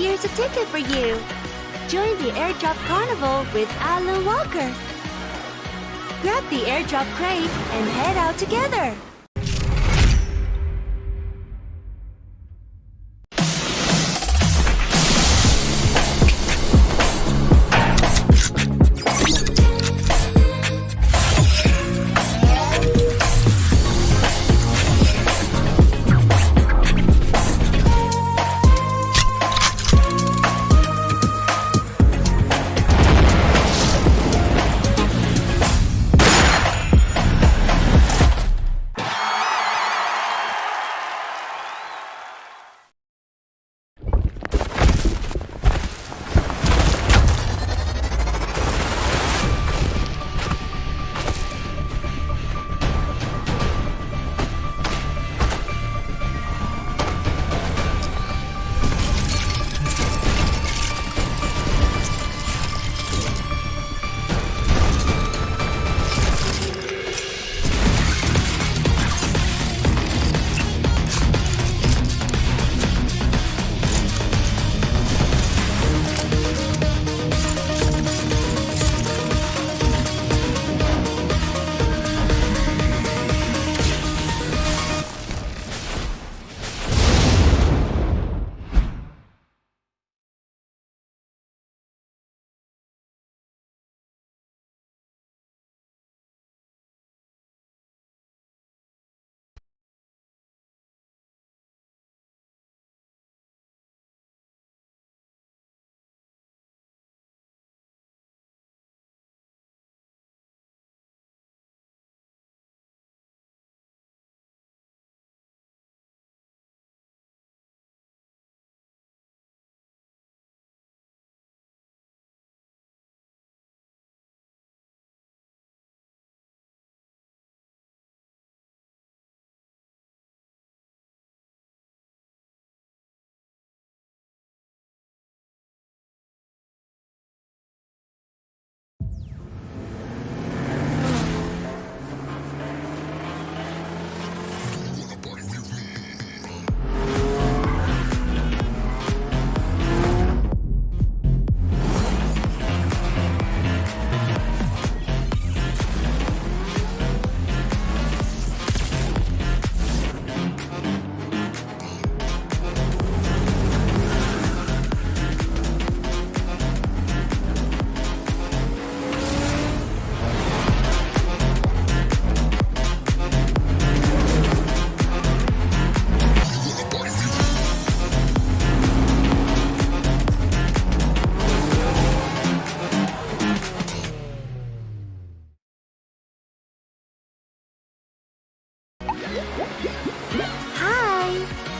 here's a ticket for you. Join the airdrop carnival with Alan Walker. Grab the airdrop crate and head out together.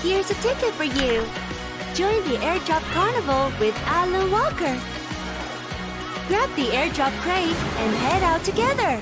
Here's a ticket for you. Join the airdrop carnival with Alan Walker. Grab the airdrop crate and head out together.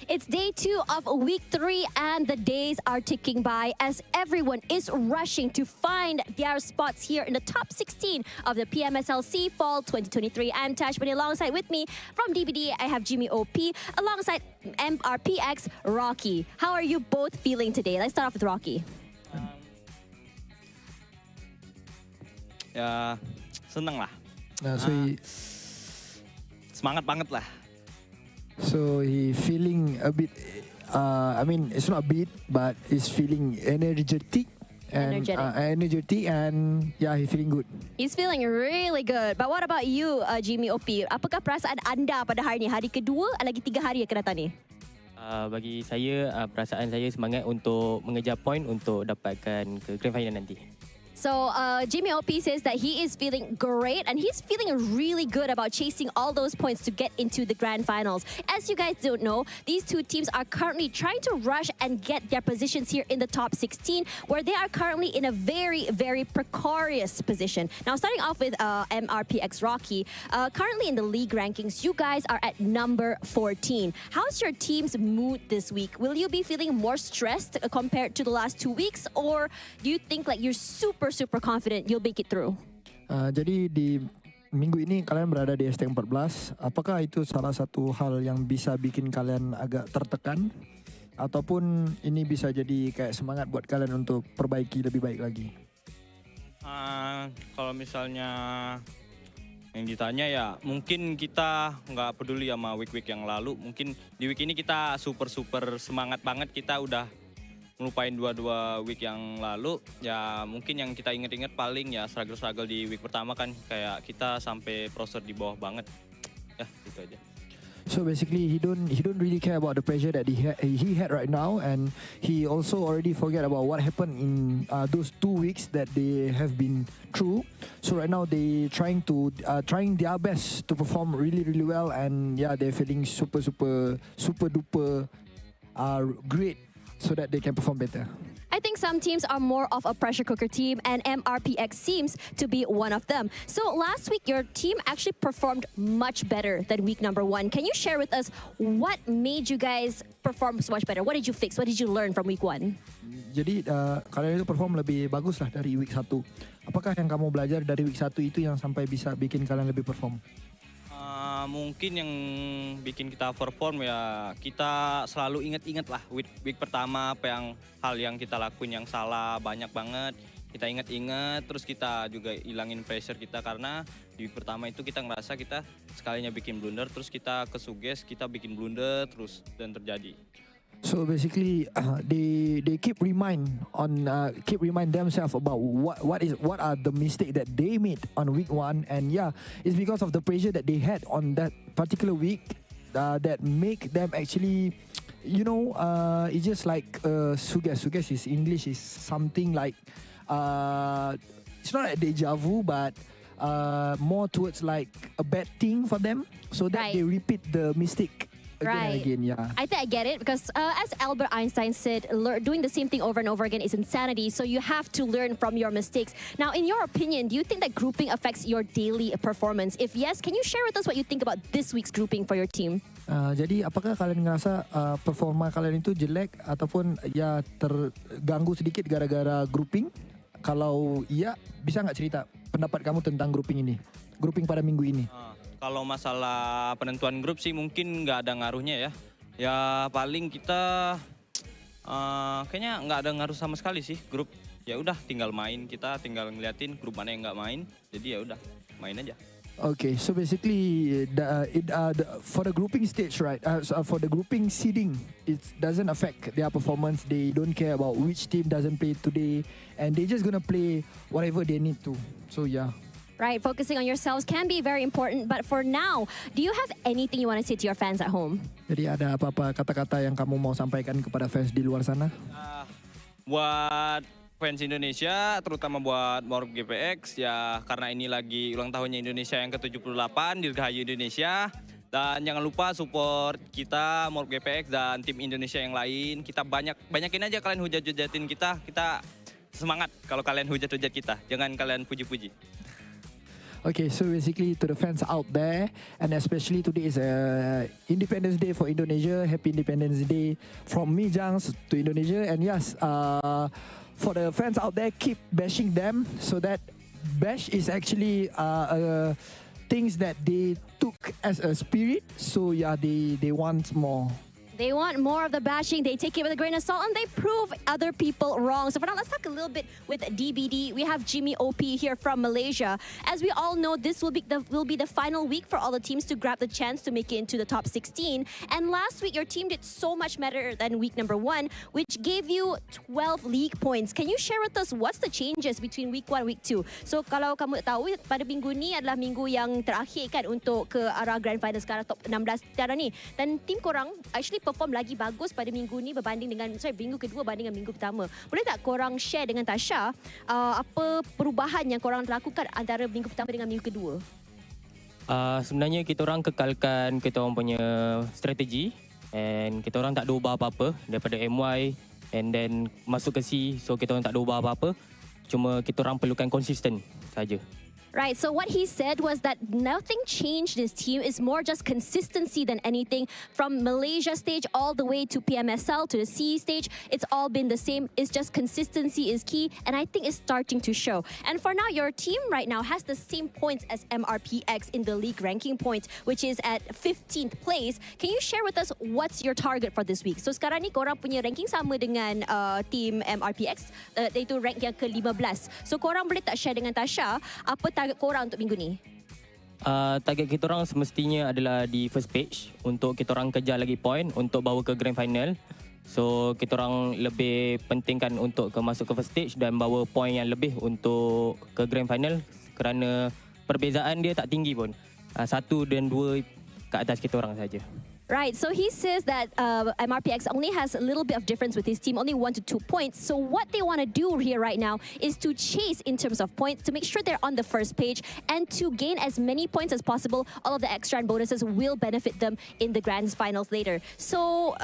It's day 2 of week 3 and the days are ticking by as everyone is rushing to find their spots here in the top 16 of the PMSL SEA Fall 2023. I'm Tashbani. Alongside with me from DBD, I have Jimmy OP alongside MRPX Rocky. How are you both feeling today? Let's start off with Rocky. Ya, senang lah. Semangat banget lah. So he feeling a bit, I mean it's not a bit, but he's feeling energetic and yeah, he's feeling good. He's feeling really good. But what about you, Jimmy OP? Apakah perasaan anda pada hari ini? Hari kedua, lagi 3 hari akan datang ni? Bagi saya, perasaan saya semangat untuk mengejar poin untuk dapatkan ke grand final nanti. So Jimmy OP says that he is feeling great and he's feeling really good about chasing all those points to get into the grand finals. As you guys don't know, these two teams are currently trying to rush and get their positions here in the top 16, where they are currently in a very, very precarious position. Now, starting off with MRPX Rocky, currently in the league rankings, you guys are at number 14. How's your team's mood this week? Will you be feeling more stressed compared to the last 2 weeks, or do you think like you're super super confident you'll make it through. Jadi di minggu ini kalian berada di ST14. Apakah itu salah satu hal yang bisa bikin kalian agak tertekan? Ataupun ini bisa jadi kayak semangat buat kalian untuk perbaiki lebih baik lagi? Kalau misalnya yang ditanya ya mungkin kita nggak peduli sama week-week yang lalu. Mungkin di week ini kita super semangat banget, kita udah melupain dua week yang lalu. Ya mungkin yang kita inget-inget paling ya struggle di week pertama kan, kayak kita sampai proser di bawah banget. Ya gitu aja. So basically, he don't really care about the pressure that he had right now, and he also already forget about what happened in those 2 weeks that they have been through. So right now they trying their best to perform really well, and yeah, they're feeling super duper great so that they can perform better. I think some teams are more of a pressure cooker team, and MRPX seems to be one of them. So last week, your team actually performed much better than week number 1. Can you share with us what made you guys perform so much better? What did you fix? What did you learn from week 1? Jadi kalian itu perform lebih bagus lah dari week 1. Apakah yang kamu belajar dari week 1 itu yang sampai bisa bikin kalian lebih perform? Mungkin yang bikin kita perform ya kita selalu inget-inget lah week pertama apa yang hal yang kita lakuin yang salah banyak banget. Kita inget-inget, terus kita juga hilangin pressure kita karena di week pertama itu kita ngerasa kita sekalinya bikin blunder, terus kita kesuges, kita bikin blunder terus dan terjadi. So basically, they keep remind themselves about what are the mistake that they made on week 1, and yeah, it's because of the pressure that they had on that particular week that make them actually, it's just like suges is English is something like it's not a deja vu, but more towards like a bad thing for them, so that they repeat the mistake. Again, yeah. I think I get it because as Albert Einstein said, doing the same thing over and over again is insanity. So you have to learn from your mistakes. Now, in your opinion, do you think that grouping affects your daily performance? If yes, can you share with us what you think about this week's grouping for your team? Jadi apakah kalian ngerasa performa kalian itu jelek ataupun ya terganggu sedikit gara-gara grouping? Kalau iya, bisa nggak cerita pendapat kamu tentang grouping ini? Grouping pada minggu ini. Kalau masalah penentuan grup sih mungkin nggak ada ngaruhnya ya. Ya paling kita kayaknya nggak ada ngaruh sama sekali sih grup. Ya udah tinggal main, kita tinggal ngeliatin grup mana yang nggak main. Jadi ya udah main aja. Okay, so basically for the grouping stage, right? For the grouping seeding, it doesn't affect their performance. They don't care about which team doesn't play today, and they just gonna play whatever they need to. So yeah. Right, focusing on yourselves can be very important. But for now, do you have anything you want to say to your fans at home? Jadi ada apa-apa kata-kata yang kamu mau sampaikan kepada fans di luar sana? Buat fans Indonesia, terutama buat MORPH GPX, ya karena ini lagi ulang tahunnya Indonesia yang ke-78, Dirgahayu Indonesia. Dan jangan lupa support kita, MORPH GPX dan tim Indonesia yang lain. Kita banyakin aja kalian hujat-hujatin kita. Kita semangat kalau kalian hujat-hujat kita. Jangan kalian puji-puji. Okay, so basically to the fans out there, and especially today is Independence Day for Indonesia. Happy Independence Day from me, Jangs, to Indonesia. And yes, for the fans out there, keep bashing them, so that bash is actually things that they took as a spirit. So yeah, they want more. They want more of the bashing. They take it with a grain of salt and they prove other people wrong. So for now, let's talk a little bit with DBD. We have Jimmy OP here from Malaysia. As we all know, this will be the final week for all the teams to grab the chance to make it into the top 16. And last week, your team did so much better than week number 1, which gave you 12 league points. Can you share with us what's the changes between week 1 and week 2? So kalau kamu tahu, pada minggu ni adalah minggu yang terakhir kan untuk ke arah grand final sekarang top 16 sekarang ni. Dan tim korang actually perform lagi bagus pada minggu ni berbanding dengan minggu kedua banding dengan minggu pertama. Boleh tak korang share dengan Tasha apa perubahan yang korang lakukan antara minggu pertama dengan minggu kedua? Sebenarnya kita orang kekalkan kita orang punya strategi, and kita orang tak ada ubah apa-apa daripada MY and then masuk ke C, so kita orang tak ada ubah apa-apa. Cuma kita orang perlukan konsisten saja. Right, so what he said was that nothing changed in his team. It's more just consistency than anything. From Malaysia stage all the way to PMSL to the CE stage, it's all been the same. It's just consistency is key, and I think it's starting to show. And for now, your team right now has the same points as MRPX in the league ranking point, which is at 15th place. Can you share with us what's your target for this week? So sekarang ni korang punya ranking sama dengan team MRPX, iaitu rank yang ke-15. So korang boleh tak share dengan Tasha apa target korang untuk minggu ni? Target kita orang semestinya adalah di first page untuk kita orang kejar lagi point untuk bawa ke grand final. So kita orang lebih pentingkan untuk masuk ke first stage dan bawa point yang lebih untuk ke grand final kerana perbezaan dia tak tinggi pun. 1 dan 2 ke atas kita orang saja. Right, so he says that MRPX only has a little bit of difference with his team, only 1 to 2 points. So what they want to do here right now is to chase in terms of points, to make sure they're on the first page, and to gain as many points as possible. All of the extra and bonuses will benefit them in the grand finals later. So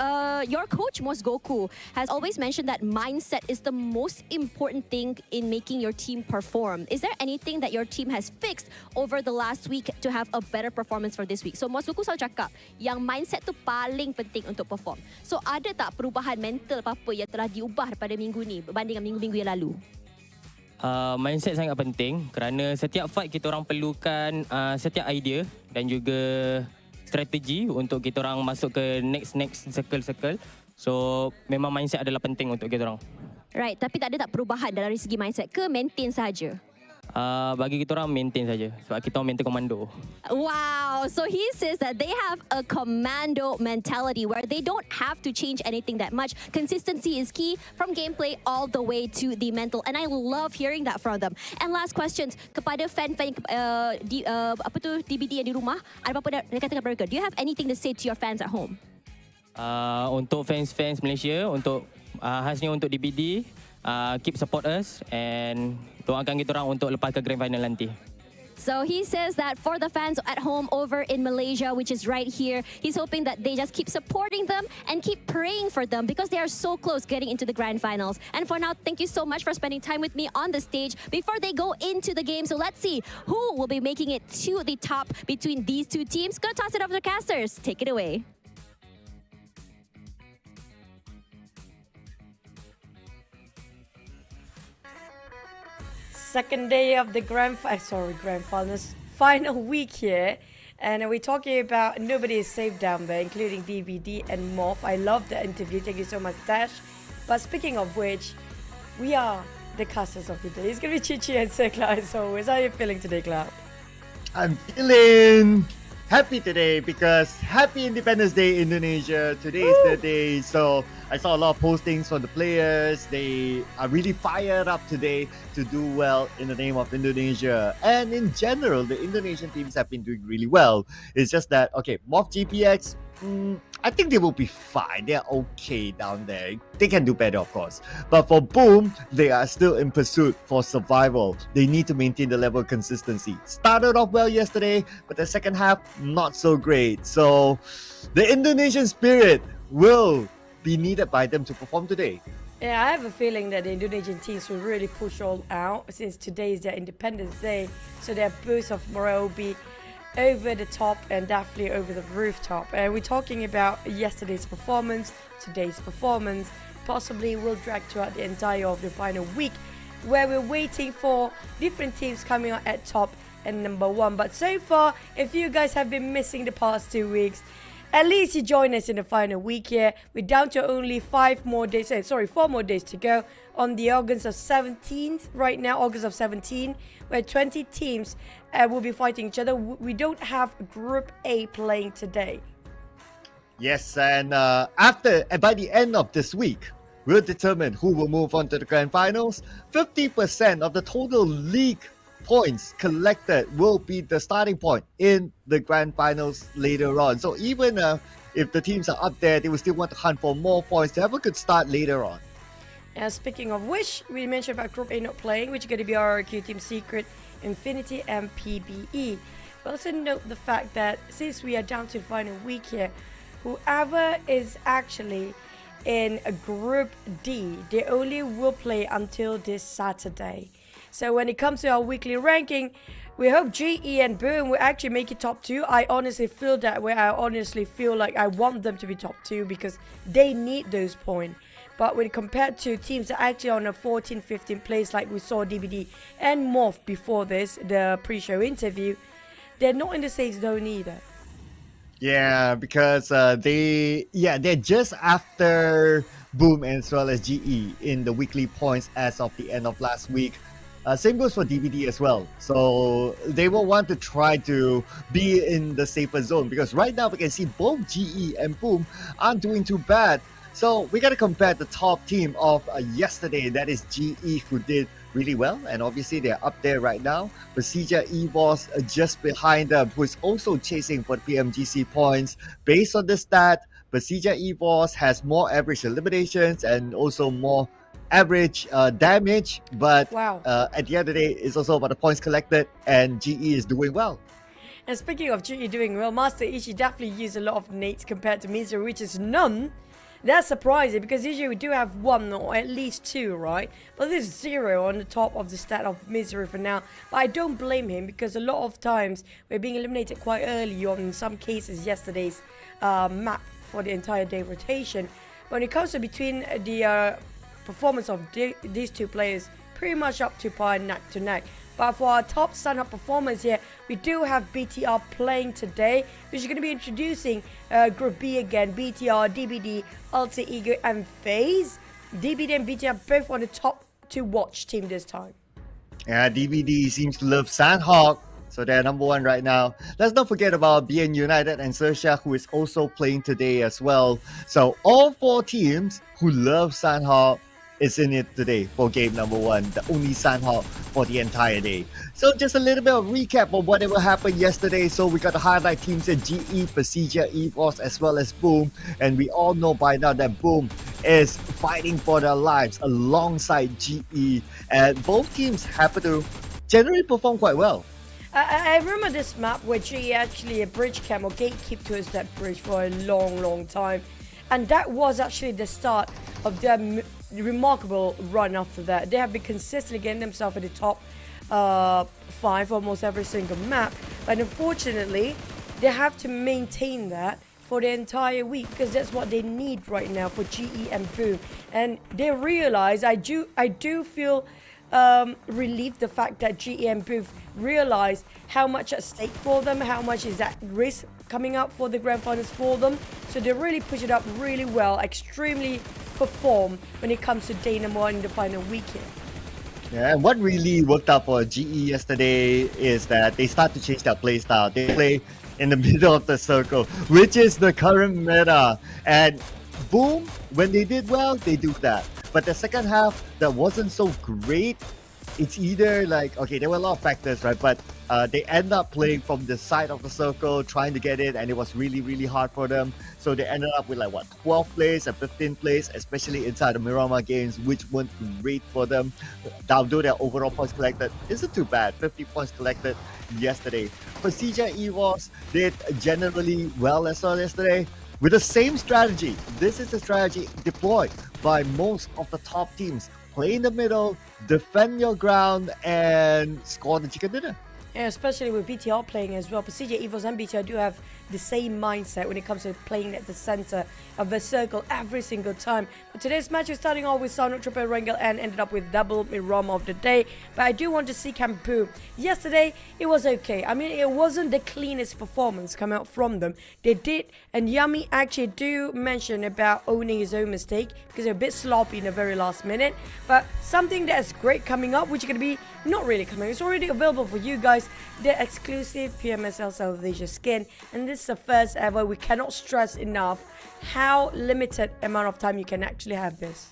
your coach, Mos Goku, has always mentioned that mindset is the most important thing in making your team perform. Is there anything that your team has fixed over the last week to have a better performance for this week? So Mos Goku selalu cakap, yang mindset tu paling penting untuk perform. So ada tak perubahan mental apa-apa yang telah diubah pada minggu ni berbanding dengan minggu-minggu yang lalu? Mindset sangat penting kerana setiap fight kita orang perlukan setiap idea dan juga strategi untuk kita orang masuk ke next circle. So memang mindset adalah penting untuk kita orang. Right, tapi tak ada tak perubahan dari segi mindset ke maintain saja? Bagi kita orang maintain saja sebab kita orang maintain komando. Wow, so he says that they have a commando mentality where they don't have to change anything that much. Consistency is key from gameplay all the way to the mental, and I love hearing that from them. And last questions kepada fan-fan DBD yang di rumah, ada apa-apa nak katakan mereka? Do you have anything to say to your fans at home? Untuk fans Malaysia, untuk khasnya untuk DBD, keep support us and doakan kita orang untuk lepas ke grand final nanti. So he says that for the fans at home over in Malaysia, which is right here, he's hoping that they just keep supporting them and keep praying for them because they are so close getting into the grand finals. And for now, thank you so much for spending time with me on the stage before they go into the game. So let's see who will be making it to the top between these two teams. Gonna toss it over to the casters. Take it away. Second day of the grand finals, final week here, and we're talking about nobody is safe down there, including DBD and MORPH. I love the interview. Thank you so much, Dash. But speaking of which, we are the casters of the day. It's gonna be Chichi and Sekla as always. How are you feeling today, Cloud? I'm feeling happy today because happy Independence Day, Indonesia. Today is the day. So I saw a lot of postings from the players. They are really fired up today to do well in the name of Indonesia. And in general, the Indonesian teams have been doing really well. It's just that, okay, MORPH GPX, I think they will be fine. They're okay down there. They can do better, of course. But for Boom, they are still in pursuit for survival. They need to maintain the level of consistency. Started off well yesterday, but the second half, not so great. So the Indonesian spirit will be needed by them to perform today. Yeah, I have a feeling that the Indonesian teams will really push all out since today is their Independence Day. So their boost of morale will be over the top and definitely over the rooftop. And we're talking about yesterday's performance, today's performance, possibly will drag throughout the entire of the final week, where we're waiting for different teams coming out at top and number one. But so far, if you guys have been missing the past 2 weeks, at least you join us in the final week here. We're down to only 4 more days to go on the August of 17th right now, August of 17, where 20 teams will be fighting each other. We don't have Group A playing today. Yes, and by the end of this week, we'll determine who will move on to the grand finals. 50% of the total league points collected will be the starting point in the grand finals later on. So even if the teams are up there, they will still want to hunt for more points to have a good start later on. Speaking of which, we mentioned about Group A not playing, which is going to be RRQ Team Secret, Infinity and PBE. But also note the fact that since we are down to the final week here, whoever is actually in a Group D, they only will play until this Saturday. So when it comes to our weekly ranking, we hope GE and Boom will actually make it top 2. I honestly feel that way. I honestly feel like I want them to be top 2 because they need those points. But when compared to teams that are actually on a 14-15 place, like we saw DBD and MORPH before this, the pre-show interview, they're not in the same zone either. Yeah, because they're just after Boom as well as GE in the weekly points as of the end of last week. Same goes for DVD as well. So they will want to try to be in the safer zone because right now we can see both GE and Boom aren't doing too bad. So we got to compare the top team of yesterday, that is GE, who did really well, and obviously they're up there right now. PERSIJA EVOS just behind them, who is also chasing for PMGC points. Based on the stat, PERSIJA EVOS has more average eliminations and also more average damage, but Wow. At the end of the day, it's also about the points collected, and GE is doing well. And speaking of GE doing well, Master Ishi definitely used a lot of nades compared to Mizu, which is none. That's surprising because usually we do have 1 or at least 2, right? But there's 0 on the top of the stat of Misery for now. But I don't blame him because a lot of times we're being eliminated quite early on, in some cases, yesterday's map for the entire day rotation. When it comes to between the performance of these two players, pretty much up to par, neck to neck. But for our top stand-up performers here, we do have BTR playing today, which is going to be introducing Group B again. BTR, DBD, Alter Ego, and FaZe. DBD and BTR both on the top to watch team this time. Yeah, DVD seems to love Sandhawk, so they're number 1 right now. Let's not forget about BN United and XERXIA, who is also playing today as well. So all 4 teams who love Sandhawk is in it today for game number 1, the only Sandhawk for the entire day. So just a little bit of recap of whatever happened yesterday. So we got the highlight teams at GE, PERSIJA, EVOS, as well as Boom. And we all know by now that Boom is fighting for their lives alongside GE. And both teams happen to generally perform quite well. I remember this map where GE actually a bridge cam or gatekeep towards that bridge for a long time. And that was actually the start of their remarkable run after that. They have been consistently getting themselves at the top 5 almost every single map. But unfortunately, they have to maintain that for the entire week because that's what they need right now for GE and Boom. And they realize, I do feel relieved the fact that GE and Boom realize how much at stake for them, how much is at risk coming up for the grand finals for them. So they really push it up really well, extremely perform when it comes to day number 1 in the final week here. Yeah, and what really worked out for GE yesterday is that they start to change their play style. They play in the middle of the circle, which is the current meta. And Boom, when they did well, they do that. But the second half, that wasn't so great. It's either like, okay, there were a lot of factors, right? But they end up playing from the side of the circle, trying to get it, and it was really hard for them. So they ended up with like, what, 12th place and 15th place, especially inside the Miramar games, which weren't great for them. Although their overall points collected isn't too bad, 50 points collected yesterday. PERSIJA EVOS did generally well as well yesterday with the same strategy. This is the strategy deployed by most of the top teams. Play in the middle, defend your ground, and score the chicken dinner. Yeah, especially with BTR playing as well. PERSIJA, EVOS, and BTR do have the same mindset when it comes to playing at the center of the circle every single time. But today's match is starting off with Sound Triple Wrangle and ended up with double Miram of the day. But I do want to see Camp Boom. Yesterday, it was okay. I mean, it wasn't the cleanest performance come out from them. They did, and Yummy actually do mention about owning his own mistake because they're a bit sloppy in the very last minute. But something that's great coming up, which is going to be not really coming. It's already available for you guys. The exclusive PMSL South Asia skin, and this is the first ever. We cannot stress enough how limited amount of time you can actually have this.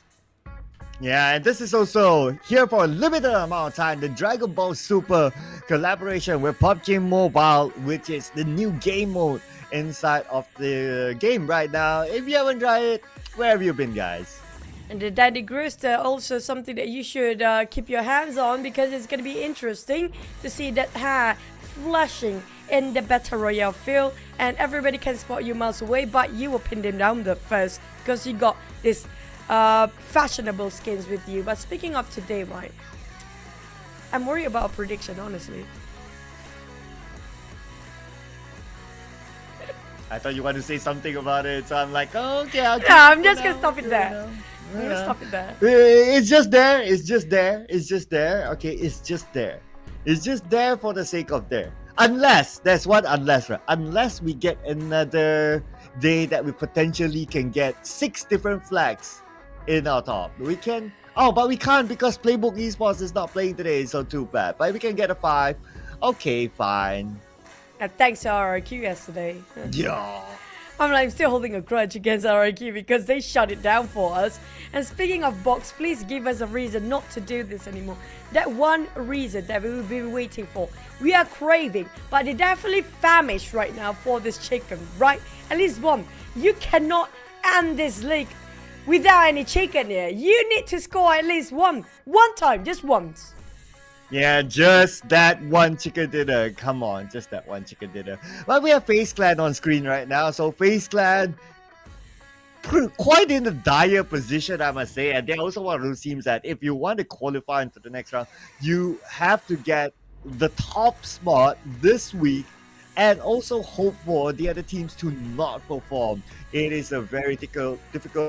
Yeah, and this is also here for a limited amount of time, the Dragon Ball Super collaboration with PUBG Mobile, which is the new game mode inside of the game right now. If you haven't tried it, where have you been, guys? And the Daddy Grooster, also something that you should keep your hands on because it's going to be interesting to see that hair flashing in the Battle Royale field. And everybody can spot you miles away, but you will pin them down the first because you got this fashionable skins with you. But speaking of today, right? I'm worried about a prediction, honestly. I thought you wanted to say something about it, so I'm like, oh, okay. I'll I'm just gonna stop it there. I'm gonna stop it there. It's just there. It's just there. It's just there. Okay, it's just there. It's just there for the sake of there. Unless there's one unless, right? Unless we get another day that we potentially can get 6 different flags in our top. We can. Oh, but we can't because PLAYBOOK Esports is not playing today, so too bad. But we can get a 5. Okay, fine. And thanks to RRQ yesterday. Yeah. I'm still holding a grudge against RRQ because they shut it down for us. And speaking of box, please give us a reason not to do this anymore. That one reason that we've been waiting for. We are craving, but they're definitely famished right now for this chicken, right? At least one. You cannot end this league without any chicken here. You need to score at least one. One time, just once. Yeah, just that one chicken dinner. Come on, just that one chicken dinner. But we have FaZe Clan on screen right now. So FaZe Clan quite in a dire position, I must say. And they're also one of those teams that if you want to qualify into the next round, you have to get the top spot this week and also hope for the other teams to not perform. It is a very difficult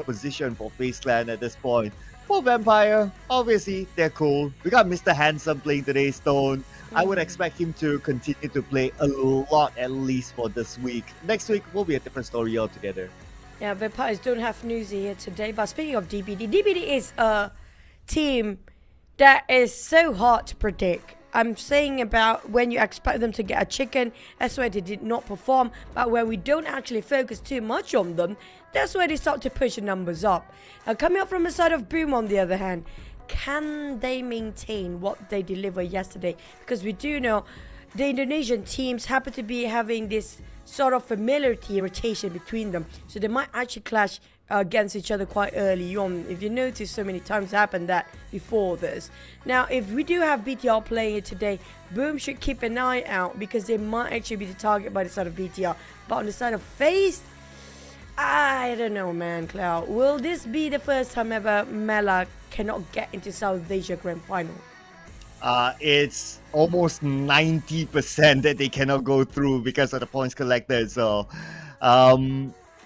position for FaZe Clan at this point. For Vampire, obviously, they're cool. We got Mr. Handsome playing today, Stone. I would expect him to continue to play a lot, at least for this week. Next week will be a different story altogether. Yeah, Vampires don't have Newsy here today. But speaking of DBD, DBD is a team that is so hard to predict. I'm saying about when you expect them to get a chicken, that's why they did not perform. But when we don't actually focus too much on them, that's why they start to push the numbers up. Now, coming up from the side of Boom, on the other hand, can they maintain what they delivered yesterday? Because we do know the Indonesian teams happen to be having this sort of familiarity rotation between them. So they might actually clash against each other quite early on. If you notice, so many times happened that before this. Now, if we do have BTR playing it today, Boom should keep an eye out because they might actually be the target by the side of BTR. But on the side of FaZe, I don't know, man, Cloud. Will this be the first time ever Mela cannot get into South Asia Grand Final? It's almost 90% that they cannot go through because of the points collected. So,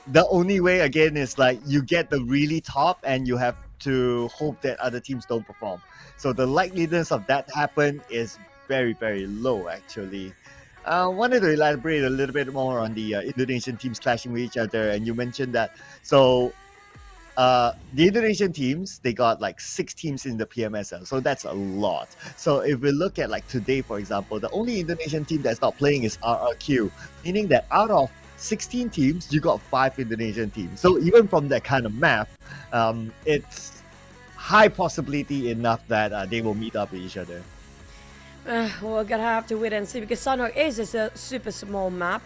the only way again is like you get the really top and you have to hope that other teams don't perform. So the likeliness of that happen is very, very low actually. I wanted to elaborate a little bit more on the Indonesian teams clashing with each other, and you mentioned that. So the Indonesian teams, they got like 6 teams in the PMSL, so that's a lot. So if we look at like today, for example, the only Indonesian team that's not playing is RRQ, meaning that out of 16 teams, you got 5 Indonesian teams. So even from that kind of map, it's high possibility enough that they will meet up with each other. We're gonna have to wait and see because Sunway is a super small map.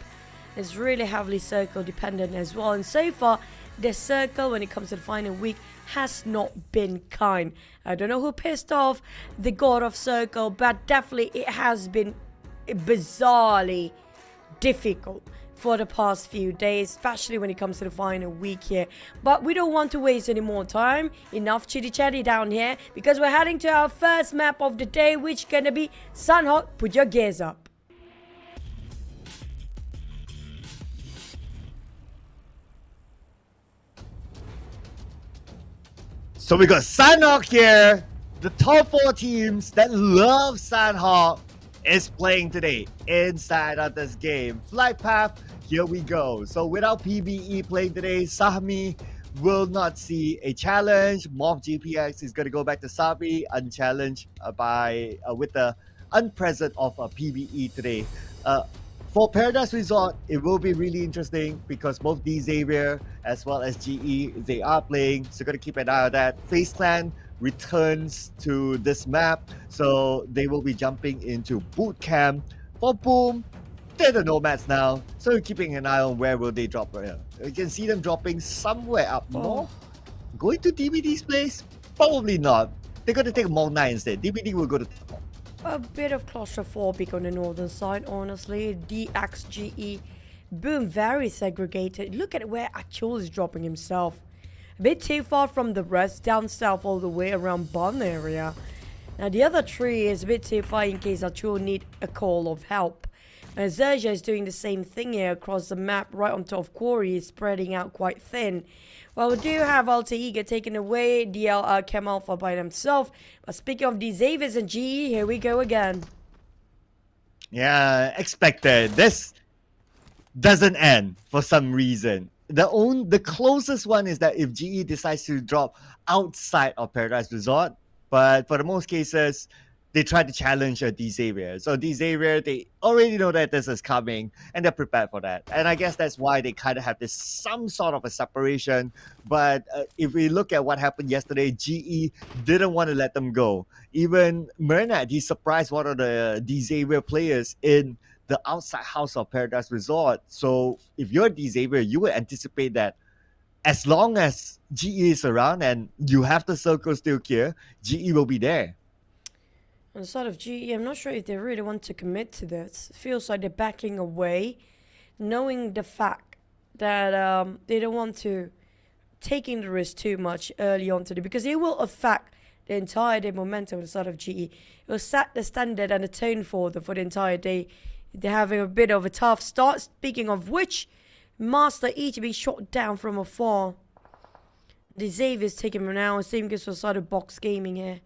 It's really heavily circle dependent as well. And so far, the circle when it comes to the final week has not been kind. I don't know who pissed off the god of circle, but definitely it has been bizarrely difficult for the past few days, especially when it comes to the final week here. But we don't want to waste any more time. Enough chitty chatty down here because we're heading to our first map of the day, which gonna be Sunhawk. Put your gears up. So we got Sunhawk here. The top 4 teams that love Sunhawk is playing today inside of this game. Flight path, here we go. So without PBE playing today, Sahmi will not see a challenge. MORPH GPX is going to go back to Sabi unchallenged with the unpresent of a PBE today. For Paradise Resort, it will be really interesting because both D Xavier as well as GE, they are playing. So got to keep an eye on that. FaZe Clan returns to this map, so they will be jumping into boot camp. For Boom, they're the Nomads now, so we're keeping an eye on where will they drop. You can see them dropping somewhere up north. Going to DBD's place? Probably not. They're going to take Mall 9 instead. DBD will go to top. A bit of claustrophobic on the northern side, honestly. DXGE. Boom, very segregated. Look at where Achul is dropping himself. A bit too far from the rest, down south all the way around Bun area. Now the other tree is a bit too far in case Arturo need a call of help. And XERXIA is doing the same thing here across the map, right on top of Quarry, spreading out quite thin. Well, we do have Alter Ego taken away, DL Chem Alpha by themselves. But speaking of these Xaviers and GE, here we go again. Yeah, expected. This doesn't end for some reason. The closest one is that if GE decides to drop outside of Paradise Resort, but for the most cases, they try to challenge D-Xavier. So D-Xavier, they already know that this is coming and they're prepared for that. And I guess that's why they kind of have this some sort of a separation. But if we look at what happened yesterday, GE didn't want to let them go. Even Mernat, he surprised one of the D-Xavier players in the outside house of Paradise Resort. So if you're D-Xavier, you would anticipate that as long as GE is around and you have the circle still clear, GE will be there. On the side of GE, I'm not sure if they really want to commit to this. It feels like they're backing away, knowing the fact that they don't want to taking the risk too much early on today, because it will affect the entire day momentum on the side of GE. It will set the standard and the tone for them for the entire day. They're having a bit of a tough start. Speaking of which, Master E to be shot down from afar. The Xavier's taking him now. Same goes for the side of Box Gaming here.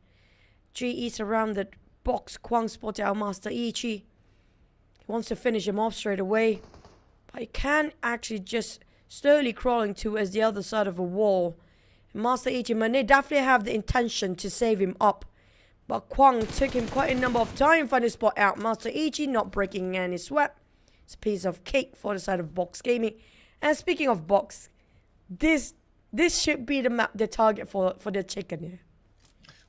GE surrounded Box. Kwang spotted out Master Ichi. He wants to finish him off straight away. But he can actually just slowly crawling towards the other side of a wall. Master Ichi may definitely have the intention to save him up. But Kwang took him quite a number of time to find a spot out. Master Ichi not breaking any sweat. It's a piece of cake for the side of Box Gaming. And speaking of Box, this should be the map, the target for the chicken here.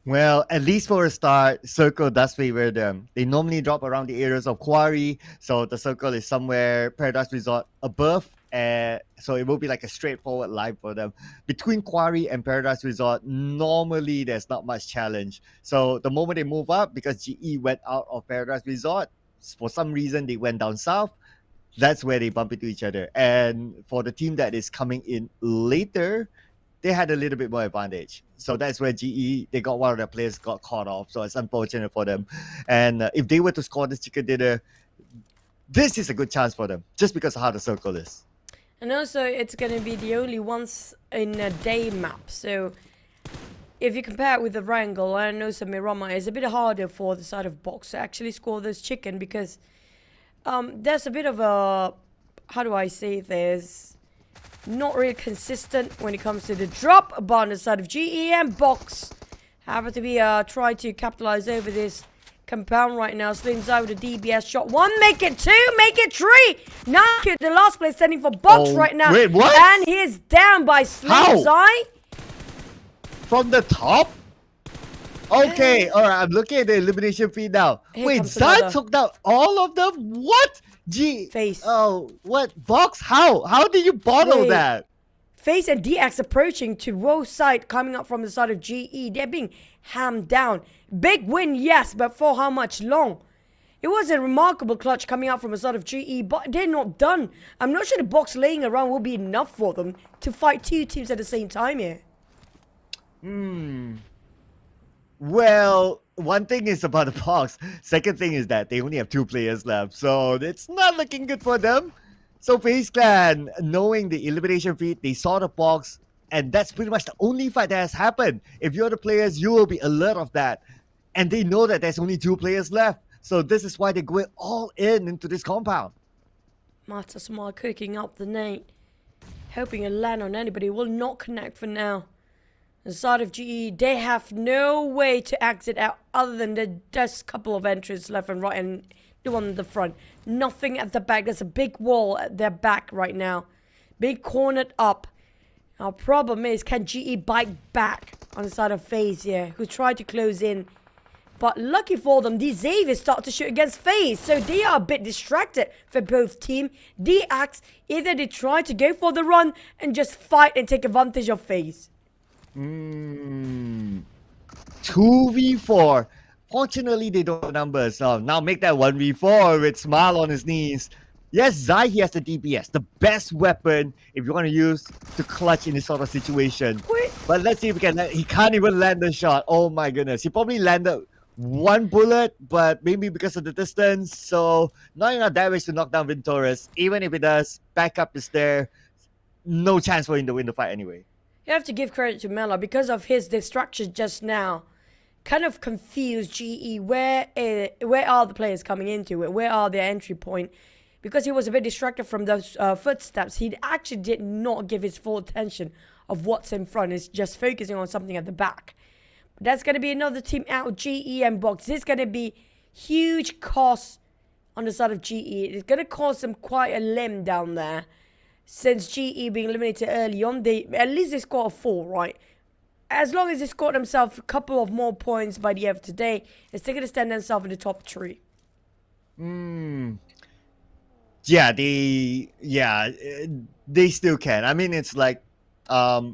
Well, at least for a start, Circle does favor them. They normally drop around the areas of Quarry, so the Circle is somewhere Paradise Resort above, so it will be like a straightforward line for them. Between Quarry and Paradise Resort, normally there's not much challenge. So the moment they move up, because GE went out of Paradise Resort, for some reason they went down south, that's where they bump into each other. And for the team that is coming in later, they had a little bit more advantage. So that's where GE, they got one of their players got caught off. So it's unfortunate for them. And if they were to score this chicken dinner, this is a good chance for them, just because of how the circle is. And also, it's going to be the only once in a day map. So if you compare it with the Wrangle, I know some Mirama, it's a bit harder for the side of Box to actually score this chicken, because there's a bit of a, how do I say this? Not really consistent when it comes to the drop. But on the side of GE and Box happen to be try to capitalize over this compound right now. Slim's out with a DBS shot. 1, make it 2, make it 3. Now the last place standing for Box right now. Wait, what? And he's down by Slim's eye. From the top? Okay, all right, I'm looking at the elimination feed now. Wait, Zai took down all of them? What? FaZe. Oh, what? Box? How did you bottle that? FaZe and DX approaching to Woe side, coming up from the side of GE. They're being hammed down. Big win, yes, but for how much long? It was a remarkable clutch coming out from the side of GE, but they're not done. I'm not sure the Box laying around will be enough for them to fight two teams at the same time here. Well, one thing is about the Box. Second thing is that they only have 2 players left. So it's not looking good for them. So FaZe Clan, knowing the elimination feed, they saw the Box. And that's pretty much the only fight that has happened. If you're the players, you will be alert of that. And they know that there's only 2 players left. So this is why they're going all in into this compound. Mata Smart cooking up the nade. Hoping a land on anybody will not connect for now. The side of GE, they have no way to exit out other than the just couple of entries left and right and the one in the front. Nothing at the back. There's a big wall at their back right now. Big cornered up. Our problem is, can GE bite back on the side of FaZe here, who tried to close in. But lucky for them, these Xaviers start to shoot against FaZe, so they are a bit distracted for both teams. DX, either they try to go for the run and just fight and take advantage of FaZe. 2v4. Fortunately, they don't have numbers. Now make that 1v4 with Smile on his knees. Yes, Zai, he has the DPS, the best weapon if you want to use to clutch in this sort of situation. Wait. But let's see if he can. He can't even land the shot. Oh my goodness. He probably landed one bullet, but maybe because of the distance. So not enough damage to knock down Venturas. Even if it does, backup is there. No chance for him to win the fight anyway. You have to give credit to Mela because of his distraction just now. Kind of confused GE. Where are the players coming into it? Where are their entry point? Because he was a bit distracted from those footsteps. He actually did not give his full attention of what's in front. He's just focusing on something at the back. But that's going to be another team out, GE and Box. This is going to be huge cost on the side of GE. It's going to cost them quite a limb down there. Since GE being eliminated early on, at least they scored a 4, right? As long as they scored themselves a couple of more points by the end of today, they're still going to stand themselves in the top 3. Yeah, they still can. I mean, it's like 5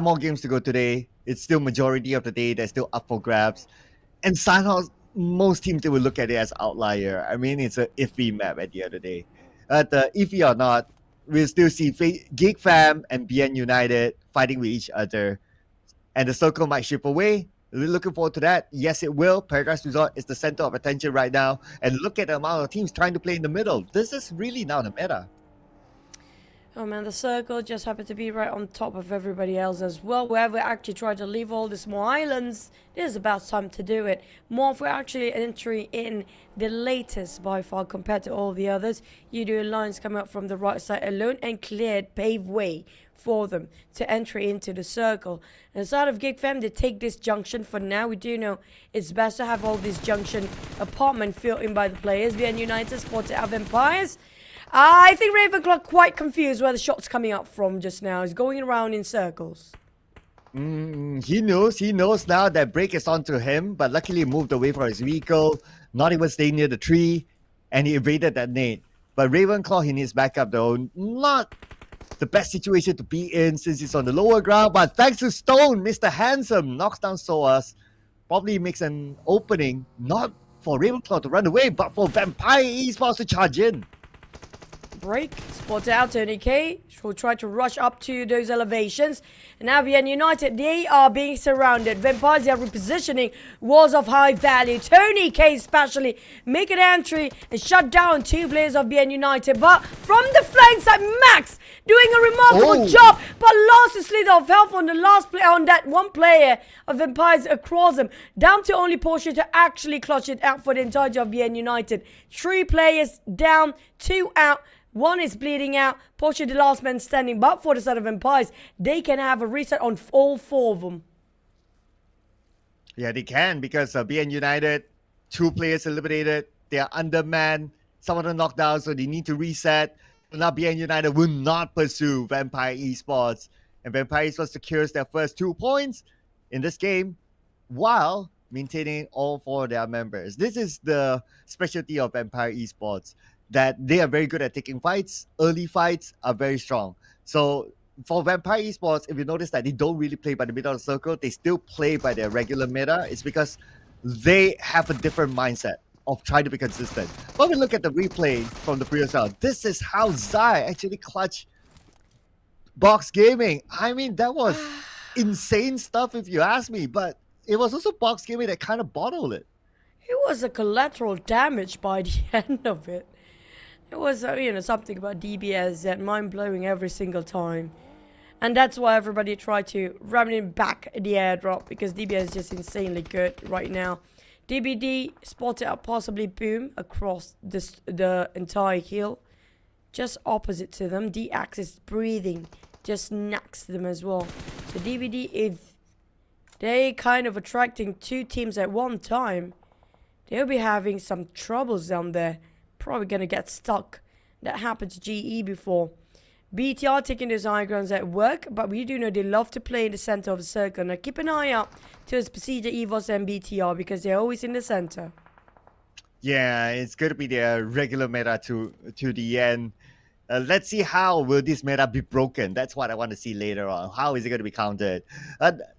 more games to go today. It's still majority of the day. They're still up for grabs. And Sunhouse, most teams, they will look at it as outlier. I mean, it's an iffy map at the end of the day. But iffy or not, we'll still see GEEK Fam and BN United fighting with each other. And the circle might shift away. We're looking forward to that. Yes, it will. Paradise Resort is the center of attention right now. And look at the amount of teams trying to play in the middle. This is really now the meta. Oh man, the circle just happened to be right on top of everybody else as well. Whoever actually tried to leave all the small islands, it is about time to do it. MORPH were actually entering in the latest by far compared to all the others. Yoodo Alliance come up from the right side alone and paved way for them to enter into the circle. And aside of GEEK Fam, they take this junction for now. We do know it's best to have all this junction apartment filled in by the players. BN United spotted our Vampires. I think Ravenclaw quite confused where the shot's coming up from just now. He's going around in circles. He knows now that break is onto him, but luckily he moved away from his vehicle, not even staying near the tree, and he evaded that nade. But Ravenclaw, he needs backup though. Not the best situation to be in since he's on the lower ground, but thanks to Stone, Mr. Handsome knocks down Soas, probably makes an opening, not for Ravenclaw to run away, but for Vampire Esports to charge in. Break, spotted out Tony K, who tried to rush up to those elevations. And now BN United, they are being surrounded. Vampires are repositioning, walls of high value. Tony K especially make an entry and shut down 2 players of BN United. But from the flank side, Max doing a remarkable job, but lost his little of health on the last play on that one player of Vampires across him. Down to only Porsche to actually clutch it out for the entirety of BN United. 3 players down, 2 out. 1 is bleeding out. Porsche the last man standing. But for the side of Vampires, they can have a reset on all 4 of them. Yeah, they can because BN United, 2 players eliminated. They are undermanned. Some of them knocked down, so they need to reset. Now BN United will not pursue Vampire Esports. And Vampire Esports secures their first 2 points in this game while maintaining all 4 of their members. This is the specialty of Vampire Esports, that they are very good at taking fights. Early fights are very strong. So for Vampire Esports, if you notice that they don't really play by the middle of the circle, they still play by their regular meta. It's because they have a different mindset of trying to be consistent. When we look at the replay from the previous round, this is how Zai actually clutched Box Gaming. I mean, that was insane stuff if you ask me, but it was also Box Gaming that kind of bottled it. It was a collateral damage by the end of it. It was, something about DBS that mind-blowing every single time. And that's why everybody tried to ram him back the airdrop, because DBS is just insanely good right now. DBD spotted out possibly Boom across the entire hill. Just opposite to them. D-Axis breathing just knacks them as well. So DBD, if they kind of attracting 2 teams at one time, they'll be having some troubles down there. Probably going to get stuck. That happened to GE before. BTR taking those high grounds at work, but we do know they love to play in the center of the circle. Now keep an eye out to PERSIJA, EVOS and BTR because they're always in the center. Yeah, it's going to be their regular meta to the end. Let's see how will this meta be broken. That's what I want to see later on. How is it going to be counted?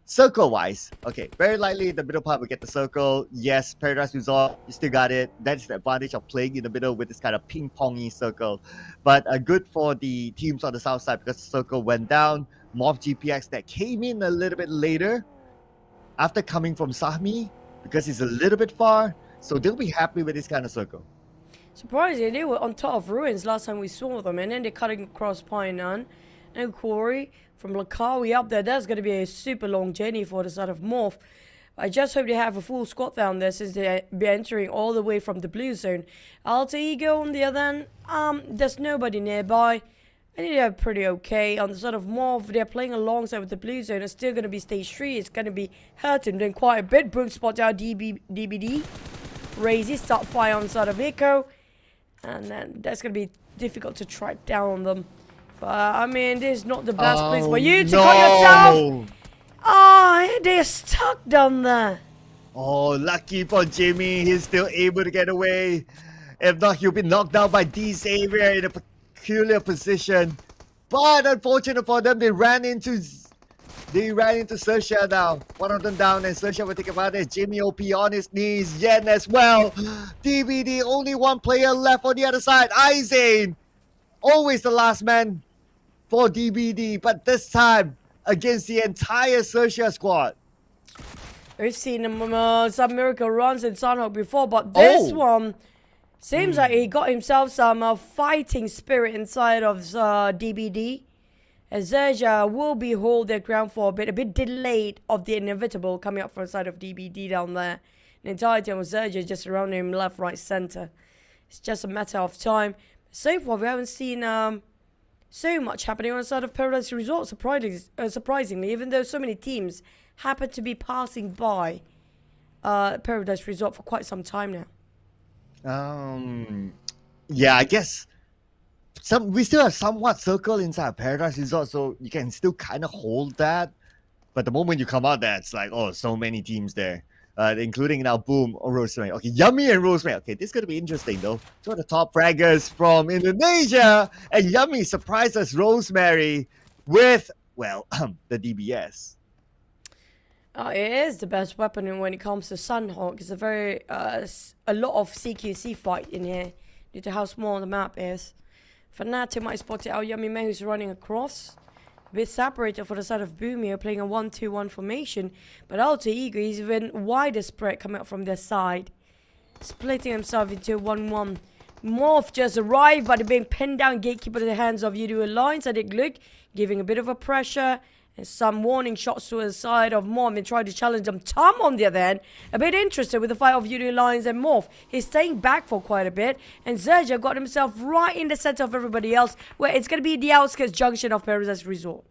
Circle-wise, okay, very likely the middle part will get the circle. Yes, Paradise Resort, you still got it. That's the advantage of playing in the middle with this kind of ping-pongy circle. But good for the teams on the south side because the circle went down. MORPH GPX that came in a little bit later after coming from Sahmi. because it's a little bit far. So they'll be happy with this kind of circle. Surprisingly, they were on top of ruins last time we saw them, and then they're cutting across Painan and Quarry from Lakawi up there. That's going to be a super long journey for the side of MORPH. I just hope they have a full squad down there since they'll be entering all the way from the blue zone. Alter Ego on the other hand, there's nobody nearby. I think they're pretty okay. On the side of MORPH, they're playing alongside with the blue zone. It's still going to be stage 3. It's going to be hurting them quite a bit. Boom spot out DBD. Razy start fire on the side of Echo. And then that's going to be difficult to track down on them. But, I mean, this is not the best place for you to call yourself. Oh, they're stuck down there. Oh, lucky for Jimmy. He's still able to get away. If not, he'll be knocked down by D Xavier in a peculiar position. But unfortunate for them, they ran into XERXIA now. One of them down, and XERXIA will take advantage. Jimmy OP on his knees. Yen as well. DBD, only one player left on the other side. Izane, always the last man for DBD, but this time against the entire XERXIA squad. We've seen some miracle runs in Sunhawk before, but this one seems like he got himself some fighting spirit inside of DBD. XERXIA will be hold their ground for a bit delayed of the inevitable coming up from the side of DBD down there. The entire team of XERXIA just surrounding him left, right, center. It's just a matter of time. So far, we haven't seen so much happening on the side of Paradise Resort, surprisingly, even though so many teams happen to be passing by Paradise Resort for quite some time now. Yeah, I guess we still have somewhat circle inside Paradise Resort, so you can still kind of hold that. But the moment you come out there, it's like, oh, so many teams there, including now Boom or Rosemary. Okay, Yummy and Rosemary. Okay, this is going to be interesting, though. Two of the top fraggers from Indonesia, and Yummy surprises Rosemary with, well, the DBS. It is the best weapon when it comes to Sunhawk. It's a very, a lot of CQC fight in here due to how small the map is. Fnatic might spot it out. Yummy May, who's running across. A bit separated for the side of Boom here, playing a 1-2-1 formation. But Alter Ego is even wider spread coming up from their side. Splitting himself into 1-1. MORPH just arrived, but they're being pinned down. Gatekeeper in the hands of Yoodo Alliance. I think Luke giving a bit of a pressure. And some warning shots to the side of MORPH and trying to challenge them. Tom, on the other hand, a bit interested with the fight of Yoodo Alliance and MORPH. He's staying back for quite a bit. And XERXIA got himself right in the center of everybody else, where it's going to be the outskirts junction of Paradise Resort.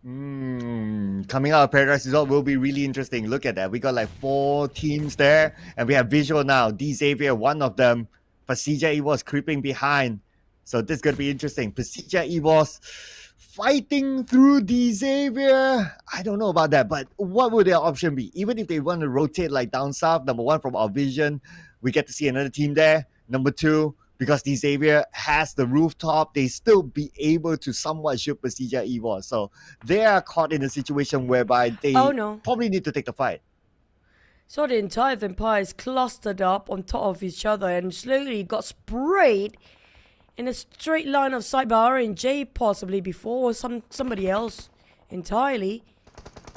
Coming out of Paradise Resort will be really interesting. Look at that. We got like 4 teams there. And we have visual now. D Xavier, one of them. PERSIJA EVOS creeping behind. So this is going to be interesting. PERSIJA EVOS fighting through D Xavier. I don't know about that, but what would their option be? Even if they want to rotate like down south, number 1 from our vision, we get to see another team there. Number 2, because D Xavier has the rooftop, they still be able to somewhat shoot PERSIJA EVOS. So they are caught in a situation whereby they probably need to take the fight. So the entire Vampire is clustered up on top of each other and slowly got sprayed in a straight line of sight by RNJ possibly before, or somebody else entirely.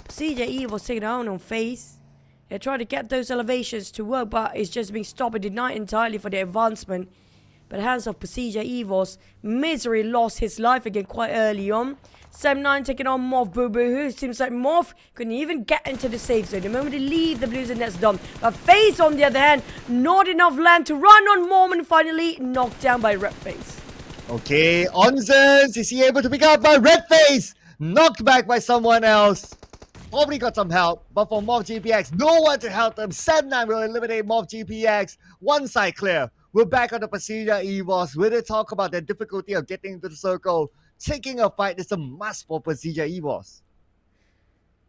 PERSIJA EVOS taken down on FaZe. They're trying to get those elevations to work, but it's just being stopped and denied entirely for the advancement. But hands of PERSIJA EVOS. Misery lost his life again quite early on. 7-9 taking on MORPH Boo Boo, who seems like MORPH couldn't even get into the safe zone. The moment they leave the blue zone, that's done. But FaZe, on the other hand, not enough land to run on Mormon, finally knocked down by Red FaZe. Okay, Onzens, is he able to pick up by Red FaZe? Knocked back by someone else. Probably got some help, but for MORPH GPX, no one to help them. 7-9 will eliminate MORPH GPX. One side clear. We're back on the PERSIJA EVOS. We're going to talk about the difficulty of getting into the circle. Taking a fight is a must for PERSIJA EVOS.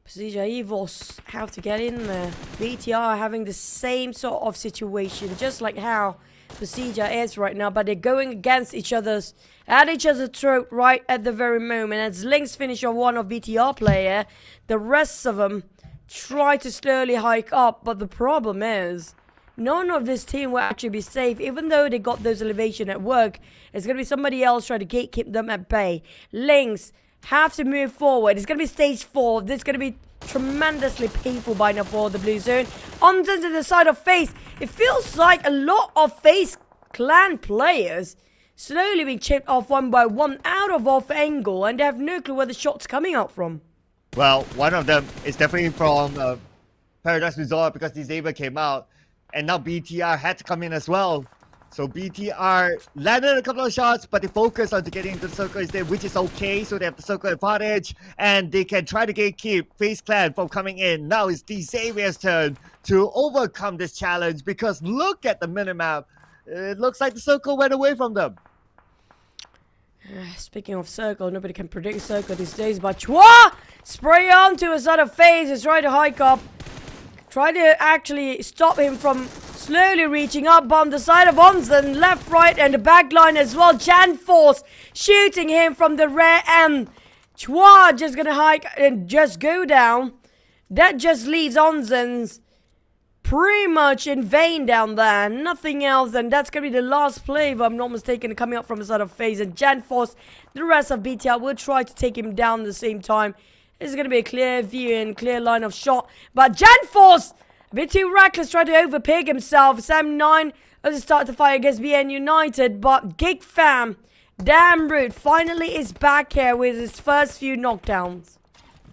PERSIJA EVOS have to get in there. BTR having the same sort of situation, just like how PERSIJA is right now, but they're going against each other's, at each other's throat right at the very moment. As Lynx finish on one of BTR player, the rest of them try to slowly hike up, but the problem is none of this team will actually be safe. Even though they got those elevation at work, it's going to be somebody else trying to gatekeep them at bay. Lynx have to move forward. It's going to be stage 4. This is going to be tremendously painful by now for the blue zone. On to the side of FaZe, it feels like a lot of FaZe Clan players slowly being chipped off one by one out of off angle, and they have no clue where the shot's coming out from. Well, one of them is definitely from Paradise Resort because Disabled came out, and now BTR had to come in as well. So BTR landed a couple of shots, but they focused on getting into the circle instead, which is okay. So they have the circle advantage, and they can try to gatekeep FaZe Clan from coming in. Now it's Xavier's turn to overcome this challenge because look at the minimap. It looks like the circle went away from them. Speaking of circle, nobody can predict circle these days, but Chua! Spray on to a sort of FaZe is trying to hike up. Try to actually stop him from slowly reaching up on the side of Onsen, left, right, and the back line as well. Janforce shooting him from the rear end. Chua just gonna hike and just go down. That just leaves Onsen's pretty much in vain down there. Nothing else, and that's gonna be the last play, if I'm not mistaken, coming up from the side of FaZe. And Janforce, the rest of BTR will try to take him down at the same time. This is going to be a clear view and clear line of shot. But Janforce, a bit too reckless, trying to overpig himself. Sam9 as he start to fight against BN United. But GEEK fam, damn rude, finally is back here with his first few knockdowns.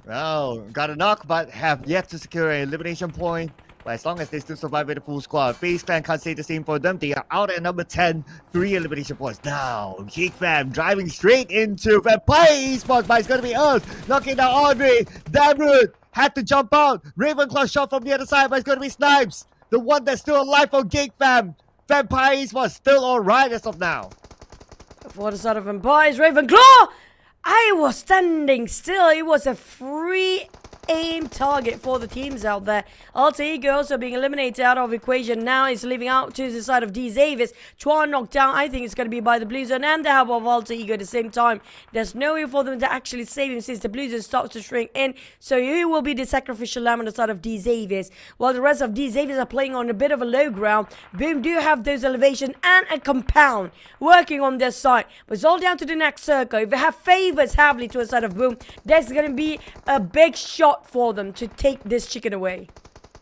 Well, got a knock, but have yet to secure an elimination point. But as long as they still survive with the full squad, FaZe Clan can't say the same for them. They are out at number 10, 3 elimination points. Now, GEEK fam driving straight into Vampire Esports, but it's going to be us knocking down Andre. Damrude had to jump out. Ravenclaw shot from the other side, but it's going to be Snipes, the one that's still alive for GEEK fam. Vampire Esports still alright as of now. For the side of Vampires, Ravenclaw! I was standing still. It was a free aim target for the teams out there. Alter Ego also being eliminated out of equation now. Is leaving out to the side of Xavier. Chuan knocked down. I think it's going to be by the Blue Zone and the help of Alter Ego at the same time. There's no way for them to actually save him since the Blue Zone starts to shrink in. So he will be the sacrificial lamb on the side of Xavier. While the rest of Xavier are playing on a bit of a low ground. Boom do have those elevation and a compound working on their side. But it's all down to the next circle. If they have favors heavily to the side of Boom, there's going to be a big shot for them to take this chicken away.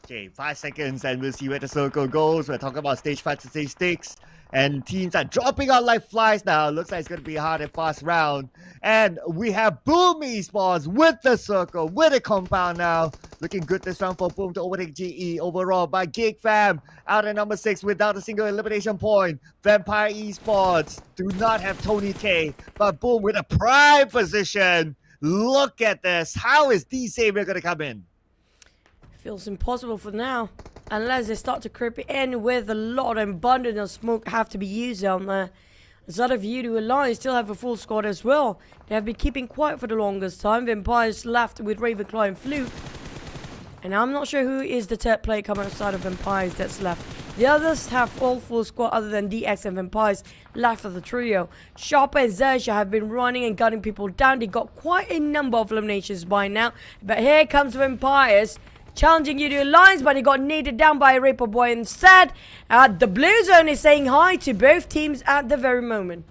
Okay, 5 seconds and we'll see where the circle goes. We're talking about stage 5 to stage 6. And teams are dropping out like flies now. Looks like it's going to be a hard and fast round. And we have Boom Esports with the circle, with a compound now. Looking good this round for Boom to overtake GE overall by GEEK fam. Out at number 6 without a single elimination point. Vampire Esports do not have Tony K. But Boom with a prime position. Look at this. How is Xavier going to come in? Feels impossible for now. Unless they start to creep in with a lot of abundant of smoke have to be used on there. The side of Yoodo Alliance still have a full squad as well. They have been keeping quiet for the longest time. Vampires left with Ravenclaw and Fluke. And I'm not sure who is the third player coming outside of Vampires that's left. The others have all full squad other than DX and Vampires left of the trio. Sharper and XERXIA have been running and gunning people down. They got quite a number of eliminations by now. But here comes Vampires. Challenging Yoodo Alliance, but he got naded down by a Ripper Boy instead. The Blue Zone is saying hi to both teams at the very moment.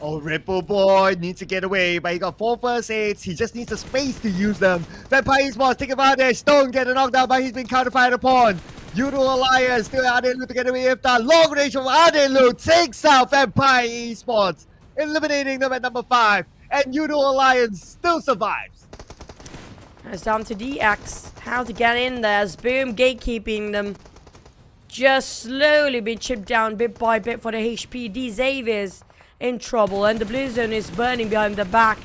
Oh, Ripple Boy needs to get away, but he got 4 first aids. He just needs the space to use them. Vampire Esports take advantage. Stone get a knockdown, but he's been counterfired upon. Yoodo Alliance still Adelu to get away if that long range from Adelu takes out Vampire Esports, eliminating them at number 5. And Yoodo Alliance still survives. It's down to DX. How to get in there as Boom gatekeeping them. Just slowly being chipped down bit by bit for the HP. Xavier's in trouble and the Blue Zone is burning behind the back.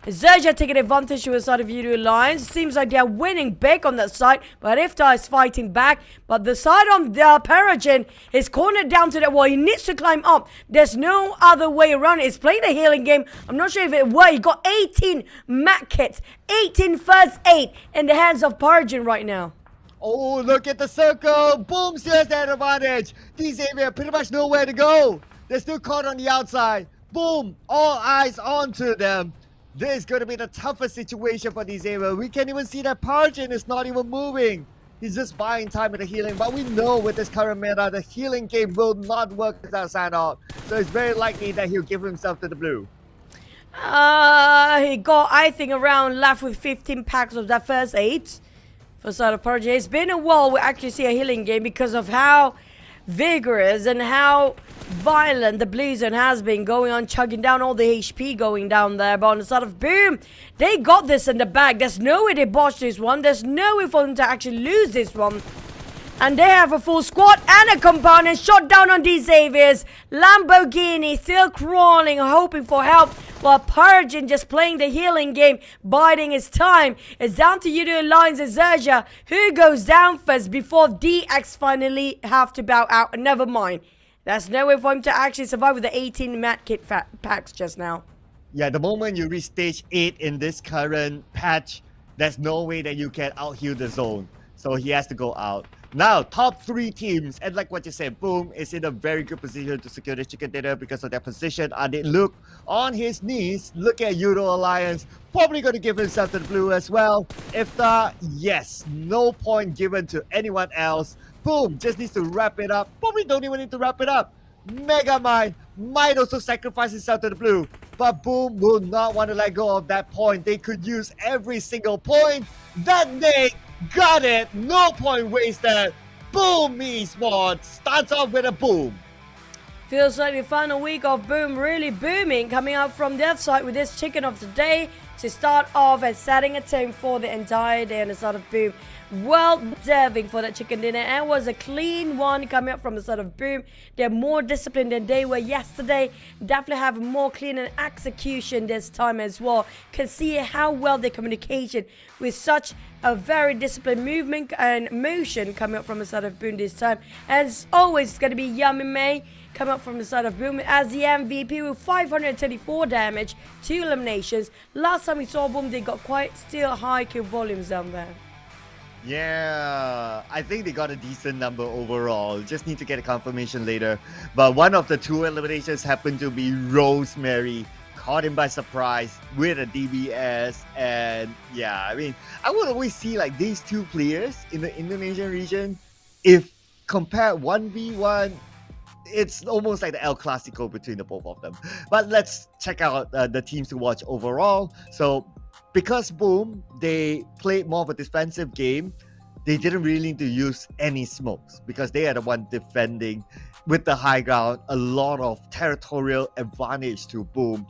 XERXIA taking advantage to the side of Yoodo Alliance. Seems like they're winning big on that side, but Iftar is fighting back. But the side of the Persijan is cornered down to the wall. He needs to climb up. There's no other way around it. He's playing a healing game. I'm not sure if it worked. He got 18 mat kits, 18 first aid in the hands of Persijan right now. Oh, look at the circle. Boom still has that advantage. Xavier pretty much nowhere to go. They're still caught on the outside. Boom, all eyes onto them. This is going to be the toughest situation for Xavier. We can't even see that Persijan is not even moving. He's just buying time with the healing. But we know with this current meta, the healing game will not work without sign-off. So it's very likely that he'll give himself to the blue. He got, I think, around left with 15 packs of that first aid. for side of PUBG. It's been a while we actually see a healing game because of how vigorous and how violent the blue zone has been, going on, chugging down all the HP going down there. But on the side of Boom, they got this in the bag. There's no way they botched this one. There's no way for them to actually lose this one. And they have a full squad and a component shot down on these Xaviers. Lamborghini still crawling, hoping for help, while Purging just playing the healing game, biding his time. It's down to Yoodo Alliance and XERXIA, who goes down first before DX finally have to bow out. And never mind, there's no way for him to actually survive with the 18 mat kit packs just now. Yeah, the moment you reach stage 8 in this current patch, there's no way that you can out-heal the zone. So he has to go out. Now, top 3 teams, and like what you said, Boom is in a very good position to secure this chicken dinner because of their position. I did look on his knees. Look at Yoodo Alliance. Probably going to give himself to the blue as well. If not, yes, no point given to anyone else. Boom just needs to wrap it up. Probably don't even need to wrap it up. Megamind might also sacrifice himself to the blue, but Boom will not want to let go of that point. They could use every single point that they got it. No point wasted. Boom Esports starts off with a boom. Feels like the final week of Boom really booming, coming out from their side with this chicken of the day to start off and setting a tone for the entire day on the side of Boom. Well deserving for that chicken dinner, and it was a clean one coming up from the side of Boom. They're more disciplined than they were yesterday. Definitely have more clean and execution this time as well. Can see how well their communication with such a very disciplined movement and motion coming up from the side of Boom this time. As always, it's going to be Yummy May come up from the side of Boom as the MVP with 534 damage, 2 eliminations. Last time we saw Boom, they got quite still high kill volumes down there. Yeah, I think they got a decent number overall. Just need to get a confirmation later. But one of the 2 eliminations happened to be Rosemary. Caught him by surprise with a DBS. And yeah, I mean, I would always see like these 2 players in the Indonesian region. If compared 1v1, it's almost like the El Clasico between the both of them. But let's check out the teams to watch overall. So because Boom, they played more of a defensive game, they didn't really need to use any smokes because they are the one defending with the high ground, a lot of territorial advantage to Boom.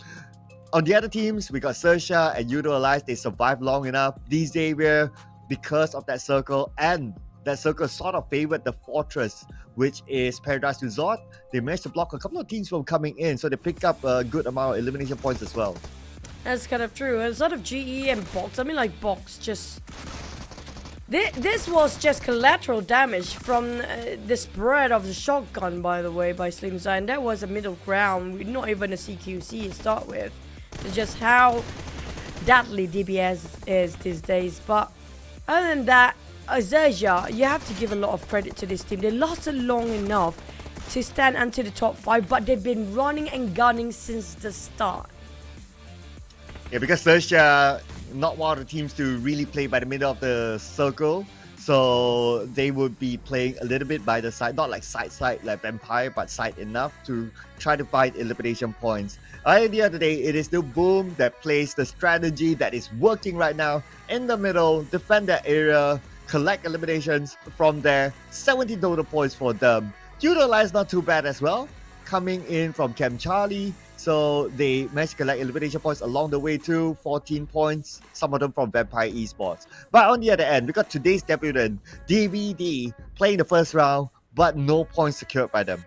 On the other teams, we got XERXIA and Yoodo Alliance. They survived long enough. These Xavier, because of that circle, and that circle sort of favored the fortress, which is Paradise Resort. They managed to block a couple of teams from coming in, so they picked up a good amount of elimination points as well. That's kind of true. A sort of GE and Box. I mean, like Box just... This was just collateral damage from the spread of the shotgun, by the way, by Slim Zai. And that was a middle ground, not even a CQC to start with. It's just how deadly DBS is these days. But other than that, XERXIA, you have to give a lot of credit to this team. They lasted long enough to stand until the top 5, but they've been running and gunning since the start. Yeah, because XERXIA, not one of the teams to really play by the middle of the circle. So they would be playing a little bit by the side, not like side like Vampire, but side enough to try to find elimination points. At the end of the day, it is still Boom that plays the strategy that is working right now in the middle, defend that area, collect eliminations from there. 17 total points for them. Yoodo Alliance not too bad as well, coming in from Camp Charlie. So they managed to collect elimination points along the way too, 14 points, some of them from Vampire Esports. But on the other end, we got today's debutant, DVD, playing the first round, but no points secured by them.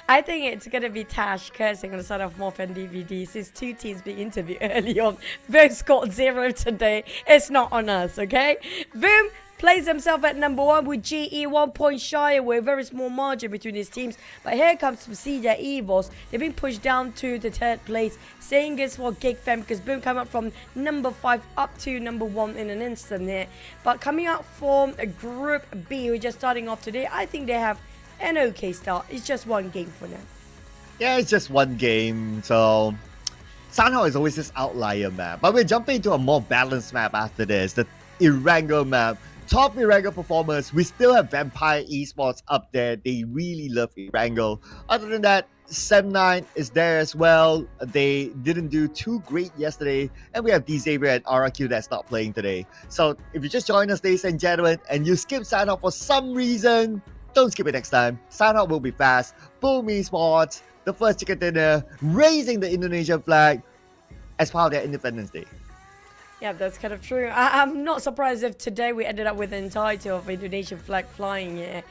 I think it's going to be Tash cursing on the side of MORPH and DVD since 2 teams being interviewed early on. Both scored 0 today. It's not on us, okay? Boom plays himself at number 1 with GE 1 point shy away, very small margin between these teams. But here comes PERSIJA EVOS. They've been pushed down to the 3rd place. Saying this for GEEK fam because Boom came up from number 5 up to number 1 in an instant here. But coming out from Group B, we're just starting off today, I think they have an okay start. It's just 1 game for now. Yeah, it's just 1 game. So Sanhao is always this outlier map. But we're jumping into a more balanced map after this. The Erangel map. top Erangel performers, we still have Vampire Esports up there. They really love Erangel. Other than that, Sem9 is there as well. They didn't do too great yesterday. And we have D-Xavier and RRQ that's not playing today. So if you just join us, ladies and gentlemen, and you skip sign up for some reason, don't skip it next time. Sign up will be fast. Boom Esports, the first chicken dinner, raising the Indonesian flag as part of their Independence Day. Yeah, that's kind of true. I'm not surprised if today we ended up with the entirety of Indonesian flag flying here,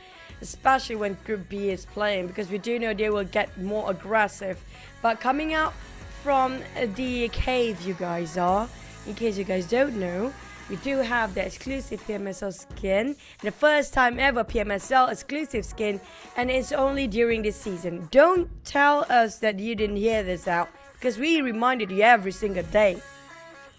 especially when Group B is playing, because we do know they will get more aggressive. But coming out from the cave you guys are, in case you guys don't know, we do have the exclusive PMSL skin, the first time ever PMSL exclusive skin, and it's only during this season. Don't tell us that you didn't hear this out, because we reminded you every single day.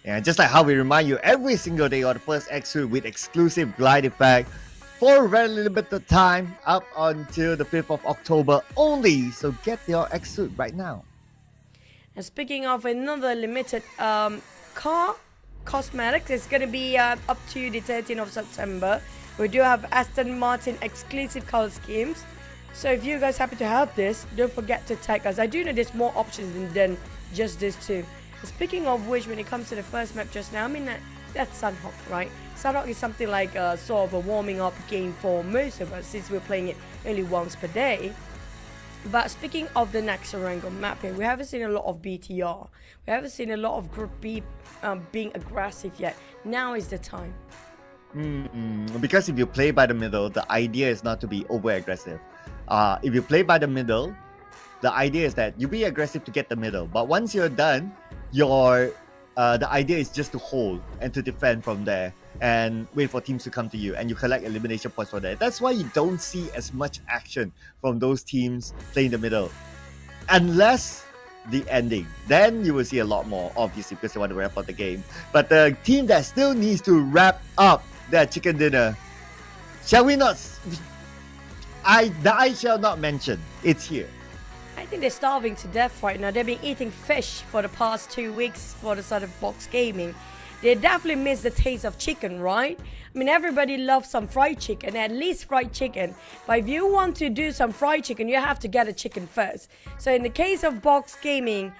Yeah, just like how we remind you every single day on the first X-Suit with exclusive glide effect for a very limited time up until the 5th of October only. So get your X-Suit right now. And speaking of another limited car cosmetics, it's going to be up to the 13th of September. We do have Aston Martin exclusive color schemes. So if you guys happen to have this, don't forget to tag us. I do know there's more options than just this two. Speaking of which, when it comes to the first map just now, I mean, that's Sunhawk, right? Sunhawk is something like sort of a warming up game for most of us, since we're playing it only once per day. But speaking of the next Erangel map here, we haven't seen a lot of BTR. We haven't seen a lot of Group B being aggressive yet. Now is the time. Because if you play by the middle, the idea is not to be over-aggressive. If you play by the middle, the idea is that you be aggressive to get the middle. But once you're done, the idea is just to hold and to defend from there and wait for teams to come to you, and you collect elimination points for that. That's why you don't see as much action from those teams playing the middle, unless the ending. Then you will see a lot more, obviously, because they want to wrap up the game. But the team that still needs to wrap up their chicken dinner, shall we not? I shall not mention. It's here. I think they're starving to death right now. They've been eating fish for the past 2 weeks for the side of Box Gaming. They definitely miss the taste of chicken, right? I mean, everybody loves some fried chicken, at least fried chicken. But if you want to do some fried chicken, you have to get a chicken first. So in the case of Box Gaming,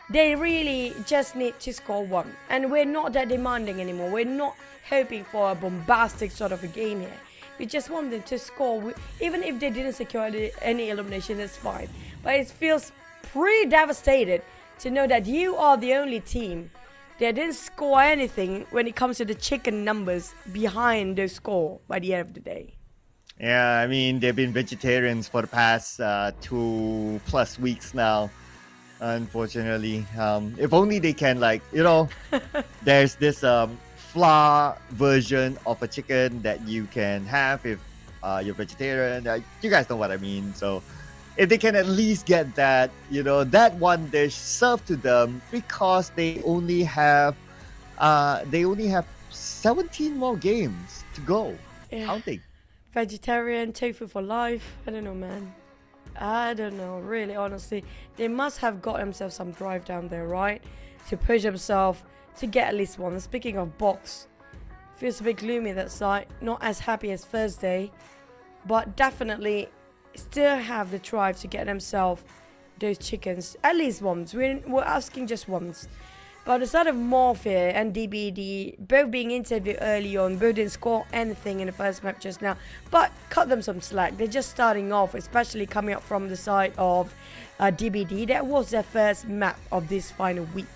they really just need to score one. And we're not that demanding anymore. We're not hoping for a bombastic sort of a game here. We just want them to score. Even if they didn't secure any elimination, that's fine. But it feels pretty devastated to know that you are the only team that didn't score anything when it comes to the chicken numbers behind the score by the end of the day. Yeah, I mean, they've been vegetarians for the past 2+ weeks now, unfortunately. If only they can, like, you know, there's this flour version of a chicken that you can have if you're vegetarian. You guys know what I mean. So if they can at least get that, you know, that one dish served to them, because they only have 17 more games to go. Yeah. Counting. Vegetarian, tofu for life. I don't know, man. I don't know, really, honestly. They must have got themselves some drive down there, right? To push themselves to get at least one. Speaking of Box, feels a bit gloomy that side. Not as happy as Thursday, but definitely still have the drive to get themselves those chickens, at least once. We're asking just once. But the side of MORPH here and DBD, both being interviewed early on, both didn't score anything in the first map just now, but cut them some slack. They're just starting off, especially coming up from the side of DBD. That was their first map of this final week.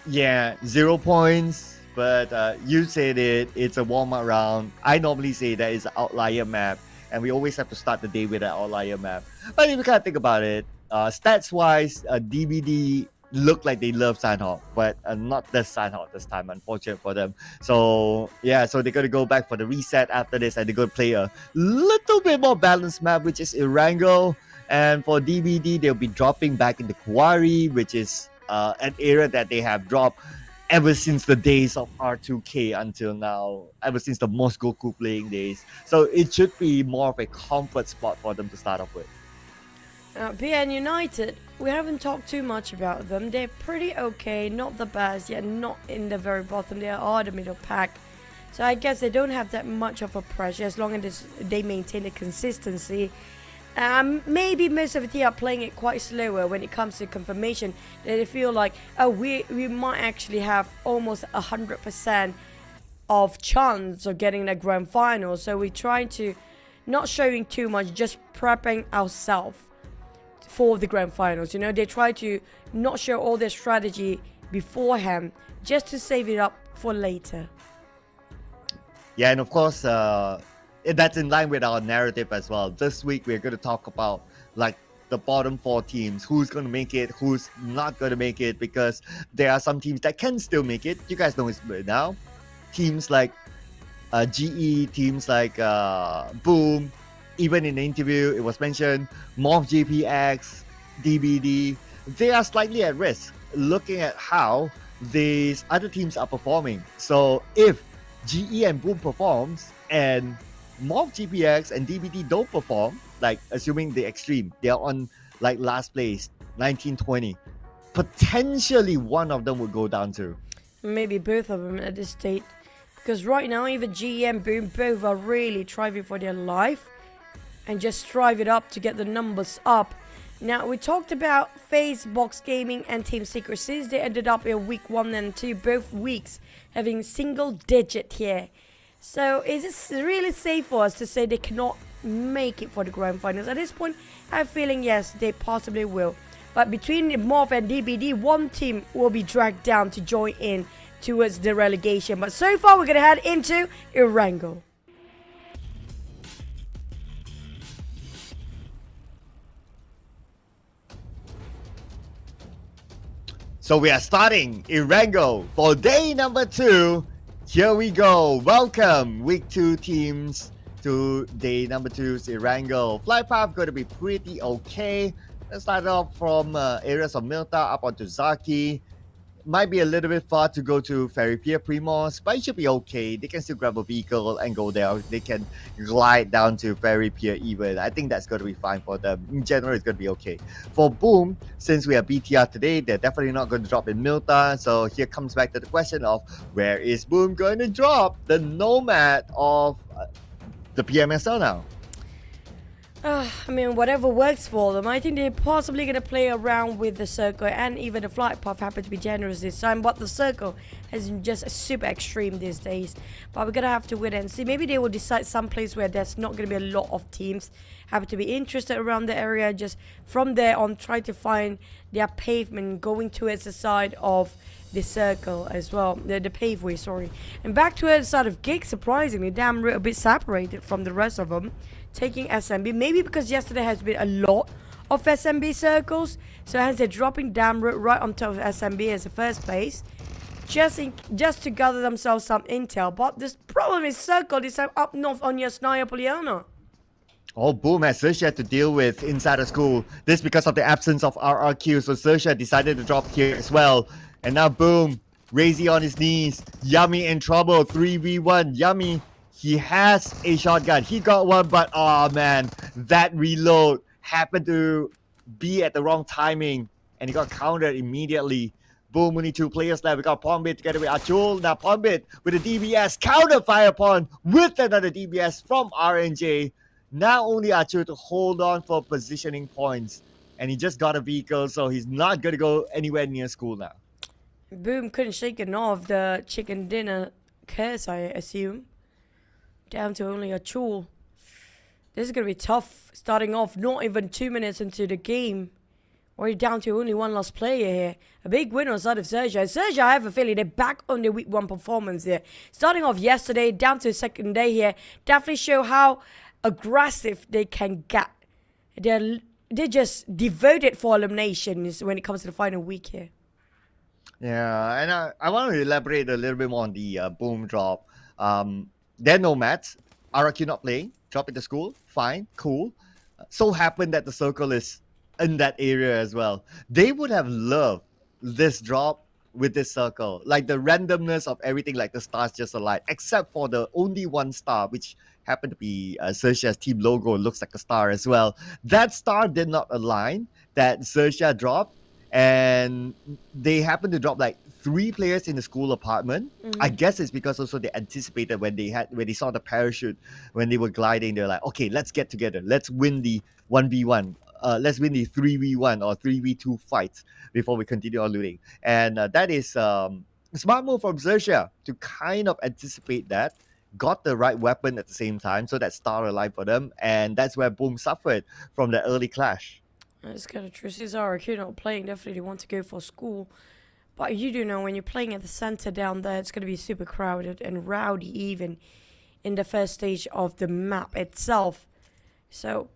Yeah, 0 points. But you said it's a warm-up round. I normally say that it's an outlier map, and we always have to start the day with an outlier map. But if you kind of think about it, stats-wise, DBD look like they love Sunhawk, but not the Sunhawk this time, unfortunate for them. So yeah, so they're going to go back for the reset after this, and they're going to play a little bit more balanced map, which is Erangel. And for DBD, they'll be dropping back into Quarry, which is an area that they have dropped ever since the days of R2K until now, ever since the most Goku playing days. So it should be more of a comfort spot for them to start off with. BN United, we haven't talked too much about them. They're pretty okay, not the best, yet not in the very bottom. They are the middle pack. So I guess they don't have that much of a pressure as long as they maintain the consistency. Maybe most of the team are playing it quite slower when it comes to confirmation. They feel like, oh, we might actually have almost 100% of chance of getting the grand final. So we're trying to not showing too much, just prepping ourselves for the grand finals. You know, they try to not show all their strategy beforehand just to save it up for later. Yeah, and of course, that's in line with our narrative as well. This week, we're going to talk about like the bottom 4 teams, who's going to make it, who's not going to make it, because there are some teams that can still make it. You guys know it's now. Teams like GE, teams like Boom, even in the interview, it was mentioned, MORPH GPX, DBD, they are slightly at risk looking at how these other teams are performing. So if GE and Boom performs and MORPH GPX and DBD don't perform, like assuming the extreme, they are on like last place, 1920, potentially one of them would go down too. Maybe both of them at this state. Because right now, even GE and Boom both are really striving for their life and just strive it up to get the numbers up. Now, we talked about FaZe, Box Gaming and Team Secret since they ended up in week 1 and 2, both weeks having single digit here. So is it really safe for us to say they cannot make it for the grand finals? At this point, I have a feeling yes, they possibly will. But between MORPH and DBD, one team will be dragged down to join in towards the relegation. But so far, we're going to head into Erangel. So we are starting Erangel for day number 2. Here we go. Welcome, week 2 teams to day number 2's Erangel. Flight path going to be pretty okay. Let's start off from areas of Milta up onto Zaki. Might be a little bit far to go to Ferry Pier Primos, but it should be okay. They can still grab a vehicle and go there. They can glide down to Ferry Pier even. I think that's going to be fine for them. In general, it's going to be okay. For Boom, since we have BTR today, they're definitely not going to drop in Milta. So here comes back to the question of where is Boom going to drop the nomad of the PMSL now? I mean, whatever works for them. I think they're possibly going to play around with the circle, and even the flight path happened to be generous this time, but the circle has been just super extreme these days. But we're going to have to wait and see. Maybe they will decide some place where there's not going to be a lot of teams happen to be interested around the area. Just from there on, try to find their pavement going towards the side of the circle as well, the paveway, sorry. And back towards the side of GEEK, surprisingly, damn a bit separated from the rest of them, taking SMB, maybe because yesterday has been a lot of SMB circles, so hence they're dropping Damroot right on top of SMB as the first place, just to gather themselves some intel. But this problem is circle this time up north on Yasnaya Poliana. Oh, Boom has XERXIA to deal with inside the school. This because of the absence of RRQ, so XERXIA decided to drop here as well. And now Boom, Razy on his knees, Yummy in trouble, 3v1, Yummy. He has a shotgun. He got one, but oh man, that reload happened to be at the wrong timing and he got countered immediately. Boom, only 2 players left. We got Pombit together with Achul. Now Pombit with a DBS, counter fire upon with another DBS from RNJ. Now only Achul to hold on for positioning points. And he just got a vehicle, so he's not going to go anywhere near school now. Boom couldn't shake it off the chicken dinner curse, I assume. Down to only a Achul. This is going to be tough. Starting off not even 2 minutes into the game. Already down to only one last player here. A big win on the side of XERXIA. XERXIA, I have a feeling they're back on their week 1 performance here. Starting off yesterday, down to the second day here. Definitely show how aggressive they can get. They're just devoted for eliminations when it comes to the final week here. Yeah, and I want to elaborate a little bit more on the Boom drop. They're nomads. RRQ not playing. Drop into school. Fine. Cool. So happened that the circle is in that area as well. They would have loved this drop with this circle. Like the randomness of everything, like the stars just aligned. Except for the only one star, which happened to be XERXIA's team logo. It looks like a star as well. That star did not align that XERXIA dropped. And they happened to drop like 3 players in the school apartment. I guess it's because also they anticipated when they saw the parachute when they were gliding. They're like, okay, let's get together. Let's win the 1v1. Let's win the 3v1 or 3v2 fights before we continue on looting. And that is a smart move from XERXIA to kind of anticipate that. Got the right weapon at the same time, so that's star alive for them. And that's where Boom suffered from the early clash. It's kind of true. Cesar, if you're not playing, definitely want to go for school. But you do know when you're playing at the center down there, it's going to be super crowded and rowdy even in the first stage of the map itself. So,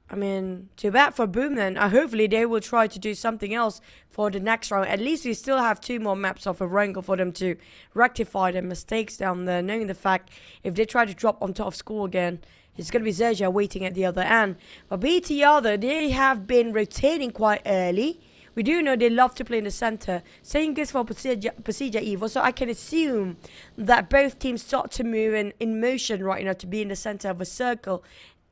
I mean, too bad for Boom then. Hopefully they will try to do something else for the next round. At least we still have 2 more maps of a wrangle for them to rectify their mistakes down there. Knowing the fact, if they try to drop on top of school again, it's going to be XERXIA waiting at the other end. But BTR though, they have been rotating quite early. We do know they love to play in the center. Same goes for PERSIJA EVOS. So I can assume that both teams start to move in motion right now to be in the center of a circle.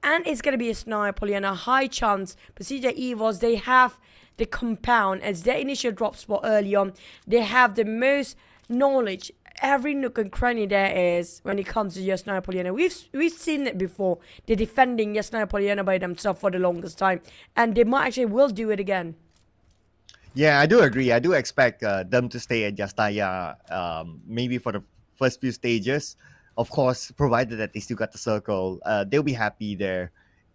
And it's going to be a sniper and a high chance. PERSIJA EVOS, they have the compound as their initial drop spot early on. They have the most knowledge. Every nook and cranny there is when it comes to Yasnaya Poliana. We've seen it before. They're defending Yasnaya Poliana by themselves for the longest time. And they might actually will do it again. Yeah, I do agree. I do expect them to stay at Yasnaya maybe for the first few stages. Of course, provided that they still got the circle, they'll be happy there.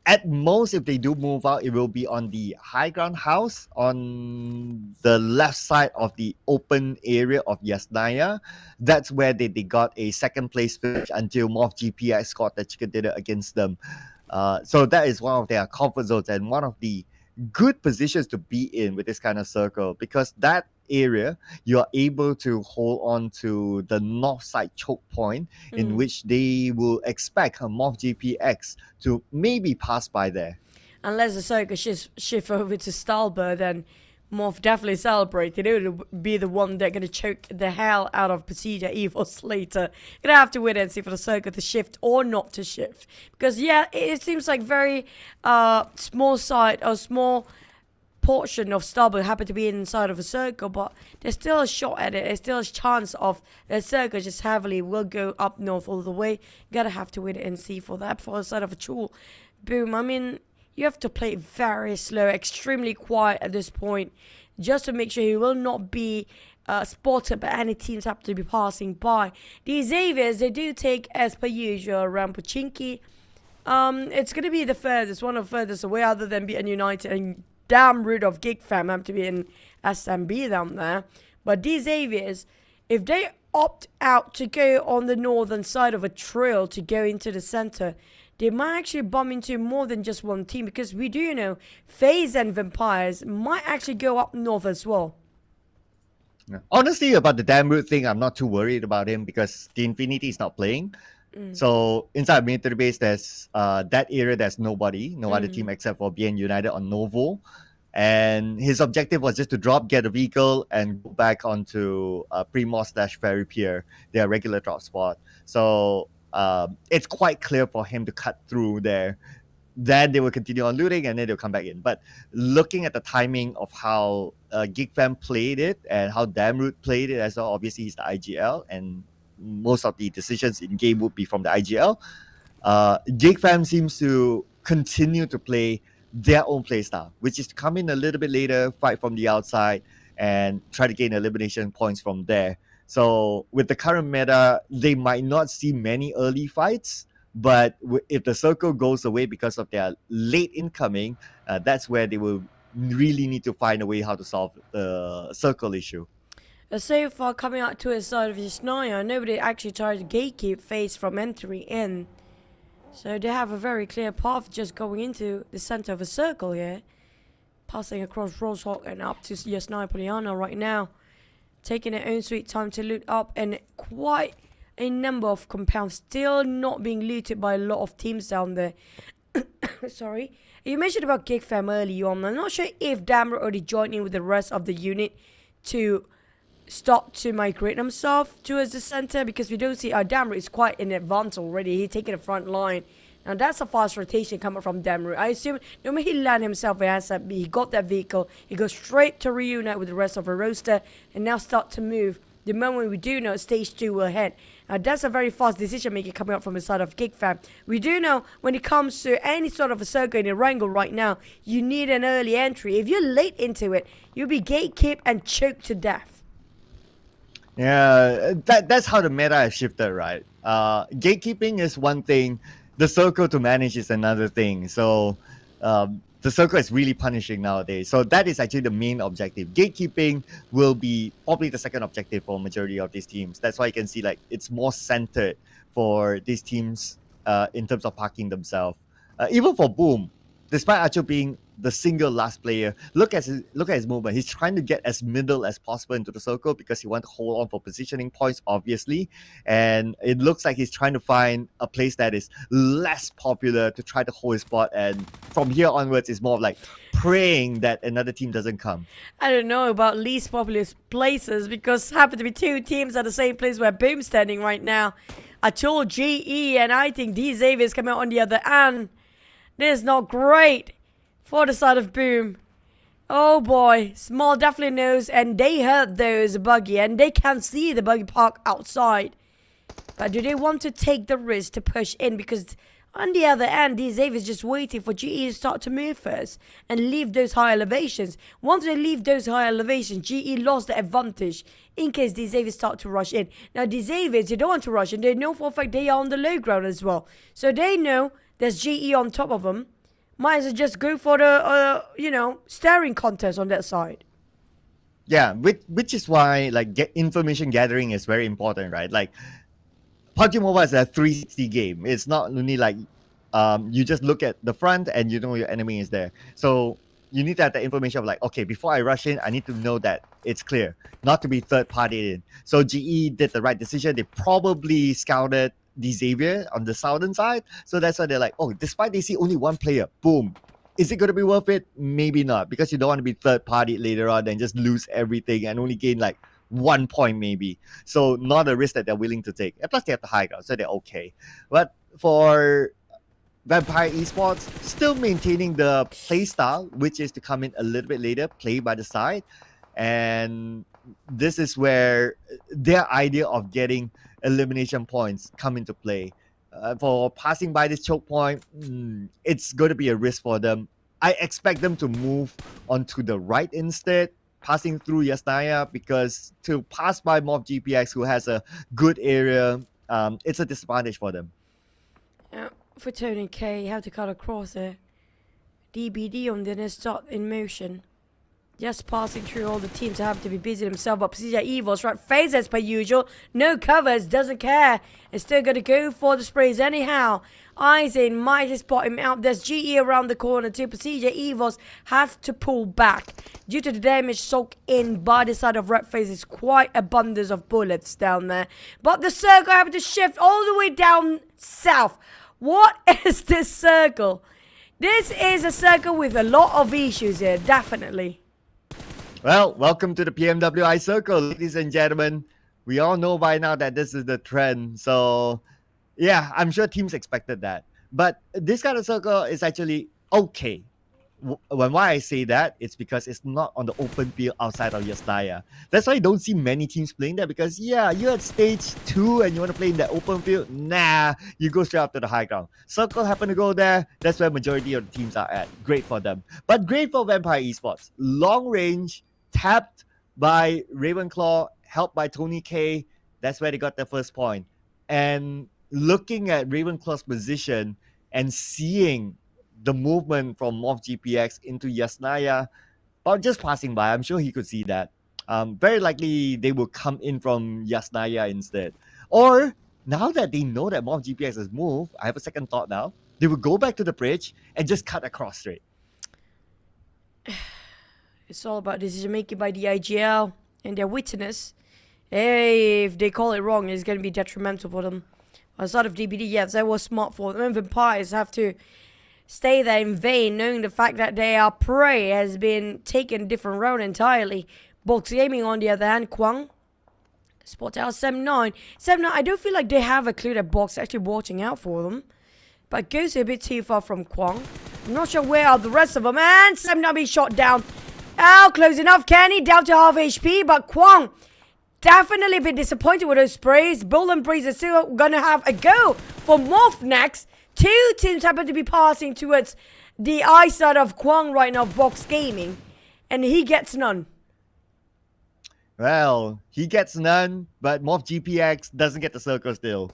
At most, if they do move out, it will be on the high ground house on the left side of the open area of Yasnaya. That's where they got a second place finish until MORPH GPX scored the chicken dinner against them. So that is one of their comfort zones and one of the good positions to be in with this kind of circle, because that area you are able to hold on to the north side choke point in which they will expect a MORPH GPX to maybe pass by there. Unless the circle shift over to Stalber, then MORPH definitely celebrated. It would be the one that's going to choke the hell out of PERSIJA EVOS later. Gonna have to wait and see for the circle to shift or not to shift. Because yeah, it seems like very small side or small portion of Stalber happen to be inside of a circle, but there's still a shot at it. There's still a chance of the circle just heavily will go up north all the way. Gotta have to wait and see for that for the side of a tool. Boom. I mean, you have to play very slow, extremely quiet at this point, just to make sure he will not be spotted by any teams happen to be passing by. These Xaviers, they do take, as per usual, around Pochinki. It's going to be the furthest, one of the furthest away other than being United and damn rude of GEEK fam have to be in SMB down there. But these Xaviers, if they opt out to go on the northern side of a trail to go into the center, they might actually bump into more than just one team, because we do know FaZe and Vampires might actually go up north as well. Honestly, about the damn root thing, I'm not too worried about him because the Infinity is not playing. So inside military base, there's that area, there's nobody, no other team except for BN United on Novo. And his objective was just to drop, get a vehicle, and go back onto Primos/Ferry Pier, their regular drop spot. So it's quite clear for him to cut through there. Then they will continue on looting and then they'll come back in. But looking at the timing of how GEEK fam played it and how Damroot played it as well, obviously he's the IGL and most of the decisions in game would be from the IGL. GEEK fam seems to continue to play their own play style, which is to come in a little bit later, fight from the outside, and try to gain elimination points from there. So with the current meta, they might not see many early fights, but if the circle goes away because of their late incoming, that's where they will really need to find a way how to solve the circle issue. So far, coming out to the side of Yasnaya, nobody actually tried to gatekeep FaZe from entering in. So they have a very clear path just going into the center of a circle here. Passing across Rosehawk and up to Yasnaya Poliana right now. Taking their own sweet time to loot up, and quite a number of compounds still not being looted by a lot of teams down there. Sorry. You mentioned about GEEK fam early on. I'm not sure if Damroot already joined in with the rest of the unit to start to migrate himself towards the center, because we don't see Damroot is quite in advance already. He's taking the front line. Now that's a fast rotation coming from Demru. I assume the moment he landed himself in SMB, he got that vehicle, he goes straight to reunite with the rest of the roster and now start to move. The moment we do know stage 2 will hit. Now that's a very fast decision making coming up from the side of GEEK fam. We do know when it comes to any sort of a circle in a wrangle right now, you need an early entry. If you're late into it, you'll be gatekept and choked to death. Yeah, that's how the meta has shifted, right? Gatekeeping is one thing, the circle to manage is another thing. So the circle is really punishing nowadays. So that is actually the main objective. Gatekeeping will be probably the second objective for majority of these teams. That's why you can see like it's more centered for these teams in terms of parking themselves. Even for Boom, despite Acho being the single last player, look at his movement. He's trying to get as middle as possible into the circle because he wants to hold on for positioning points, obviously. And it looks like he's trying to find a place that is less popular to try to hold his spot. And from here onwards, it's more of like praying that another team doesn't come. I don't know about least popular places because happen to be two teams at the same place where Boom's standing right now. I told GE and I think D Xavier's coming out on the other end. This is not great for the side of Boom. Oh boy, Small definitely knows and they heard those buggy and they can see the buggy park outside. But do they want to take the risk to push in? Because on the other end, D Xavier's just waiting for GE to start to move first and leave those high elevations. Once they leave those high elevations, GE lost the advantage in case D Xavier's start to rush in. Now D Xavier's, they don't want to rush in. They know for a fact they are on the low ground as well. So they know there's GE on top of them. Might as well just go for the, staring contest on that side. Yeah, which is why like information gathering is very important, right? Like PUBG Mobile is a 360 game. It's not only like you just look at the front and you know your enemy is there. So you need to have the information of like, okay, before I rush in, I need to know that it's clear, not to be third party in. So GE did the right decision. They probably scouted D Xavier on the southern side. So that's why they're like, oh, despite they see only one player, boom. Is it going to be worth it? Maybe not, because you don't want to be third party later on and just lose everything and only gain like 1 point maybe. So not a risk that they're willing to take. And plus they have the high ground, so they're okay. But for Vampire Esports, still maintaining the play style, which is to come in a little bit later, play by the side. And this is where their idea of getting elimination points come into play. For passing by this choke point, it's going to be a risk for them. I expect them to move onto the right instead, passing through Yasnaya, because to pass by MORPH GPX, who has a good area, it's a disadvantage for them. For Tony K, you have to cut across there. DBD on the next start in motion. Just passing through all the teams have to be busy themselves. But PERSIJA EVOS, right? FaZe as per usual. No covers, doesn't care. It's still going to go for the sprays anyhow. Aizen might just spot him out. There's GE around the corner too. PERSIJA EVOS has to pull back due to the damage soaked in by the side of Red FaZe. It's quite abundance of bullets down there. But the circle having to shift all the way down south. What is this circle? This is a circle with a lot of issues here, definitely. Well, welcome to the PMWI circle, ladies and gentlemen. We all know by now that this is the trend. So, yeah, I'm sure teams expected that. But this kind of circle is actually okay. Why I say that, it's because it's not on the open field outside of Yasnaya. That's why you don't see many teams playing there, because, yeah, you're at stage 2 and you want to play in that open field. Nah, you go straight up to the high ground. Circle happen to go there. That's where majority of the teams are at. Great for them. But great for Vampire Esports. Long range, tapped by Ravenclaw, helped by Tony K. That's where they got their first point. And looking at Ravenclaw's position and seeing the movement from MORPH GPX into Yasnaya, but just passing by, I'm sure he could see that. Very likely they will come in from Yasnaya instead. Or, now that they know that MORPH GPX has moved, I have a second thought now. They will go back to the bridge and just cut across straight. It's all about decision making by the IGL and their witness. Hey, if they call it wrong, it's going to be detrimental for them. Outside of DBD, yes, that was smart for them. Vampires have to stay there in vain, knowing the fact that their prey has been taken a different route entirely. Box Gaming, on the other hand, Kwang, spot out 7-9. 7-9, I don't feel like they have a clue that Box is actually watching out for them. but goes a bit too far from Kwang. I'm not sure where are the rest of them. And Sam9 being shot down. Oh, close enough. Kenny down to half HP, but Kwang definitely a bit disappointed with those sprays. Bull and Breeze are still gonna have a go for MORPH next. Two teams happen to be passing towards the eyesight of Kwang right now, Box Gaming, and he gets none. Well, he gets none, but MORPH GPX doesn't get the circle still.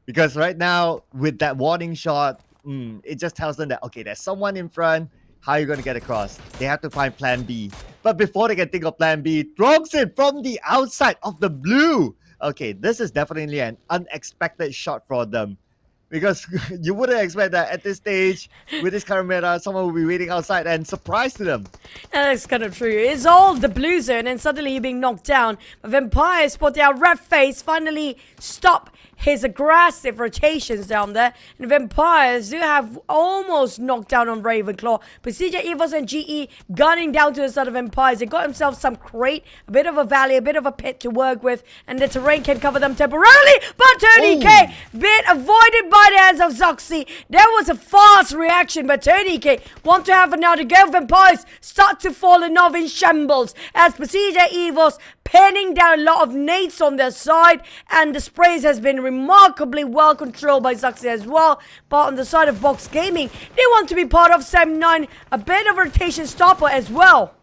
Because right now, with that warning shot, it just tells them that, okay, there's someone in front. How are you going to get across? They have to find plan B. But before they can think of plan B, throws it from the outside of the blue. Okay, this is definitely an unexpected shot for them. Because you wouldn't expect that at this stage, with this current meta, someone will be waiting outside and surprise to them. And that's kind of true. It's all the blue zone and suddenly you're being knocked down. But Vampire spotted out Red Face finally stop his aggressive rotations down there. And Vampires do have almost knocked down on Ravenclaw. PERSIJA, EVOS and GE gunning down to the side of Vampires. They got themselves some crate, a bit of a valley, a bit of a pit to work with. And the terrain can cover them temporarily. But Tony K, bit avoided by the hands of Zoxy. There was a fast reaction, but Tony K want to have another go. Vampires start to fall off in shambles as PERSIJA, EVOS pinning down a lot of nades on their side, and the sprays has been remarkably well controlled by Zoxy as well. But on the side of Box Gaming, they want to be part of Sam9, a bit of a rotation stopper as well.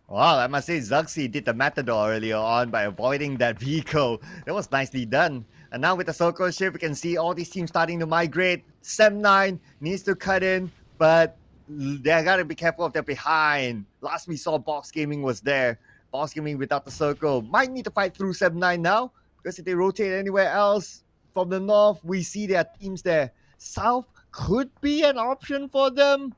Wow, I must say Zoxy did the Matador earlier on by avoiding that vehicle. That was nicely done. And now with the circle shift, we can see all these teams starting to migrate. Sam9 needs to cut in, but they gotta be careful if they're behind. Last we saw, Box Gaming was there. Box Gaming without the circle might need to fight through Sam9 now, because if they rotate anywhere else from the north, we see their teams there. South could be an option for them.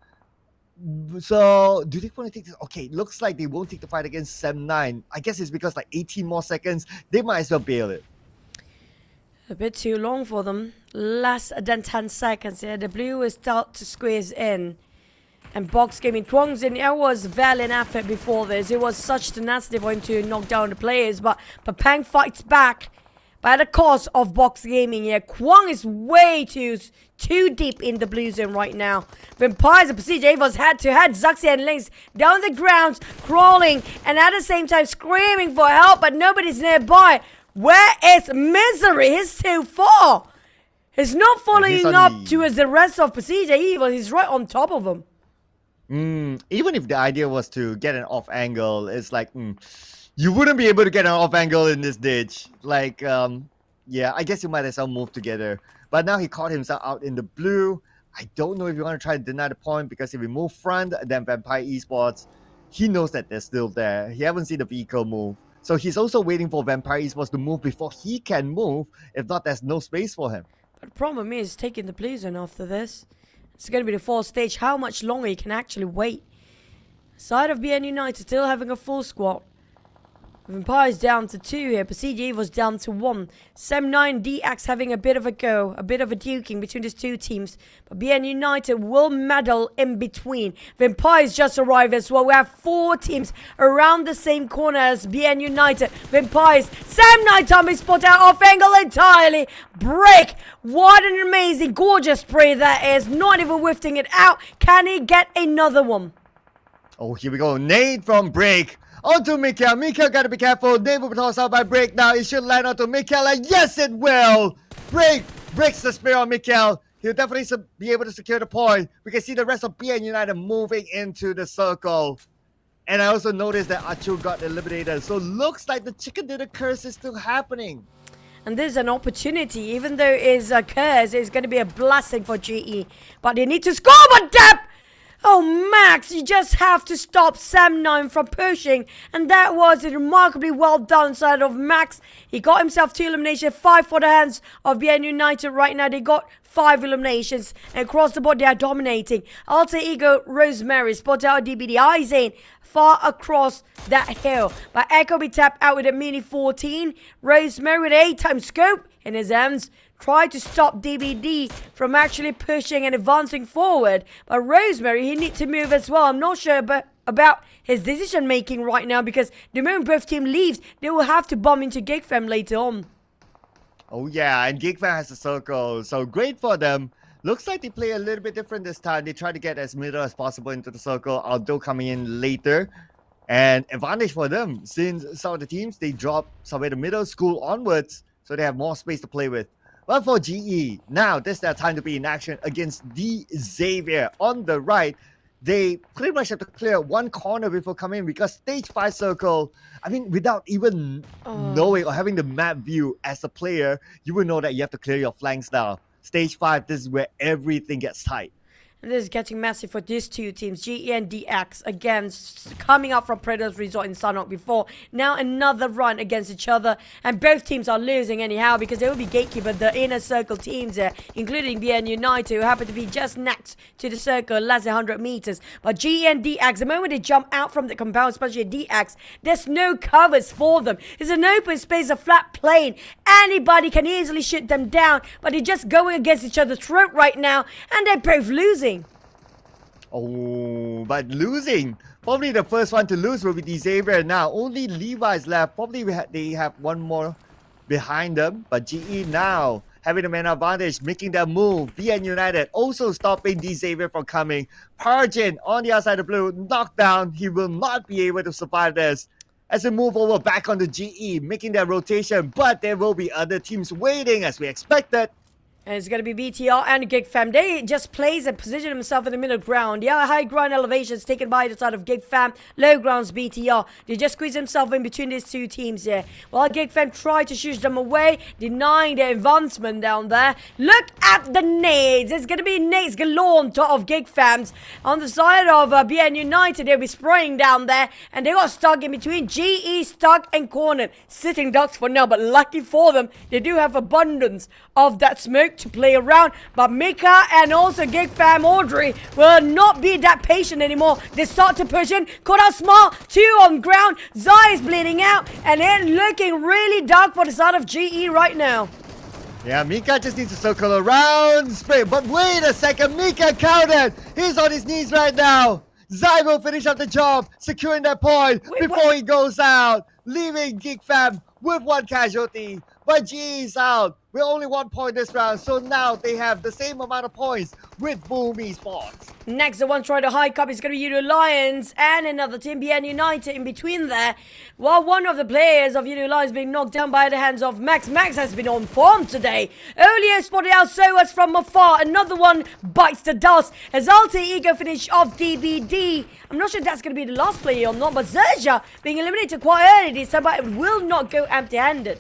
So, do they want to take this? Okay, looks like they won't take the fight against Sam9. I guess it's because like 18 more seconds, they might as well bail it. A bit too long for them. Less than 10 seconds here. The blue is start to squeeze in. And Box Gaming, Kwang's in. It was valiant effort before this. It was such tenacity for him to knock down the players. But Pang fights back. But at the cost of Box Gaming here. Kwang is way too deep in the blue zone right now. Vampires and PERSIJA EVOS head to head. Zoxy and Lynx down the ground, crawling. And at the same time screaming for help. But nobody's nearby. Where is Misery? He's too far. He's not following up towards the rest of PERSIJA EVOS. He's right on top of them. Even if the idea was to get an off angle, it's like, you wouldn't be able to get an off angle in this ditch. Like, yeah, I guess you might as well move together. But now he caught himself out in the blue. I don't know if you want to try to deny the point, because if we move front, then Vampire Esports, he knows that they're still there. He haven't seen the vehicle move. So he's also waiting for Vampire Esports to move before he can move. If not, there's no space for him. But the problem is taking the blue zone after this. It's going to be the fourth stage. How much longer he can actually wait? Side of BN United still having a full squad. Vampires down to 2 here. PERSIJA was down to 1. Sam9 DX having a bit of a go. A bit of a duking between these two teams. But BN United will medal in between. Vampires just arrived as well. We have 4 teams around the same corner as BN United. Vampires. Sam9 Tommy spot out off angle entirely. Break. What an amazing, gorgeous spray that is. Not even whiffing it out. Can he get another one? Oh, here we go. Nade from Break. Onto Mikael. Mikael got to be careful. Nade will be tossed out by Break now. It should land onto Mikael. And yes, it will. Break breaks the spear on Mikael. He'll definitely be able to secure the point. We can see the rest of BN United moving into the circle. And I also noticed that Achu got eliminated. So looks like the chicken dinner curse is still happening. And there's an opportunity, even though it's a curse, it's going to be a blessing for GE. But they need to score, but Depp! Oh, Max, you just have to stop Sam9 from pushing. And that was remarkably well done side of Max. He got himself 2 eliminations, 5 for the hands of BN United right now. They got 5 eliminations. And across the board, they are dominating. Alter Ego, Rosemary, spot out DBD, Izane, far across that hill. But Echo be tapped out with a mini 14. Rosemary with 8 times scope in his hands. Try to stop DBD from actually pushing and advancing forward. But Rosemary, he needs to move as well. I'm not sure about his decision making right now, because the moment both team leaves, they will have to bomb into GeekFam later on. Oh yeah, and GeekFam has a circle, so great for them. Looks like they play a little bit different this time. They try to get as middle as possible into the circle. Aldo coming in later. And advantage for them, since some of the teams, they drop somewhere the middle school onwards, so they have more space to play with. But for GE, now this is their time to be in action against the Xavier. On the right, they pretty much have to clear one corner before coming in, because stage 5 circle, I mean, without even knowing or having the map view as a player, you will know that you have to clear your flanks now. Stage 5, this is where everything gets tight. And this is getting massive for these two teams. GE and DX, again, coming up from Predators Resort in Sanok before. Now another run against each other. And both teams are losing anyhow, because they will be gatekeeper, the inner circle teams there, including BN United, who happen to be just next to the circle, less than 100 meters. But GE and DX, the moment they jump out from the compound, especially DX, there's no covers for them. It's an open space, a flat plane. Anybody can easily shoot them down, but they're just going against each other's throat right now, and they're both losing. Oh, but losing. Probably the first one to lose will be the Xavier now. Only Levi's left. Probably they have one more behind them. But GE now having the man advantage, making their move. BN United also stopping the Xavier from coming. Parjin on the outside of blue, knocked down. He will not be able to survive this. As we move over back on the GE, making their rotation. But there will be other teams waiting as we expected. And it's going to be BTR and GEEK Fam. They just plays and position himself in the middle ground. Yeah, high ground elevations taken by the side of GEEK Fam. Low grounds BTR. They just squeeze himself in between these two teams here. While GEEK Fam try to shush them away, denying their advancement down there. Look at the nades. It's going to be nades galore on top of GEEK Fams. On the side of BN United, they'll be spraying down there. And they got stuck in between. GE stuck and cornered. Sitting ducks for now, but lucky for them, they do have abundance of that smoke to play around, but Mika and also GEEK Fam Audrey will not be that patient anymore. They start to push in. Caught out small, 2 on ground. Zai is bleeding out, and it looking really dark for the side of GE right now. Yeah, Mika just needs to circle around, spray. But wait a second, Mika countered. He's on his knees right now. Zai will finish up the job, securing that point before he goes out, leaving GEEK Fam with 1 casualty. But GE is out with only 1 point this round, so now they have the same amount of points with Boom Esports. Next, the one trying to hike up is going to be Yoodo Alliance and another team, BN United, in between there. While one of the players of Yoodo Alliance being knocked down by the hands of Max. Max has been on form today. Earlier spotted out Soas from afar. Another one bites the dust as Alter Ego finish off DBD. I'm not sure if that's going to be the last player or not, but XERXIA being eliminated quite early this time, but it will not go empty-handed.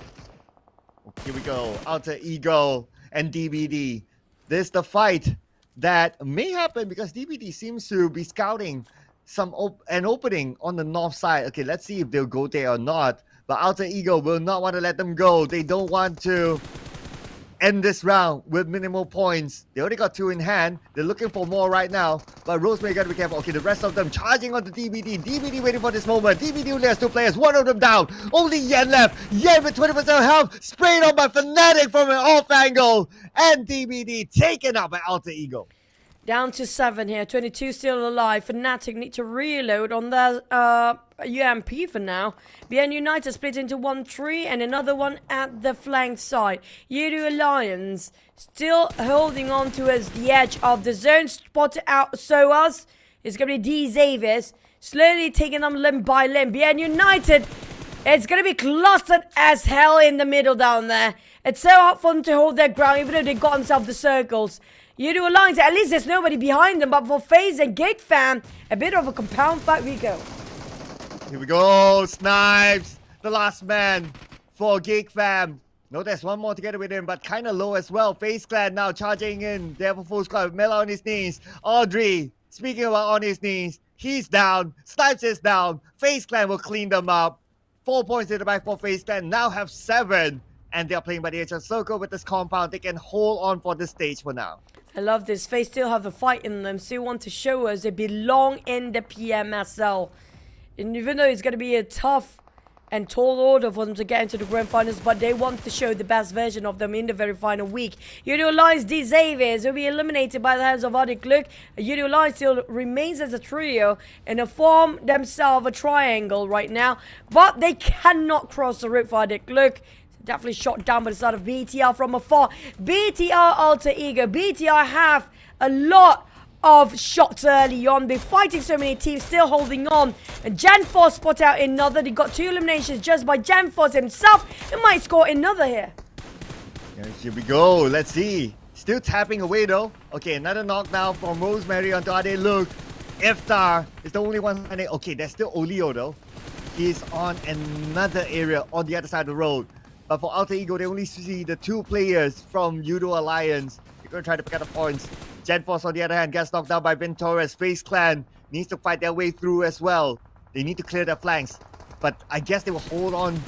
Here we go, Alter Ego and DBD. This is the fight that may happen because DBD seems to be scouting an opening on the north side. Okay, let's see if they'll go there or not. But Alter Ego will not want to let them go. They don't want to end this round with minimal points. They already got 2 in hand. They're looking for more right now. But Rosemary got to be careful. Okay, the rest of them charging on the DBD. DBD waiting for this moment. DBD only has 2 players. 1 of them down. Only Yen left. Yen with 20% health. Sprayed on by Fnatic from an off angle. And DBD taken out by Alter Ego. Down to 7 here. 22 still alive. Fnatic need to reload on their UMP for now. BN United split into 1 tree and another one at the flank side. Yoodo Alliance still holding on towards the edge of the zone. Spotted out Soas. It's going to be D Xaviers. Slowly taking them limb by limb. BN United, it's going to be clustered as hell in the middle down there. It's so hard for them to hold their ground even though they got themselves the circles. Yoodo Alliance, at least there's nobody behind them, but for FaZe and GEEK Fam, a bit of a compound fight we go. Here we go, Snipes, the last man for GEEK Fam. No, there's one more together with him, but kind of low as well. FaZe Clan now charging in. They have a full squad with Mela on his knees. Audrey, speaking about on his knees, he's down. Snipes is down. FaZe Clan will clean them up. 4 points in the back for FaZe Clan, now have 7. And they're playing by the edge of circle with this compound. They can hold on for this stage for now. I love this. FaZe still have the fight in them. Still want to show us they belong in the PMSL. And even though it's going to be a tough and tall order for them to get into the grand finals, but they want to show the best version of them in the very final week. Yoodo Alliance, D Xaviers will be eliminated by the hands of Adik Luke. Yoodo Alliance still remains as a trio and form themselves a triangle right now, but they cannot cross the route for Adik Luke. Definitely shot down by the side of BTR from afar. BTR alter ego. BTR have a lot of shots early on. They're fighting so many teams, still holding on. And Janforce spot out another. They got 2 eliminations just by Janforce himself. He might score another here. Here we go. Let's see. Still tapping away though. Okay, another knockdown from Rosemary onto Ade. Look, Iftar is the only one. Okay, there's still Olio though. He's on another area on the other side of the road. But for Alter Ego, they only see the 2 players from Yoodo Alliance. They're going to try to pick up the points. Genforce, on the other hand, gets knocked down by Ventores. FaZe Clan needs to fight their way through as well. They need to clear their flanks. But I guess they will hold on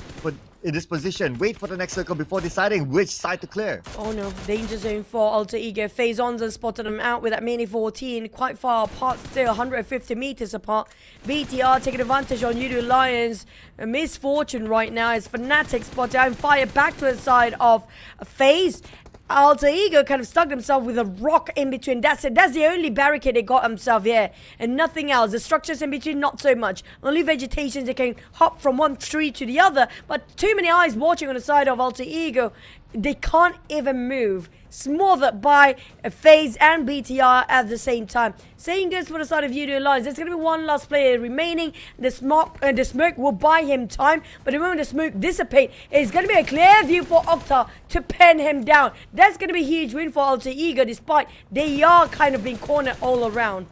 in this position. Wait for the next circle before deciding which side to clear. Oh no, danger zone for Alter Ego. FaZe Onza spotted them out with that mini 14. Quite far apart, still 150 meters apart. BTR taking advantage on Yoodo Alliance. A misfortune right now as Fnatic spot out and fire back to the side of FaZe. Alter Ego kind of stuck himself with a rock in between. That's it. That's the only barricade they got himself here. And nothing else. The structures in between, not so much. Only vegetation, they can hop from one tree to the other. But too many eyes watching on the side of Alter Ego. They can't even move. Smothered by FaZe and BTR at the same time. Same goes for the side of Yoodo Alliance. There's going to be one last player remaining. The smoke will buy him time. But the moment the smoke dissipates, it's going to be a clear view for Octa to pen him down. That's going to be a huge win for Alter Ego, despite they are kind of being cornered all around.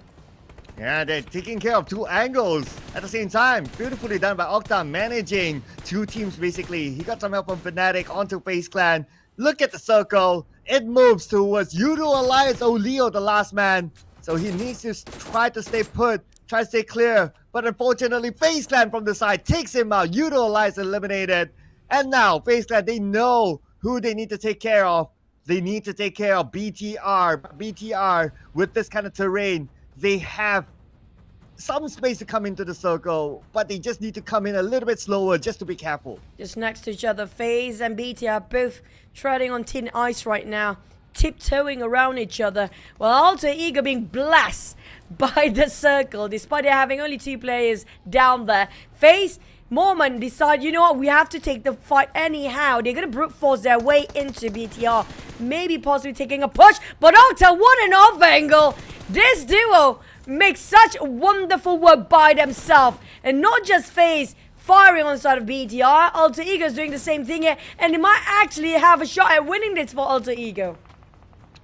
Yeah, they're taking care of 2 angles at the same time. Beautifully done by Octa, managing 2 teams basically. He got some help from Fnatic onto FaZe Clan. Look at the circle. It moves towards Yoodo Alliance Olio, the last man. So he needs to try to stay put, try to stay clear. But unfortunately, FaZe Clan from the side takes him out. Yoodo Alliance eliminated. And now, FaZe Clan, they know who they need to take care of. They need to take care of BTR. BTR, with this kind of terrain, they have some space to come into the circle, but they just need to come in a little bit slower just to be careful. Just next to each other, FaZe and BTR both treading on thin ice right now, tiptoeing around each other, while Alter Ego being blasted by the circle, despite having only 2 players down there. FaZe, Mormon decide, you know what, we have to take the fight anyhow. They're going to brute force their way into BTR, maybe possibly taking a push, but Octa, what an off angle. This duo makes such wonderful work by themselves, and not just FaZe firing on the side of BTR. Alter Ego is doing the same thing here, and they might actually have a shot at winning this for Alter Ego.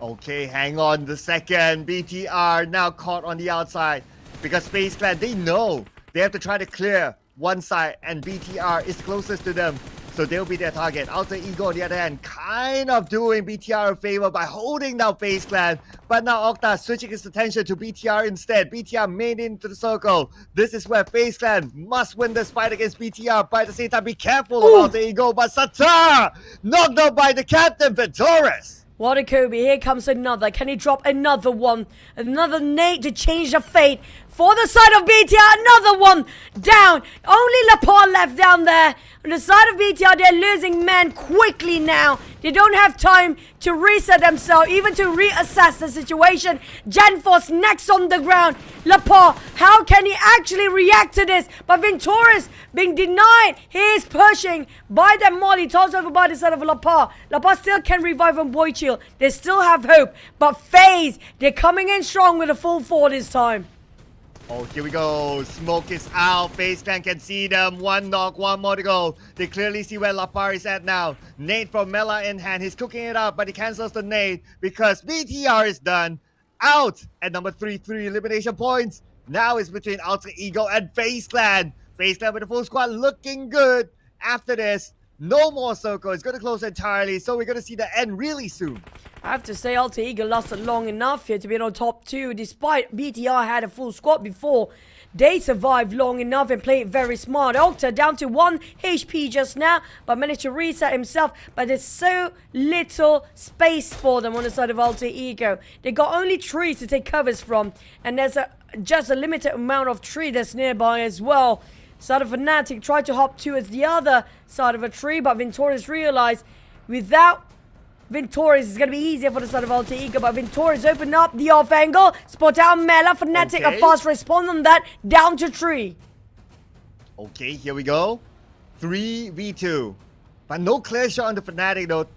Okay, hang on the second. BTR now caught on the outside because FaZe Clan, they know they have to try to clear one side, and BTR is closest to them, so they'll be their target. Alter Ego, on the other hand, kind of doing BTR a favor by holding down FaZe Clan, but now Octa switching his attention to BTR instead. BTR made into the circle. This is where FaZe Clan must win this fight against BTR, but at the same time, be careful of Alter Ego. But Satar knocked out by the captain, Ventores. What a Kobe. Here comes another. Can he drop another one? Another nade to change the fate. For the side of BTR, another one down. Only Laporte left down there. On the side of BTR, they're losing men quickly now. They don't have time to reset themselves, even to reassess the situation. Janforce next on the ground. Laporte, how can he actually react to this? But Ventores being denied. He is pushing by the Molly. Tossed over by the side of Laporte. Laporte still can revive on Boychill. They still have hope. But FaZe, they're coming in strong with a full 4 this time. Oh, here we go. Smoke is out. FaZe Clan can see them. 1 knock, 1 more to go. They clearly see where Lapar is at now. Nade from Mela in hand. He's cooking it up, but he cancels the nade because BTR is done. Out at number 3 elimination points. Now it's between Alter Ego and FaZe Clan. FaZe Clan with the full squad looking good. After this, no more circle. It's going to close entirely, so we're going to see the end really soon. I have to say, Alter Ego lasted long enough here to be on top 2. Despite BTR had a full squad before, they survived long enough and played very smart. Octa down to 1 HP just now, but managed to reset himself. But there's so little space for them on the side of Alter Ego. They got only trees to take covers from, and there's just a limited amount of tree that's nearby as well. Side of Fnatic tried to hop towards the other side of a tree, but Ventores realized without Ventores is going to be easier for the side of Alter Ego, but Ventores opened up the off angle, spot out Mela. Fnatic a fast response on that, down to 3. Okay, here we go. 3v2. But no clear shot on the Fnatic though,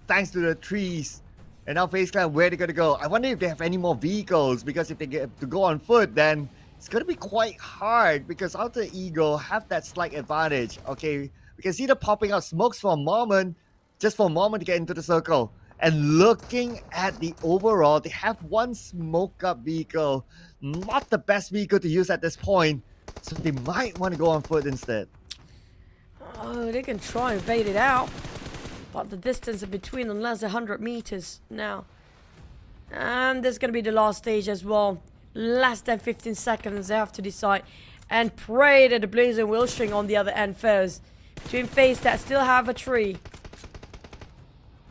thanks to the trees. And now FaZe Clan, where they're gonna go? I wonder if they have any more vehicles, because if they get to go on foot, then it's gonna be quite hard, because Alter Ego have that slight advantage. Okay, we can see them popping out smokes for a moment, just for a moment to get into the circle. And looking at the overall, they have one smoke up vehicle, not the best vehicle to use at this point, so they might want to go on foot instead. Oh, they can try and bait it out. But the distance between them less than 100 meters now. And there's going to be the last stage as well. Less than 15 seconds they have to decide. And pray that the Blazer will string on the other end first. Between FaZe that still have a tree.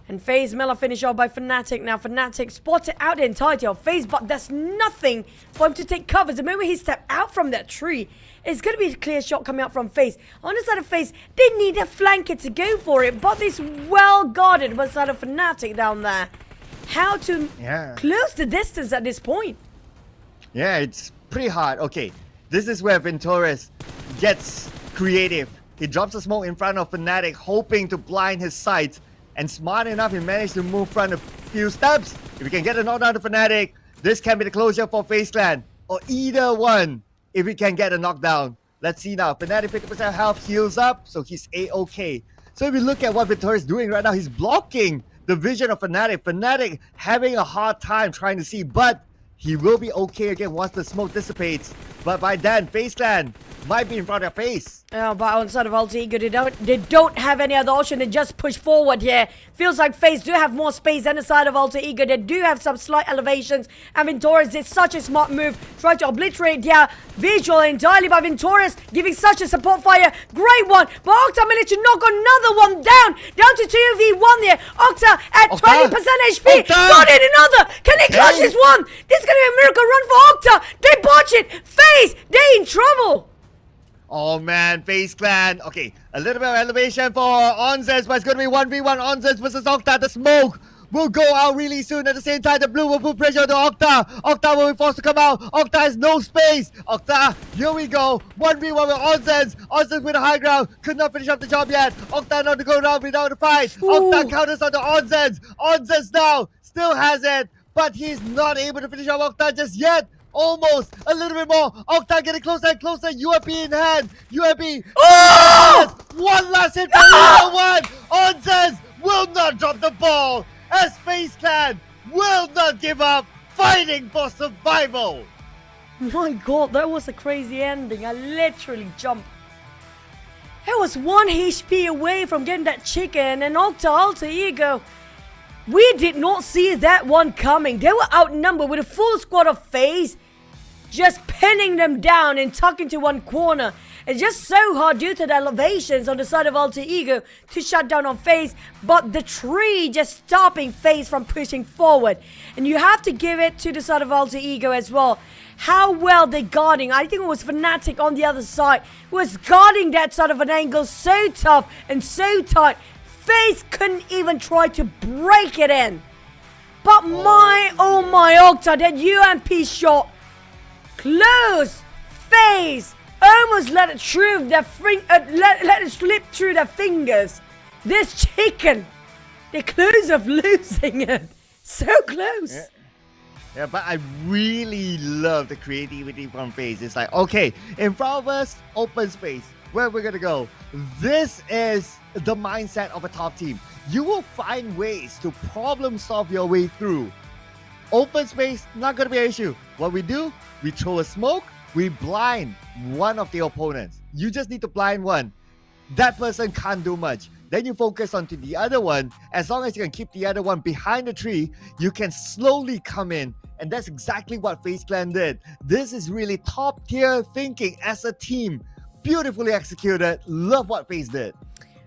And FaZe Mela finish off by Fnatic. Now Fnatic spotted out the entirety of FaZe, but there's nothing for him to take cover. The moment he stepped out from that tree, it's going to be a clear shot coming out from FaZe. On the side of FaZe, they need a flanker to go for it, but it's well guarded by the side of Fnatic down there. How to close the distance at this point? Yeah, it's pretty hard. Okay, this is where Ventores gets creative. He drops a smoke in front of Fnatic, hoping to blind his sight. And smart enough, he managed to move front a few steps. If we can get a knockdown to Fnatic, this can be the closure for FaZe Clan. Or either one, if we can get a knockdown. Let's see now. Fnatic 50% health, heals up, so he's A-OK. So if you look at what Victor is doing right now, he's blocking the vision of Fnatic. Fnatic having a hard time trying to see, but he will be okay again once the smoke dissipates. But by then, FaZe Clan might be in front of their face. But on the side of Alter Ego, they don't have any other option. They just push forward here. Feels like FaZe do have more space than the side of Alter Ego. They do have some slight elevations. And Ventores did such a smart move. Try to obliterate their visual entirely by Ventores, giving such a support fire. Great one. But Octa managed to knock another one down. Down to 2v1 there. Octa at 20% HP. Octa. Got in another. Can they clutch this one? This is going to be a miracle run for Octa. They botch it. FaZe, they in trouble. Oh man, FaZe Clan. Okay, a little bit of elevation for Onzes, but it's going to be 1v1 Onzes versus Octa. The smoke will go out really soon. At the same time, the blue will put pressure on Octa. Octa will be forced to come out. Octa has no space. Octa, here we go. 1v1 with Onzes. Onzes with the high ground. Could not finish up the job yet. Octa not to go down without a fight. Ooh. Octa counters on the Onzes. Onzes now still has it, but he's not able to finish off Octa just yet. Almost a little bit more. Octa getting closer and closer. UMP in hand. UMP. Oh! One last hit for either one. Onzes will not drop the ball as FaZe Clan will not give up, fighting for survival. My god, that was a crazy ending. I literally jumped. I was 1 HP away from getting that chicken, and Octa Alter Ego. We did not see that one coming. They were outnumbered with a full squad of FaZe, just pinning them down and tucking to one corner. It's just so hard due to the elevations on the side of Alter Ego to shut down on FaZe, but the tree just stopping FaZe from pushing forward. And you have to give it to the side of Alter Ego as well. How well they guarding. I think it was Fnatic on the other side was guarding that side of an angle so tough and so tight. FaZe couldn't even try to break it in. But oh my Octa, that UMP shot close. FaZe almost let it through their let it slip through their fingers. This chicken, they're close of losing it. So close. Yeah, but I really love the creativity from FaZe. It's like, okay, in front of us, open space. Where we're gonna go? This is the mindset of a top team. You will find ways to problem solve your way through. Open space, not gonna be an issue. What we do, we throw a smoke, we blind one of the opponents. You just need to blind one. That person can't do much. Then you focus onto the other one. As long as you can keep the other one behind the tree, you can slowly come in. And that's exactly what FaZe Clan did. This is really top tier thinking as a team. Beautifully executed. Love what FaZe did.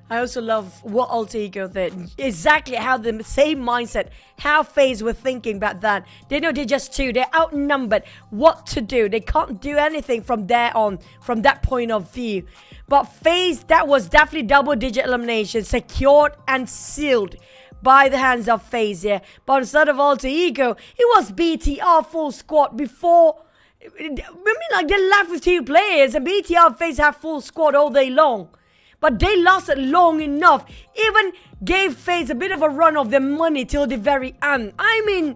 I also love what Alter Ego did. Exactly how the same mindset, how FaZe were thinking back then. They know they're just two. They're outnumbered. What to do? They can't do anything from there on, from that point of view. But FaZe, that was definitely double-digit elimination, secured and sealed by the hands of FaZe here. But instead of Alter Ego, it was BTR full squad before. I mean, like, they're left with 2 players, and BTR and FaZe have full squad all day long. but they lasted long enough. Even gave FaZe a bit of a run of their money till the very end. I mean,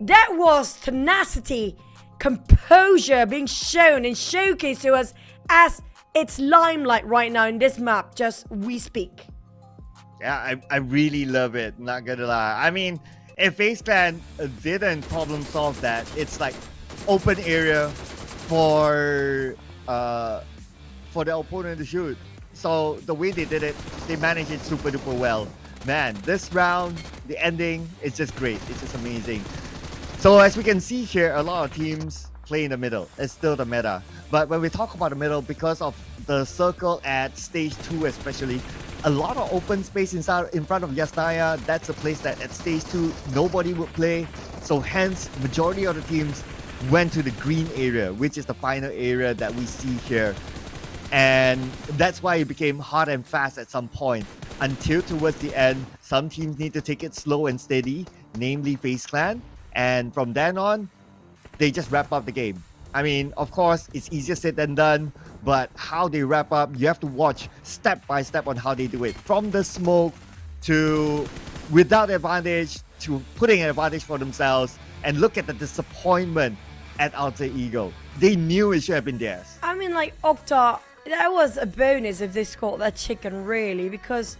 that was tenacity, composure being shown and showcased to us as its limelight right now in this map, just we speak. Yeah, I really love it, not gonna lie. I mean, if FaZe Clan didn't problem solve that, it's like open area for the opponent to shoot. So the way they did it, they managed it super duper well. Man, this round, the ending, it's just great. It's just amazing. So as we can see here, a lot of teams play in the middle. It's still the meta. But when we talk about the middle, because of the circle at stage 2 especially, a lot of open space in front of Yasnaya. That's a place that at stage 2 nobody would play. So hence, majority of the teams went to the green area, which is the final area that we see here. And that's why it became hard and fast at some point. Until towards the end, some teams need to take it slow and steady, namely FaZe Clan. And from then on, they just wrap up the game. I mean, of course, it's easier said than done, but how they wrap up, you have to watch step by step on how they do it. From the smoke to without advantage to putting an advantage for themselves, and look at the disappointment at Alter Ego. They knew it should have been theirs. I mean, like, Octa, that was a bonus if they scored that chicken, really, because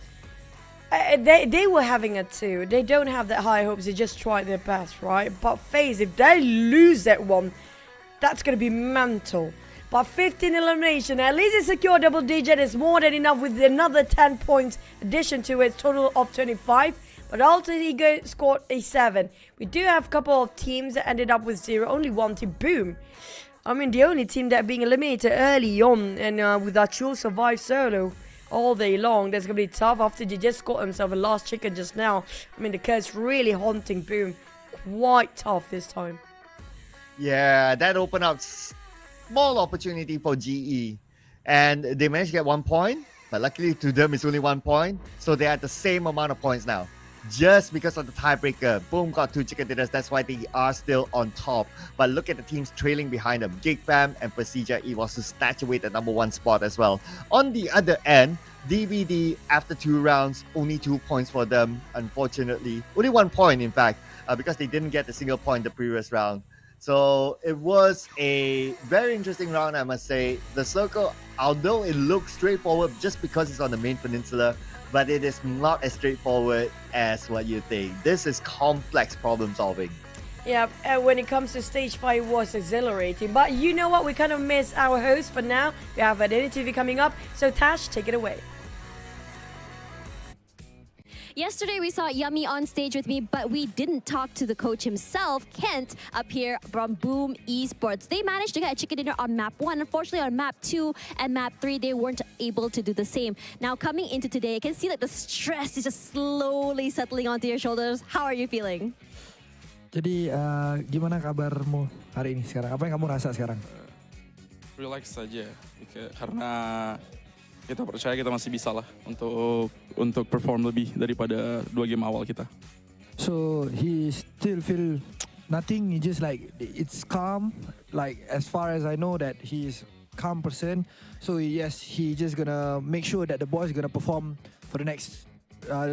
they were having it too. They don't have that high hopes, they just tried their best, right? But FaZe, if they lose that one, that's going to be mental. But 15 elimination, at least it's secure double digit. It's more than enough with another 10 points addition to its total of 25. But Alter Ego scored a 7. We do have a couple of teams that ended up with 0. Only one team, boom. I mean, the only team that being eliminated early on, and with Achul survive solo all day long. That's going to be tough after they just got himself a last chicken just now. I mean, the curse really haunting boom. Quite tough this time. Yeah, that opened up small opportunity for GE. And they managed to get 1 point. But luckily to them, it's only 1 point. So they had the same amount of points now. Just because of the tiebreaker. Boom got 2 chicken dinners. That's why they are still on top. But look at the teams trailing behind them. GEEK Fam and PERSIJA EVOS to snatch away the #1 spot as well. On the other end, DVD, after 2 rounds, only 2 points for them, unfortunately. Only 1 point, in fact, because they didn't get a single point the previous round. So it was a very interesting round, I must say. The circle, although it looks straightforward just because it's on the main peninsula, but it is not as straightforward as what you think. This is complex problem solving. Yeah, when it comes to stage 5, it was exhilarating. But you know what? We kind of miss our host for now. We have an interview coming up. So Tash, take it away. Yesterday, we saw Yummy on stage with me, but we didn't talk to the coach himself, Kent, up here from Boom Esports. They managed to get a chicken dinner on map 1. Unfortunately, on map 2 and map 3, they weren't able to do the same. Now, coming into today, I can see that the stress is just slowly settling onto your shoulders. How are you feeling? Jadi, gimana kabarmu hari ini sekarang? Apa yang kamu rasa sekarang? Relax saja, karena kita percaya kita masih bisa lah untuk perform lebih daripada 2 game awal kita. So he still feel nothing. He just like it's calm. Like as far as I know that he's calm person. So yes, he just gonna make sure that the boys gonna perform for the next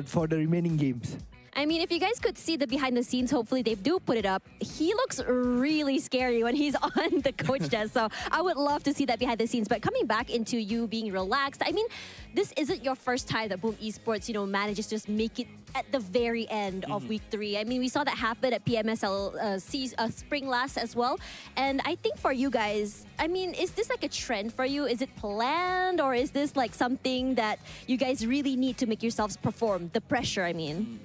for the remaining games. I mean, if you guys could see the behind the scenes, hopefully they do put it up. He looks really scary when he's on the coach desk. So I would love to see that behind the scenes. But coming back into you being relaxed, I mean, this isn't your first time that Boom Esports, manages to just make it at the very end of week 3. I mean, we saw that happen at PMSL SEA Spring last as well. And I think for you guys, I mean, is this like a trend for you? Is it planned, or is this like something that you guys really need to make yourselves perform? The pressure, I mean.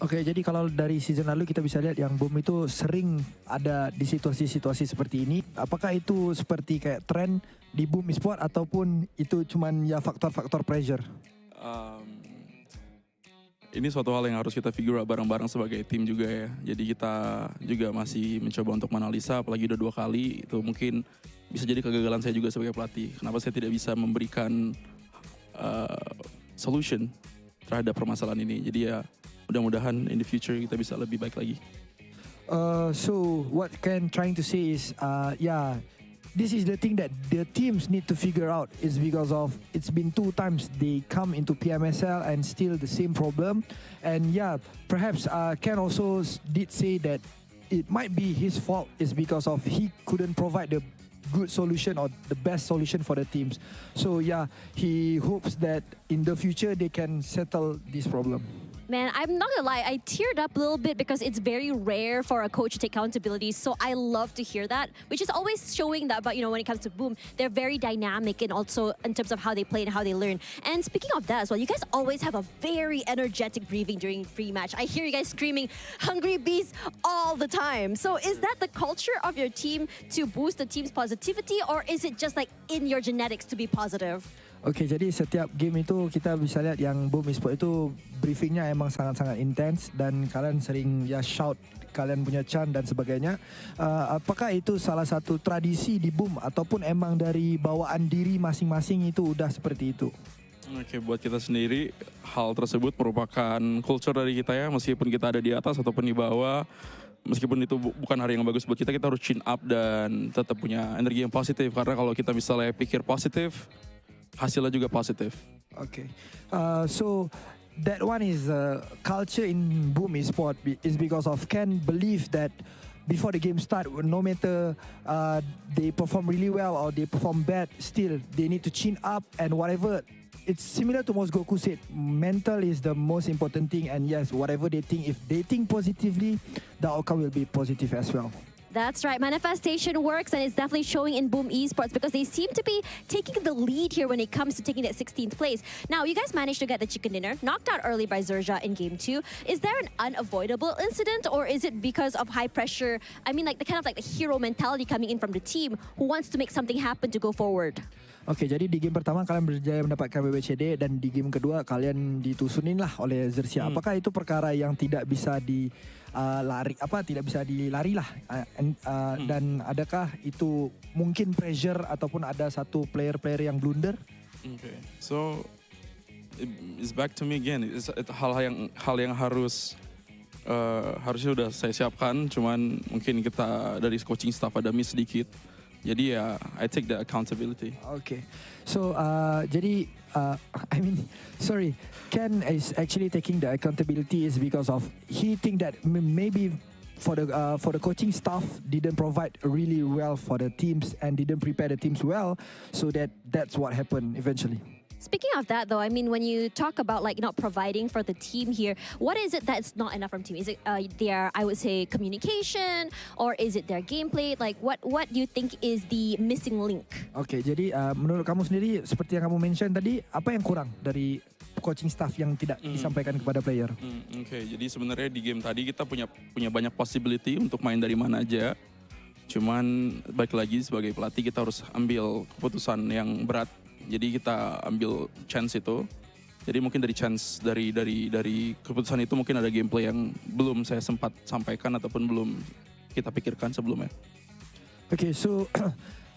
Oke, jadi kalau dari season lalu kita bisa lihat yang Boom itu sering ada di situasi-situasi seperti ini. Apakah itu seperti kayak tren di Boom Esports ataupun itu cuman ya faktor-faktor pressure? Ini suatu hal yang harus kita figure out bareng-bareng sebagai tim juga ya. Jadi kita juga masih mencoba untuk menganalisa, apalagi udah 2 kali. Itu mungkin bisa jadi kegagalan saya juga sebagai pelatih. Kenapa saya tidak bisa memberikan solution terhadap permasalahan ini. Jadi ya mudah-mudahan in the future kita bisa lebih baik lagi. So what Ken trying to say is, this is the thing that the teams need to figure out. Is because of it's been 2 times they come into PMSL and still the same problem. And yeah, perhaps Ken also did say that it might be his fault is because of he couldn't provide the good solution or the best solution for the teams. So yeah, he hopes that in the future they can settle this problem. Man, I'm not gonna lie, I teared up a little bit because it's very rare for a coach to take accountability. So I love to hear that, which is always showing that, but you know, when it comes to Boom, they're very dynamic and also in terms of how they play and how they learn. And speaking of that as well, you guys always have a very energetic briefing during pre-match. I hear you guys screaming "Hungry Beast" all the time. So is that the culture of your team to boost the team's positivity, or is it just like in your genetics to be positive? Okay, jadi setiap game itu kita bisa lihat yang Boom Esports itu briefingnya emang sangat-sangat intens dan kalian sering ya shout kalian punya chant dan sebagainya. Apakah itu salah satu tradisi di Boom ataupun emang dari bawaan diri masing-masing itu udah seperti itu? Oke, buat kita sendiri hal tersebut merupakan culture dari kita ya, meskipun kita ada di atas ataupun di bawah. Meskipun itu bukan hari yang bagus buat kita, kita harus chin up dan tetap punya energi yang positif. Karena kalau kita misalnya pikir positif, hasilnya juga positif. Okay, so that one is culture in Boom Esports is because of Ken believe that before the game start, no matter they perform really well or they perform bad, still they need to chin up and whatever. It's similar to what Goku said. Mental is the most important thing, and yes, whatever they think, if they think positively, the outcome will be positive as well. That's right. Manifestation works, and it's definitely showing in Boom Esports because they seem to be taking the lead here when it comes to taking that 16th place. Now, you guys managed to get the chicken dinner, knocked out early by XERXIA in Game 2. Is there an unavoidable incident, or is it because of high pressure? I mean, like the kind of like the hero mentality coming in from the team who wants to make something happen to go forward. Oke, jadi di game pertama kalian berjaya mendapatkan WWCD dan di game kedua kalian ditusunin lah oleh XERXIA. Apakah itu perkara yang tidak bisa tidak bisa dilari lah? Dan adakah itu mungkin pressure ataupun ada satu player yang blunder? Okay, so it's back to me again. It's hal yang harusnya udah saya siapkan, cuman mungkin kita dari coaching staff ada miss sedikit. Jadi ya, I take the accountability. Okay, so jadi sorry, Ken is actually taking the accountability is because of he think that maybe for the coaching staff didn't provide really well for the teams and didn't prepare the teams well, so that's what happened eventually. Speaking of that, though, I mean, when you talk about like not providing for the team here, what is it that's not enough from team? Is it their, I would say, communication, or is it their gameplay? Like, what do you think is the missing link? Okay, jadi menurut kamu sendiri, seperti yang kamu mention tadi, apa yang kurang dari coaching staff yang tidak disampaikan kepada player? Okay, jadi sebenarnya di game tadi kita punya banyak possibility untuk main dari mana aja. Cuman balik lagi sebagai pelatih kita harus ambil keputusan yang berat. Jadi kita ambil chance itu. Jadi mungkin dari chance dari keputusan itu mungkin ada gameplay yang belum saya sempat sampaikan ataupun belum kita pikirkan sebelumnya. Okay, so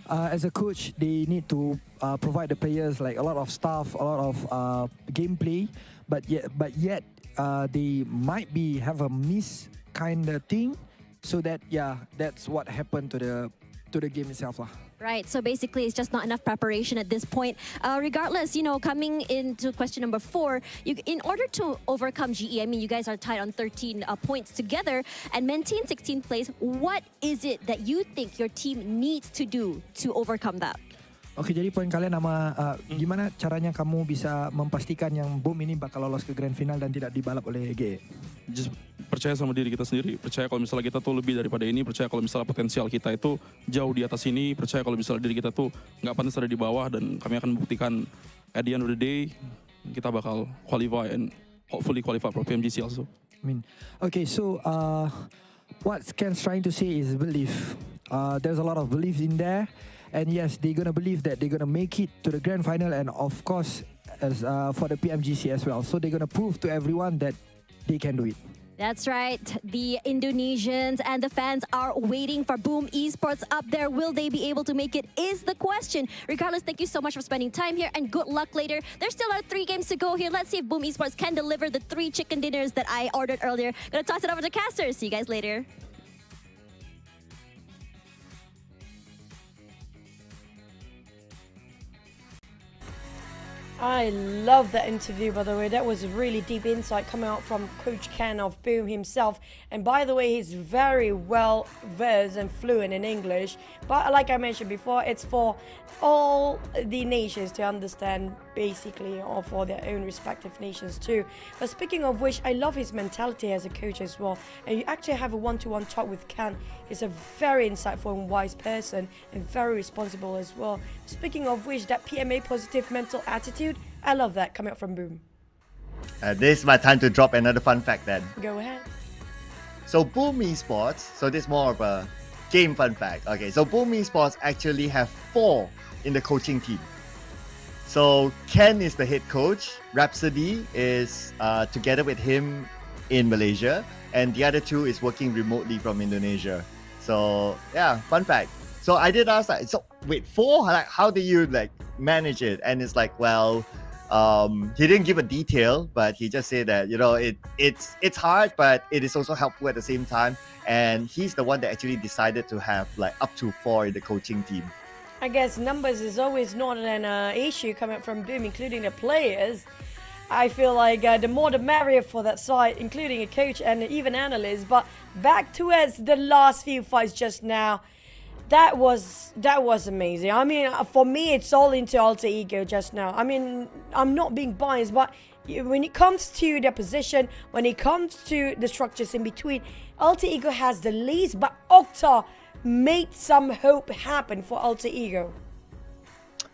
as a coach, they need to provide the players like a lot of stuff, a lot of gameplay, but yet they might have a miss kind of thing, so that that's what happened to the game itself lah. Right, so basically it's just not enough preparation at this point. Regardless, you know, coming into question number 4, in order to overcome GE, I mean, you guys are tied on 13 points together and maintain 16th place. What is it that you think your team needs to do to overcome that? Oke, jadi poin kalian gimana caranya kamu bisa memastikan yang Boom ini bakal lolos ke grand final dan tidak dibalap oleh GE? Just percaya sama diri kita sendiri, percaya kalau misalnya kita tuh lebih daripada ini, percaya kalau misalnya potensial kita itu jauh di atas ini, percaya kalau misalnya diri kita tuh nggak pantas ada di bawah, dan kami akan membuktikan at the end of the day kita bakal qualify and hopefully qualify for PMGC also. Okay, so what Ken's trying to say is belief. There's a lot of belief in there. And yes, they're gonna believe that they're gonna make it to the grand final, and of course, as for the PMGC as well. So they're gonna prove to everyone that they can do it. That's right. The Indonesians and the fans are waiting for Boom Esports up there. Will they be able to make it is the question. Regardless, thank you so much for spending time here and good luck later. There still are 3 games to go here. Let's see if Boom Esports can deliver the 3 chicken dinners that I ordered earlier. Gonna toss it over to casters. See you guys later. I love that interview, by the way. That was really deep insight coming out from Coach Ken of Boom himself. And by the way, he's very well versed and fluent in English. But like I mentioned before, it's for all the nations to understand, basically, or for their own respective nations too. But speaking of which, I love his mentality as a coach as well. And you actually have a one-to-one talk with Ken. He's a very insightful and wise person and very responsible as well. Speaking of which, that PMA positive mental attitude, I love that coming out from Boom. This is my time to drop another fun fact then. Go ahead. So Boom Esports, so this is more of a game fun fact. Okay, so Boom Esports actually have 4 in the coaching team. So Ken is the head coach, Rhapsody is together with him in Malaysia, and the other 2 is working remotely from Indonesia. So yeah, fun fact. So I did ask that. So wait, 4? Like, how do you like manage it? And it's like, well, he didn't give a detail, but he just said that it's hard, but it is also helpful at the same time. And he's the one that actually decided to have like up to 4 in the coaching team. I guess numbers is always not an issue coming from Boom, including the players. I feel like the more the merrier for that side, including a coach and even analysts. But back towards the last few fights just now, that was amazing. I mean, for me, it's all into Alter Ego just now. I mean, I'm not being biased, but when it comes to their position, when it comes to the structures in between, Alter Ego has the least, but Octa made some hope happen for Alter Ego.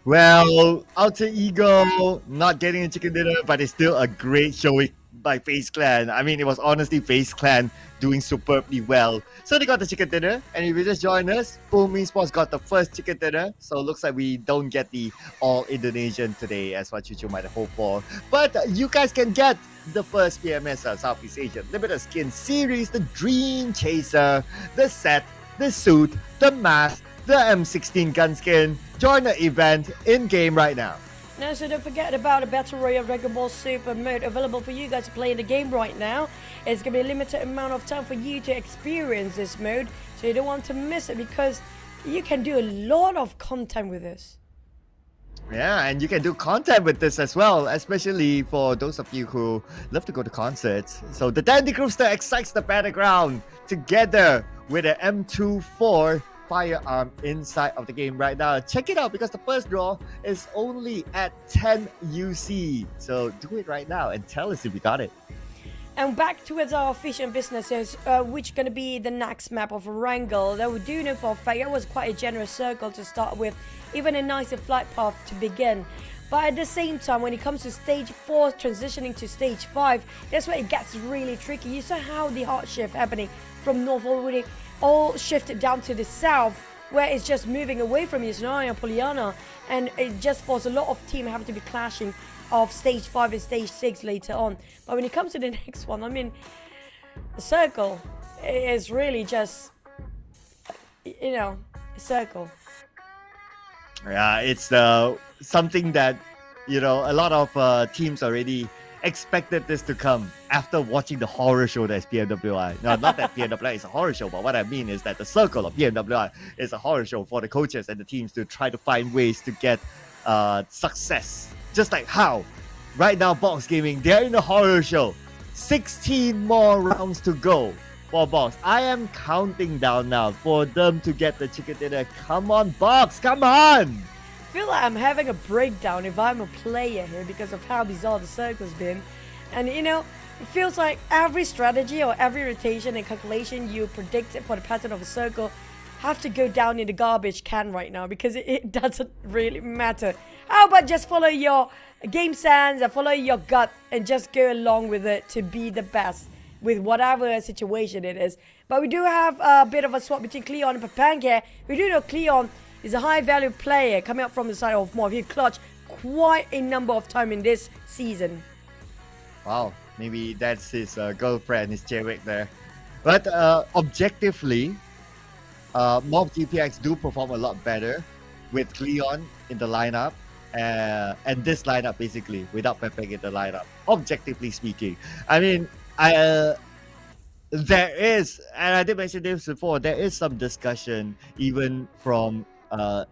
Well, Alter Ego not getting a chicken dinner, but it's still a great showing by FaZe Clan. I mean, it was honestly FaZe Clan doing superbly well. So they got the chicken dinner, and if you just join us, Boom Esports got the first chicken dinner. So it looks like we don't get the all Indonesian today, as what Chuchu might have hoped for. But you guys can get the first PMSL Southeast Asian Limited Skin Series, the Dream Chaser, the set, the suit, the mask, the M16 gun skin. Join the event in-game right now. Now, so don't forget about the Battle Royale Dragon Ball Super mode available for you guys to play in the game right now. It's going to be a limited amount of time for you to experience this mode, so you don't want to miss it because you can do a lot of content with this. Yeah, and you can do content with this as well, especially for those of you who love to go to concerts. So the Dandy Grooster excites the battleground together with an M24 firearm inside of the game right now. Check it out because the first draw is only at 10 UC. So do it right now and tell us if you got it. And back towards our official businesses, which going to be the next map of Wrangle. That we do know for a fact it was quite a generous circle to start with, even a nicer flight path to begin. But at the same time, when it comes to stage 4 transitioning to stage 5, that's where it gets really tricky. You saw how the hard shift happening from north already all shifted down to the south, where it's just moving away from Yusnari and Poliana, and it just forced a lot of team having to be clashing of stage 5 and stage 6 later on. But when it comes to the next one, I mean, the circle is really just, a circle. Yeah, it's something that, a lot of teams already expected this to come after watching the horror show that's PMWI. No, not that PMWI is a horror show, but what I mean is that the circle of PMWI is a horror show for the coaches and the teams to try to find ways to get success. Just like how right now Box Gaming, they're in a horror show. 16 more rounds to go for Box. I am counting down now for them to get the chicken dinner. Come on, Box, come on! I feel like I'm having a breakdown if I'm a player here because of how bizarre the circle's been. And it feels like every strategy or every rotation and calculation you predicted for the pattern of a circle have to go down in the garbage can right now because it doesn't really matter. How about just follow your game sense and follow your gut and just go along with it to be the best with whatever situation it is. But we do have a bit of a swap between QEON and Papang here. We do know QEON is a high value player coming up from the side of MORPH. He clutched quite a number of times in this season. Wow, maybe that's his girlfriend, his Chewik there. But objectively, MORPH GPX do perform a lot better with QEON in the lineup. And this lineup basically, without Papang in the lineup, objectively speaking. I mean, there is, and I did mention this before, there is some discussion even from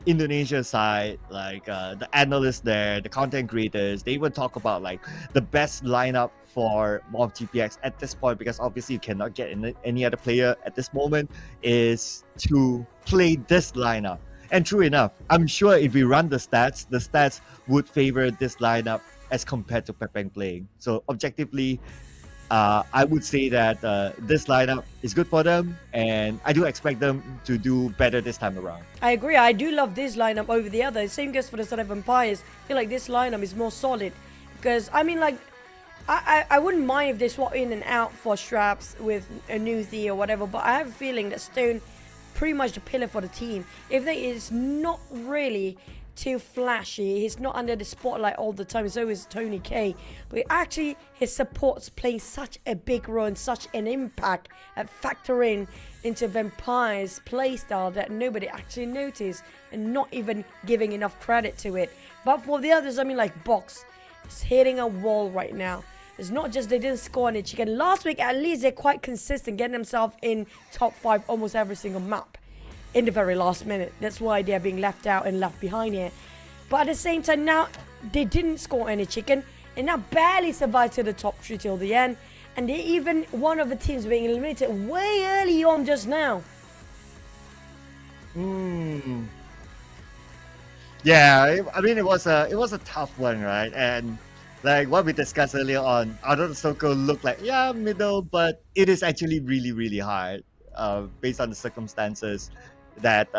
Indonesia side, like the analysts there, the content creators, they would talk about like the best lineup for MORPH GPX at this point, because obviously you cannot get any other player at this moment, is to play this lineup. And true enough, I'm sure if we run the stats would favor this lineup as compared to Pepeng playing. So objectively, I would say that this lineup is good for them, and I do expect them to do better this time around. I agree. I do love this lineup over the other. Same goes for the Son of Empires. I feel like this lineup is more solid because I mean, like, I wouldn't mind if they swap in and out for Straps with a Newsy or whatever, but I have a feeling that Stone pretty much the pillar for the team. If they is not really too flashy, he's not under the spotlight all the time, so is Tony K, but actually his supports playing such a big role and such an impact at factoring into Vampire's playstyle that nobody actually noticed and not even giving enough credit to it. But for the others, I mean, like Box is hitting a wall right now. It's not just they didn't score any chicken. Last week, at least they're quite consistent, getting themselves in top 5 almost every single map in the very last minute. That's why they're being left out and left behind here. But at the same time, now they didn't score any chicken and now barely survived to the top 3 till the end. And they even one of the teams being eliminated way early on just now. Yeah, I mean it was a tough one, right? And like what we discussed earlier on, out of the circle looked like middle, but it is actually really hard based on the circumstances that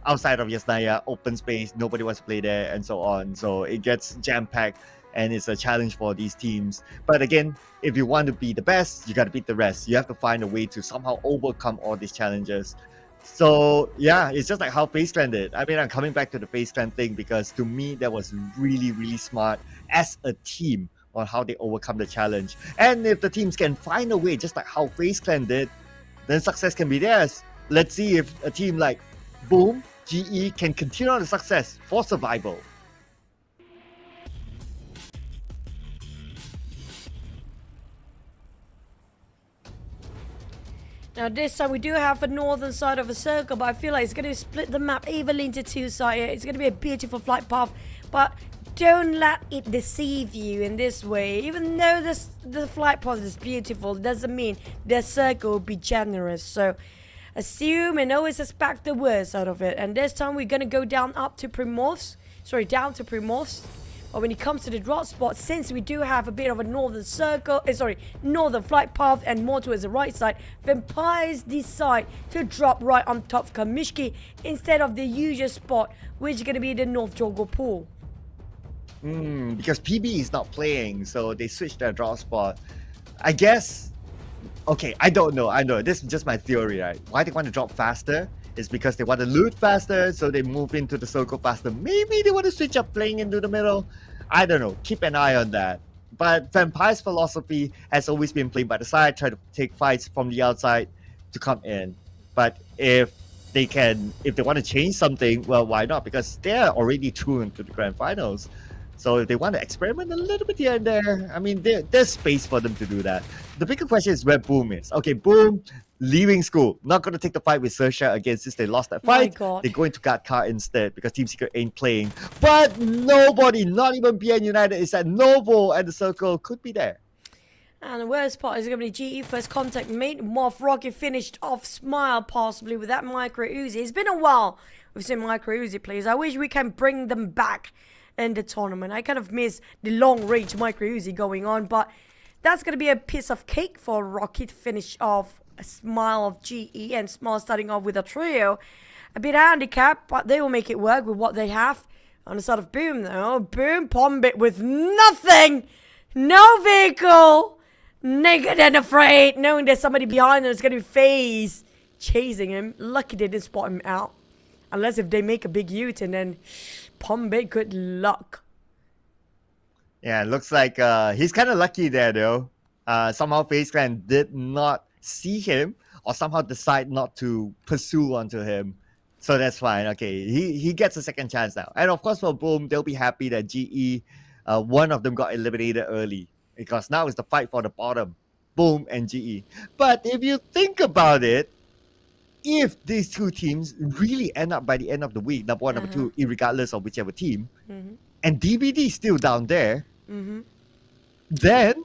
outside of Yasnaya, open space, nobody wants to play there, and so on. So it gets jam-packed, and it's a challenge for these teams. But again, if you want to be the best, you got to beat the rest. You have to find a way to somehow overcome all these challenges. So yeah, it's just like how FaZe Clan did. I mean, I'm coming back to the FaZe Clan thing because to me, that was really smart as a team on how they overcome the challenge. And if the teams can find a way, just like how FaZe Clan did, then success can be theirs. Let's see if a team like Boom, GE can continue on the success for survival. Now this time we do have a northern side of a circle, but I feel like it's going to split the map evenly into 2 sides. It's going to be a beautiful flight path, but don't let it deceive you in this way. Even though the flight path is beautiful, doesn't mean the circle will be generous. So assume and always expect the worst out of it. And this time we're going to go down to Primorphs. But when it comes to the drop spot, since we do have a bit of a northern circle, northern flight path and more towards the right side, Vampires decide to drop right on top of Kamishki instead of the usual spot, which is going to be the North Joggle Pool. Because PB is not playing, so they switched their drop spot. I guess, okay, I don't know. This is just my theory, right? Why they want to drop faster is because they want to loot faster, so they move into the circle faster. Maybe they want to switch up playing into the middle. I don't know. Keep an eye on that. But Vampire's philosophy has always been playing by the side, try to take fights from the outside to come in. But if they want to change something, well, why not? Because they're already through into the grand finals. So if they want to experiment a little bit here and there, I mean, there's space for them to do that. The bigger question is where Boom is. Okay, Boom, leaving school. Not going to take the fight with XERXIA again since they lost that fight. They're going to Gatkar instead because Team Secret ain't playing. But nobody, not even BN United, is at Novo, and the circle could be there. And the worst part is going to be GE first contact mate. MORPH Rocket finished off Smile possibly with that Micro Uzi. It's been a while we've seen Micro Uzi players. I wish we can bring them back in the tournament. I kind of miss the long range Micro Uzi going on, but that's going to be a piece of cake for Rocket to finish off a Smile of GE, and Smile starting off with a trio. A bit handicapped, but they will make it work with what they have. On the side of Boom though, Boom Pombit with nothing, no vehicle, naked and afraid, knowing there's somebody behind them. It's going to be FaZe chasing him. Lucky they didn't spot him out. Unless if they make a big U-turn, then Pombit, good luck. Yeah, looks like he's kind of lucky there though. Somehow FaZe Clan did not see him or somehow decide not to pursue onto him. So that's fine. Okay, he gets a second chance now. And of course for Boom, they'll be happy that GE, one of them got eliminated early. Because now it's the fight for the bottom. Boom and GE. But if you think about it, if these two teams really end up by the end of the week, number one, number two, irregardless of whichever team, and DBD is still down there, then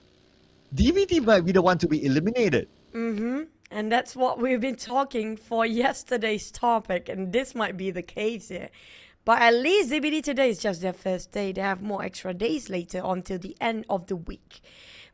DBD might be the one to be eliminated. And that's what we've been talking for yesterday's topic, and this might be the case here. But at least DBD today is just their first day. They have more extra days later until the end of the week.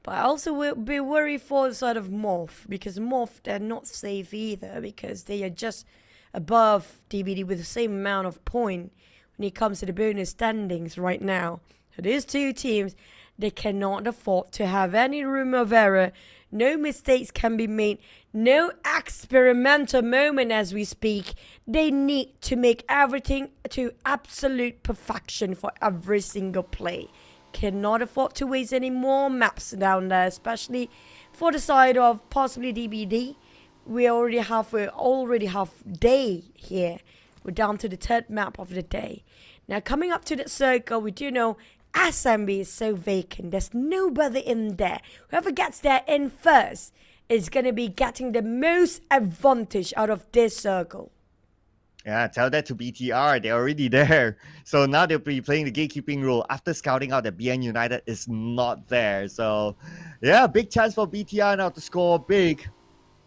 But I also will be worried for the side of MORPH, because MORPH, they're not safe either, because they are just above DBD with the same amount of point when it comes to the bonus standings right now. So these two teams, they cannot afford to have any room of error. No mistakes can be made. No experimental moment as we speak. They need to make everything to absolute perfection for every single play. Cannot afford to waste any more maps down there, especially for the side of possibly DBD. We already have day here. We're down to the third map of the day. Now coming up to the circle, we do know SMB is so vacant. There's nobody in there. Whoever gets there in first is going to be getting the most advantage out of this circle. Yeah, tell that to BTR. They're already there. So now they'll be playing the gatekeeping role after scouting out that BN United is not there. So, yeah, big chance for BTR now to score big.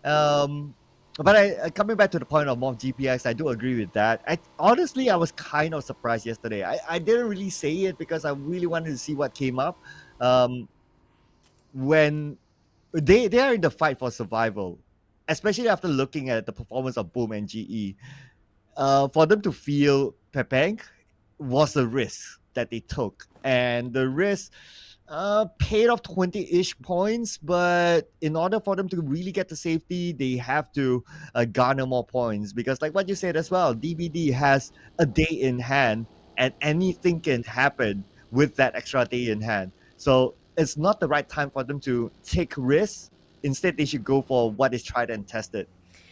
But coming back to the point of MORPH GPX, I do agree with that. Honestly, I was kind of surprised yesterday. I didn't really say it because I really wanted to see what came up. When they are in the fight for survival, especially after looking at the performance of Boom and GE. For them to feel Pepeng was a risk that they took. And the risk paid off 20-ish points, but in order for them to really get to safety, they have to garner more points. Because like what you said as well, DBD has a day in hand and anything can happen with that extra day in hand. So it's not the right time for them to take risks. Instead, they should go for what is tried and tested.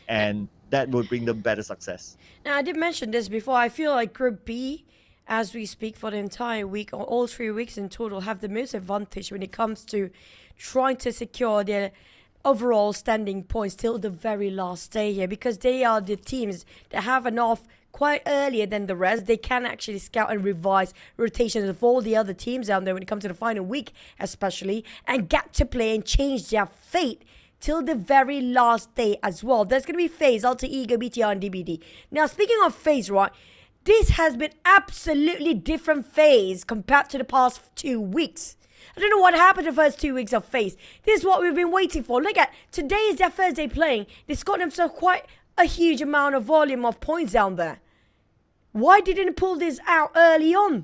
And that would bring them better success. Now, I did mention this before. I feel like Group B, as we speak for the entire week, or all 3 weeks in total, have the most advantage when it comes to trying to secure their overall standing points till the very last day here, because they are the teams that have an off quite earlier than the rest. They can actually scout and revise rotations of all the other teams out there when it comes to the final week especially, and get to play and change their fate till the very last day as well. There's going to be FaZe, Alter Ego, BTR, and DBD. Now, speaking of FaZe, right, this has been absolutely different FaZe compared to the past 2 weeks. I don't know what happened the first 2 weeks of FaZe. This is what we've been waiting for. Look at, today is their first day playing. They scored themselves quite a huge amount of volume of points down there. Why didn't they pull this out early on?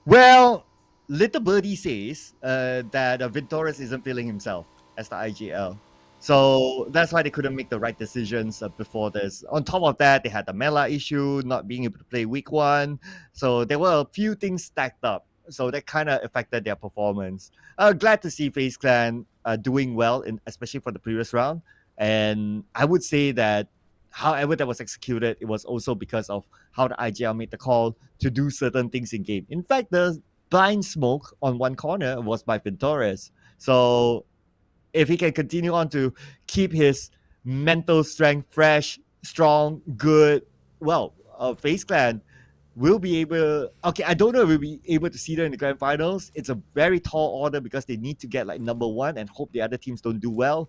Well, Little Birdie says that Vintorius isn't feeling himself as the IGL. So that's why they couldn't make the right decisions before this. On top of that, they had the Mela issue, not being able to play week 1. So there were a few things stacked up. So that kind of affected their performance. Glad to see FaZe Clan doing well, especially for the previous round. And I would say that however that was executed, it was also because of how the IGL made the call to do certain things in game. In fact, the blind smoke on one corner was by Vintorius. So if he can continue on to keep his mental strength fresh, strong, good, well, FaZe Clan will be able... Okay, I don't know if we'll be able to see them in the grand finals. It's a very tall order because they need to get like number 1 and hope the other teams don't do well.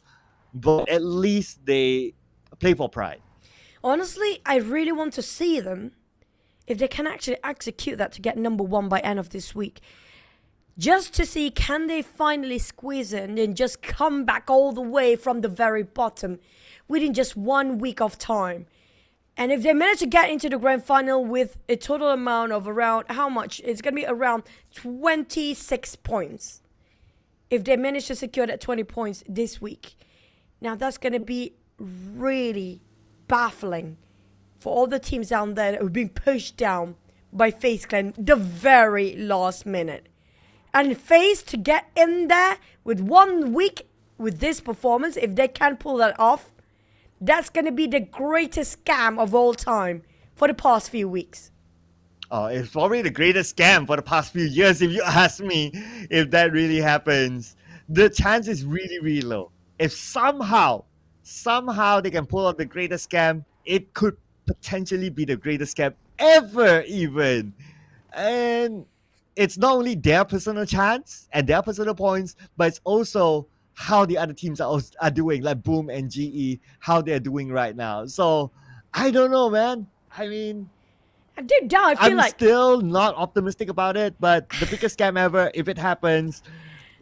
But at least they play for pride. Honestly, I really want to see them if they can actually execute that to get number 1 by end of this week. Just to see, can they finally squeeze in and just come back all the way from the very bottom within just 1 week of time. And if they manage to get into the grand final with a total amount of around, how much? It's going to be around 26 points. If they manage to secure that 20 points this week. Now that's going to be really baffling for all the teams down there that have been pushed down by FaZe Clan the very last minute. And FaZe to get in there with 1 week with this performance, if they can pull that off, that's going to be the greatest scam of all time for the past few weeks. Oh, it's probably the greatest scam for the past few years, if you ask me, if that really happens. The chance is really, really low. If somehow somehow they can pull out the greatest scam. It could potentially be the greatest scam ever, even. And it's not only their personal chance and their personal points, but it's also how the other teams are doing, like Boom and GE, how they're doing right now. So I don't know, man. I mean, Deep down, I feel I'm like still not optimistic about it, but the biggest scam ever, if it happens,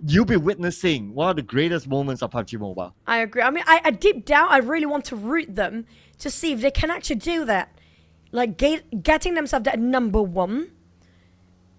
you'll be witnessing one of the greatest moments of PUBG Mobile. I agree. I mean, I deep down, I really want to root them to see if they can actually do that. Like getting themselves at #1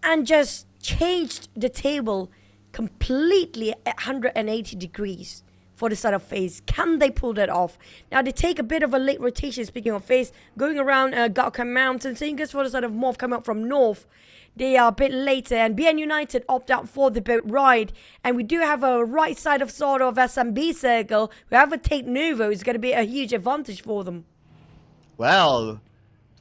and just changed the table completely at 180 degrees for the side of FaZe. Can they pull that off? Now, they take a bit of a late rotation, speaking of FaZe, going around Gauka Mountain. Same goes for the side of MORPH coming up from north. They are a bit later, and BN United opt out for the boat ride. And we do have a right side of sort of SMB circle. Whoever take Nuvo is going to be a huge advantage for them. Well,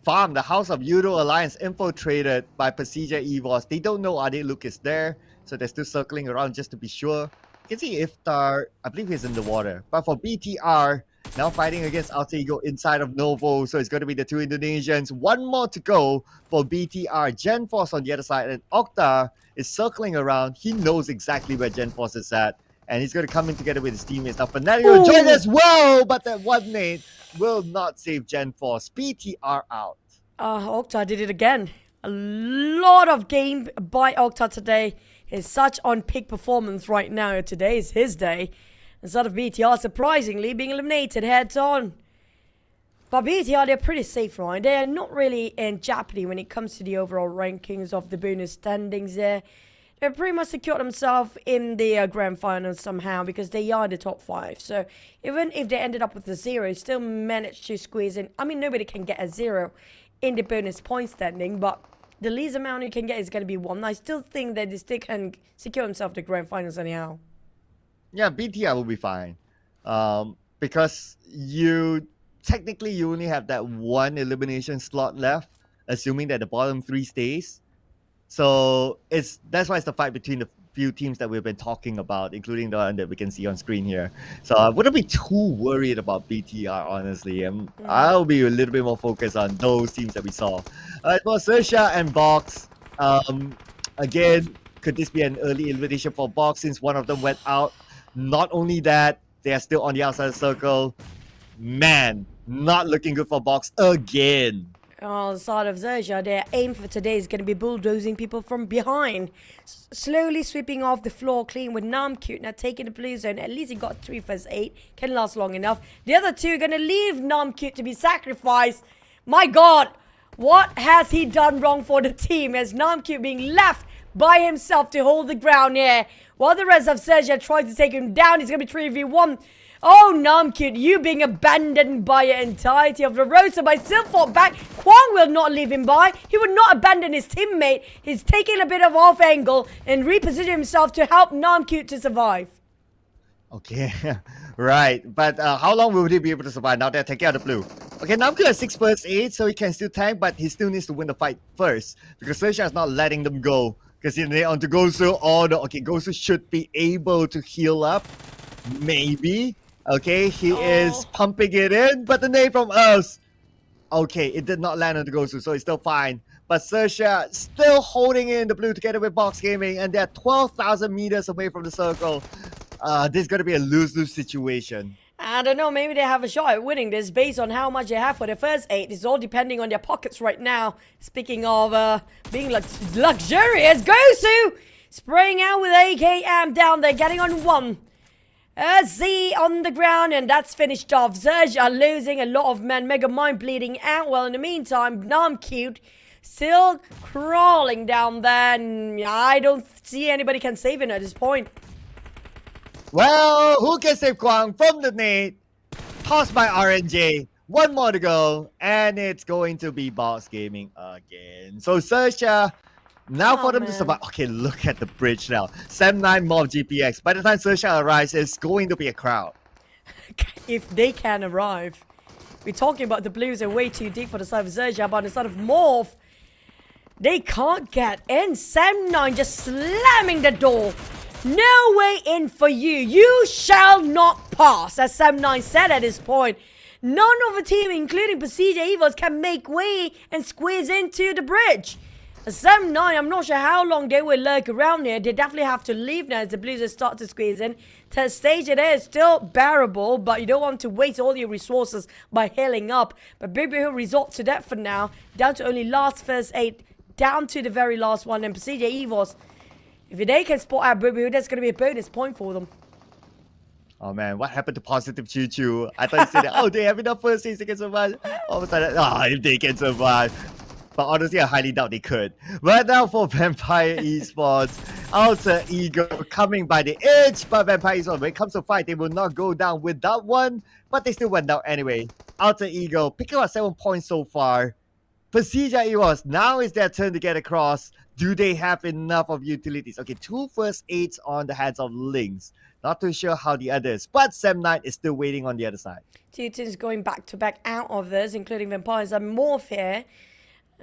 Farm, the House of Yoodo Alliance, infiltrated by PERSIJA EVOS. They don't know Ade Luke is there, so they're still circling around just to be sure. You can see Iftar, I believe he's in the water. But for BTR, now fighting against Alter Ego inside of Novo, so it's going to be the two Indonesians. One more to go for BTR. GenForce on the other side, and Okta is circling around. He knows exactly where GenForce is at, and he's going to come in together with his teammates. Now, Fanatic joined as well, but that one nade will not save GenForce. BTR out. Okta did it again. A lot of game by Okta today. Is such on peak performance right now. Today is his day. Instead of BTR surprisingly being eliminated heads on. But BTR, they're pretty safe, right? They are not really in jeopardy when it comes to the overall rankings of the bonus standings there. They've pretty much secured themselves in the grand finals somehow because they are in the top 5. So even if they ended up with a 0, still managed to squeeze in. I mean, nobody can get a 0 in the bonus point standing, but the least amount you can get is going to be 1. I still think that they still can secure themselves the grand finals anyhow. Yeah, BTR will be fine. Because you only have that one elimination slot left, assuming that the bottom 3 stays. So that's why it's the fight between the few teams that we've been talking about, including the one that we can see on screen here. So I wouldn't be too worried about BTR, honestly. I'll be a little bit more focused on those teams that we saw. For XERXIA and Box, again, could this be an early elimination for Box since one of them went out? Not only that, they are still on the outside of the circle. Man, not looking good for Box again. On the side of XERXIA, their aim for today is going to be bulldozing people from behind. Slowly sweeping off the floor clean with Namcute now taking the blue zone. At least he got 3 first 8. Can last long enough. The other 2 are going to leave Namcute to be sacrificed. My God, what has he done wrong for the team? As Namcute being left by himself to hold the ground here. While the rest of XERXIA tries to take him down, it's going to be 3v1. Oh, Namcute, you being abandoned by the entirety of the roster, but still fought back. Kwang will not leave him by. He would not abandon his teammate. He's taking a bit of off angle and repositioning himself to help Namcute to survive. Okay, right. But how long will he be able to survive? Now they're taking out the blue. Okay, Namcute has 6 first 8, so he can still tank, but he still needs to win the fight first. Because XERXIA is not letting them go. Because they're on to Gosu. Oh, no. Okay, Gosu should be able to heal up. Maybe. Okay, he is pumping it in, but the nade from us. Okay, it did not land on the Gosu, so it's still fine. But XERXIA still holding in the blue together with Box Gaming, and they're 12,000 meters away from the circle. This is going to be a lose-lose situation. I don't know, maybe they have a shot at winning this based on how much they have for the first 8. It's all depending on their pockets right now. Speaking of being luxurious, Gosu spraying out with AKM down there, getting on 1. Z on the ground, and that's finished off. XERXIA losing a lot of men. Mega Mind bleeding out. Well, in the meantime, Namcute still crawling down there. And I don't see anybody can save him at this point. Well, who can save Kwang from the nade? Tossed by RNJ. 1 more to go, and it's going to be Box Gaming again. So XERXIA, now for them to survive. Okay, look at the bridge now. 7-9 MORPH GPX. By the time XERXIA arrives, it's going to be a crowd. If they can arrive. We're talking about the blues are way too deep for the side of XERXIA, but on the side of MORPH, they can't get in. 7-9 just slamming the door. No way in for you. You shall not pass, as Sam9 said at this point. None of the team, including PERSIJA EVOS, can make way and squeeze into the bridge. Sam9, I'm not sure how long they will lurk around here. They definitely have to leave now as the Blues start to squeeze in. Third stage it is still bearable, but you don't want to waste all your resources by healing up. But Big Hill resort to that for now. Down to only last first 8, down to the very last one. And PERSIJA EVOS, if they can spot out Big Hill, that's going to be a bonus point for them. Oh man, what happened to positive Choo Choo? I thought you said that, oh, they have enough first aids, they can survive. All of a sudden, if they can survive. But honestly, I highly doubt they could. But now for Vampire Esports, Alter Ego coming by the edge. But Vampire Esports, when it comes to fight, they will not go down with that one. But they still went down anyway. Alter Ego picking up 7 points so far. PERSIJA EVOS, now is their turn to get across. Do they have enough of utilities? Okay, 2 first aids on the hands of Lynx. Not too sure how the others, but Sam9 is still waiting on the other side. Two teams going back to back out of this, including Vampires and Morph here.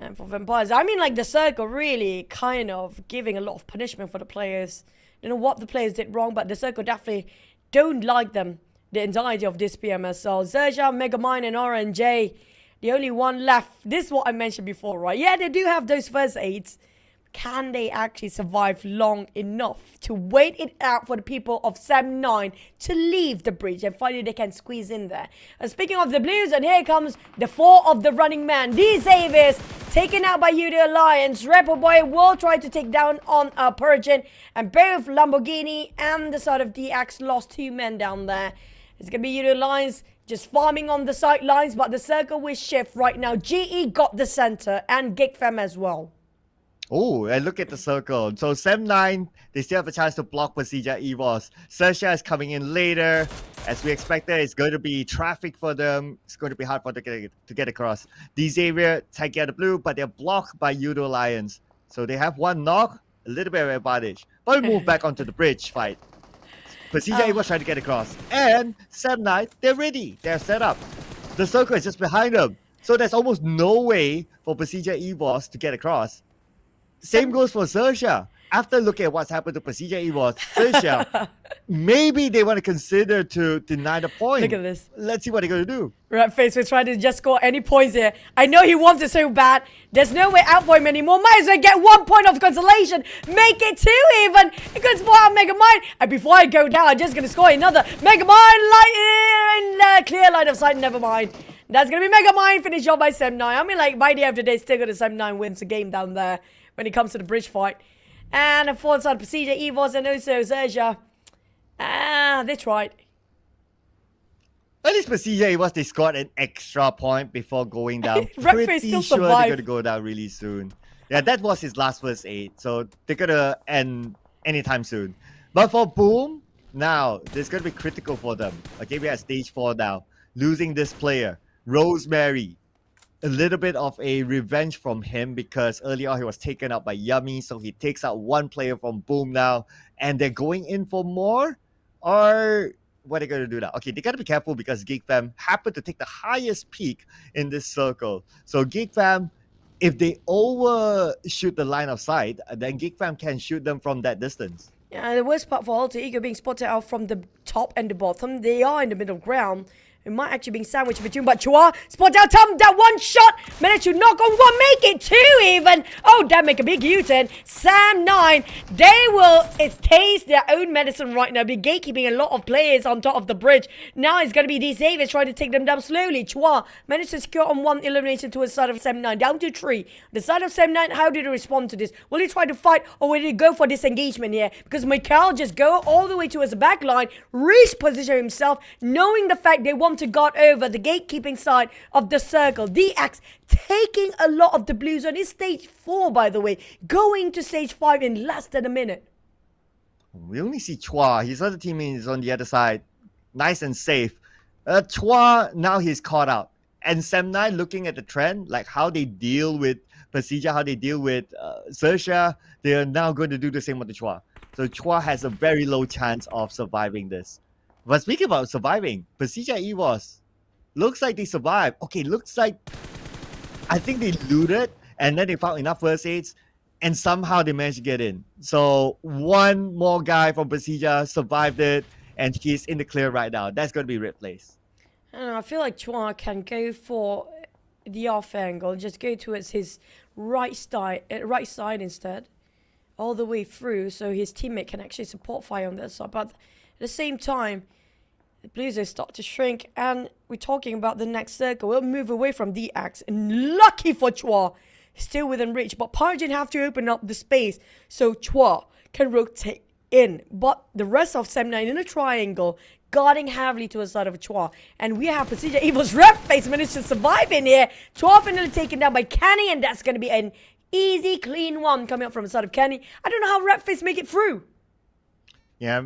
And for Vampires, I mean, like, the Circle really kind of giving a lot of punishment for the players. Don't know what the players did wrong, but the Circle definitely don't like them the entirety of this PMSL. XERXIA, Megamind, and RNJ, the only one left. This is what I mentioned before, right? Yeah, they do have those first aids. Can they actually survive long enough to wait it out for the people of Sam9 to leave the bridge and finally they can squeeze in there? And speaking of the Blues, and here comes the 4 of the running man. These Avis taken out by Yoodo Alliance. Rebel Boy will try to take down on Persian, and both Lamborghini and the side of DX lost 2 men down there. It's going to be Yoodo Alliance just farming on the sidelines, but the Circle will shift right now. GE got the center and GEEK as well. Oh, and look at the Circle. So Sam9, they still have a chance to block PERSIJA EVOS. XERXIA is coming in later. As we expected, it's going to be traffic for them. It's going to be hard for them to get across. Xavier take out the blue, but they're blocked by Yoodo Alliance. So they have 1 knock, a little bit of advantage. But we move back onto the bridge fight. PERSIJA EVOS trying to get across. And Sam9, they're ready. They're set up. The Circle is just behind them. So there's almost no way for PERSIJA EVOS to get across. Same goes for XERXIA. After looking at what's happened to PERSIJA EVOS, XERXIA, maybe they want to consider to deny the point. Look at this. Let's see what they're going to do. Right, FaZe, we're trying to just score any points here. I know he wants it so bad. There's no way out for him anymore. Might as well get 1 point of consolation. Make it 2 even. He could spot out Megamind. And before I go down, I'm just going to score another. Megamind, light in clear line of sight. Never mind. That's going to be Megamind. Finished off by Sam9. I mean, like, by the end of the day, still going to Sam9 wins the game down there when it comes to the bridge fight. And a fourth side, PERSIJA EVOS and also XERXIA. They tried. At least PERSIJA EVOS, they scored an extra point before going down. Redface Pretty still sure they're survived. going to go down really soon. Yeah, that was his last first aid. So they're going to end anytime soon. But for Boom, now, this is going to be critical for them. Okay, we are at stage 4 now. Losing this player, Rosemary. A little bit of a revenge from him because earlier on he was taken out by Yummy, so he takes out 1 player from Boom now, and they're going in for more? Or what are they going to do now? Okay, they got to be careful because GEEK happened to take the highest peak in this circle. So GEEK, if they overshoot the line of sight, then GEEK can shoot them from that distance. Yeah, the worst part for Alter Ego being spotted out from the top and the bottom. They are in the middle ground. It might actually be sandwiched between, but Chua spot out Tom, that 1 shot managed to knock on 1, make it 2 even. Oh, that make a big U-turn. Sam9, they will taste their own medicine right now. Be gatekeeping a lot of players on top of the bridge. Now it's going to be these Avis trying to take them down slowly. Chua managed to secure on 1 elimination to the side of Sam9, down to 3. The side of Sam9, how did he respond to this? Will he try to fight or will he go for disengagement here? Because Mikhail just go all the way to his back line, reposition himself, knowing the fact they want to guard over the gatekeeping side of the circle. DX taking a lot of the Blues on his stage 4, by the way, going to stage 5 in less than a minute. We only see Chua. His other teammate is on the other side. Nice and safe. Chua, now he's caught out. And Sam9 looking at the trend, like how they deal with PERSIJA, how they deal with XERXIA, they are now going to do the same with the Chua. So Chua has a very low chance of surviving this. But speaking about surviving, PERSIJA EVOS, looks like they survived. Okay, looks like, I think they looted and then they found enough first aids. and somehow they managed to get in. So one more guy from PERSIJA survived it, and he's in the clear right now. That's going to be Red Place. I don't know, I feel like Chua can go for the off angle, just go towards his right side instead, all the way through, so his teammate can actually support fire on that side. But at the same time, the Blues start to shrink, and we're talking about the next circle. We'll move away from the axe, and lucky for Chua, still within reach. But Parjin have to open up the space so Chua can rotate in. But the rest of Sem9 in a triangle, guarding heavily to the side of Chua. And we have PERSIJA EVOS Red Face managed to survive in here. Chua finally taken down by Kenny, and that's going to be an easy, clean one coming up from the side of Kenny. I don't know how Red Face make it through. Yeah.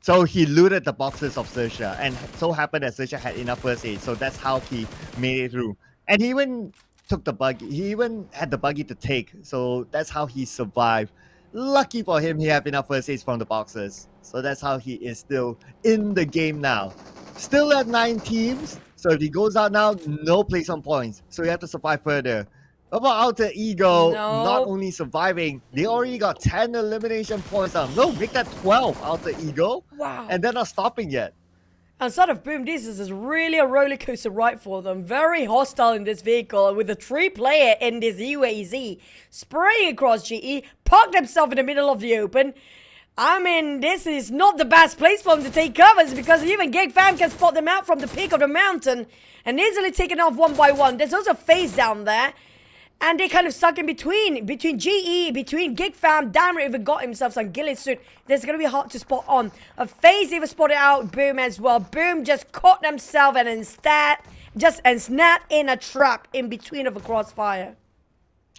So he looted the boxes of XERXIA, and so happened that XERXIA had enough first aid, so that's how he made it through. And he even took the buggy. He even had the buggy to take, so that's how he survived. Lucky for him, he had enough first aids from the boxes. So that's how he is still in the game now. Still at 9 teams, so if he goes out now, no place on points. So you have to survive further. About Alter Ego, not only surviving, they already got 10 elimination points down. No, make that 12, Alter Ego. Wow. And they're not stopping yet. And sort of boom, this is really a roller coaster ride for them. Very hostile in this vehicle with a 3-player in this UAZ spraying across GE, parked himself in the middle of the open. I mean, this is not the best place for them to take covers because even GEEK fam can spot them out from the peak of the mountain and easily taken off one by one. There's also FaZe down there. And they kind of stuck in between GE, between GEEK fam. Damn, even got himself some ghillie suit. That's going to be hard to spot on. A FaZe even spotted out Boom as well. Boom just caught themselves and instead just snapped in a trap in between of a crossfire.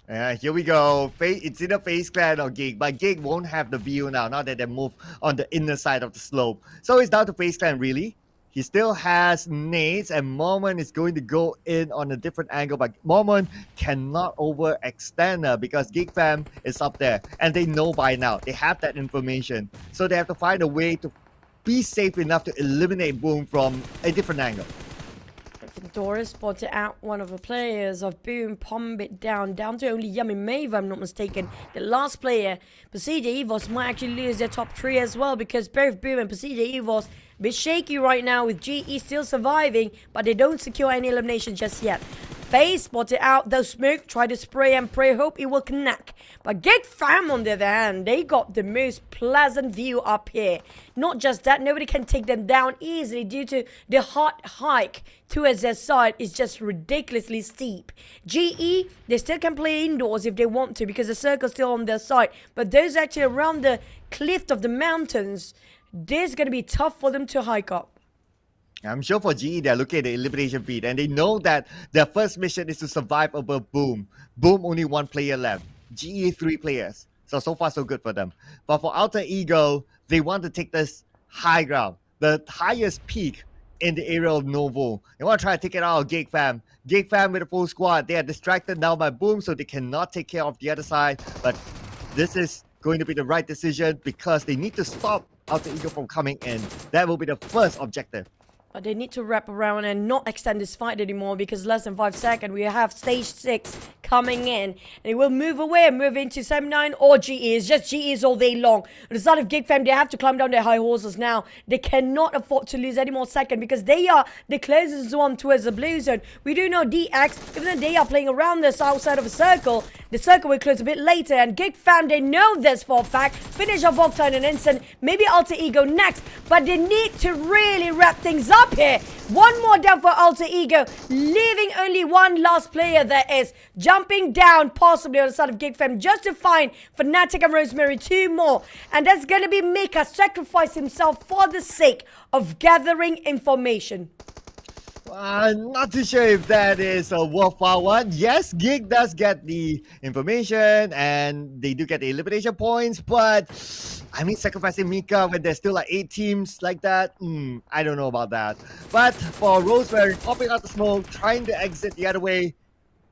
Here we go. It's either FaZe Clan or GEEK, but GEEK won't have the view now that they move on the inner side of the slope. So it's down to FaZe Clan, really. He still has nades, and Mormon is going to go in on a different angle, but Mormon cannot overextend because GEEK fam is up there, and they know by now. They have that information, so they have to find a way to be safe enough to eliminate Boom from a different angle. Doris spotted out one of the players of Boom, palm it down to only Yummy May, if I'm not mistaken. The last player, PERSIJA EVOS, might actually lose their top 3 as well because both Boom and PERSIJA EVOS a bit shaky right now with GE still surviving, but they don't secure any elimination just yet. FaZe spotted out the smoke, try to spray and pray, hope it will connect. But GEEK fam on the other hand, they got the most pleasant view up here. Not just that, nobody can take them down easily due to the hot hike towards their side is just ridiculously steep. GE, they still can play indoors if they want to because the circle's still on their side. But those actually around the cliff of the mountains, this is going to be tough for them to hike up. I'm sure for GE, they're looking at the elimination feed, and they know that their first mission is to survive above Boom. Boom, only 1 player left. GE, 3 players. So far, so good for them. But for Alter Ego, they want to take this high ground, the highest peak in the area of Novo. They want to try to take it out of GEEK fam. GEEK fam with a full squad. They are distracted now by Boom, so they cannot take care of the other side. But this is going to be the right decision because they need to stop Alter Ego from coming in. That will be the first objective. But they need to wrap around and not extend this fight anymore because less than 5 seconds we have stage 6 coming in. And it will move away and move into Sem9 or GE. It's just GEs all day long. On the side of GEEK fam, they have to climb down their high horses now. They cannot afford to lose any more seconds because they are the closest one towards the blue zone. We do know DX, even though they are playing around this outside of a circle, the circle will close a bit later. And GEEK fam, they know this for a fact. Finish off Octa in an instant. Maybe Alter Ego next. But they need to really wrap things up here. One more down for Alter Ego, leaving only one last player that is jumping down possibly on the side of GEEK fam just to find Fnatic and Rosemary 2 more. And that's going to be Mika sacrifice himself for the sake of gathering information. Not too sure if that is a worthwhile one. Yes, GEEK does get the information and they do get the elimination points, but I mean, sacrificing Mika when there's still like 8 teams like that, I don't know about that. But for Rosemary, popping out the smoke, trying to exit the other way,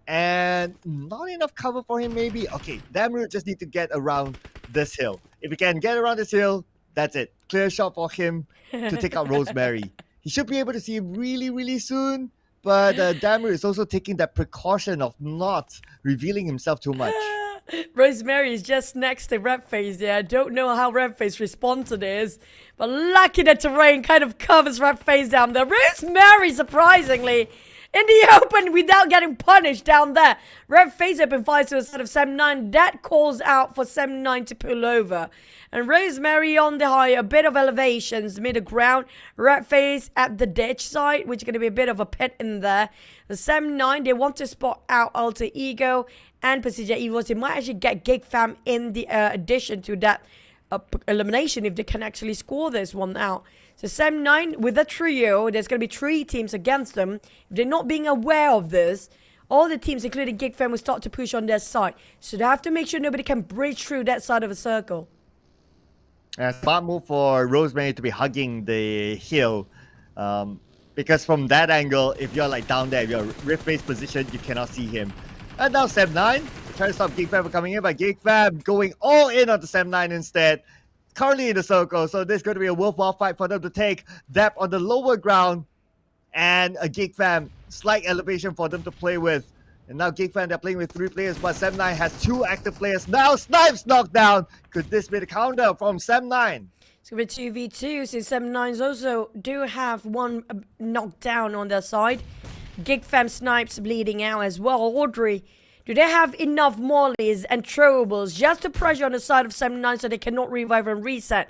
and not enough cover for him maybe. Okay, Damroot just need to get around this hill. If he can get around this hill, that's it. Clear shot for him to take out Rosemary. He should be able to see him really, really soon. But Damroot is also taking that precaution of not revealing himself too much. Rosemary is just next to Redface. Yeah, I don't know how Redface respond to this, but lucky the terrain kind of covers Redface down there. Rosemary, surprisingly, in the open without getting punished down there. Redface open fires to a side of Sem9. That calls out for Sem9 to pull over. And Rosemary on the high, a bit of elevations, middle ground. Redface at the ditch side, which is going to be a bit of a pit in there. The Sem9, they want to spot out Alter Ego and PERSIJA EVOS. They might actually get Geek Fam in the addition to that elimination if they can actually score this one out. So Sem9 with a trio, there's going to be 3 teams against them. If they're not being aware of this, all the teams, including Geek Fam, will start to push on their side. So they have to make sure nobody can breach through that side of a circle. Smart move for Rosemary to be hugging the hill. Because from that angle, if you're like down there, if you're rift base position, you cannot see him. And now Sem9 trying to stop Geek Fam from coming in, but Geek Fam going all in on the Sem9 instead. Currently in the circle, so there's going to be a worthwhile fight for them to take Dap on the lower ground, and a Geek Fam slight elevation for them to play with. And now Geek Fam, they're playing with 3 players, but Sem9 has 2 active players. Now Snipes knocked down. Could this be the counter from Sem9? It's going to be 2v2 since Sem9s also do have 1 knockdown on their side. Geek Fam Snipes bleeding out as well. Audrey, do they have enough mollies and throwables just to pressure on the side of Sem9 so they cannot revive and reset?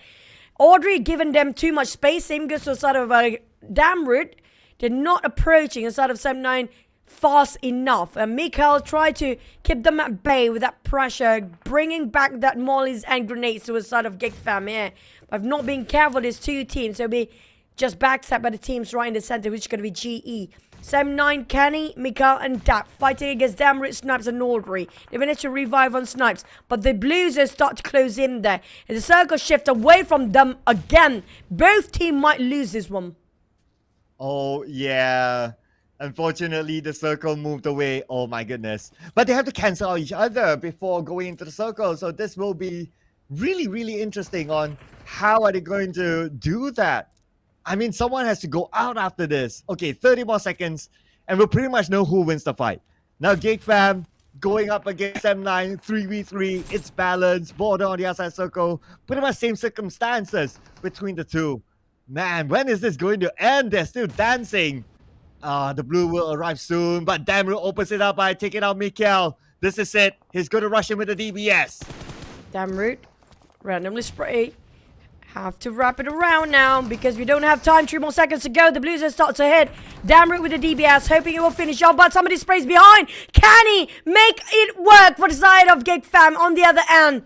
Audrey giving them too much space. Same goes to the side of Damroot. They're not approaching the side of Sem9 fast enough. And Mikael tried to keep them at bay with that pressure, bringing back that mollies and grenades to the side of Geek Fam here. But if not being careful, there's 2 teams. They'll be just backstabbed by the teams right in the center, which is going to be GE. Sem9, Kenny, Mikael, and Dap fighting against Damroot, Snipes, and Audrey. They managed to revive on Snipes, but the Blues start to close in there. And the circle shift away from them again. Both teams might lose this one. Oh, yeah. Unfortunately, the circle moved away. Oh, my goodness. But they have to cancel out each other before going into the circle. So this will be really, really interesting on how are they going to do that. I mean, someone has to go out after this. Okay, 30 more seconds, and we'll pretty much know who wins the fight. Now, Geek Fam going up against M9, 3v3. It's balanced. Border on the outside circle. Pretty much same circumstances between the two. Man, when is this going to end? They're still dancing. The blue will arrive soon, but Damroot opens it up by taking out Mikael. This is it. He's going to rush in with the DBS. Damroot, randomly spray. Have to wrap it around now because we don't have time. 3 more seconds to go. The Blues start to hit. Damroot with the DBS, hoping it will finish off, but somebody sprays behind. Can he make it work for the side of Geek Fam on the other end?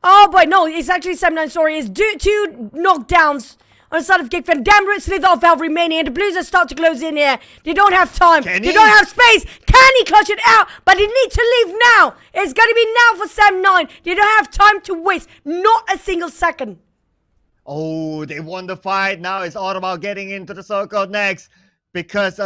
Oh boy, no, it's actually Sem9, sorry. It's 2 knockdowns on the side of Geek Fam. Damroot slid off Valve remaining, and the Blues start to close in here. They don't have time. They don't have space. Can he clutch it out? But they need to leave now. It's going to be now for Sem9. They don't have time to waste. Not a single second. Oh, they won the fight. Now it's all about getting into the circle next. Because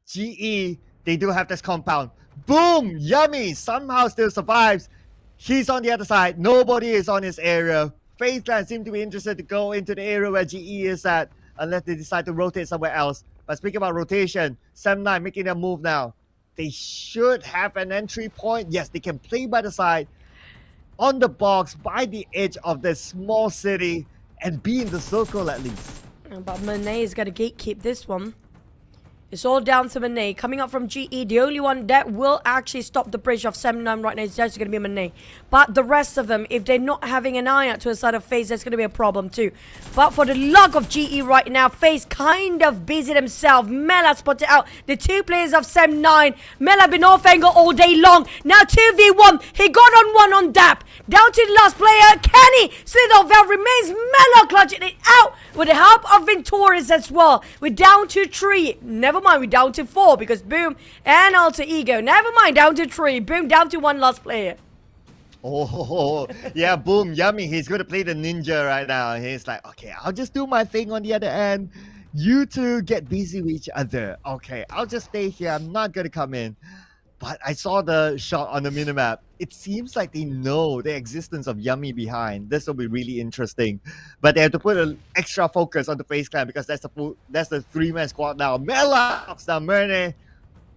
GE, they do have this compound. Boom! Yummy somehow still survives. He's on the other side. Nobody is on his area. FaZe Clan seem to be interested to go into the area where GE is at. Unless they decide to rotate somewhere else. But speaking about rotation, Sem9 making their move now. They should have an entry point. Yes, they can play by the side. On the box, by the edge of this small city. And be in the circle at least. But Monet is going to gatekeep this one. It's all down to Monet. Coming up from GE, the only one that will actually stop the bridge of Sem9 right now is just going to be Monet. But the rest of them, if they're not having an eye out to the side of FaZe, that's going to be a problem too. But for the luck of GE right now, FaZe kind of busy themselves. Mela spotted out the 2 players of Sem9. Mela been off angle all day long. Now 2v1. He got on 1 on Dap. Down to the last player. Kenny slid off Valve remains. Mela clutching it out with the help of Venturis as well. We're down to 3. Never mind, we're down to 4 because Boom and Alter Ego. Never mind, down to 3. Boom, down to 1 last player. Oh, yeah, Boom, yummy. He's going to play the ninja right now. He's like, okay, I'll just do my thing on the other end. You two get busy with each other. Okay, I'll just stay here. I'm not going to come in. But I saw the shot on the minimap. It seems like they know the existence of Yummy behind. This will be really interesting. But they have to put an extra focus on the FaZe Clan because that's the 3-man squad now. Mela knocks down Merne.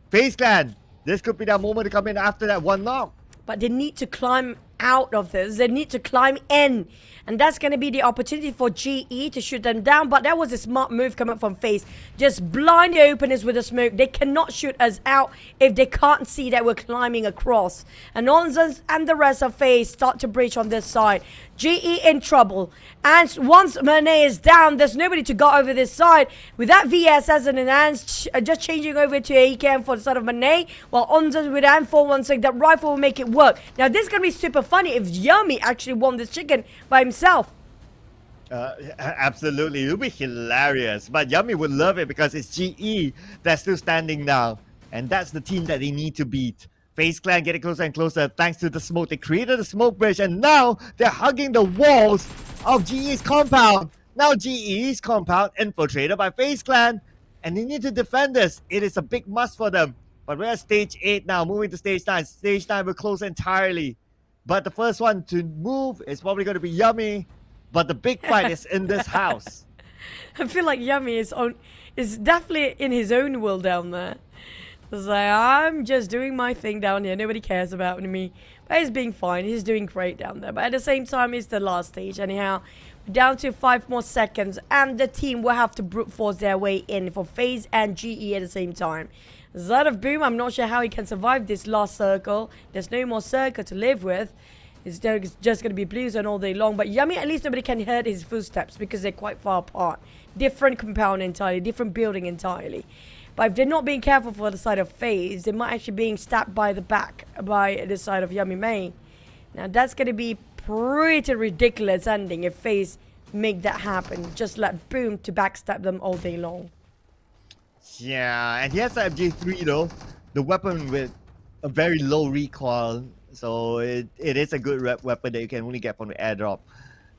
FaZe Clan, this could be their moment to come in after that 1 knock. but they need to climb out of this. They need to climb in. And that's going to be the opportunity for GE to shoot them down. But that was a smart move coming from FaZe. Just blind the openers with the smoke. They cannot shoot us out if they can't see that we're climbing across. And Nonsense and the rest of FaZe start to breach on this side. GE in trouble. And once Monet is down, there's nobody to go over this side. With that VS as an enhanced, just changing over to AKM for the side of Monet. While Onzen with M4 saying that rifle will make it work. Now this is going to be super funny if Yummy actually won this chicken by himself. Absolutely, it would be hilarious. But Yummy would love it because it's GE that's still standing now. And that's the team that they need to beat. FaZe Clan getting closer and closer thanks to the smoke. They created a smoke bridge and now they're hugging the walls of GE's compound. Now GE's compound infiltrated by FaZe Clan. And they need to defend this. It is a big must for them. But we're at stage 8 now, moving to stage 9. Stage 9 will close entirely. But the first one to move is probably going to be Yummy. But the big fight is in this house. I feel like Yummy is definitely in his own world down there. It's like, I'm just doing my thing down here. Nobody cares about me. But he's being fine. He's doing great down there. But at the same time, it's the last stage. Anyhow, we're down to 5 more seconds. And the team will have to brute force their way in for FaZe and GE at the same time. Zod of Boom, I'm not sure how he can survive this last circle. There's no more circle to live with. It's just going to be blues on all day long. But Yummy, at least nobody can hear his footsteps because they're quite far apart. Different compound entirely. Different building entirely. But if they're not being careful for the side of FaZe, they might actually being stabbed by the back by the side of Yummy May. Now that's going to be pretty ridiculous ending if FaZe make that happen. Just let Boom to backstab them all day long. Yeah, and he has the MJ3 though. The weapon with a very low recoil. So it is a good weapon that you can only get from the airdrop.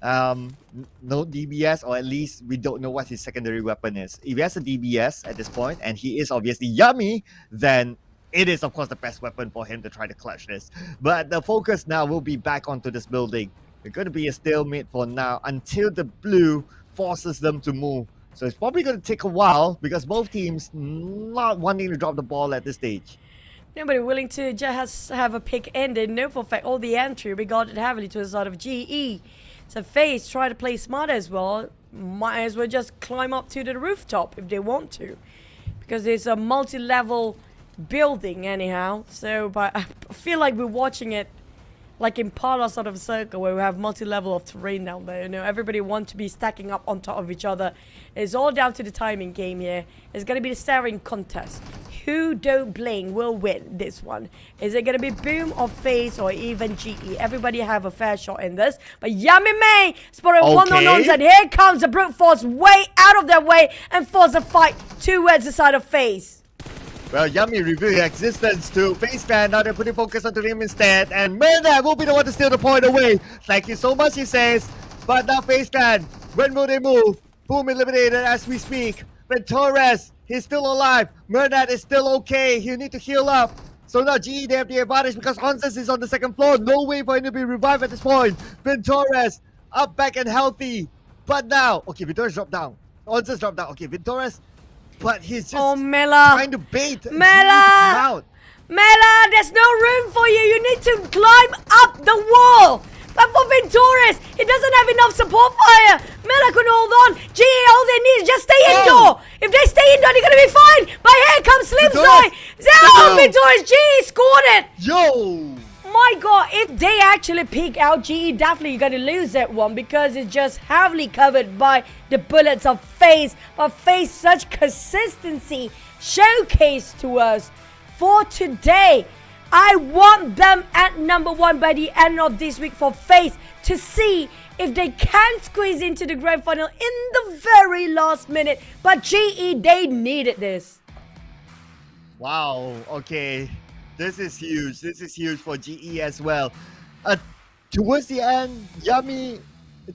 No DBS, or at least we don't know what his secondary weapon is. If he has a DBS at this point, and he is obviously Yummy, then it is of course the best weapon for him to try to clutch this. But the focus now will be back onto this building. It's going to be a stalemate for now until the blue forces them to move. So it's probably going to take a while because both teams not wanting to drop the ball at this stage. Nobody willing to just have a pick end. They know for a fact all the entry regarded heavily to the side of GE. So FaZe try to play smart as well. Might as well just climb up to the rooftop if they want to. Because there's a multi-level building anyhow. So but I feel like we're watching it like in Parla sort of circle where we have multi-level of terrain down there. You know, everybody wants to be stacking up on top of each other. It's all down to the timing game here. It's going to be the staring contest. Who don't blink will win this one. Is it going to be Boom or FaZe or even GE? Everybody have a fair shot in this. But Yummy May spotted one on ones, and here comes the brute force way out of their way and force a fight towards the side of FaZe. Well, Yummy revealed his existence to FaZe Clan. Now they're putting focus onto him instead. And Mernat will be the one to steal the point away. Thank you so much, he says. But now FaZe Clan, when will they move? Boom eliminated as we speak. But Torres, he's still alive. Mernat is still okay. He'll need to heal up. So now GE, they have the advantage because Onses is on the second floor. No way for him to be revived at this point. Ben Torres, up, back, and healthy. But now, okay, Vintorres dropped down. Onses dropped down. Okay, Vintorres, but he's just trying to bait Mela! Mela, there's no room for you. You need to climb up the wall. But for Vintorres, he doesn't have enough support fire. Mela can hold on. GE, all they need is just stay indoor. If they stay indoor, they're going to be fine. But here comes Slimside. Oh, Vintorres, GE scored it. Yo! My God, if they actually peek out, GE definitely going to lose that one because it's just heavily covered by the bullets of FaZe. But FaZe, such consistency showcased to us for today. I want them at number 1 by the end of this week for FaZe to see if they can squeeze into the grand final in the very last minute. But GE, they needed this. Wow, okay. This is huge. This is huge for GE as well. Towards the end, Yummy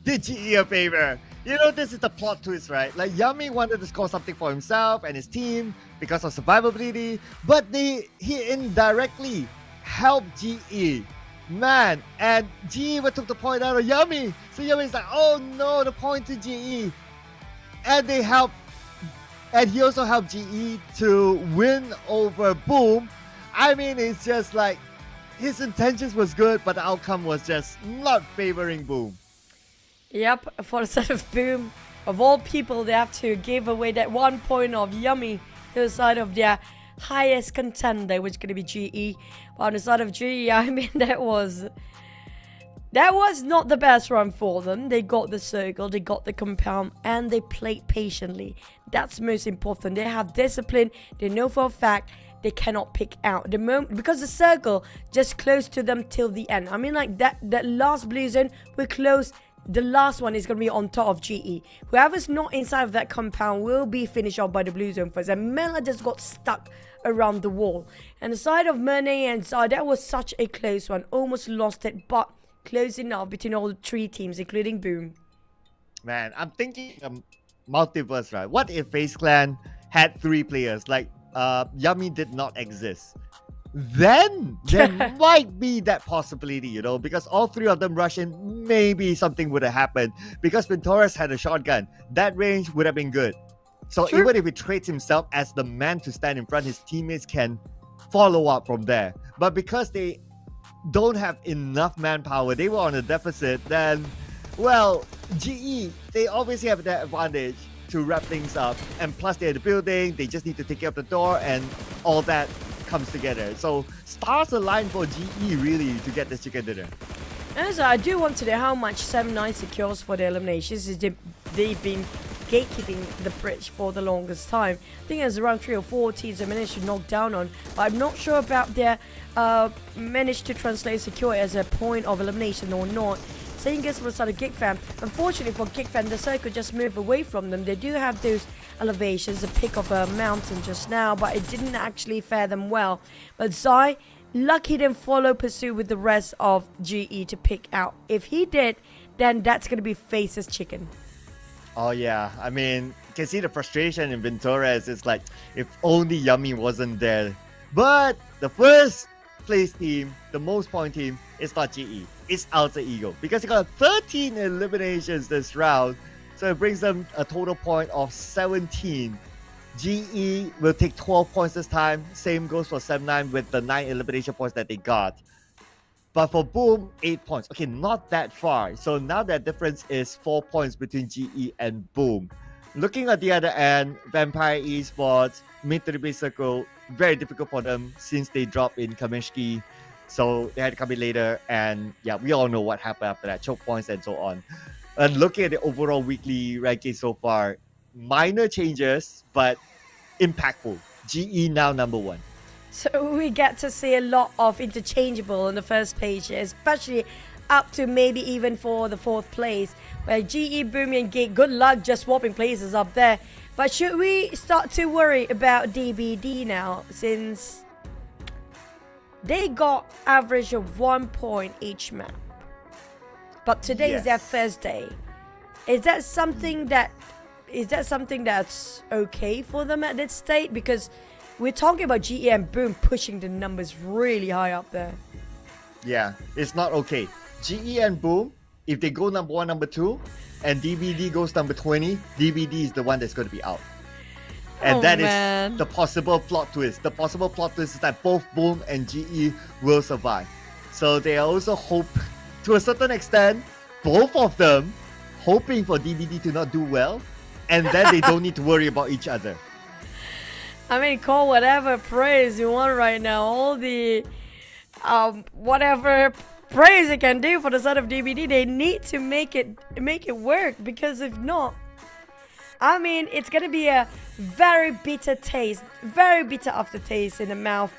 did GE a favor. You know, this is the plot twist, right? Like, Yummy wanted to score something for himself and his team because of survivability, but he indirectly helped GE. Man, and GE took the point out of Yummy. So Yummy's like, oh no, the point to GE. And they helped, and he also helped GE to win over Boom. I mean, it's just like, his intentions was good, but the outcome was just not favoring Boom. Yep, for the side of Boom, of all people, they have to give away that 1 point of Yummy to the side of their highest contender, which is going to be GE. But on the side of GE, I mean, that was not the best run for them. They got the circle, they got the compound, and they played patiently. That's most important. They have discipline. They know for a fact they cannot pick out the moment, because the circle just close to them till the end. I mean, like that last blue zone will close. The last one is going to be on top of GE. Whoever's not inside of that compound will be finished off by the blue zone first. And Mela just got stuck around the wall. And the side of Merne and Zai, that was such a close one. Almost lost it, but close enough between all three teams, including Boom. Man, I'm thinking multiverse, right? What if FaZe Clan had 3 players? Like, Yummy did not exist. Then there might be that possibility, you know, because all 3 of them rush in, maybe something would have happened. Because Ventoras had a shotgun, that range would have been good. So even if he trades himself as the man to stand in front, his teammates can follow up from there. But because they don't have enough manpower, they were on a deficit, then, well, GE, they obviously have that advantage to wrap things up. And plus they're in the building, they just need to take care of the door, and all that comes together. So stars align for GE really to get this chicken dinner. And so I do want to know how much 7-9 secures for the eliminations. They've been gatekeeping the bridge for the longest time. I think there's around 3 or 4 teams they managed to knock down on, but I'm not sure about their managed to translate secure as a point of elimination or not. Same goes for the side of GEEK Fam. Unfortunately for GEEK Fam, the circle just moved away from them. They do have those elevations, the pick of a mountain just now, but it didn't actually fare them well. But Zai, lucky didn't follow pursuit with the rest of GE to pick out. If he did, then that's going to be FaZe's chicken. Oh yeah, I mean, you can see the frustration in Venturas. It's like, if only Yummy wasn't there. But the first place team, the most point team, is not GE. It's Alter Ego, because they got 13 eliminations this round. So it brings them a total point of 17. GE will take 12 points this time. Same goes for 7-9 with the 9 elimination points that they got. But for Boom, 8 points. Okay, not that far. So now that difference is 4 points between GE and Boom. Looking at the other end, Vampire Esports, mid to the base circle, very difficult for them since they dropped in Kameshki. So they had to come in later. And yeah, we all know what happened after that. Choke points and so on. And looking at the overall weekly ranking so far, minor changes, but impactful. GE now number 1. So we get to see a lot of interchangeable on the first page, especially up to maybe even for the 4th place, where GE, Boom and GEEK, good luck just swapping places up there. But should we start to worry about DBD now, since they got average of 1 point each map? But today is their first day. Is that something that's okay for them at this state? Because we're talking about GE and Boom pushing the numbers really high up there. Yeah, it's not okay. GE and Boom, if they go number 1, number 2, and DBD goes number 20, DBD is the one that's going to be out. And that is the possible plot twist. The possible plot twist is that both Boom and GE will survive. So they also hope, to a certain extent, both of them hoping for DBD to not do well, and then they don't need to worry about each other. I mean, call whatever praise you want right now. All the whatever praise it can do for the side of DBD, they need to make it work, because if not, I mean, it's gonna be a very bitter taste, very bitter aftertaste in the mouth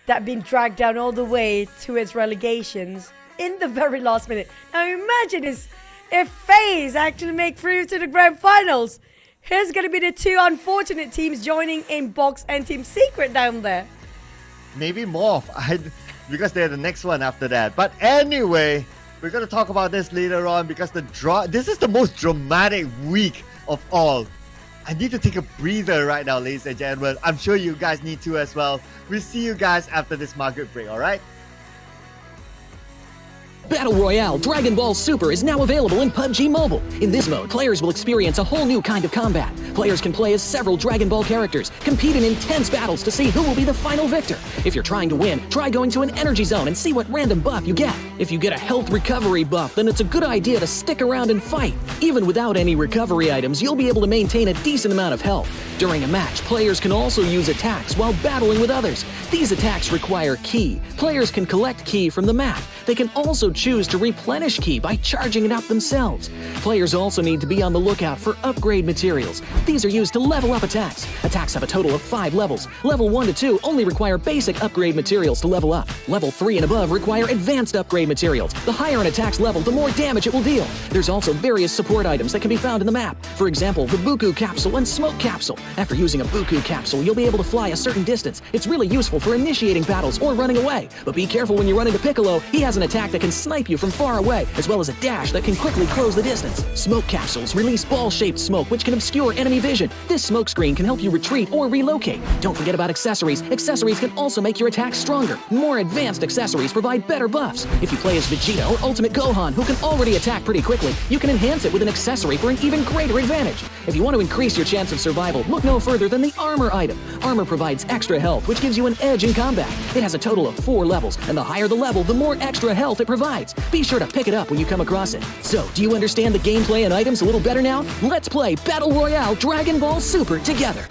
that been dragged down all the way to its relegations in the very last minute. Now imagine if FaZe actually make through to the grand finals. Here's going to be the 2 unfortunate teams joining in Box and Team Secret down there. Maybe MORPH, because they're the next one after that. But anyway, we're going to talk about this later on, because this is the most dramatic week of all. I need to take a breather right now, ladies and gentlemen. I'm sure you guys need to as well. We'll see you guys after this market break, alright? Battle Royale Dragon Ball Super is now available in PUBG Mobile. In this mode, players will experience a whole new kind of combat. Players can play as several Dragon Ball characters, compete in intense battles to see who will be the final victor. If you're trying to win, try going to an energy zone and see what random buff you get. If you get a health recovery buff, then it's a good idea to stick around and fight. Even without any recovery items, you'll be able to maintain a decent amount of health. During a match, players can also use attacks while battling with others. These attacks require ki. Players can collect ki from the map. They can also choose to replenish ki by charging it up themselves. Players also need to be on the lookout for upgrade materials. These are used to level up attacks. Attacks have a total of 5 levels. Level 1 to 2 only require basic upgrade materials to level up. Level 3 and above require advanced upgrade materials. The higher an attack's level, the more damage it will deal. There's also various support items that can be found in the map. For example, the Buku Capsule and Smoke Capsule. After using a Buku Capsule, you'll be able to fly a certain distance. It's really useful for initiating battles or running away. But be careful when you run into Piccolo. He has an attack that can snipe you from far away, as well as a dash that can quickly close the distance. Smoke Capsules release ball-shaped smoke, which can obscure enemy vision. This smoke screen can help you retreat or relocate. Don't forget about accessories. Accessories can also make your attacks stronger. More advanced accessories provide better buffs. If you play as Vegeta or Ultimate Gohan, who can already attack pretty quickly, you can enhance it with an accessory for an even greater advantage. If you want to increase your chance of survival, look no further than the armor item. Armor provides extra health, which gives you an edge in combat. It has a total of 4 levels, and the higher the level, the more extra health it provides. Be sure to pick it up when you come across it. So, do you understand the gameplay and items a little better now? Let's play Battle Royale Dragon Ball Super together.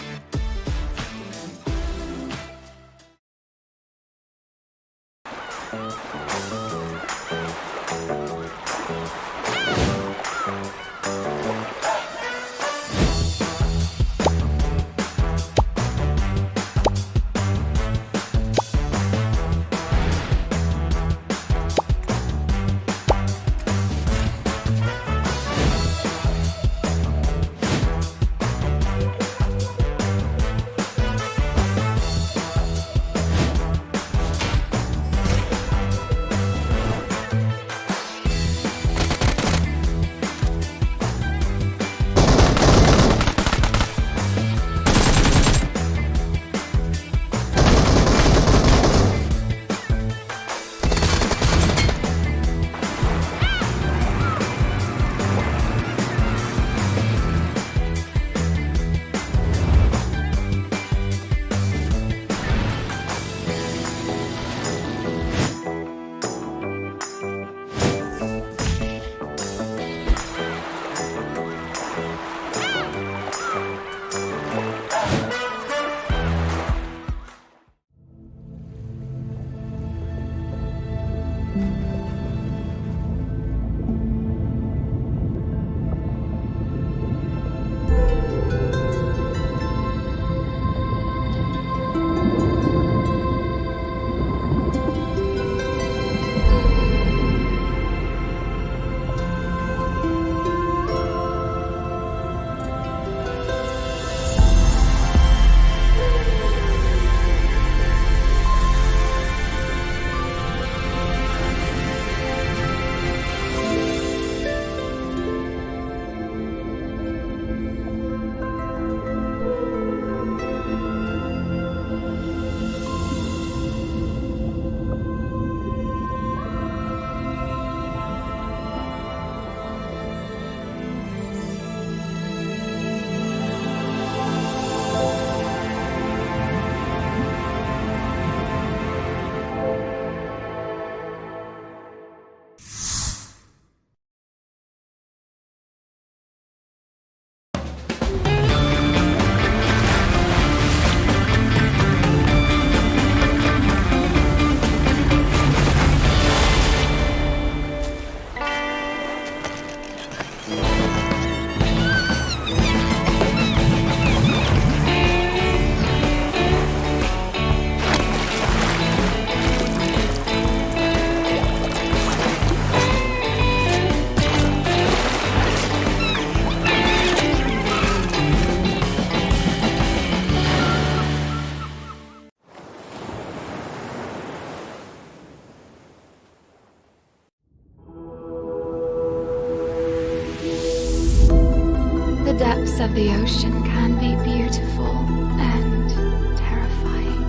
The depths of the ocean can be beautiful and terrifying.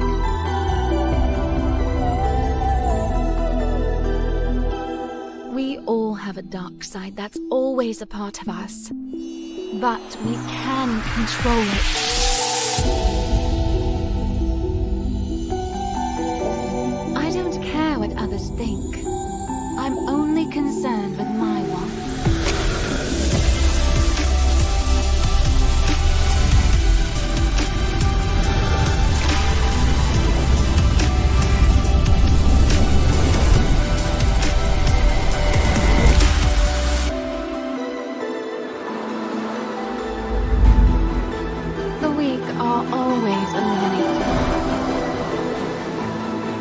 We all have a dark side that's always a part of us. but we can control it. I don't care what others think. I'm only concerned with my one. The weak are always eliminated.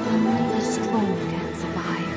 Only the strong can survive.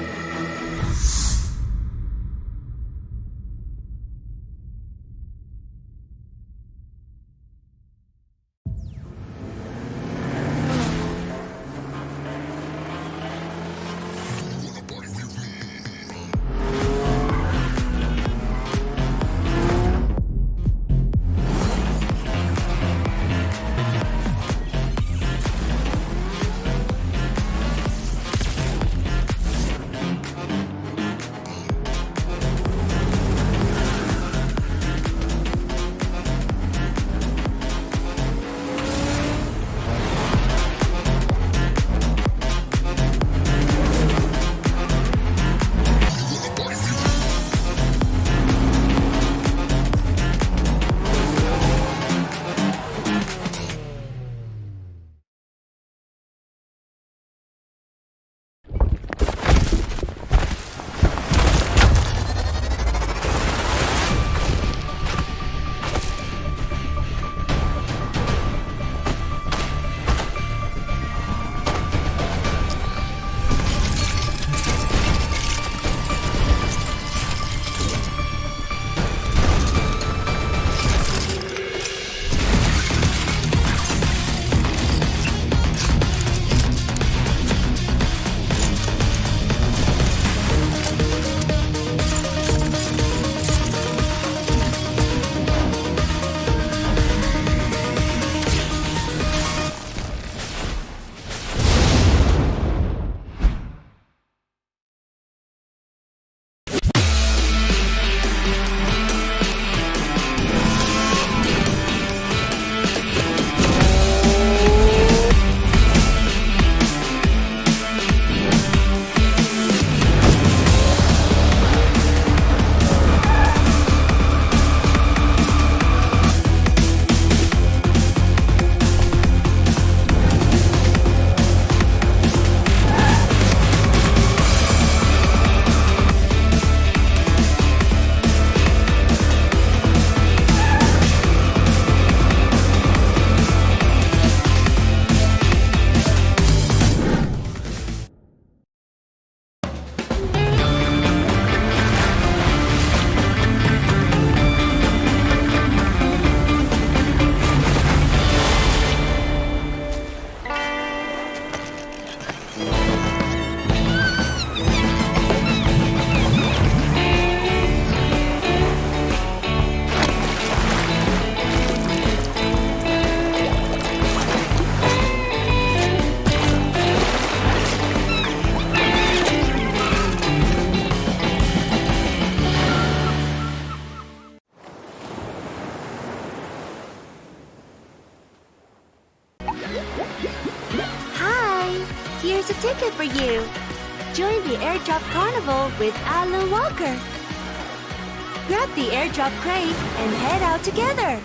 Here's a ticket for you. Join the airdrop carnival with Alan Walker. Grab the airdrop crate and head out together.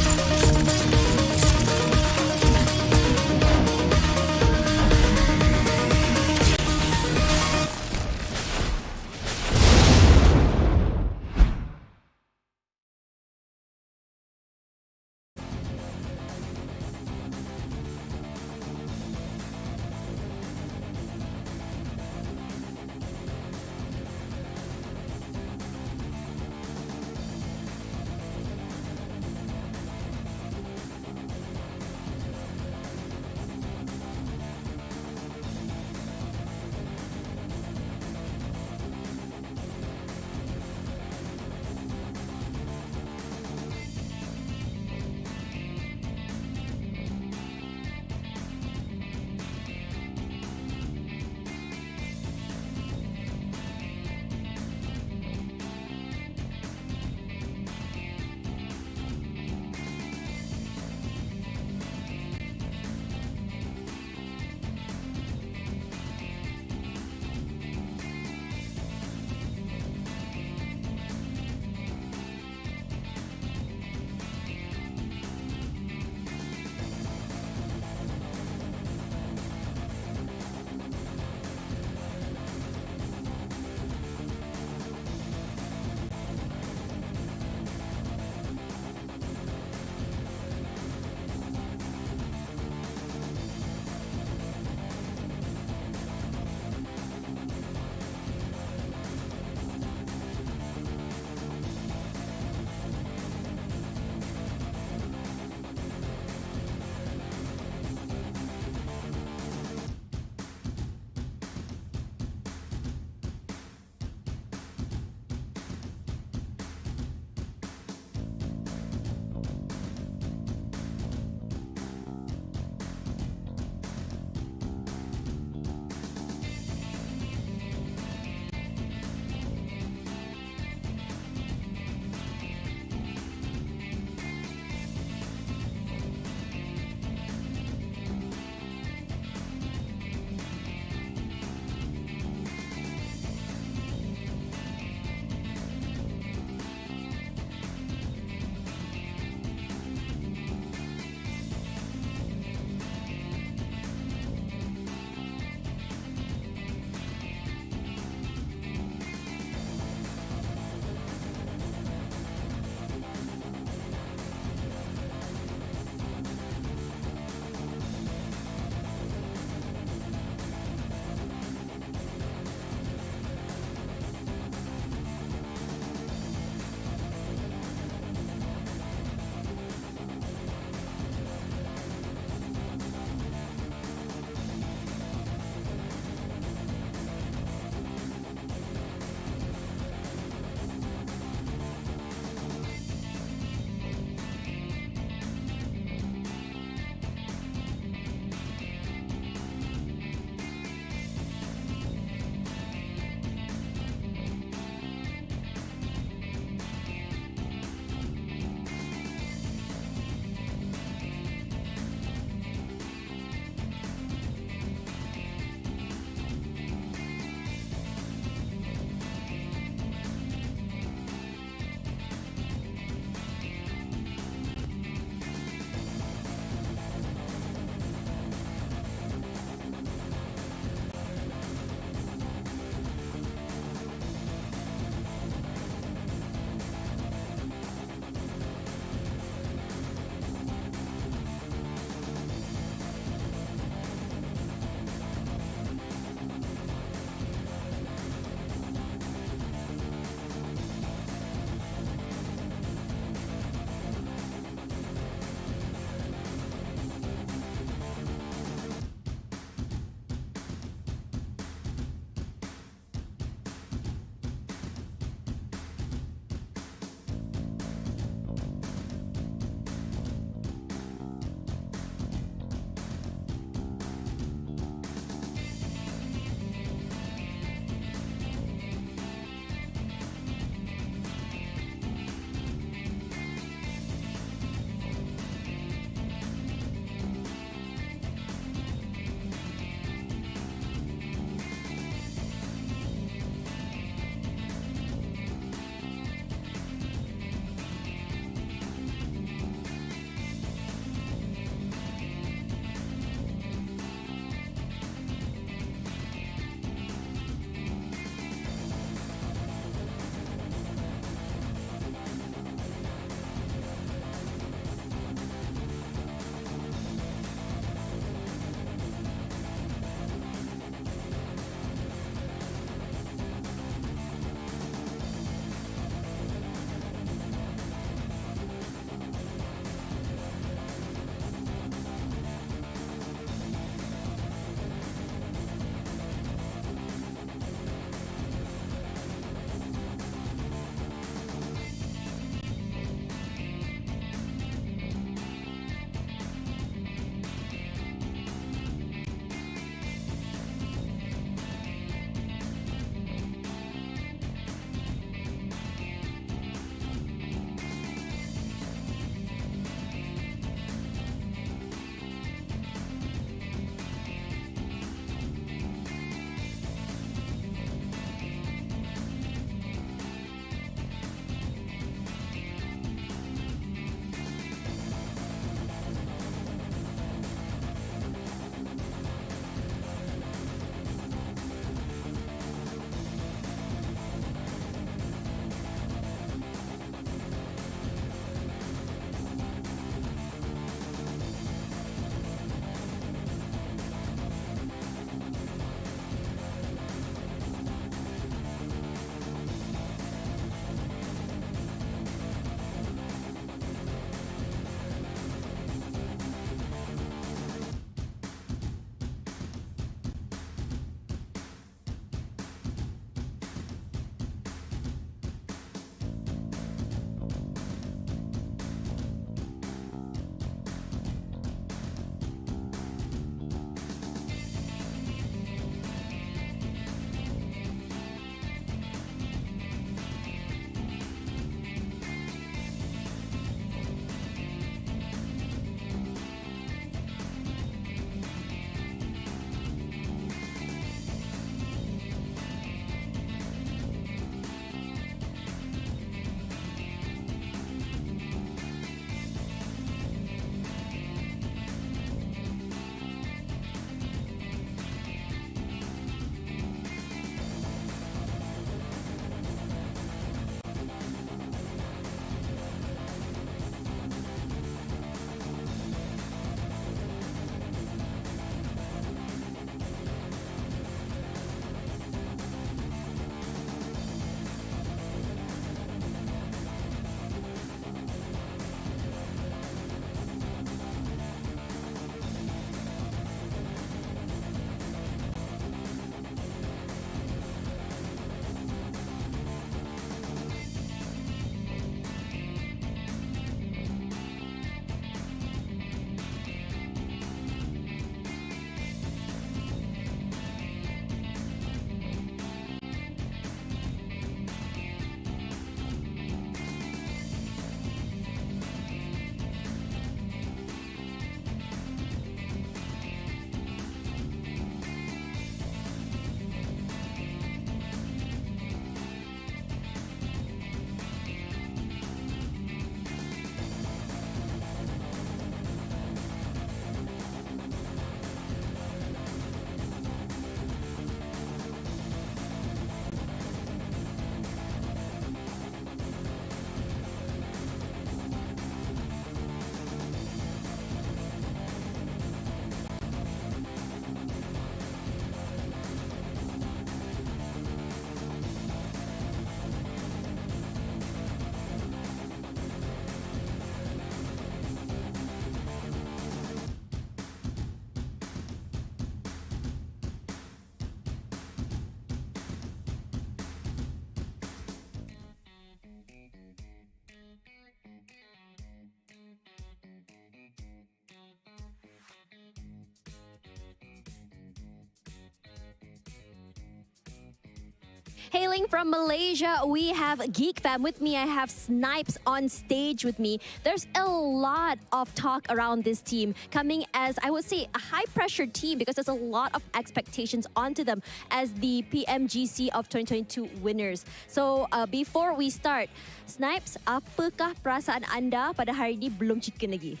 Hailing from Malaysia, we have Geek Fam with me. I have Snipes on stage with me. There's a lot of talk around this team coming as, I would say, a high-pressure team because there's a lot of expectations onto them as the PMGC of 2022 winners. So before we start, Snipes, apakah perasaan anda pada hari ini belum chicken lagi?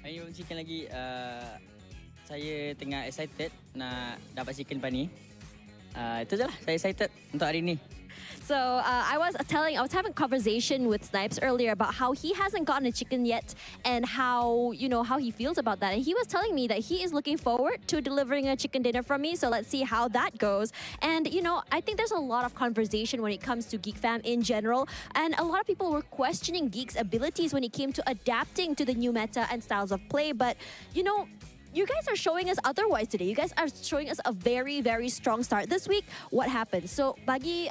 Hari ini belum chicken lagi. Saya tengah excited nak dapat chicken lepas ni. Itu je lah, saya excited untuk hari ni. So I was having a conversation with Snipes earlier about how he hasn't gotten a chicken yet and how he feels about that. And he was telling me that he is looking forward to delivering a chicken dinner from me. So let's see how that goes. And I think there's a lot of conversation when it comes to Geek Fam in general. And a lot of people were questioning Geek's abilities when it came to adapting to the new meta and styles of play. But you guys are showing us otherwise today. You guys are showing us a very, very strong start this week. What happened? So bagi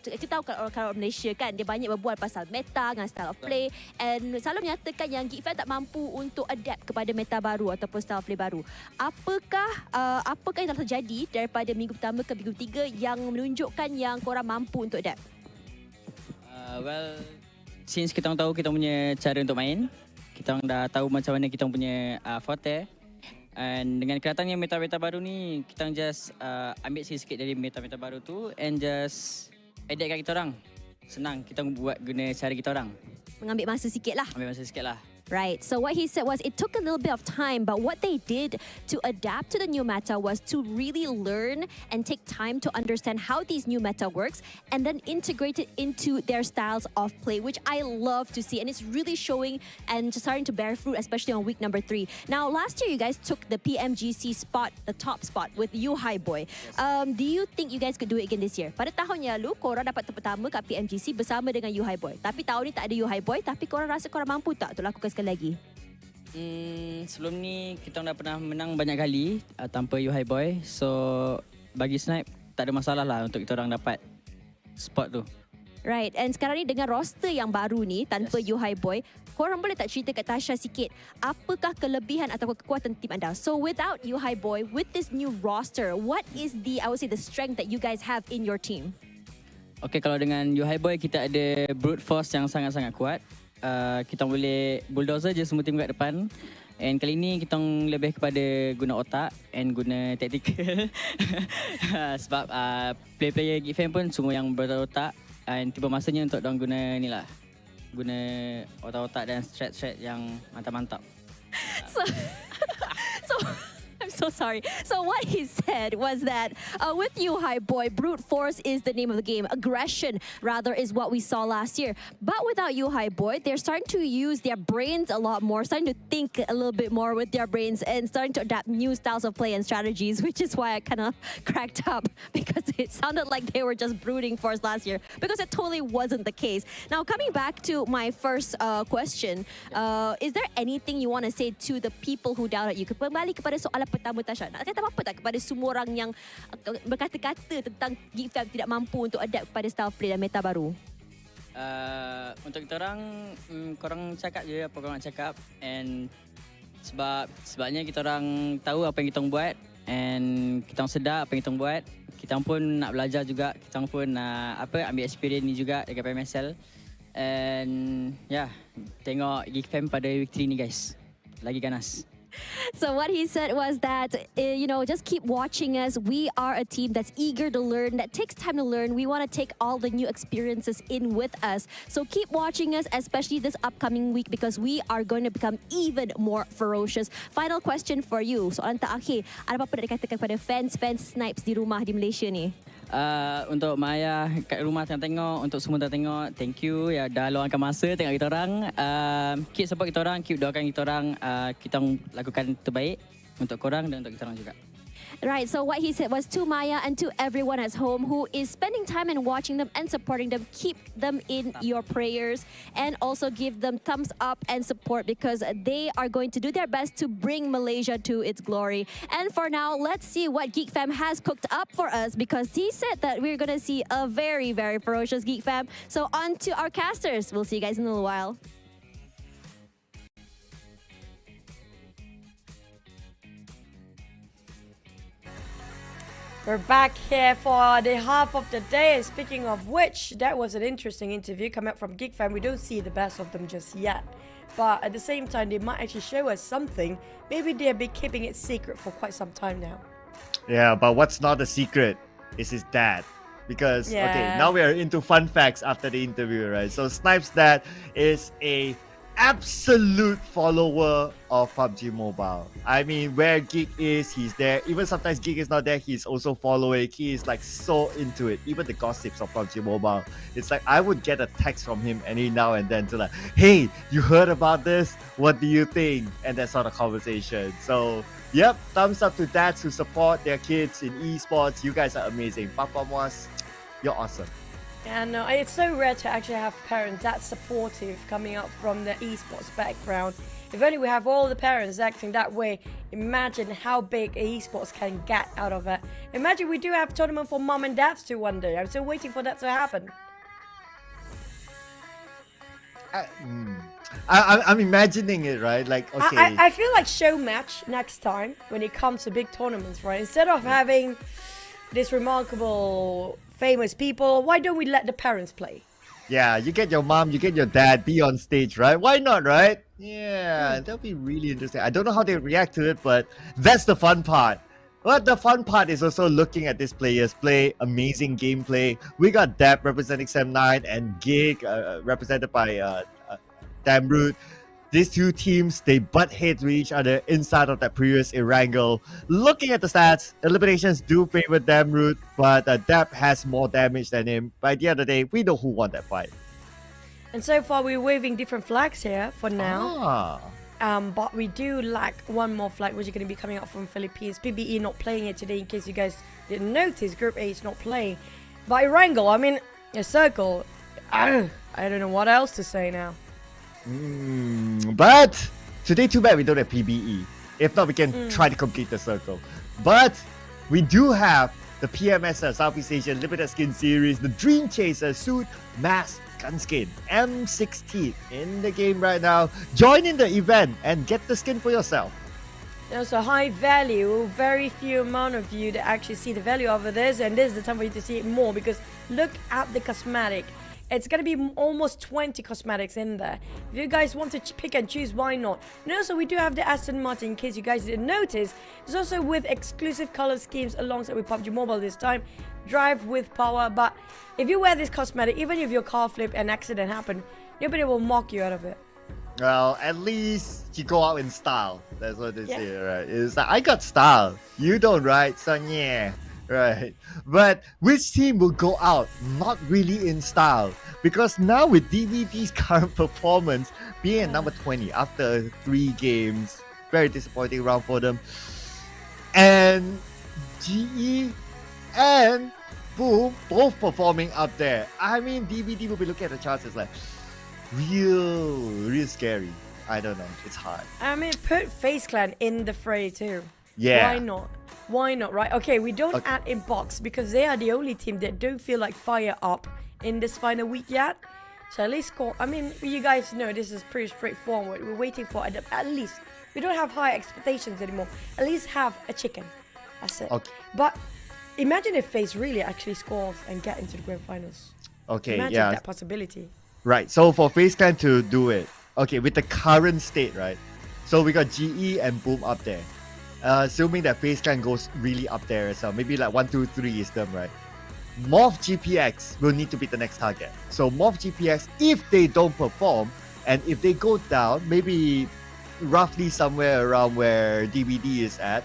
kita tahu kalau Malaysia kan dia banyak berbual pasal meta dengan style of play and selalu menyatakan yang Geek Fam tak mampu untuk adapt kepada meta baru ataupun style of play baru. Apakah yang telah terjadi daripada minggu pertama ke minggu ketiga yang menunjukkan yang korang mampu untuk adapt? Well, since kita tahu kita punya cara untuk main, kita dah tahu macam mana kita punya forte. And dengan kedatangan meta-meta baru ni, kita just ambil sikit dari meta-meta baru tu and just adapt kat kita orang. Senang, kita buat guna cara kita orang. Mengambil masa sikit lah. Ambil masa sikit lah. Right. So what he said was it took a little bit of time, but what they did to adapt to the new meta was to really learn and take time to understand how these new meta works and then integrate it into their styles of play, which I love to see. And it's really showing and starting to bear fruit, especially on week number 3. Now, last year you guys took the PMGC spot, the top spot with You High Boy. Do you think you guys could do it again this year? Pada tahun yang lalu, korang dapat tempat pertama kat PMGC bersama dengan You High Boy. Tapi tahun ni tak ada You High Boy, tapi korang rasa korang mampu tak untuk lakukan sekali lagi? Sebelum ni kita dah pernah menang banyak kali tanpa You High Boy. So bagi Snipe tak ada masalah lah untuk kita orang dapat spot tu. Right, and sekarang ni dengan roster yang baru ni tanpa You High Boy, korang boleh tak cerita kat Tasha sikit apakah kelebihan atau kekuatan tim anda? So without You High Boy, with this new roster, what is the strength that you guys have in your team? Okay, kalau dengan You High Boy kita ada brute force yang sangat-sangat kuat. Kita boleh bulldozer je semua tim kat depan. And kali ni kita lebih kepada guna otak and guna tactical. Sebab player-player Geek Fam pun semua yang berotak. And tiba masanya untuk diorang guna ni lah. Guna otak-otak dan strat-strat yang mantap-mantap. So I'm so sorry. So what he said was that with You High Boy, brute force is the name of the game. Aggression, rather, is what we saw last year. But without You High Boy, they're starting to use their brains a lot more, starting to think a little bit more with their brains and starting to adapt new styles of play and strategies, which is why I kind of cracked up because it sounded like they were just brooding force last year because it totally wasn't the case. Now, coming back to my first question, is there anything you want to say to the people who doubted you? Kembali kepada soalan pertama Tasha, nak kata apa tak kepada semua orang yang berkata-kata tentang Geek Fam tidak mampu untuk adapt kepada style play dan meta baru? Untuk kita orang, korang cakap je apa korang nak cakap. And sebabnya kita orang tahu apa yang kita orang buat and kita orang sedar apa yang kita orang buat. Kita orang pun nak belajar juga, kita orang pun nak ambil experience ni juga dekat PMSL. And tengok Geek Fam pada week 3 ni guys. Lagi ganas. So what he said was that, just keep watching us. We are a team that's eager to learn, that takes time to learn. We want to take all the new experiences in with us. So keep watching us, especially this upcoming week, because we are going to become even more ferocious. Final question for you. Soalan terakhir, ada apa-apa nak dikatakan kepada fans Snipes di rumah di Malaysia ni? Untuk Maya kat rumah tengok, untuk semua tengok, thank you ya dah luangkan masa tengok kita orang. Keep support kita orang, keep doakan kita orang, kita lakukan terbaik untuk korang dan untuk kita orang juga. Right, so what he said was to Maya and to everyone at home who is spending time and watching them and supporting them, keep them in your prayers and also give them thumbs up and support because they are going to do their best to bring Malaysia to its glory. And for now, let's see what Geek Fam has cooked up for us because he said that we're going to see a very, very ferocious Geek Fam. So on to our casters. We'll see you guys in a little while. We're back here for the half of the day. And speaking of which, that was an interesting interview coming up from GEEK Fan. We don't see the best of them just yet. But at the same time, they might actually show us something. Maybe they've been keeping it secret for quite some time now. Yeah, but what's not a secret is his dad. Because, okay, Yeah. now we are into fun facts after the interview, right? So Snipe's dad is a absolute follower of PUBG Mobile. I mean, where GEEK is, he's there. Even sometimes GEEK is not there, he's also following. He is like so into it. Even the gossips of PUBG Mobile. It's like I would get a text from him any now and then to like, hey, you heard about this? What do you think? And that sort of conversation. So, yep, thumbs up to dads who support their kids in esports. You guys are amazing. Papa Moas, you're awesome. And it's so rare to actually have parents that supportive coming up from the esports background. If only we have all the parents acting that way, imagine how big esports can get out of it. Imagine we do have tournament for mom and dads too one day. I'm still waiting for that to happen. I'm imagining it, right? Like, okay. I feel like show match next time when it comes to big tournaments, right? Instead of having this remarkable famous people, why don't we let the parents play? Yeah, you get your mom, you get your dad, be on stage, right? Why not, right? Yeah, that'll be really interesting. I don't know how they react to it, but that's the fun part. But the fun part is also looking at these players play, amazing gameplay. We got Deb representing Sam9 and GEEK represented by Damroot. These two teams, they butt heads with each other inside of that previous Erangel. Looking at the stats, eliminations do favor Damroot, but Deb has more damage than him. By the end of the day, we know who won that fight. And so far, we're waving different flags here for now. But we do lack one more flag, which is going to be coming out from Philippines. PBE not playing it today, in case you guys didn't notice. Group A is not playing. But Erangel, I mean, a circle. I don't know what else to say now. But today, too bad we don't have PBE. If not, we can try to complete the circle. But we do have the PMSL Southeast Asian Limited Skin Series, the Dream Chaser Suit Mask Gun Skin M16 in the game right now. Join in the event and get the skin for yourself. There's a high value, very few amount of you that actually see the value of this, and this is the time for you to see it more, because look at the cosmetic. It's going to be almost 20 cosmetics in there. If you guys want to pick and choose, why not? And also, we do have the Aston Martin, in case you guys didn't notice. It's also with exclusive color schemes alongside with PUBG Mobile this time. Drive with power. But if you wear this cosmetic, even if your car flip and accident happen, nobody will mock you out of it. Well, at least you go out in style. That's what they say, right? It's like, I got style. You don't, right? So, yeah. Right, but which team will go out not really in style? Because now with DVD's current performance being at number 20 after 3 games, very disappointing round for them. And GE and Boom both performing up there. I mean, DVD will be looking at the charts as like real scary. I don't know, it's hard. I mean, put FaZe Clan in the fray too. Yeah. Why not? Why not, right? Okay, we don't add in box because they are the only team that don't feel like fire up in this final week yet. So at least score. I mean, you guys know this is pretty straightforward. We're waiting for at least. We don't have high expectations anymore. At least have a chicken. That's it. Okay. But imagine if FaZe really actually scores and get into the grand finals. Okay, imagine that possibility. Right, so for FaZe Clan to do it, okay, with the current state, right? So we got GE and Boom up there. Assuming that FaZe Clan goes really up there as well. Maybe like 1, 2, 3 is them, right? MORPH GPX will need to be the next target. So MORPH GPX, if they don't perform, and if they go down, maybe roughly somewhere around where DVD is at,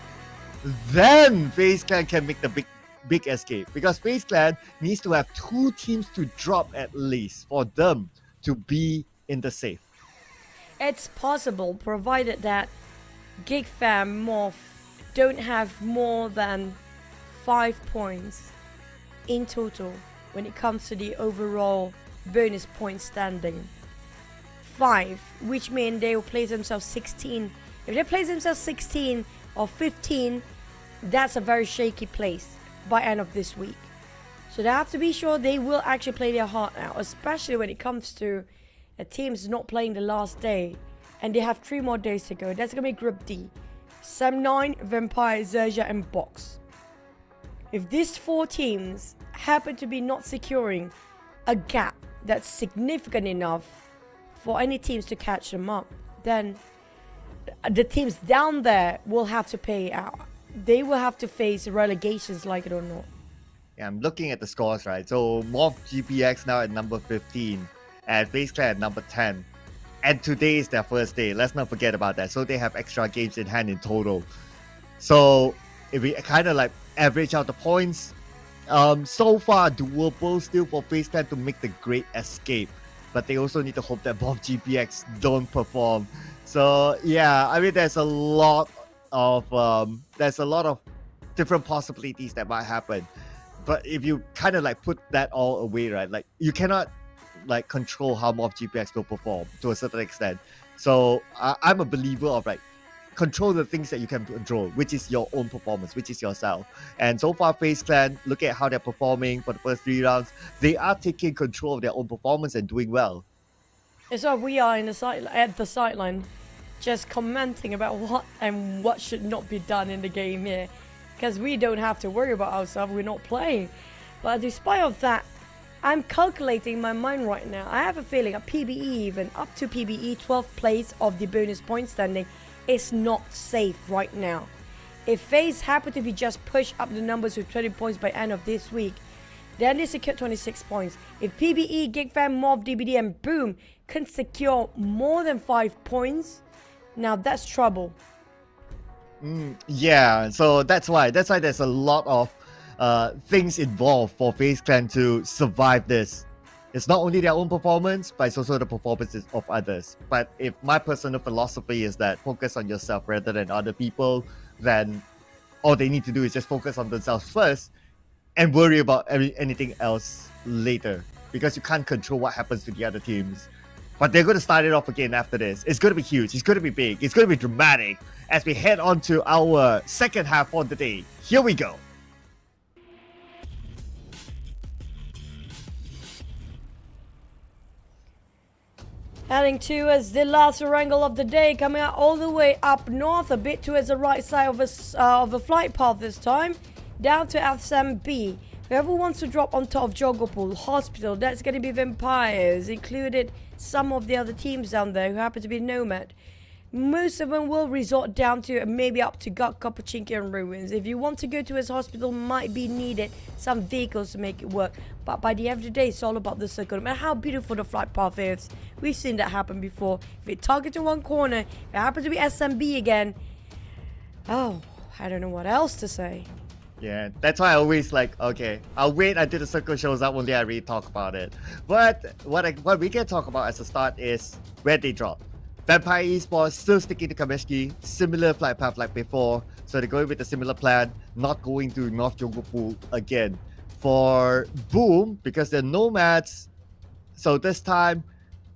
then FaZe Clan can make the big escape. Because FaZe Clan needs to have 2 teams to drop at least for them to be in the safe. It's possible, provided that GEEK Fam MORPH don't have more than 5 points in total when it comes to the overall bonus point standing. 5, which means they will place themselves 16. If they place themselves 16 or 15, that's a very shaky place by end of this week. So they have to be sure they will actually play their heart out, especially when it comes to teams not playing the last day. And they have 3 more days to go. That's going to be Group D. Sam9, Vampire, XERXIA, and Box. If these 4 teams happen to be not securing a gap that's significant enough for any teams to catch them up, then the teams down there will have to pay out. They will have to face relegations, like it or not. Yeah, I'm looking at the scores, right? So MORPH GPX now at number 15 and FaZe Clan at number 10. And today is their first day. Let's not forget about that. So they have extra games in hand in total. So if we kind of like average out the points, so far doable still for FaZe Clan to make the great escape. But they also need to hope that MORPH GPX don't perform. So yeah, I mean there's a lot of different possibilities that might happen. But if you kind of like put that all away, right? Like you cannot like control how MORPH GPX will perform to a certain extent. So I'm a believer of like control the things that you can control, which is your own performance, which is yourself. And so far, FaZe Clan, look at how they're performing for the first 3 rounds. They are taking control of their own performance and doing well. So we are at the sideline, just commenting about what and what should not be done in the game here, because we don't have to worry about ourselves. We're not playing. But despite of that, I'm calculating in my mind right now. I have a feeling a PBE, even up to PBE 12th place of the bonus point standing, is not safe right now. If FaZe happen to be just push up the numbers with 20 points by end of this week, then they secure 26 points. If PBE, GEEK, MORPH, DBD and Boom can secure more than 5 points, now that's trouble. Yeah, so that's why there's a lot of things involved for FaZe Clan to survive this. It's not only their own performance, but it's also the performances of others. But if my personal philosophy is that focus on yourself rather than other people, then all they need to do is just focus on themselves first and worry about anything else later, because you can't control what happens to the other teams. But they're going to start it off again after this. It's going to be huge. It's going to be big. It's going to be dramatic as we head on to our second half for the day. Here we go. Heading towards the last wrangle of the day, coming out all the way up north, a bit towards the right side of a flight path this time, down to FSMB. Whoever wants to drop on top of Jogopul Hospital, that's going to be Vampires, included some of the other teams down there who happen to be Nomad. Most of them will resort down to maybe up to GEEK, Pochinki and Ruins. If you want to go to his hospital, might be needed some vehicles to make it work. But by the end of the day, it's all about the circle. And how beautiful the flight path is. We've seen that happen before. If it targets to one corner, if it happens to be SMB again, oh, I don't know what else to say. Yeah, that's why I always like, okay, I'll wait until the circle shows up, only I really talk about it. But what we can talk about as a start is where they drop. Vampire Esports still sticking to Kameshki, similar flight path like before. So they're going with a similar plan, not going to North Jogopul again. For Boom, because they're Nomads, so this time,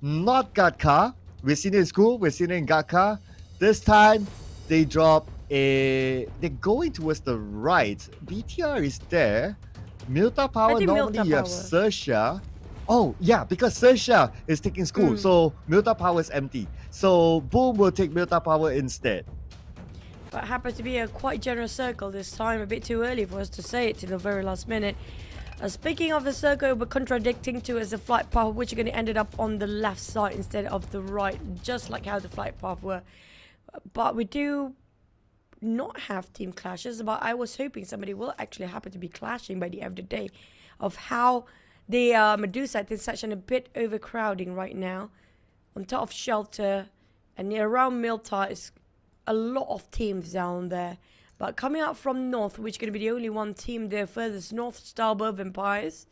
not Gatka. We've seen it in school, we've seen it in Gatka. This time, they drop they're going towards the right. BTR is there. Milta Power, normally you have XERXIA. Oh, yeah, because XERXIA is taking school, so Milta Power is empty. So Boom will take Milta Power instead. But happens to be a quite generous circle this time, a bit too early for us to say it till the very last minute. Speaking of the circle, we're contradicting to as a flight path, which are going to end up on the left side instead of the right, just like how the flight path were. But we do not have team clashes, but I was hoping somebody will actually happen to be clashing by the end of the day of how the Medusa is such a bit overcrowding right now. On top of Shelter and around Milta is a lot of teams down there. But coming out from north, which is going to be the only one team there furthest north, Starboard Vampires,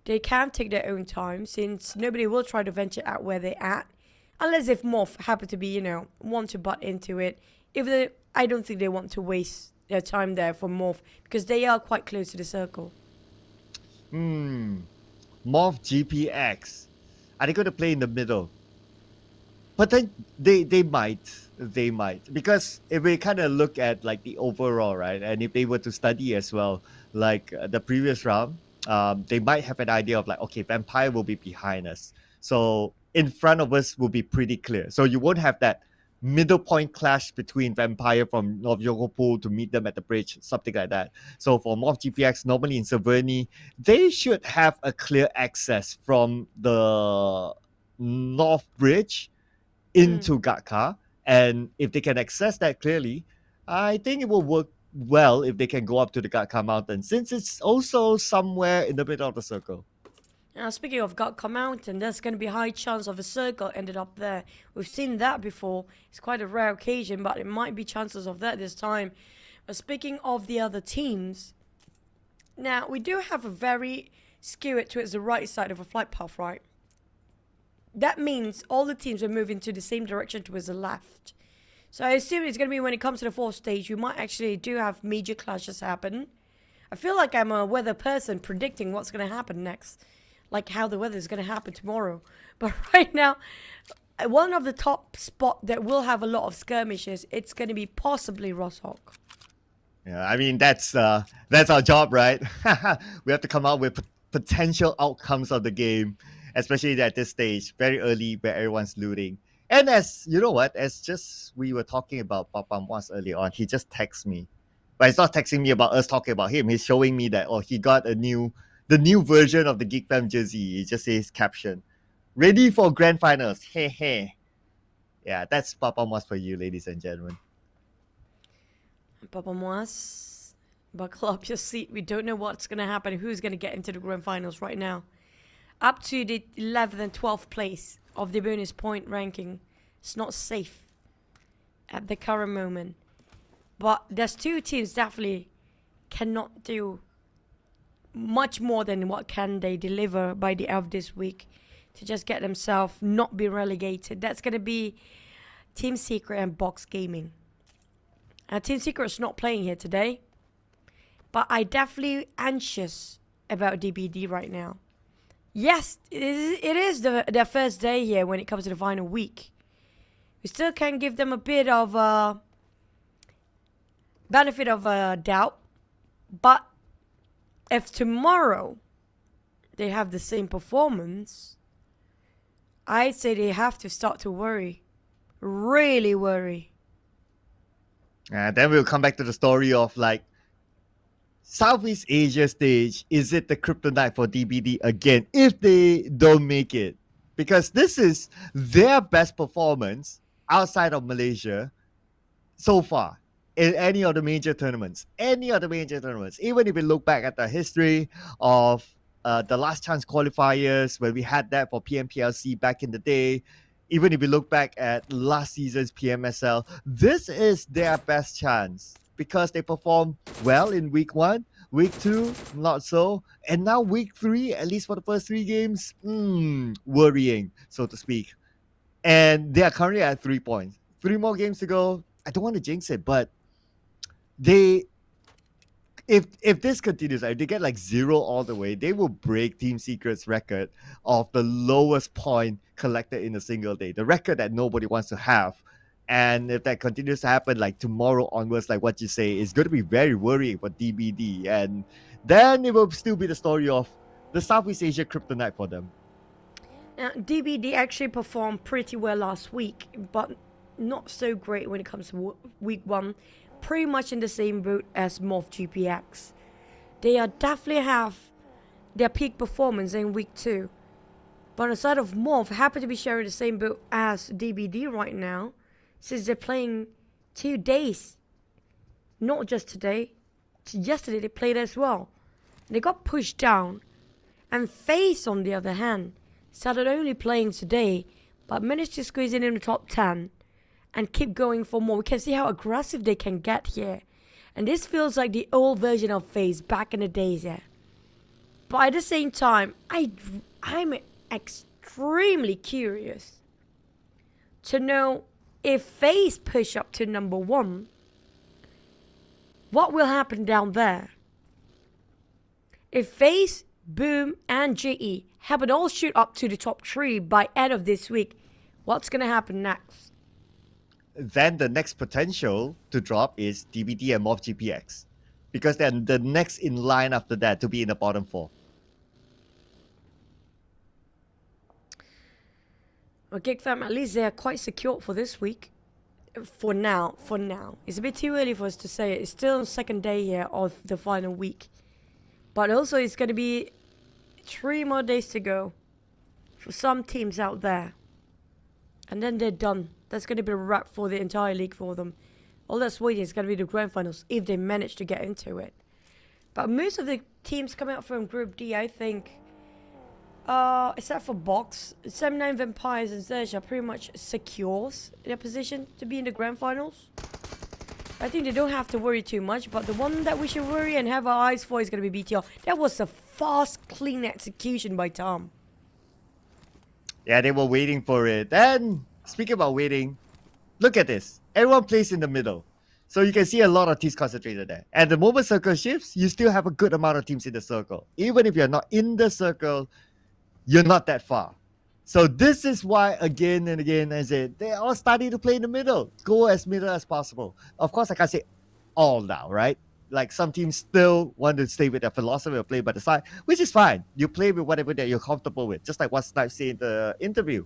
they can take their own time since nobody will try to venture out where they're at. Unless if MORPH happen to be, want to butt into it. I don't think they want to waste their time there for MORPH because they are quite close to the circle. MORPH GPX. Are they going to play in the middle? But then they might. Because if we kind of look at like the overall, right? And if they were to study as well, like the previous round, they might have an idea of like, okay, Vampire will be behind us. So in front of us will be pretty clear. So you won't have that middle point clash between Vampire from North Yokopool to meet them at the bridge, something like that. So for MORPH GPX, normally in Severny, they should have a clear access from the North Bridge into Gatka. And if they can access that clearly, I think it will work well if they can go up to the Gatka Mountain, since it's also somewhere in the middle of the circle. Now, speaking of Gatka Mountain, there's going to be a high chance of a circle ended up there. We've seen that before. It's quite a rare occasion, but it might be chances of that this time. But speaking of the other teams, now we do have a very skewed towards the right side of a flight path, right? That means all the teams are moving to the same direction towards the left. So I assume it's going to be when it comes to the fourth stage, we might actually do have major clashes happen. I feel like I'm a weather person predicting what's going to happen next. Like how the weather is going to happen tomorrow. But right now, one of the top spot that will have a lot of skirmishes, it's going to be possibly Rosshawk. Yeah, I mean, that's our job, right? We have to come out with potential outcomes of the game, especially at this stage, very early where everyone's looting. And as, you know what, as just we were talking about Papa Moas earlier on, he just texted me. But it's not texting me about us talking about him. He's showing me that, he got the new version of the Geek Fam jersey. He just says caption, ready for grand finals. Hey, hey. Yeah, that's Papa Moas for you, ladies and gentlemen. Papa Moas, buckle up your seat. We don't know what's going to happen, who's going to get into the grand finals right now. Up to the 11th and 12th place of the bonus point ranking. It's not safe at the current moment. But there's two teams definitely cannot do much more than what can they deliver by the end of this week to just get themselves not be relegated. That's going to be Team Secret and Box Gaming. Team Secret's not playing here today, but I definitely anxious about DBD right now. Yes, it is their first day here when it comes to the final week. We still can give them a bit of benefit of doubt, but if tomorrow they have the same performance, I'd say they have to start to worry. Really worry. Then we'll come back to the story of like Southeast Asia stage. Is it the kryptonite for DBD again if they don't make it? Because this is their best performance outside of Malaysia so far in any of the major tournaments. Even if we look back at the history of the last chance qualifiers when we had that for PMPLC back in the day, even if we look back at last season's PMSL, this is their best chance because they performed well in week 1, week 2, not so, and now week 3, at least for the first 3 games, worrying, so to speak. And they are currently at 3 points. 3 more games to go. I don't want to jinx it, but if this continues, if they get like 0 all the way, they will break Team Secret's record of the lowest point collected in a single day. The record that nobody wants to have. And if that continues to happen like tomorrow onwards, like what you say, it's going to be very worrying for DBD. And then it will still be the story of the Southeast Asia kryptonite for them. Now, DBD actually performed pretty well last week, but not so great when it comes to week 1. Pretty much in the same boat as MORPH GPX. They are definitely have their peak performance in week 2. But on the side of MORPH, happen to be sharing the same boat as DBD right now, since they're playing 2 days. Not just today. Yesterday they played as well. They got pushed down. And FaZe, on the other hand, started only playing today, but managed to squeeze in the top 10. And keep going for more. We can see how aggressive they can get here. And this feels like the old version of FaZe back in the days there. But at the same time, I'm extremely curious to know if FaZe push up to number 1, what will happen down there? If FaZe, Boom, and GE happen all shoot up to the top 3 by end of this week, what's going to happen next? Then the next potential to drop is DBD and MORPH GPX. Because then the next in line after that to be in the bottom 4. Well, Geek Fam, at least they are quite secure for this week. For now. It's a bit too early for us to say it. It's still the second day here of the final week. But also it's going to be 3 more days to go for some teams out there. And then they're done. That's going to be a wrap for the entire league for them. All that's waiting is going to be the grand finals if they manage to get into it. But most of the teams coming out from Group D, I think, except for Box, 79 Vampires and XERXIA pretty much secures their position to be in the grand finals. I think they don't have to worry too much, but the one that we should worry and have our eyes for is going to be BTR. That was a fast, clean execution by Tom. Yeah, they were waiting for it. And speaking about waiting, look at this. Everyone plays in the middle. So you can see a lot of teams concentrated there. And the moment circle shifts, you still have a good amount of teams in the circle. Even if you're not in the circle, you're not that far. So this is why, again and again, I said, they're all starting to play in the middle. Go as middle as possible. Of course, I can't say all now, right? Like some teams still want to stay with their philosophy of play by the side, which is fine. You play with whatever that you're comfortable with. Just like what Snipe said in the interview.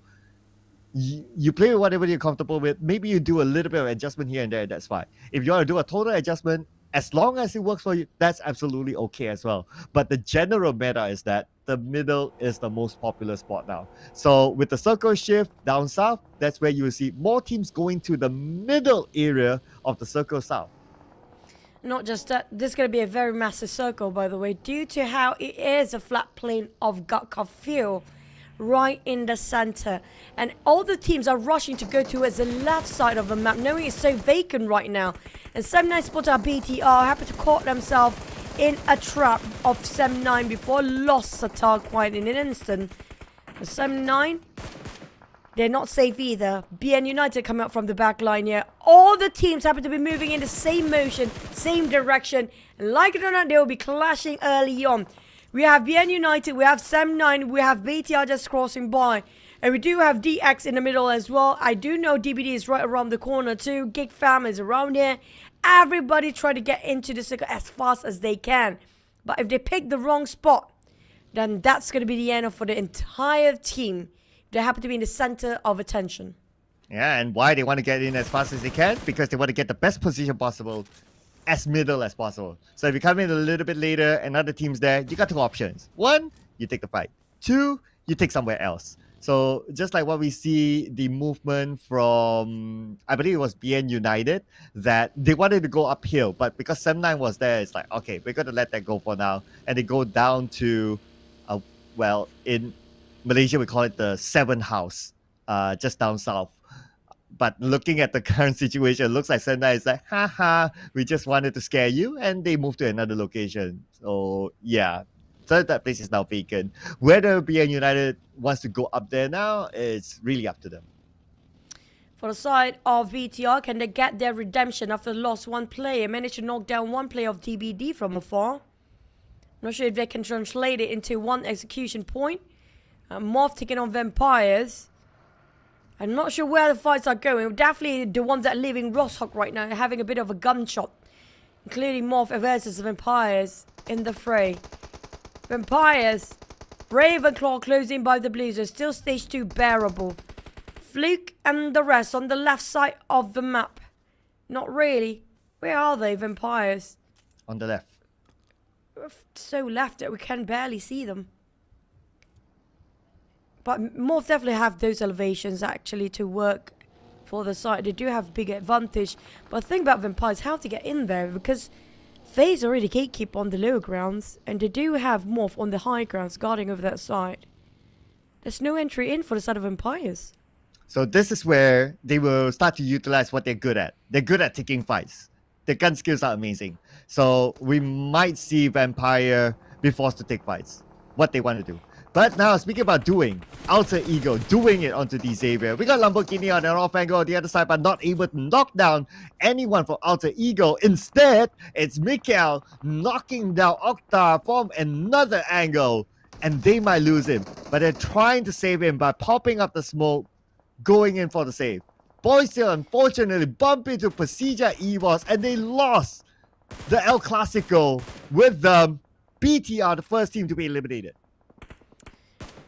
You play with whatever you're comfortable with. Maybe you do a little bit of adjustment here and there. That's fine. If you want to do a total adjustment, as long as it works for you, that's absolutely okay as well. But the general meta is that the middle is the most popular spot now. So with the circle shift down south, that's where you will see more teams going to the middle area of the circle south. Not just that, this is going to be a very massive circle, by the way, due to how it is a flat plane of GEEK field right in the center. And all the teams are rushing to go towards the left side of the map, knowing it's so vacant right now. And 79 Spotter BTR happen to caught themselves in a trap of 79 before lost the target quite in an instant. The 79, they're not safe either. BN United come out from the back line here. All the teams happen to be moving in the same motion, same direction. And like it or not, they will be clashing early on. We have BN United, we have 79, we have BTR just crossing by. And we do have DX in the middle as well. I do know DBD is right around the corner too. GEEK fam is around here. Everybody try to get into the circle as fast as they can. But if they pick the wrong spot, then that's going to be the end for the entire team. They happen to be in the center of attention. Yeah, and why they want to get in as fast as they can? Because they want to get the best position possible, as middle as possible. So if you come in a little bit later and other teams there, you got 2 options. 1, you take the fight. 2, you take somewhere else. So just like what we see the movement from, I believe it was BN United, that they wanted to go uphill, but because 79 was there, it's like, okay, we're going to let that go for now. And they go down to, well, in Malaysia, we call it the 7th house, just down south. But looking at the current situation, it looks like 79 is like, haha, we just wanted to scare you, and they moved to another location. So yeah, so that place is now vacant. Whether BN United wants to go up there now, it's really up to them. For the side of VTR, can they get their redemption after lost 1 player? Managed to knock down 1 player of DBD from afar. Not sure if they can translate it into 1 execution point. MORPH taking on Vampires. I'm not sure where the fights are going. Definitely the ones that are leaving Rosshawk right now, having a bit of a gunshot. Including MORPH versus Vampires in the fray. Vampires, Ravenclaw closing by the Blues. Are still stage 2 bearable. Fluke and the rest on the left side of the map. Not really. Where are they, Vampires? On the left. So left that we can barely see them. But MORPH definitely have those elevations actually to work for the side. They do have big advantage. But the thing about Vampires, how to get in there, because FaZe already gatekeep on the lower grounds, and they do have MORPH on the high grounds guarding over that side. There's no entry in for the side of Vampires. So this is where they will start to utilize what they're good at. They're good at taking fights. Their gun skills are amazing. So we might see Vampire be forced to take fights. What they want to do. But now, speaking about doing, Alter Ego doing it onto the Xavier. We got Lamborghini on an off angle on the other side, but not able to knock down anyone from Alter Ego. Instead, it's Mikael knocking down Oktar from another angle. And they might lose him. But they're trying to save him by popping up the smoke, going in for the save. Boys still unfortunately bump into PERSIJA EVOS, and they lost the El Clasico with them. BTR, the first team to be eliminated.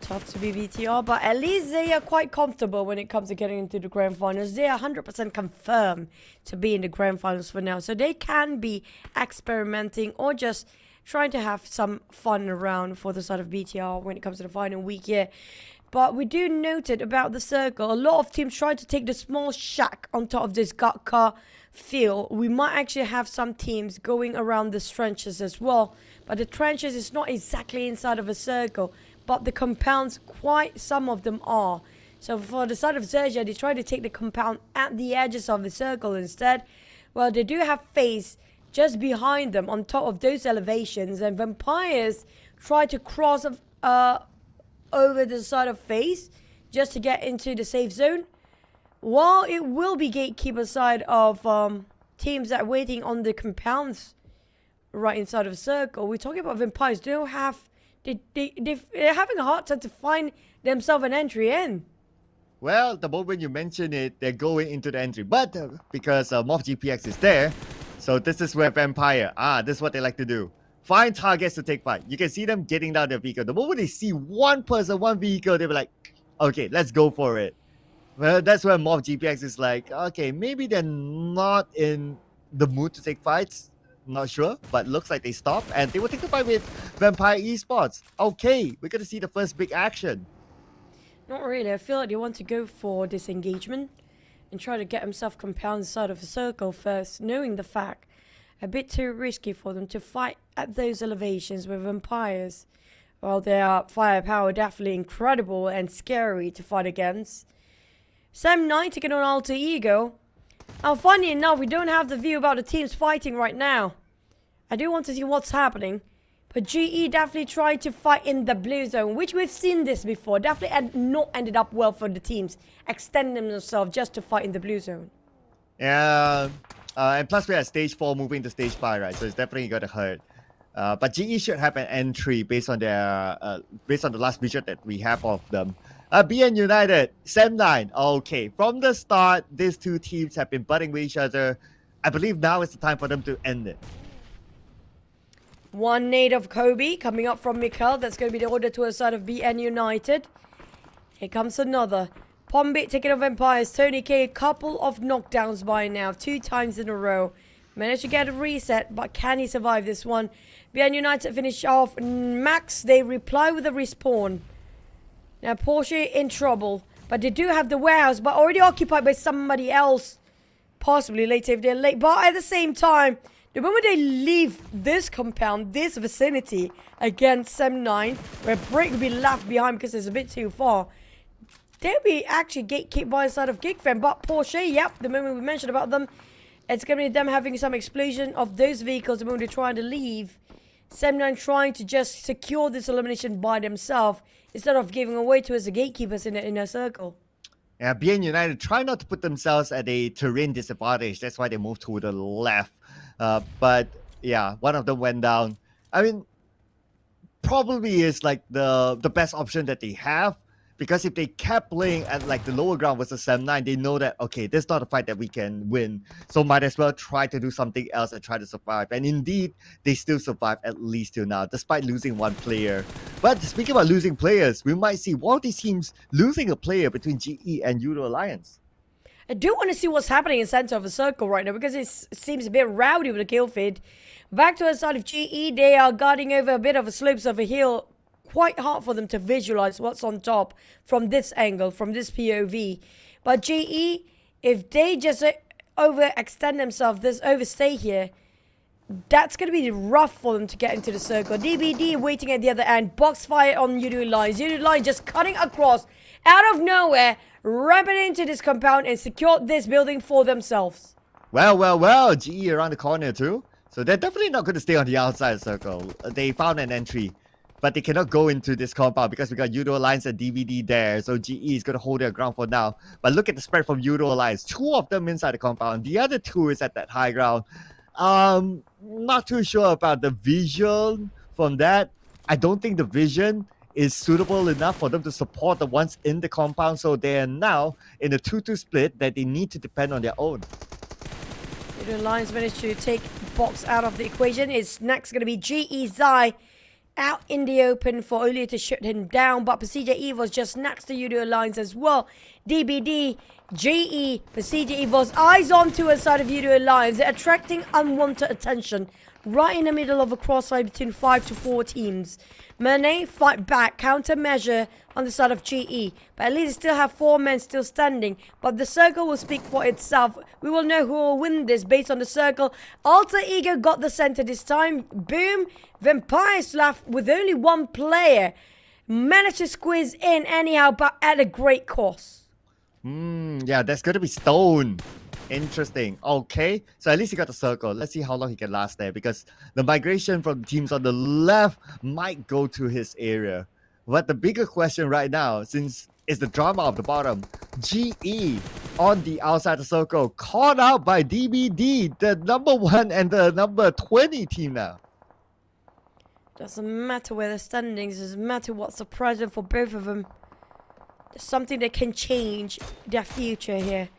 Tough to be BTR, but at least they are quite comfortable when it comes to getting into the grand finals. They are 100% confirmed to be in the grand finals for now. So they can be experimenting or just trying to have some fun around for the side of BTR when it comes to the final week here. But we do note it about the circle. A lot of teams try to take the small shack on top of this GEEK field. We might actually have some teams going around the trenches as well. But the trenches is not exactly inside of a circle. But the compounds, quite some of them are. So for the side of XERXIA, they try to take the compound at the edges of the circle instead. Well, they do have FaZe just behind them on top of those elevations. And Vampires try to cross over the side of FaZe just to get into the safe zone. While it will be Gatekeeper side of teams that are waiting on the compounds right inside of the circle. We're talking about Vampires. They don't have... They're having a hard time to find themselves an entry in. Well, the moment you mention it, they're going into the entry. But because MORPH GPX is there, so this is where Vampire, this is what they like to do. Find targets to take fight. You can see them getting down their vehicle. The moment they see one person, one vehicle, they'll be like, okay, let's go for it. Well, that's where MORPH GPX is like, okay, maybe they're not in the mood to take fights. Not sure, but looks like they stopped and they will take the fight with Vampire Esports. Okay, we're gonna see the first big action. Not really. I feel like they want to go for disengagement and try to get himself compound side of the circle first, knowing the fact a bit too risky for them to fight at those elevations with Vampires. While their firepower definitely incredible and scary to fight against. Sam9 taking on Alter Ego. Now, funny enough, we don't have the view about the teams fighting right now. I do want to see what's happening. But GE definitely tried to fight in the blue zone, which we've seen this before. Definitely not ended up well for the teams, extending themselves just to fight in the blue zone. Yeah, and plus we're at stage 4 moving to stage 5, right? So it's definitely going to hurt. But GE should have an entry based on their based on the last visual that we have of them. BN United, Sam9. Okay, from the start, these two teams have been butting with each other. I believe now is the time for them to end it. One nade of Kobe coming up from Mikkel. That's going to be the order to a side of BN United. Here comes another. Pombit taking on Vampires. Tony K, a couple of knockdowns by now. 2 times in a row. Managed to get a reset, but can he survive this one? BN United finish off. Max, they reply with a respawn. Now, Porsche in trouble. But they do have the warehouse, but already occupied by somebody else. Possibly later if they're late. But at the same time, the moment they leave this compound, this vicinity, against Sam9, where Break will be left behind because it's a bit too far, they'll be actually gatekept by the side of GEEK Fan. But Porsche, yep, the moment we mentioned about them, it's going to be them having some explosion of those vehicles the moment they're trying to leave. Sam9 trying to just secure this elimination by themselves instead of giving away to us the gatekeepers in a circle. Yeah, BN United try not to put themselves at a terrain disadvantage. That's why they moved to the left. But yeah, one of them went down. I mean, probably is like the best option that they have. Because if they kept playing at like the lower ground versus Sam9, they know that, okay, this is not a fight that we can win. So might as well try to do something else and try to survive. And indeed, they still survive at least till now, despite losing one player. But speaking about losing players, we might see one of these teams losing a player between GE and Yoodo Alliance. I do want to see what's happening in center of the circle right now because it seems a bit rowdy with the kill feed. Back to the side of GE, they are guarding over a bit of a slopes of a hill. Quite hard for them to visualize what's on top from this angle, from this POV. But GE, if they just overextend themselves, overstay here, that's going to be rough for them to get into the circle. DBD waiting at the other end. Box fire on Yoodo Alliance. Yoodo Alliance just cutting across out of nowhere, ramping into this compound and secured this building for themselves. Well, GE around the corner too. So they're definitely not going to stay on the outside circle. They found an entry. But they cannot go into this compound because we got Yoodo Alliance and DVD there. So GE is going to hold their ground for now. But look at the spread from Yoodo Alliance. 2 of them inside the compound. The other 2 is at that high ground. Not too sure about the visual from that. I don't think the vision is suitable enough for them to support the ones in the compound. So they are now in a 2-2 split that they need to depend on their own. Yoodo Alliance managed to take box out of the equation. It's next going to be GE Zai. out in the open for Oli to shoot him down, but PERSIJA EVOS just next to Yoodo Alliance as well. DBD, GE, PERSIJA EVOS, eyes on to a side of Yoodo Alliance. They're attracting unwanted attention right in the middle of a crossfire between 5 to 4 teams. Mane fight back, countermeasure on the side of GE, but at least they still have 4 men still standing. But the circle will speak for itself. We will know who will win this based on the circle. Alter Ego got the center this time. Boom. Vampires left with only 1 player. Managed to squeeze in anyhow, but at a great cost. Yeah, that's going to be Stone. Interesting. Okay, so at least he got the circle. Let's see how long he can last there, because the migration from teams on the left might go to his area. But the bigger question right now, since it's the drama of the bottom, GE on the outside the circle, caught out by DBD, the number 1 and the number 20 team now. Doesn't matter where the standings, doesn't matter what's the present for both of them. There's something that can change their future here.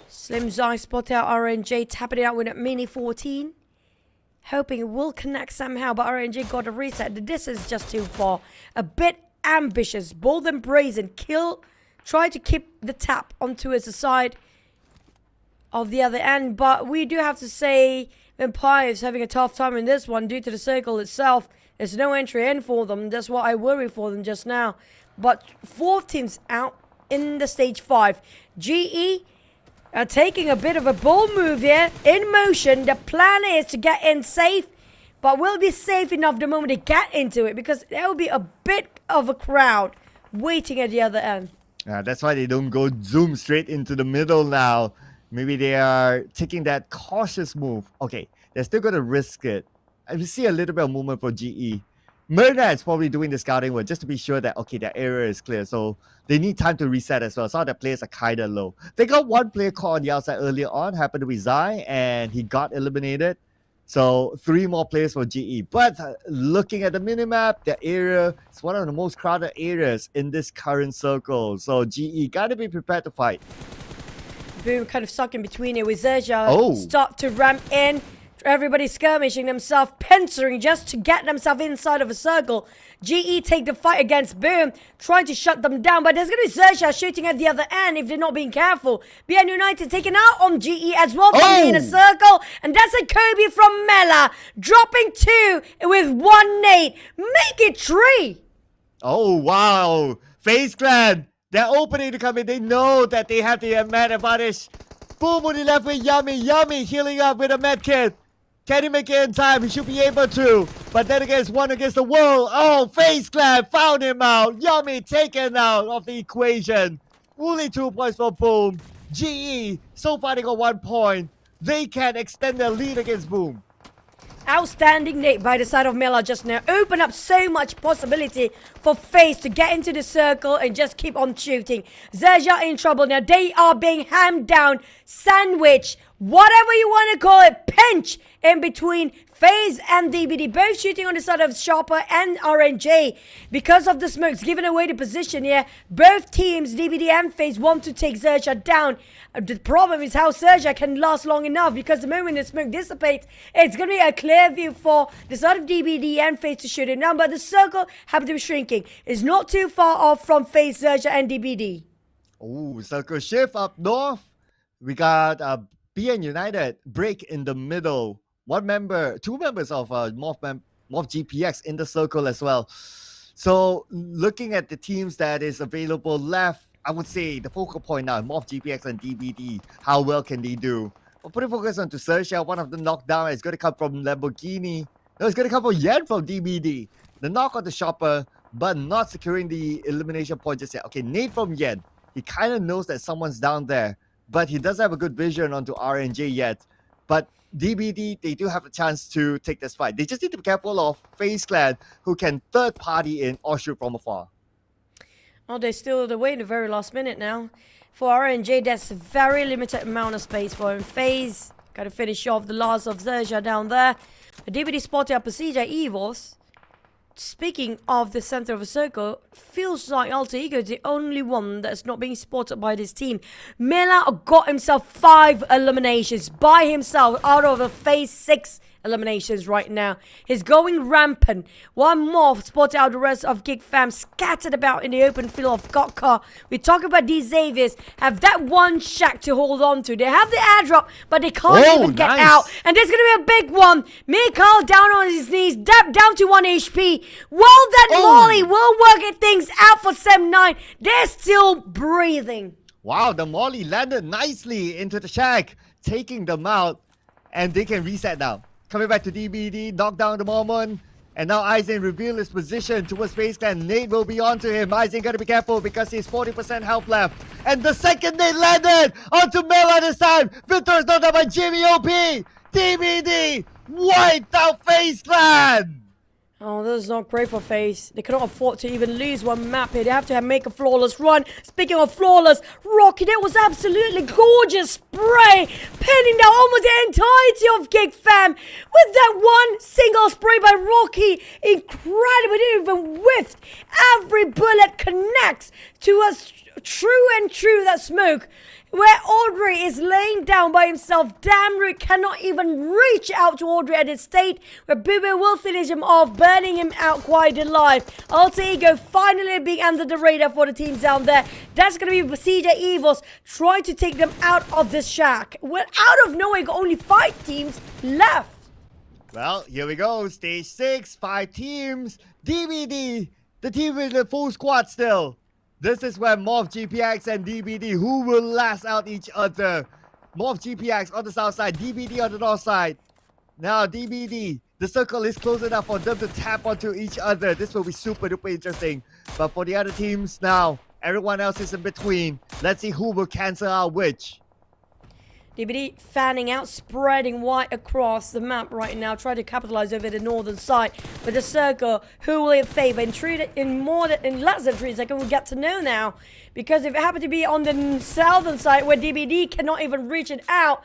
Slim Zai spot out RNJ, tapping it out with a mini 14. Hoping it will connect somehow, but RNJ got a reset. The distance is just too far. A bit ambitious, bold and brazen. Kill, try to keep the tap onto his side of the other end. But we do have to say Vampires having a tough time in this one due to the circle itself. There's no entry in for them. That's what I worry for them just now. But 4 teams out in the stage 5. GE are taking a bit of a bold move here. In motion, the plan is to get in safe, but will be safe enough the moment they get into it, because there will be a bit of a crowd waiting at the other end. That's why they don't go zoom straight into the middle now. Maybe they are taking that cautious move. Okay, they're still going to risk it. I see a little bit of movement for GE. Myrna is probably doing the scouting work just to be sure that, okay, their area is clear. So they need time to reset as well. Some of the players are kind of low. They got 1 player caught on the outside earlier on, happened to be Zai, and he got eliminated. So 3 more players for GE. But looking at the minimap, the area is one of the most crowded areas in this current circle. So GE got to be prepared to fight. Boom, kind of stuck in between here with XERXIA. Start to ramp in. Everybody skirmishing themselves, pincering just to get themselves inside of a circle. GE take the fight against Boom, trying to shut them down. But there's going to be XERXIA shooting at the other end if they're not being careful. BN United taken out on GE as well from the inner circle. And that's a Kobe from Mela, dropping 2 with 1 nade. Make it 3. Oh, wow. FaZe Clan, they're opening to come in. They know that they have the man advantage. Boom only left with Yummy. Yummy healing up with a medkit. Can he make it in time? He should be able to. But then again, it's 1 against the world. Oh, FaZe Clan found him out. Yummy taken out of the equation. Only 2 points for Boom. GE so far they got 1 point. They can extend their lead against Boom. Outstanding nade by the side of Mela just now. Open up so much possibility for FaZe to get into the circle and just keep on shooting. XERXIA in trouble now. They are being hammed down. Sandwich, whatever you want to call it, pinch in between FaZe and DBD. Both shooting on the side of Sharper and RNJ. Because of the smokes, giving away the position here. Both teams, DBD and FaZe, want to take XERXIA down. The problem is how XERXIA can last long enough, because the moment the smoke dissipates, it's going to be a clear view for the side of DBD and FaZe to shoot it down. But the circle happens to be shrinking. It's not too far off from FaZe, XERXIA and DBD. Oh, circle shift up north. We got BN United break in the middle. 2 members of MORPH GPX in the circle as well. So looking at the teams that is available left, I would say the focal point now, MORPH GPX and DBD. How well can they do? We're putting focus on to XERXIA. One of the knockdown is going to come from Lamborghini. No, it's going to come from Yen from DBD. The knock on the Shopper, but not securing the elimination point just yet. Okay, nade from Yen. He kind of knows that someone's down there, but he doesn't have a good vision onto RNJ yet. But DBD, they do have a chance to take this fight. They just need to be careful of FaZe Clan, who can third party in or shoot from afar. Oh, they're still away in the very last minute now. For RNJ, that's a very limited amount of space for him. FaZe got to finish off the last of XERXIA down there. The DBD spotted up PERSIJA EVOS. Speaking of the center of a circle, feels like Alter Ego is the only one that's not being spotted by this team. Mela got himself 5 eliminations by himself out of a FaZe 6 eliminations right now. He's going rampant. One MORPH spotted out the rest of GEEK fam scattered about in the open field of Gotka. We talk about these Xaviers have that one shack to hold on to. They have the airdrop, but they can't even get out. And there's going to be a big one. Mikhail down on his knees, down to 1 HP. Well, that Molly will work things out for Sem9. They're still breathing. Wow, the Molly landed nicely into the shack, taking them out, and they can reset now. Coming back to DBD, knock down the Mormon, and now Aizen revealed his position towards FaZe Clan. Nate will be onto him. Aizen gotta be careful because he's 40% health left. And the second Nate landed onto Mela this time, Victor is knocked out by Jimmy OP. DBD wiped out FaZe Clan. Oh, this is not great for FaZe. They cannot afford to even lose one map here. They have to make a flawless run. Speaking of flawless, Rocky, that was absolutely gorgeous spray, pinning down almost the entirety of GEEK fam with that one single spray by Rocky. Incredible. He didn't even whiffed. Every bullet connects to us. True that smoke. Where Audrey is laying down by himself. Damru cannot even reach out to Audrey at his state, where Bube will finish him off, burning him out quite alive. Alter Ego finally being under the radar for the teams down there. That's going to be PERSIJA EVOS trying to take them out of this shack. Well, out of nowhere, got only 5 teams left. Well, here we go. Stage 6, 5 teams. DBD, the team with the full squad still. This is where MORPH, GPX, and DBD, who will last out each other. MORPH, GPX on the south side, DBD on the north side. Now, DBD, the circle is close enough for them to tap onto each other. This will be super duper interesting. But for the other teams now, everyone else is in between. Let's see who will cancel out which. DBD fanning out, spreading wide across the map right now, trying to capitalize over the northern side. With the circle, who will it favor? In less than 3 seconds, we'll get to know now. Because if it happened to be on the southern side, where DBD cannot even reach it out,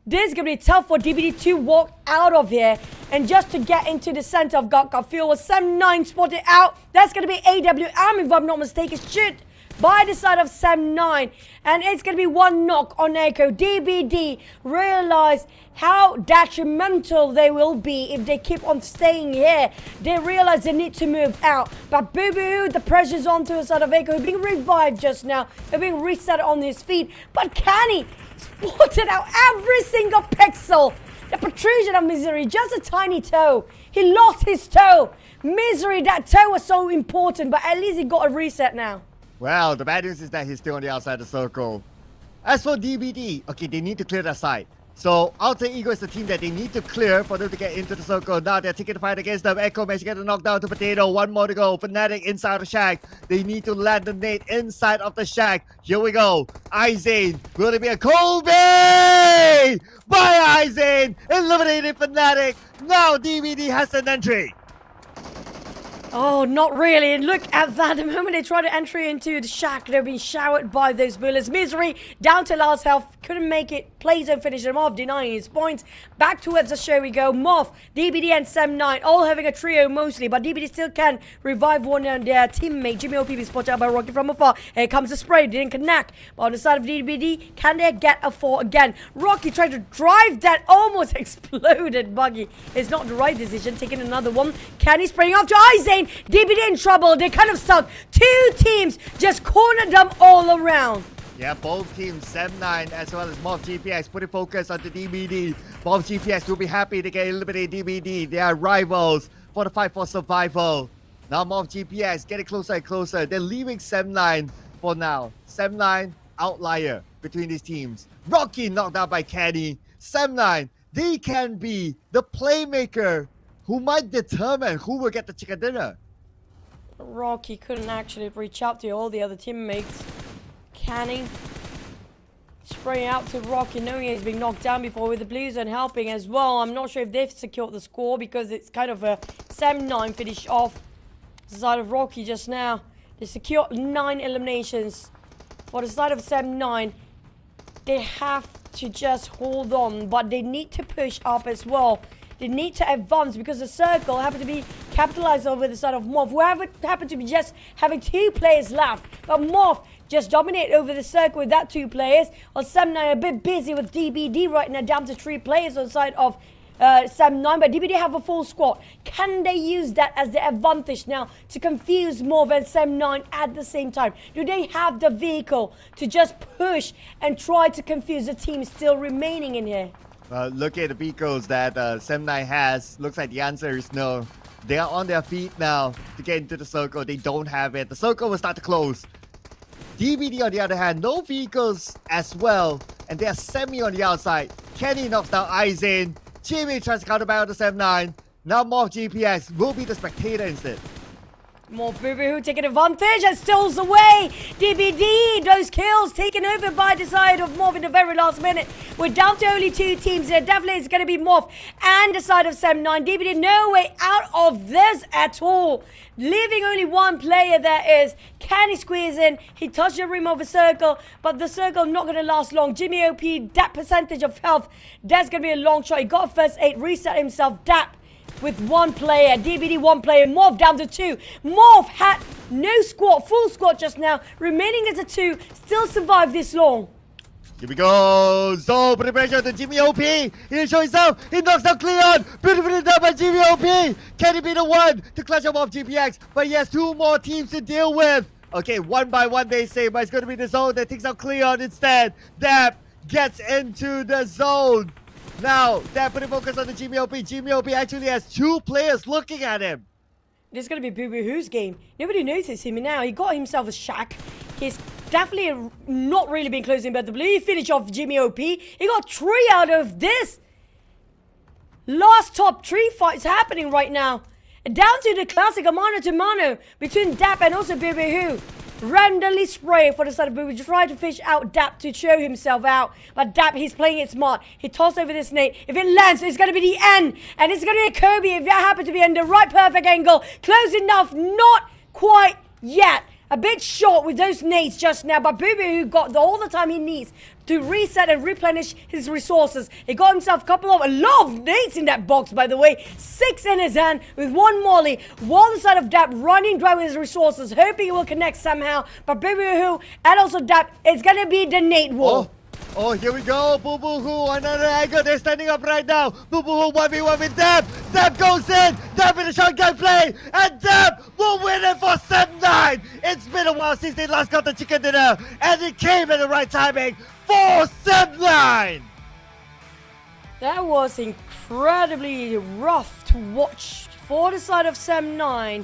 this is going to be tough for DBD to walk out of here. And just to get into the center of Gotka Field, with Sem9 spotted out, that's going to be AWM, if I'm not mistaken. Shoot by the side of Sem9, and it's going to be one knock on Echo. DBD realize how detrimental they will be if they keep on staying here. They realize they need to move out, but Boo Boo, the pressure's on to the side of Echo, being revived just now, they're being reset on his feet, but Canny spotted out every single pixel. The protrusion of Misery, just a tiny toe. He lost his toe. Misery, that toe was so important, but at least he got a reset now. Well, the bad news is that he's still on the outside of the circle. As for DBD, okay, they need to clear that side. So, Alter Ego is the team that they need to clear for them to get into the circle. Now they're taking the fight against them. Echo managed to get a knockdown to Potato. One more to go. Fnatic inside the shack. They need to land the nade inside of the shack. Here we go. Aizen. Will it be a Kobe? By Aizen. Eliminated Fnatic. Now DBD has an entry. Oh, not really. And look at that. The moment they try to enter into the shack, they're being showered by those bullets. Misery down to last health. Couldn't make it. PLAYZone finished him off, denying his points. Back towards the show we go. MORPH, DBD, and Sem9 all having a trio mostly, but DBD still can revive one of their teammate. Jimmy OP is spotted out by Rocky from afar. Here comes the spray. Didn't connect. But on the side of DBD, can they get a 4 again? Rocky tried to drive that almost exploded buggy. It's not the right decision. Taking another one. Kenny spraying off to Aizen. DBD in trouble. They kind of stuck. 2 teams just cornered them all around. Yeah, both teams, Sem9 as well as MORPH GPX, putting focus on the DBD. MORPH GPX will be happy to get eliminated DBD. They are rivals for the fight for survival. Now MORPH GPX getting closer and closer. They're leaving Sem9 for now. Sem9, outlier between these teams. Rocky knocked out by Kenny. Sem9, they can be the playmaker who might determine who will get the chicken dinner. Rocky couldn't actually reach out to all the other teammates. Canning spraying out to Rocky, knowing he's been knocked down before, with the BlueZone helping as well. I'm not sure if they've secured the score because it's kind of a Sem9 finish off the side of Rocky just now. They secured 9 eliminations. For the side of Sem9, they have to just hold on, but they need to push up as well. They need to advance because the circle happened to be capitalized over the side of MORPH. Whoever happened to be just having 2 players left, but MORPH just dominate over the circle with that 2 players. While Sem9 are a bit busy with DBD right now, down to 3 players on the side of Sam9, but DBD have a full squad. Can they use that as the advantage now to confuse MORPH and Sam9 at the same time? Do they have the vehicle to just push and try to confuse the team still remaining in here? Look at the vehicles that Sam9 has. Looks like the answer is no. They are on their feet now to get into the circle. They don't have it. The circle will start to close. DBD on the other hand, no vehicles as well. And they are semi on the outside. Kenny knocks down Aizen. Jimmy tries to counter back on the Sam9. Now MORPH GPX will be the spectator instead. MORPH Boo-Boo taking advantage and steals away. DBD, those kills taken over by the side of MORPH in the very last minute. We're down to only 2 teams there. Definitely it's going to be MORPH and the side of Sam9. DBD no way out of this at all. Leaving only 1 player there is. Can he squeeze in? He touched the rim of a circle, but the circle not going to last long. Jimmy OP, that percentage of health, that's going to be a long shot. He got a first 8, reset himself. Dap with 1 player, DBD 1 player, MORPH down to 2. MORPH had no squad, full squad just now, remaining as a 2, still survived this long. Here we go. So, put the pressure to Jimmy OP. He'll show himself. He knocks down QEON. Beautifully done by Jimmy OP. Can he be the one to clutch up off GPX? But he has 2 more teams to deal with. Okay, 1 by 1 they say, but it's going to be the zone that takes out QEON instead. Dap gets into the zone. Now, they're putting focus on the Jimmy OP. Jimmy OP actually has 2 players looking at him. This is going to be Boo-Boo-Hoo's game. Nobody noticed him now. He got himself a shack. He's definitely not really been closing but the blue finish off Jimmy OP. He got 3 out of this. Last top 3 fights happening right now. Down to the classic mano to mano between Dap and also Boo-Boo-Hoo. Randomly spray for the side of Boo-Boo. Try to fish out Dap to show himself out. But Dap, he's playing it smart. He tossed over this nade. If it lands, it's going to be the end. And it's going to be a Kobe if that happens to be in the right perfect angle. Close enough. Not quite yet. A bit short with those nades just now, but Boo-Boo got all the time he needs to reset and replenish his resources. He got himself a lot of nades in that box, by the way. 6 in his hand with 1 molly. One side of Dap running dry with his resources, hoping it will connect somehow. But Boo-Boo and also Dap, it's going to be the nade war. Oh, here we go. Boo-Boo-Hoo, another angle. They're standing up right now. Boo-Boo-Hoo 1v1 with Dap. Dap goes in. Dap in a shotgun play. And Dap will win it for Sam9. It's been a while since they last got the chicken dinner. And it came at the right timing for Sam9. That was incredibly rough to watch for the side of Sam9.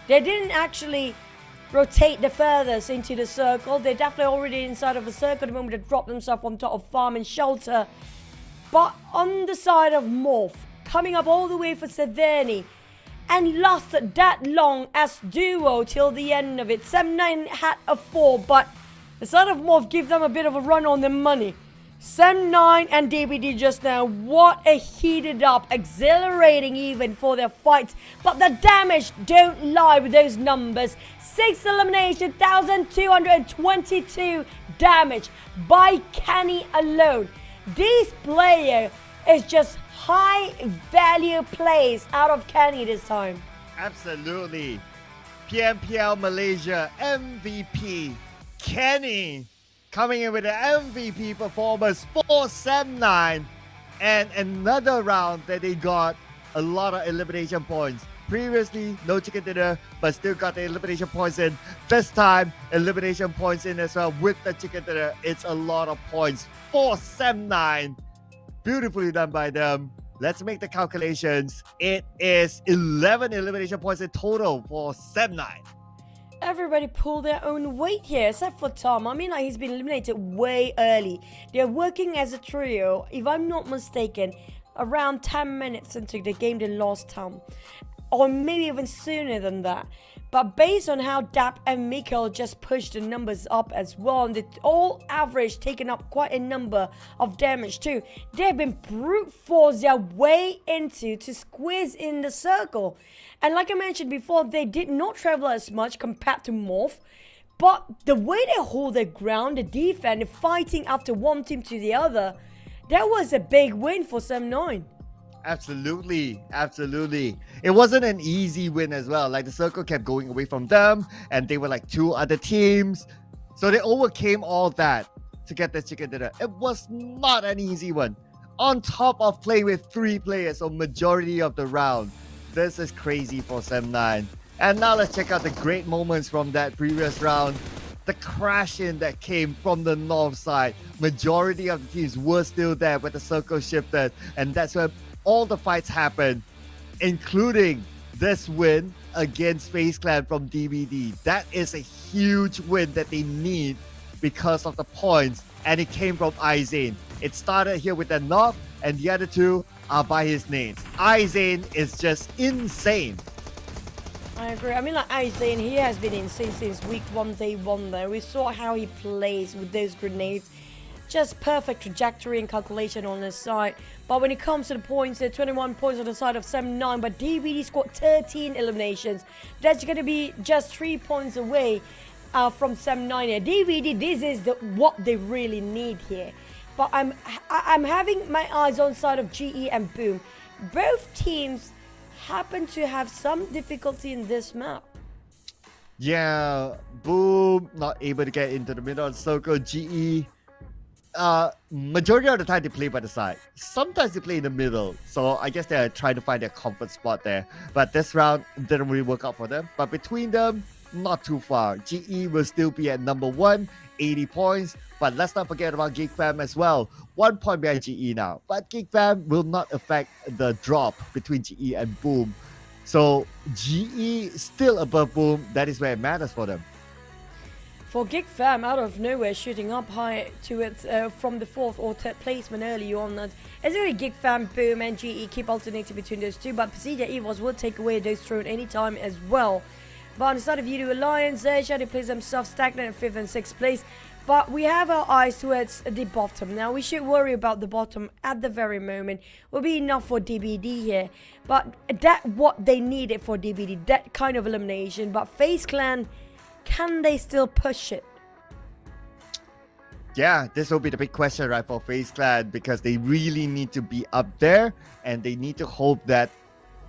They didn't actually rotate the furthest into the circle. They're definitely already inside of the circle the moment they drop themselves on top of farm and shelter. But on the side of MORPH, coming up all the way for Severny and lost that long as duo till the end of it. Sam9 had a 4, but the side of MORPH give them a bit of a run on the money. Sam9 and DBD just now, what a heated up, exhilarating even for their fights. But the damage don't lie with those numbers. 6 elimination, 1,222 damage by Kenny alone. This player is just high value plays out of Kenny this time. Absolutely. PMPL Malaysia MVP Kenny coming in with an MVP performance for Sam9, and another round that they got a lot of elimination points. Previously, no chicken dinner, but still got the elimination points in. This time, elimination points in as well with the chicken dinner. It's a lot of points for Sam9. Beautifully done by them. Let's make the calculations. It is 11 elimination points in total for Sam9. Everybody pulled their own weight here, except for Tom. I mean, like, he's been eliminated way early. They're working as a trio, if I'm not mistaken, around 10 minutes into the game they lost Tom. Or maybe even sooner than that. But based on how Dap and Mikkel just pushed the numbers up as well, and they all average taking up quite a number of damage too, they've been brute force their way into to squeeze in the circle. And like I mentioned before, they did not travel as much compared to MORPH. But the way they hold their ground, the defense, the fighting after one team to the other, that was a big win for Sam9. Absolutely, absolutely. It wasn't an easy win as well. Like, the circle kept going away from them, and they were like 2 other teams. So they overcame all that to get this chicken dinner. It was not an easy one. on top of playing with 3 players or majority of the round. This is crazy for Sem9. And now let's check out the great moments from that previous round. The crash in that came from the north side. Majority of the teams were still there when the circle shifted, and that's where all the fights happened, including this win against FaZe Clan from DBD. That is a huge win that they need because of the points, and it came from Izane. It started here with the knock, and the other 2 are by his names. Izane is just insane. I agree. I mean, like Izane, he has been insane since week 1, day 1 there. We saw how he plays with those grenades. Just perfect trajectory and calculation on his side. But when it comes to the points, there are 21 points on the side of Sem9, but DBD scored 13 eliminations. That's going to be just 3 points away from Sem9 here. DBD, this is what they really need here. But I'm having my eyes on side of GE and Boom. Both teams happen to have some difficulty in this map. Yeah, Boom not able to get into the middle of the circle. GE, majority of the time they play by the side. Sometimes they play in the middle. So I guess they're trying to find their comfort spot there. But this round didn't really work out for them. But between them, not too far. GE will still be at number 1, 80 points. But let's not forget about GEEK Fam as well. 1 point behind GE now. But GEEK Fam will not affect the drop between GE and Boom. So GE still above Boom. That is where it matters for them. For GEEK Fam, out of nowhere, shooting up high to it from the 4th or 3rd placement early on. That it's really GEEK Fam, Boom, and GE keep alternating between those 2. But PERSIJA EVOS will take away those thrown anytime as well. But on the side of Yoodo Alliance, XERXIA, they place themselves stagnant at 5th and 6th place. But we have our eyes towards the bottom. Now, we should worry about the bottom at the very moment. Will be enough for DBD here. But that's what they needed for DBD, that kind of elimination. But FaZe Clan, can they still push it? Yeah, this will be the big question, right, for FaZe Clan, because they really need to be up there, and they need to hope that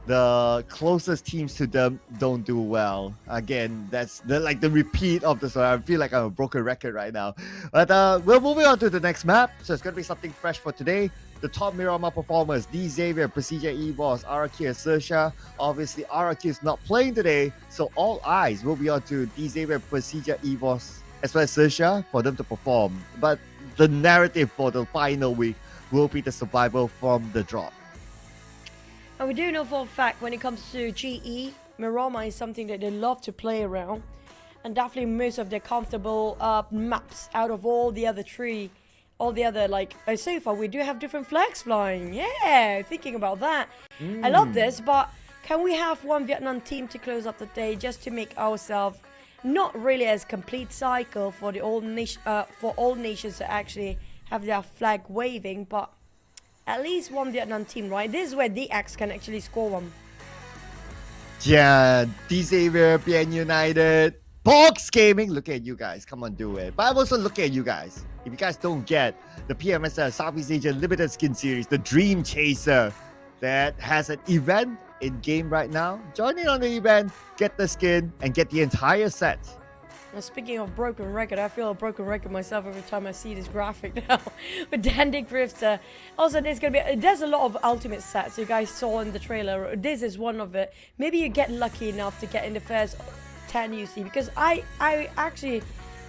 the closest teams to them don't do well. Again, that's the repeat of the story. I feel like I'm a broken record right now. But we're moving on to the next map. So it's going to be something fresh for today. The top Miramar performers, Xavier, PERSIJA EVOS, REGUM, XERXIA. Obviously, REGUM is not playing today, so all eyes will be on to Xavier, PERSIJA EVOS, as well as XERXIA for them to perform. But the narrative for the final week will be the survival from the drop. And we do know for a fact when it comes to GE, Miramar is something that they love to play around. And definitely most of their comfortable maps out of all the other 3. All the other, so far we do have different flags flying. Yeah, thinking about that. I love this, but can we have one Vietnam team to close up the day just to make ourselves not really as complete cycle for the all nations to actually have their flag waving, but at least one Vietnam team, right? This is where DX can actually score one. Yeah, Xavier, PN United, Box Gaming. Look at you guys. Come on, do it. But I'm also looking at you guys. If you guys don't get the PMSL Southeast Asia Limited Skin Series, the Dream Chaser, that has an event in game right now, join in on the event, get the skin, and get the entire set. Now, speaking of broken record, I feel a broken record myself every time I see this graphic now with Dandy Grifter. Also, there's a lot of ultimate sets you guys saw in the trailer. This is one of it. Maybe you get lucky enough to get in the first 10 you see, because I actually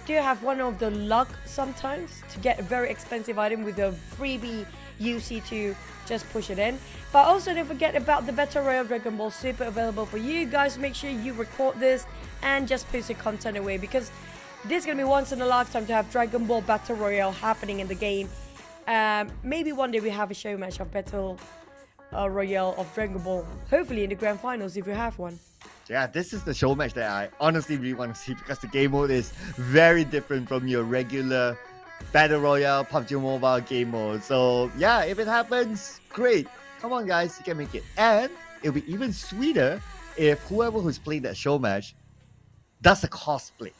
do have one of the luck sometimes to get a very expensive item with a freebie UC to just push it in. But also don't forget about the Battle Royale Dragon Ball Super available for you guys. Make sure you record this and just post your content away, because this is going to be once in a lifetime to have Dragon Ball Battle Royale happening in the game. Maybe one day we have a show match of Battle Royale of Dragon Ball, hopefully in the grand finals if you have one. Yeah, this is the show match that I honestly really want to see, because the game mode is very different from your regular Battle Royale PUBG Mobile game mode. So yeah, if it happens, great. Come on guys, you can make it. And it'll be even sweeter if whoever who's playing that show match does a cosplay.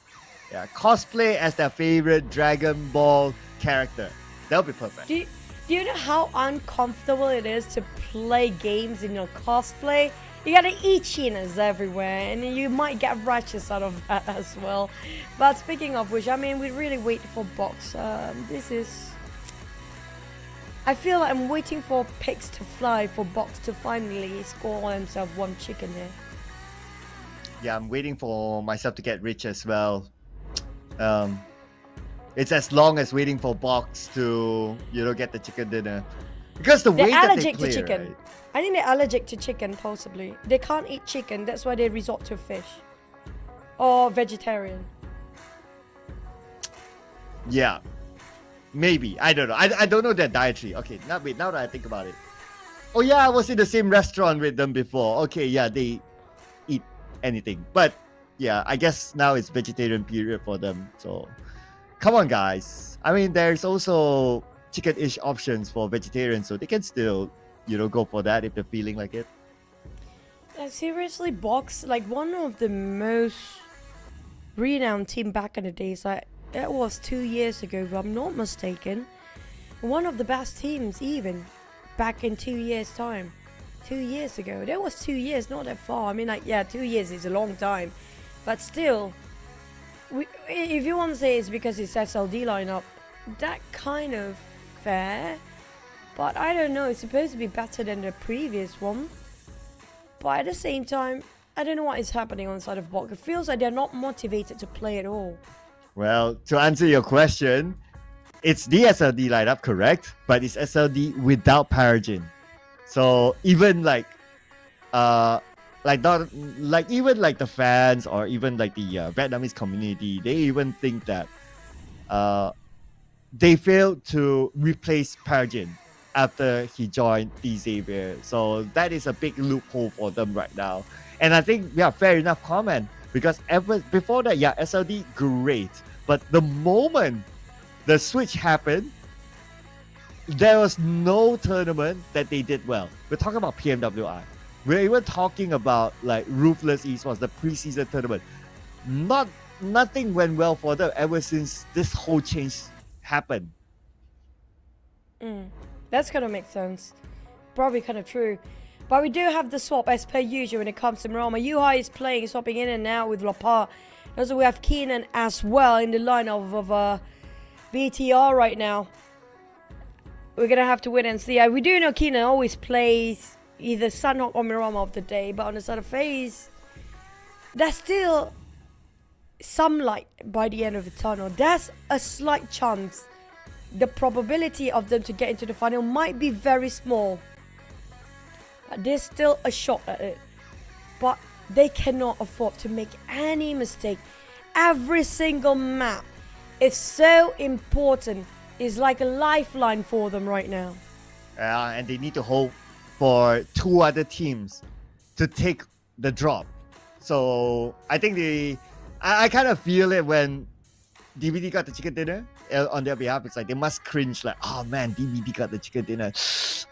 Yeah, cosplay as their favorite Dragon Ball character. That'll be perfect. Do you know how uncomfortable it is to play games in your cosplay? You got itchiness everywhere, and you might get rashes out of that as well. But speaking of which, I mean, we really wait for box. This is I feel like I'm waiting for pigs to fly for Box to finally score himself one chicken here. Yeah, I'm waiting for myself to get rich as well. It's as long as waiting for Box to, get the chicken dinner. Because the way They're that they allergic play, to chicken. right? I think they're allergic to chicken, possibly. They can't eat chicken, that's why they resort to fish. Or vegetarian. Yeah. Maybe. I don't know. I don't know their dietary. Okay, now that I think about it. Oh yeah, I was in the same restaurant with them before. Okay, yeah, they eat anything. But yeah, I guess now it's vegetarian period for them. So come on, guys. I mean, there's also chicken-ish options for vegetarians, so they can still, go for that if they're feeling like it. Seriously, Box, like one of the most renowned team back in the days. Like that was 2 years ago, if I'm not mistaken. One of the best teams, even back in 2 years' time. 2 years ago. That was 2 years, not that far. I mean, 2 years is a long time, but still, if you want to say it's because it's SLD lineup, that kind of fair. But I don't know. It's supposed to be better than the previous one. But at the same time, I don't know what is happening on the side of Box. It feels like they're not motivated to play at all. Well, to answer your question, it's the SLD lineup, correct? But it's SLD without Paragin. So even even the fans or even like the Vietnamese community, they even think that they failed to replace Paragin after he joined the Xavier. So that is a big loophole for them right now. And I think, fair enough comment. Because before that, SLD, great. But the moment the switch happened, there was no tournament that they did well. We're talking about PMWI. We're even talking about like Ruthless Esports, the preseason tournament. Nothing went well for them ever since this whole change happened. That's gonna make sense. Probably kind of true. But we do have the swap as per usual when it comes to Marama. Yuhai is playing, swapping in and out with Lapa. Also, we have Keenan as well in the lineup of BTR right now. We're gonna have to wait and see. We do know Keenan always plays either Sunhawk or Marama of the day, but on the side of FaZe, there's still some light by the end of the tunnel. There's a slight chance. The probability of them to get into the final might be very small. There's still a shot at it. But they cannot afford to make any mistake. Every single map is so important. It's like a lifeline for them right now. And they need to hope for two other teams to take the drop. So I think I kind of feel it when DVD got the chicken dinner on their behalf. It's like they must cringe like, oh man, DVD got the chicken dinner.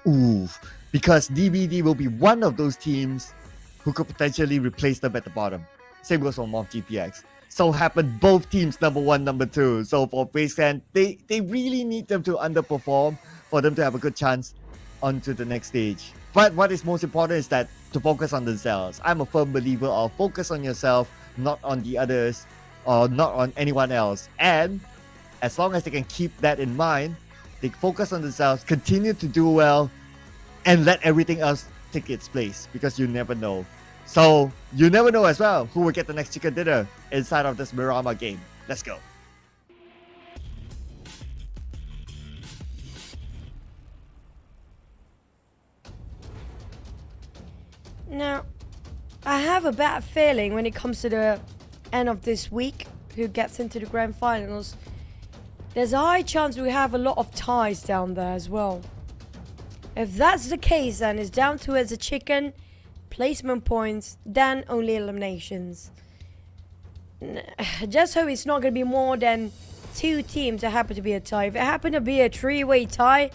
Ooh. Because DVD will be one of those teams who could potentially replace them at the bottom. Same goes for MORPH GPX. So happened both teams number 1, number 2. So for FaZe Clan, they really need them to underperform for them to have a good chance onto the next stage. But what is most important is that to focus on themselves. I'm a firm believer of focus on yourself, not on the others, or not on anyone else. And as long as they can keep that in mind, they focus on themselves, continue to do well, and let everything else take its place, because you never know. So you never know as well who will get the next chicken dinner inside of this Mirama game. Let's go. Now, I have a bad feeling when it comes to the end of this week, who gets into the grand finals. There's a high chance we have a lot of ties down there as well. If that's the case, then it's down to as a chicken, placement points, then only eliminations. Just hope it's not going to be more than 2 teams that happen to be a tie. If it happened to be a 3-way tie,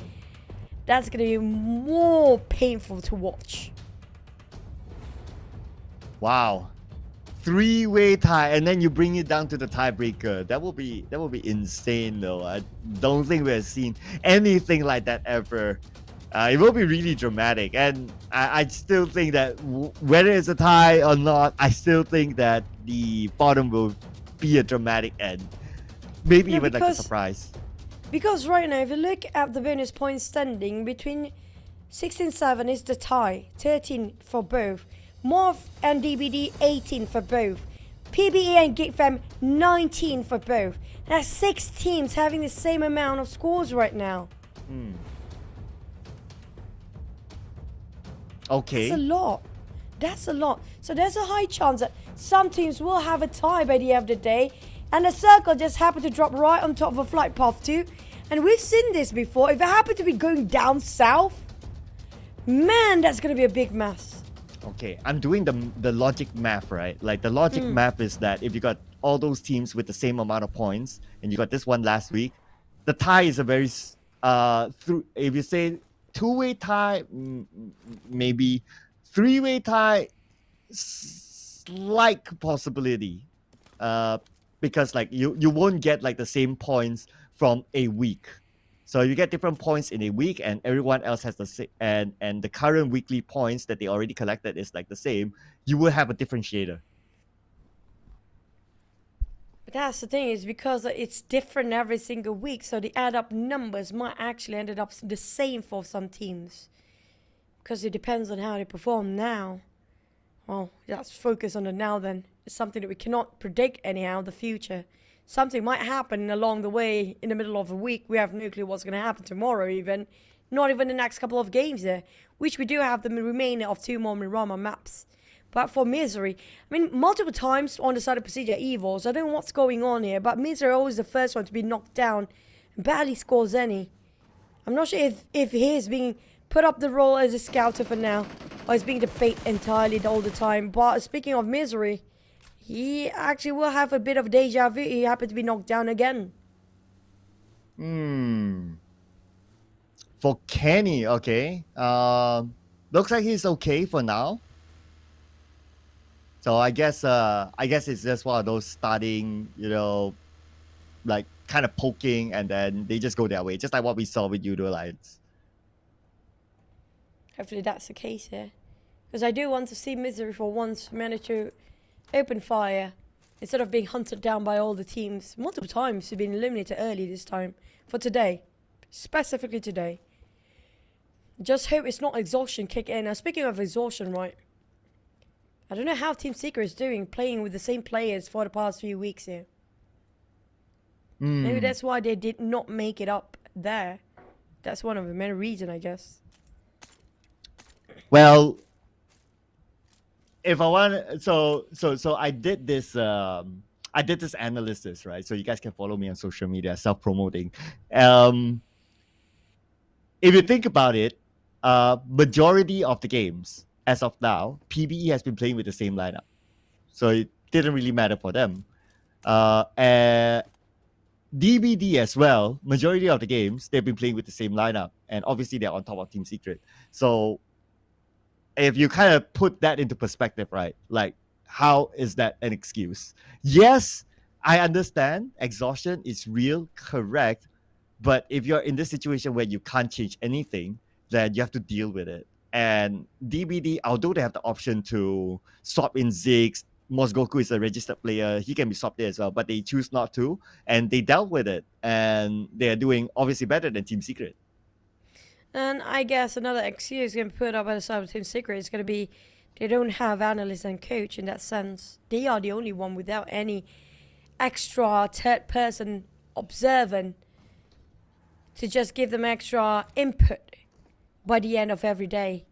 that's going to be more painful to watch. Wow. 3-way tie, and then you bring it down to the tiebreaker. That will be insane though. I don't think we've seen anything like that ever. It will be really dramatic, and I still think that whether it's a tie or not, I still think that the bottom will be a dramatic end. Maybe even like a surprise. Because right now, if you look at the bonus point standing, between 16-7 is the tie, 13 for both. MORPH and DBD, 18 for both. PBE and GEEK 19 for both. That's 6 teams having the same amount of scores right now. Okay. That's a lot. That's a lot. So there's a high chance that some teams will have a tie by the end of the day, and the circle just happened to drop right on top of a flight path too. And we've seen this before. If it happened to be going down south, man, that's going to be a big mess. Okay, I'm doing the logic math, right? Like the logic math is that if you got all those teams with the same amount of points, and you got this one last week, the tie is a very if you say two-way tie, maybe three-way tie, slight possibility, because like you won't get like the same points from a week. So you get different points in a week, and everyone else has the same, and the current weekly points that they already collected is like the same. You will have a differentiator. But that's the thing, is because it's different every single week, so the add up numbers might actually end up the same for some teams. Because it depends on how they perform now. Well, let's focus on the now then. It's something that we cannot predict anyhow, the future. Something might happen along the way in the middle of a week. We have no clue what's going to happen tomorrow even. Not even the next couple of games there. Which we do have the remainder of 2 more Mirama maps. But for Misery, I mean, multiple times on the side of PERSIJA EVOS, I don't know what's going on here, but Misery always the first one to be knocked down and barely scores any. I'm not sure if he's being put up the role as a scouter for now, or he's being the bait entirely all the time. But speaking of Misery, he actually will have a bit of deja vu. He happened to be knocked down again. For Kenny, okay. Looks like he's okay for now. So I guess it's just one of those starting, like kind of poking, and then they just go their way, just like what we saw with Yoodo Alliance. Hopefully that's the case here. Because I do want to see Misery for once manage to open fire instead of being hunted down by all the teams multiple times. He's been eliminated early this time for today, specifically today. Just hope it's not exhaustion kick in. Now speaking of exhaustion, right, I don't know how Team Secret is doing playing with the same players for the past few weeks here. Maybe that's why they did not make it up there. That's one of the main reasons, I guess. Well, if I want, so I did this analysis, right? So you guys can follow me on social media, self-promoting. If you think about it, majority of the games as of now, PBE has been playing with the same lineup, so it didn't really matter for them. And DBD as well, majority of the games they've been playing with the same lineup, and obviously they're on top of Team Secret. So if you kind of put that into perspective, right? Like, how is that an excuse? Yes, I understand exhaustion is real, correct. But if you're in this situation where you can't change anything, then you have to deal with it. And DBD, although they have the option to swap in Ziggs, Mosgoku is a registered player, he can be swapped there as well, but they choose not to, and they dealt with it, and they're doing obviously better than Team Secret. And I guess another excuse going to be put up by the side of Team Secret is going to be they don't have analyst and coach in that sense. They are the only one without any extra third person observing to just give them extra input by the end of every day.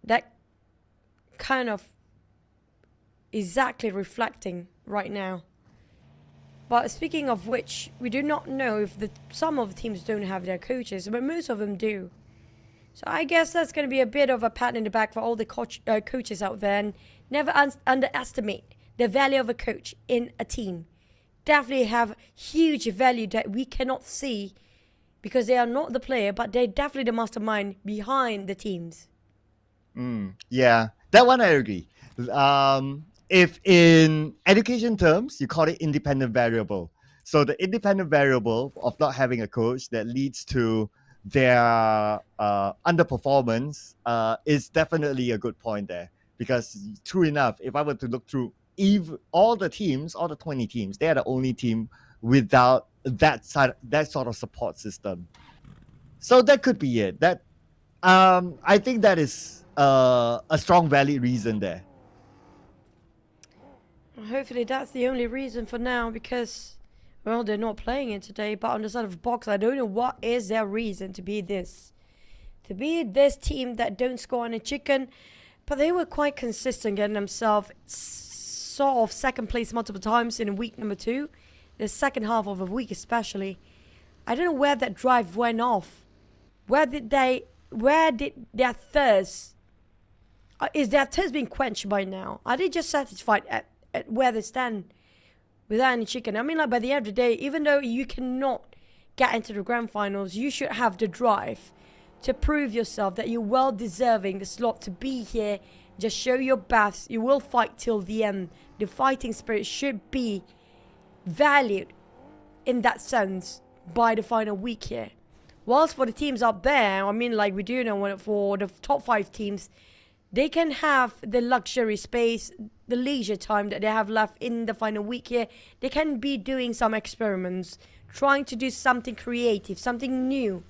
That kind of exactly reflecting right now. But speaking of which, we do not know if some of the teams don't have their coaches, but most of them do. So I guess that's going to be a bit of a pat in the back for all the coaches out there, and never underestimate the value of a coach in a team. Definitely have huge value that we cannot see because they are not the player, but they're definitely the mastermind behind the teams. Yeah, that one I agree. If in education terms, you call it independent variable. So the independent variable of not having a coach that leads to their underperformance is definitely a good point there. Because true enough, if I were to look through all the teams, all the 20 teams, they are the only team without that sort of support system. So that could be it. That I think that is a strong, valid reason there. Hopefully that's the only reason for now, because, well, they're not playing it today. But on the side of Box, I don't know what is their reason to be this. To be this team that don't score on a chicken. But they were quite consistent, getting themselves sort of second place multiple times in week number 2. The second half of a week especially. I don't know where that drive went off. Where did their thirst... is their thirst being quenched by now? Are they just satisfied at where they stand without any chicken? I mean, like, by the end of the day, even though you cannot get into the grand finals, you should have the drive to prove yourself that you're well deserving the slot to be here. Just show your best. You will fight till the end. The fighting spirit should be valued in that sense by the final week here. Whilst for the teams up there, I mean, like, we do know for the top 5 teams, they can have the luxury space, the leisure time that they have left in the final week here. They can be doing some experiments, trying to do something creative, something new,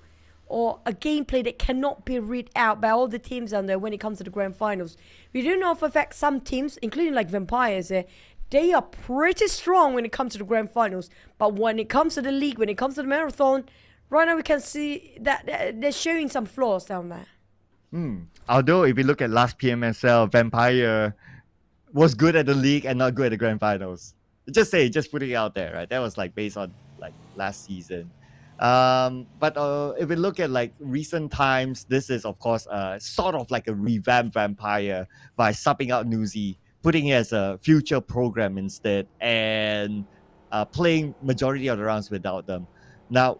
or a gameplay that cannot be read out by all the teams down there when it comes to the grand finals. We do know for a fact some teams, including like Vampires here, they are pretty strong when it comes to the grand finals. But when it comes to the league, when it comes to the marathon, right now we can see that they're showing some flaws down there. Although if you look at last PMSL, Vampire was good at the league and not good at the grand finals. Just putting it out there, right? That was like based on like last season. But if we look at like recent times, this is of course sort of like a revamped Vampire by subbing out Newsy, putting it as a future program instead, and playing majority of the rounds without them. Now,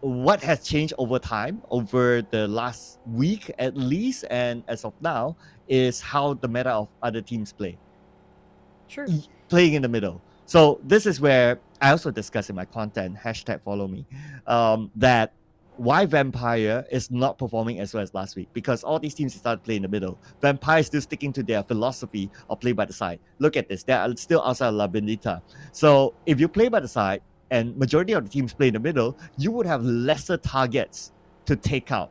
what has changed over time, over the last week at least, and as of now, is how the meta of other teams play. True. Playing in the middle. So this is where I also discuss in my content, #follow me, that why Vampire is not performing as well as last week. Because all these teams started playing in the middle. Vampire is still sticking to their philosophy of play by the side. Look at this. They are still outside La Bendita. So if you play by the side, and majority of the teams play in the middle, you would have lesser targets to take out.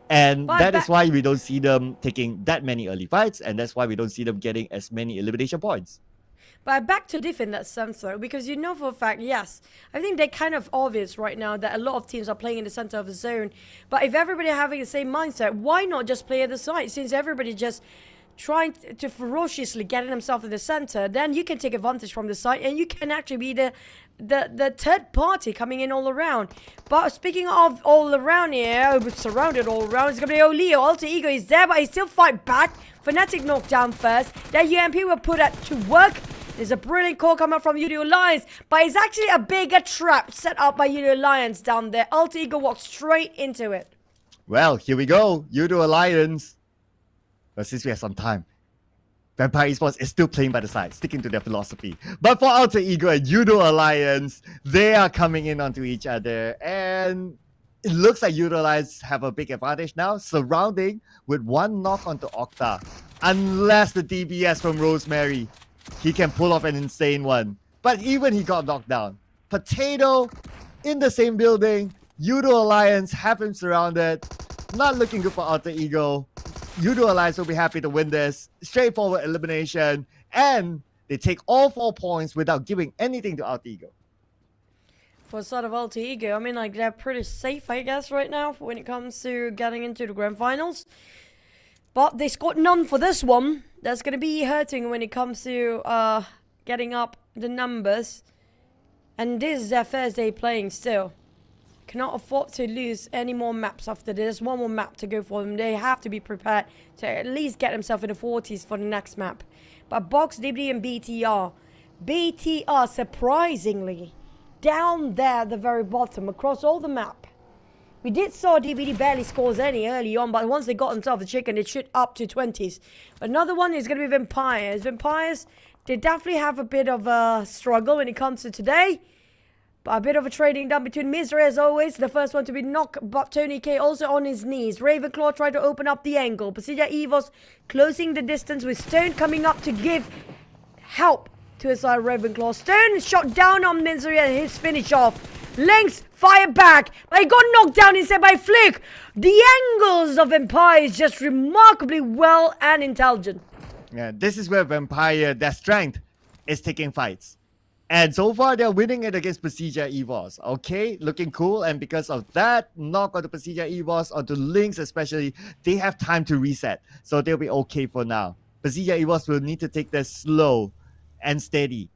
And that is why we don't see them taking that many early fights, and that's why we don't see them getting as many elimination points. But I beg to differ in that sense, though, because you know for a fact, yes, I think they're kind of obvious right now that a lot of teams are playing in the center of the zone. But if everybody having the same mindset, why not just play at the side? Since everybody just trying to ferociously get themselves in the center, then you can take advantage from the side, and you can actually be the third party coming in all around. But speaking of all around here, surrounded all around, it's going to be Oleo. Alter Ego is there, but he still fight back. Fnatic knocked down first. That UMP will put that to work. There's a brilliant call coming from Yoodo Alliance, but it's actually a bigger trap set up by Yoodo Alliance down there. Alter Ego walked straight into it. Well, here we go. Yoodo Alliance. But since we have some time, Vampire Esports is still playing by the side, sticking to their philosophy. But for Alter Ego and Yoodo Alliance, they are coming in onto each other. And it looks like Yoodo Alliance have a big advantage now, surrounding with one knock onto Octa. Unless the DBS from Rosemary, he can pull off an insane one. But even he got knocked down. Potato in the same building. Yoodo Alliance have him surrounded. Not looking good for Alter Ego. Yoodo Alliance will be happy to win this. Straightforward elimination. And they take all 4 points without giving anything to Alter Ego. For sort of Alter Ego, I mean, like, they're pretty safe, I guess, right now when it comes to getting into the grand finals. But they scored none for this one. That's going to be hurting when it comes to getting up the numbers. And this is their first day playing still. Cannot afford to lose any more maps after this. One more map to go for them. They have to be prepared to at least get themselves in the 40s for the next map. But Box, DBD and BTR. BTR, surprisingly, down there at the very bottom across all the map. We did saw DBD barely scores any early on, but once they got themselves the chicken, it shoot up to 20s. Another one is going to be Vampires. Vampires, they definitely have a bit of a struggle when it comes to today. But a bit of a trading down between Misery as always. The first one to be knocked, but Tony K also on his knees. Ravenclaw tried to open up the angle. PERSIJA EVOS closing the distance with Stone coming up to give help to his side, Ravenclaw. Stone shot down on Minsory and his finish off. Lynx fire back, but he got knocked down instead by Flick. The angles of Vampire is just remarkably well and intelligent. Yeah, this is where Vampire, their strength, is taking fights. And so far, they're winning it against PERSIJA EVOS. Okay, looking cool. And because of that knock onto PERSIJA EVOS, onto Lynx especially, they have time to reset. So they'll be okay for now. PERSIJA EVOS will need to take this slow and steady,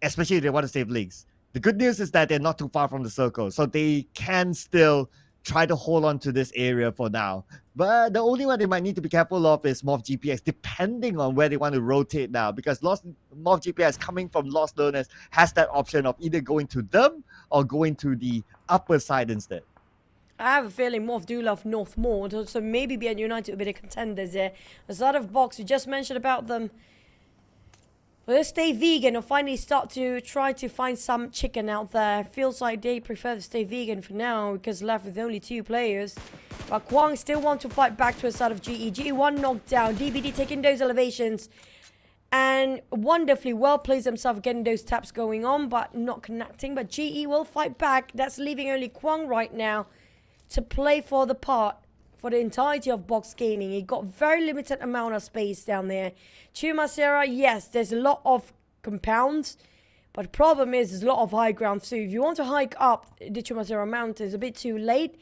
especially if they want to save Lynx. The good news is that they're not too far from the circle, so they can still try to hold on to this area for now. But the only one they might need to be careful of is MORPH GPX, depending on where they want to rotate now, because MORPH GPX coming from Lost Learners has that option of either going to them or going to the upper side instead. I have a feeling MORPH do love North more, so maybe BN United will be the contenders there. As out of box, we just mentioned about them. Well, they stay vegan or finally start to try to find some chicken out there. Feels like they prefer to stay vegan for now because left with only 2 players. But Kwang still want to fight back to a side of GE. GE1 knocked down. DBD taking those elevations. And wonderfully well plays himself getting those taps going on but not connecting. But GE will fight back. That's leaving only Kwang right now to play for the part. For the entirety of box gaming. He got very limited amount of space down there. Chumasera, yes, there's a lot of compounds, but the problem is there's a lot of high ground too. If you want to hike up the Chumasera mountains, it's a bit too late,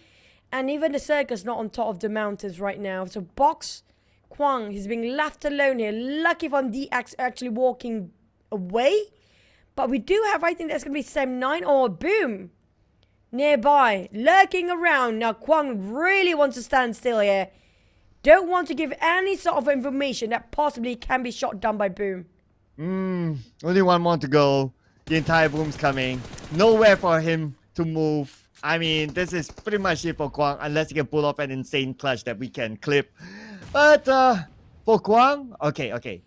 and even the circus not on top of the mountains right now. So box Kwang, he's being left alone here. Lucky for DX actually walking away, but we do have, I think that's going to be Sam 9 or boom. Nearby, lurking around. Now Kwang really wants to stand still here. Don't want to give any sort of information that possibly can be shot down by Boom. Only one more to go. The entire Boom's coming. Nowhere for him to move. I mean, this is pretty much it for Kwang, unless he can pull off an insane clutch that we can clip. But for Kwang, okay.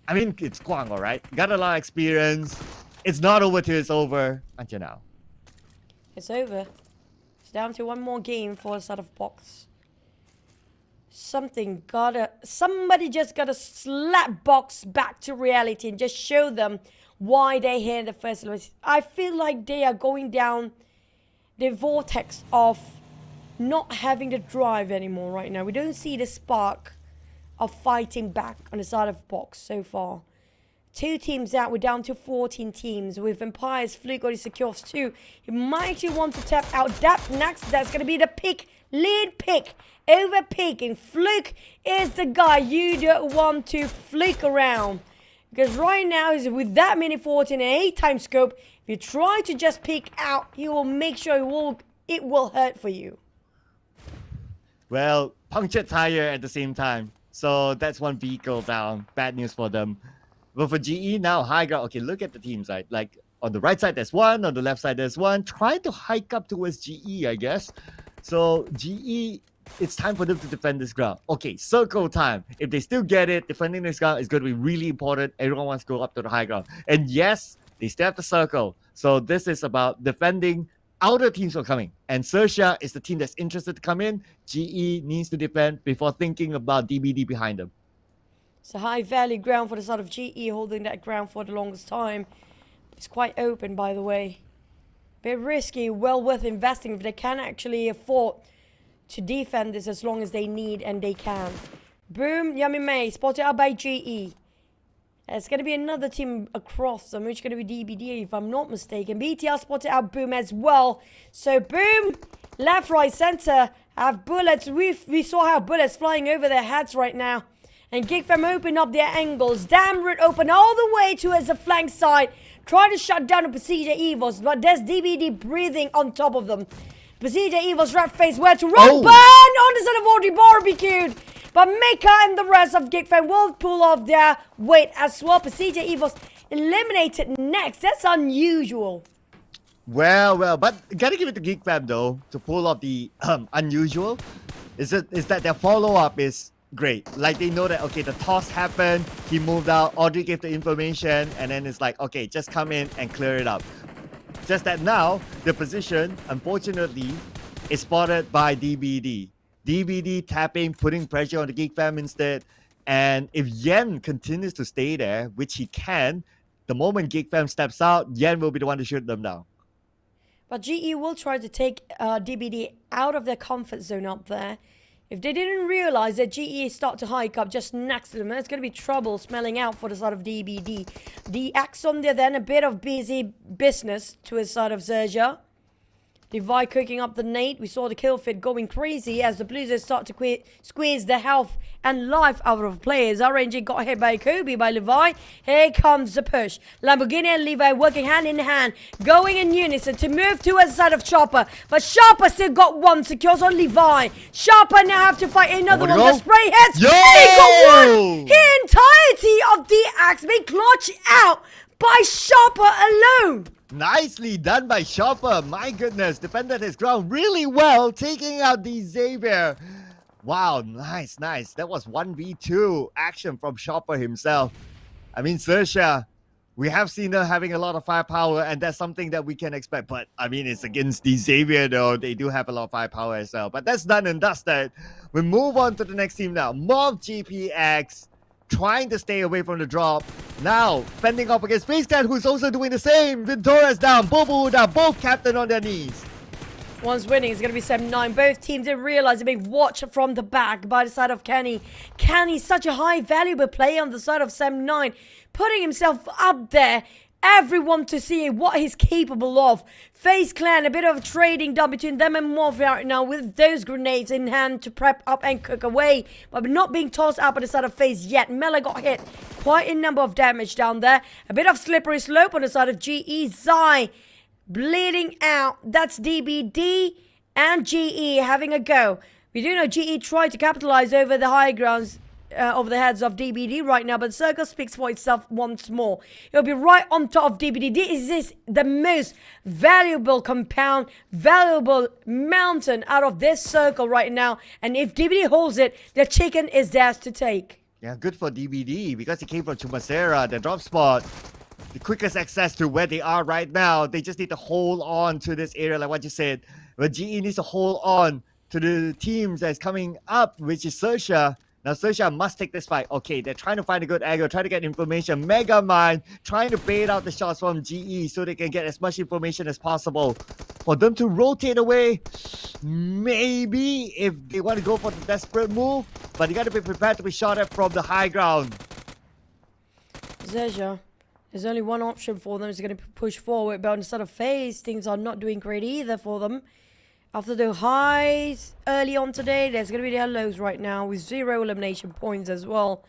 I mean, it's Kwang, alright? Got a lot of experience. It's not over till it's over until now. It's over. It's down to one more game for us out of box. Somebody just gotta slap box back to reality and just show them why they're here in the first place. I feel like they are going down the vortex of not having the drive anymore right now. We don't see the spark of fighting back on the side of box so far. 2 teams out, we're down to 14 teams. With Vampires, Fluke already secures 2. You might actually want to tap out that next. That's going to be the pick, lead pick over pick. And Fluke is the guy you don't want to flick around. Because right now, with that many 14 and 8 time scope, if you try to just pick out, he will make sure it will hurt for you. Well, punctured tire at the same time. So that's one vehicle down. Bad news for them. But for GE now, high ground. Okay, look at the team side. Like on the right side, there's one. On the left side, there's one. Trying to hike up towards GE, I guess. So GE, it's time for them to defend this ground. Okay, circle time. If they still get it, defending this ground is going to be really important. Everyone wants to go up to the high ground. And yes, they still have the circle. So this is about defending. Outer teams are coming. And XERXIA is the team that's interested to come in. GE needs to defend before thinking about DBD behind them. It's a high value ground for the side of GE, holding that ground for the longest time. It's quite open, by the way. Bit risky, well worth investing if they can actually afford to defend this as long as they need and they can. Boom, Yummy May, spotted out by GE. It's going to be another team across them, which is going to be DBD if I'm not mistaken. BTR spotted out Boom as well. So Boom, left, right, center, have bullets. We saw how bullets flying over their heads right now. And GEEK Fam open up their angles. Damn route open all the way towards the flank side. Try to shut down the PERSIJA EVOS, but there's DBD breathing on top of them. PERSIJA EVOS rat face where to run. Burn on the side of already barbecued. But Mika and the rest of GEEK Fam will pull off their weight as well. PERSIJA EVOS eliminated next. That's unusual. Well, but gotta give it to GEEK Fam though to pull off the unusual. Is that their follow-up is great. Like they know that, okay, the toss happened, he moved out, Audrey gave the information, and then it's like, okay, just come in and clear it up. Just that now, the position, unfortunately, is spotted by DBD. DBD tapping, putting pressure on the GEEK Fam instead. And if Yen continues to stay there, which he can, the moment GEEK Fam steps out, Yen will be the one to shoot them down. But GE will try to take DBD out of their comfort zone up there. If they didn't realize that GE start to hike up just next to them, there's going to be trouble smelling out for the side of DBD. The Axon there then, a bit of busy business to his side of XERXIA. Levi cooking up the nade. We saw the kill feed going crazy as the Blues start to squeeze the health and life out of players. RNG got hit by Kobe, by Levi. Here comes the push. Lamborghini and Levi working hand in hand, going in unison to move towards the side of Chopper. But Sharper still got one, secures on Levi. Sharper now have to fight another one. The spray hits. Yo! And he got one. The entirety of the axe being clutched out by Sharper alone. Nicely done by Chopper. My goodness, defended his ground really well, taking out the Xavier. Wow, nice. That was 1v2 action from Chopper himself. I mean, XERXIA, we have seen her having a lot of firepower, and that's something that we can expect. But, I mean, it's against the Xavier, though. They do have a lot of firepower as well. But that's done and dusted. We move on to the next team now. MORPH GPX. Trying to stay away from the drop. Now, fending off against FaZe Clan, who's also doing the same. Venturas down, Bobo down, both captain on their knees. One's winning is going to be 7-9. Both teams didn't realize they're being watched from the back by the side of Kenny. Kenny's such a high valuable player on the side of 7-9, putting himself up there. Everyone to see what he's capable of. FaZe Clan, a bit of trading done between them and MORPH right now with those grenades in hand to prep up and cook away. But not being tossed up on the side of FaZe yet. Mela got hit. Quite a number of damage down there. A bit of slippery slope on the side of GE. Zai bleeding out. That's DBD and GE having a go. We do know GE tried to capitalize over the high grounds over the heads of DBD right now, but the circle speaks for itself once more. It'll be right on top of DBD. This is the most valuable compound, valuable mountain out of this circle right now. And if DBD holds it, the chicken is theirs to take. Yeah, good for DBD because he came from Chumasera, the drop spot. The quickest access to where they are right now. They just need to hold on to this area like what you said. But GE needs to hold on to the teams that's coming up, which is XERXIA. Now, XERXIA must take this fight. Okay, they're trying to find a good angle, trying to get information. Megamind trying to bait out the shots from GE so they can get as much information as possible. For them to rotate away, maybe if they want to go for the desperate move, but you got to be prepared to be shot at from the high ground. XERXIA, there's only one option for them. It's going to push forward, but on the side of FaZe, things are not doing great either for them. After the highs early on today, there's going to be their lows right now with 0 elimination points as well.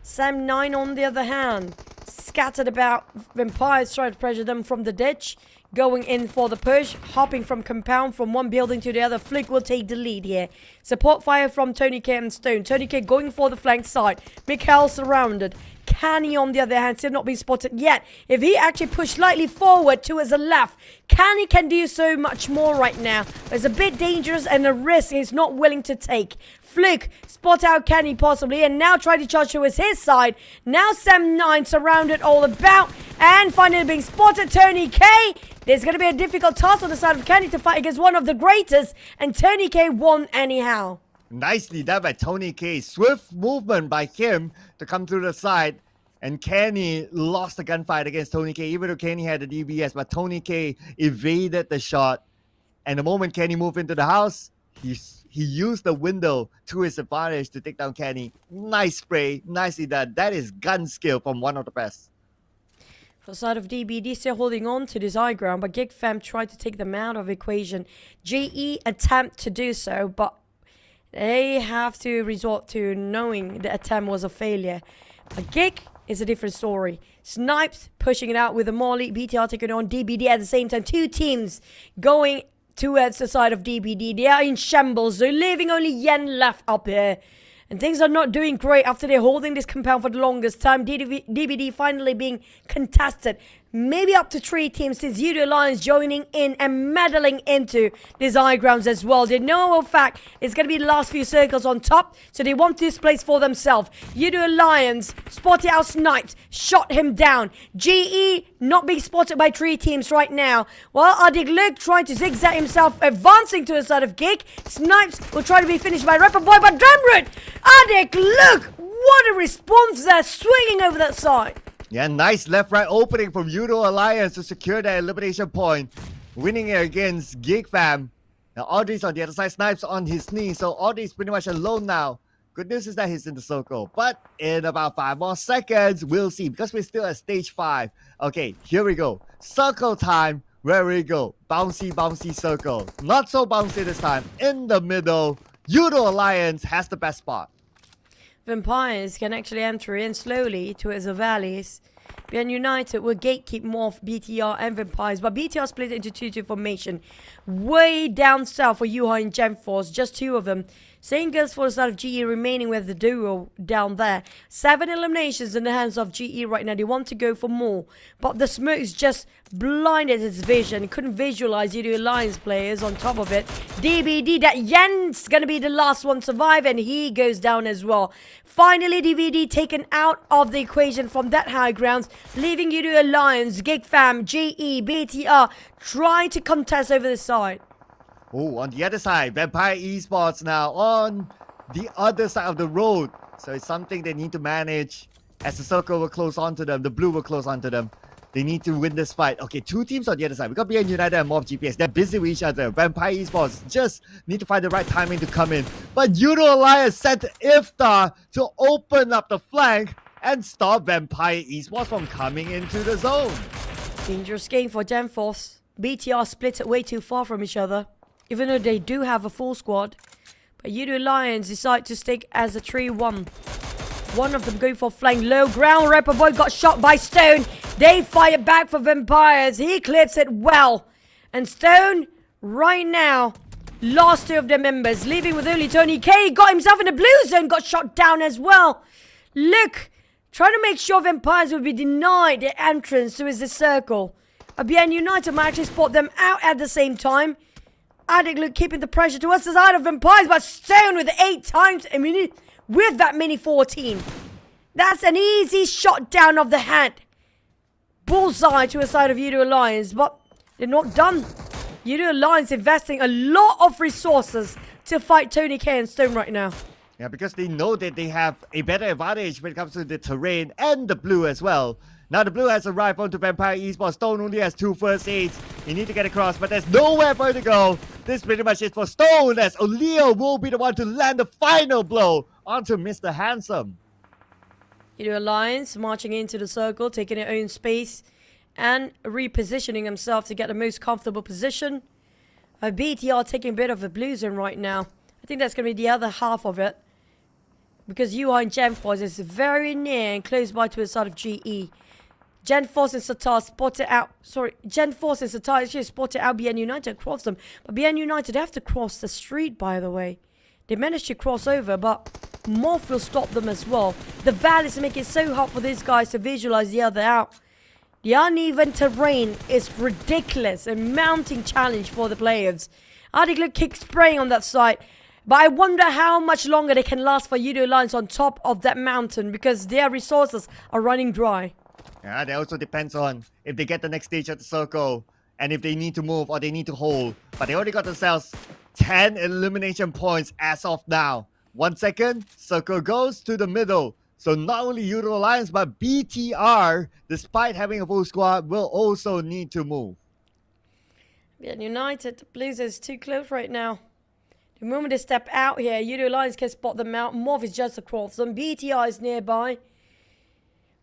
Sam 9 on the other hand, scattered about. Vampires trying to pressure them from the ditch, going in for the push, hopping from compound from one building to the other. Flick will take the lead here. Support fire from Tony K and Stone. Tony K going for the flank side. Mikhail surrounded. Canny on the other hand still not being spotted yet. If he actually pushed slightly forward towards the left, Canny can do so much more right now. It's a bit dangerous and a risk he's not willing to take. Flick spot out Canny possibly and now try to charge towards his side. Now Sam 9 surrounded all about and finally being spotted. Tony K. There's going to be a difficult task on the side of Canny to fight against one of the greatest, and Tony K won anyhow. Nicely done by Tony K. Swift movement by him to come through the side. And Kenny lost the gunfight against Tony K. Even though Kenny had the DBS, but Tony K evaded the shot. And the moment Kenny moved into the house, he used the window to his advantage to take down Kenny. Nice spray. Nicely done. That is gun skill from one of the best. For the side of DBD, still holding on to this high ground, but GEEK Fam tried to take them out of equation. GE attempt to do so, but they have to resort to knowing the attempt was a failure. But GEEK is a different story. Snipes pushing it out with a Molly. BTR taking on DBD at the same time. Two teams going towards the side of DBD. They are in shambles. They're leaving only Yen left up here. And things are not doing great after they're holding this compound for the longest time. DBD finally being contested. Maybe up to 3 teams since Yoodo Alliance joining in and meddling into these high grounds as well. They know for a fact it's going to be the last few circles on top, so they want this place for themselves. Yoodo Alliance spotted out Snipes, shot him down. GE not being spotted by 3 teams right now. While Adiglug trying to zigzag himself, advancing to the side of GEEK. Snipes will try to be finished by Rapper Boy, but Damrit! Adiglug! What a response there, swinging over that side. Yeah, nice left-right opening from Yoodo Alliance to secure that elimination point. Winning it against GEEK fam. Now Audrey's on the other side, Snipes on his knee, so Audrey's pretty much alone now. Good news is that he's in the circle, but in about 5 more seconds, we'll see, because we're still at stage 5. Okay, here we go. Circle time, where we go. Bouncy, bouncy circle. Not so bouncy this time. In the middle, Yoodo Alliance has the best spot. Vampires can actually enter in slowly towards the valleys. BN United will gatekeep MORPH, BTR and Vampires, but BTR split into 2-2 formation. Way down south for Yuha and GenForce, just 2 of them. Same goes for the side of GE, remaining with the duo down there. 7 eliminations in the hands of GE right now. They want to go for more, but the smoke's just blinded his vision. Couldn't visualize Yoodo Alliance players on top of it. DBD, that Yen's gonna be the last one to survive, and he goes down as well. Finally, DBD taken out of the equation from that high grounds, leaving Yoodo Alliance, GEEK fam, GE, BTR trying to contest over the side. Oh, on the other side, Vampire Esports now on the other side of the road. So it's something they need to manage as the circle will close onto them. The blue will close onto them. They need to win this fight. Okay, 2 teams on the other side. We got BN United and MORPH GPS. They're busy with each other. Vampire Esports just need to find the right timing to come in. But Yoodo Alliance sent Iftar to open up the flank and stop Vampire Esports from coming into the zone. Dangerous game for GenForce. BTR split it way too far from each other, even though they do have a full squad. But Yoodo Alliance decide to stick as a 3-1. One of them going for flank low ground. Rapper Boy got shot by Stone. They fire back for Vampires. He clears it well. And Stone, right now, lost 2 of their members, leaving with only Tony K. Got himself in the blue zone, got shot down as well. Look, trying to make sure Vampires will be denied their entrance to his circle. BN United might actually spot them out at the same time. Addict look keeping the pressure towards the side of Vampires, but Stone with 8 times a minute with that mini 14. That's an easy shot down of the head. Bullseye to the side of Yoodo Alliance, but they're not done. Yoodo Alliance investing a lot of resources to fight Tony K and Stone right now. Yeah, because they know that they have a better advantage when it comes to the terrain and the blue as well. Now the blue has arrived onto Vampire Esports. Stone only has 2 first aids. You need to get across, but there's nowhere for him to go. This pretty much is for Stone, as O'Leo will be the one to land the final blow onto Mr. Handsome. Yoodo Alliance marching into the circle, taking their own space and repositioning themselves to get the most comfortable position. BTR taking a bit of a blue zone right now. I think that's going to be the other half of it, because UI and GenForce is very near and close by to the side of GE. GenForce and Satar spotted out. Sorry, GenForce and Satar actually spotted out BN United across them. But BN United have to cross the street, by the way. They managed to cross over, but MORPH will stop them as well. The valleys make it so hard for these guys to visualize the other out. The uneven terrain is ridiculous. A mounting challenge for the players. Articler kick spraying on that side. But I wonder how much longer they can last for Yoodo Alliance on top of that mountain, because their resources are running dry. Yeah, that also depends on if they get the next stage at the circle and if they need to move or they need to hold. But they already got themselves 10 elimination points as of now. 1 second, circle goes to the middle. So not only Yoodo Alliance, but BTR, despite having a full squad, will also need to move. BN United, Blues is too close right now. The moment they step out here, Yoodo Alliance can spot them out. MORPH is just across them. BTR is nearby.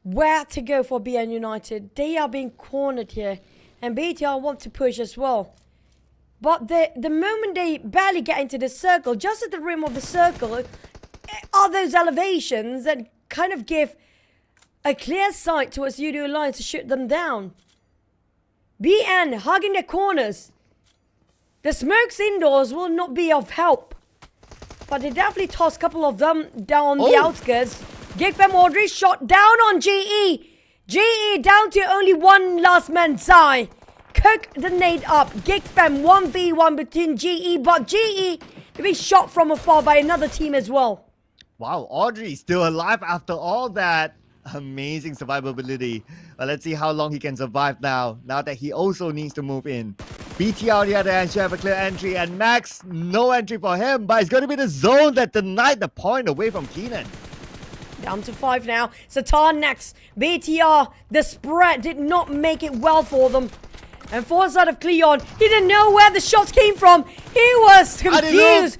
Where to go for BN United? They are being cornered here. And BTR want to push as well. But the moment they barely get into the circle, just at the rim of the circle, are those elevations that kind of give a clear sight towards Yoodo Alliance to shoot them down. BN hugging their corners. The smokes indoors will not be of help. But they definitely toss a couple of them down the outskirts. GEEK fam Audrey shot down on GE. GE down to only one last man, Zai. Cook the nade up. GEEK fam 1v1 between GE, but GE to be shot from afar by another team as well. Wow, Audrey still alive after all that. Amazing survivability. But let's see how long he can survive now that he also needs to move in. BTR on the other hand should have a clear entry, and Max, no entry for him, but it's going to be the zone that denied the point away from Keenan. Down to 5 now. Satan next. BTR, the spread did not make it well for them. And foresight of QEON, he didn't know where the shots came from. He was confused.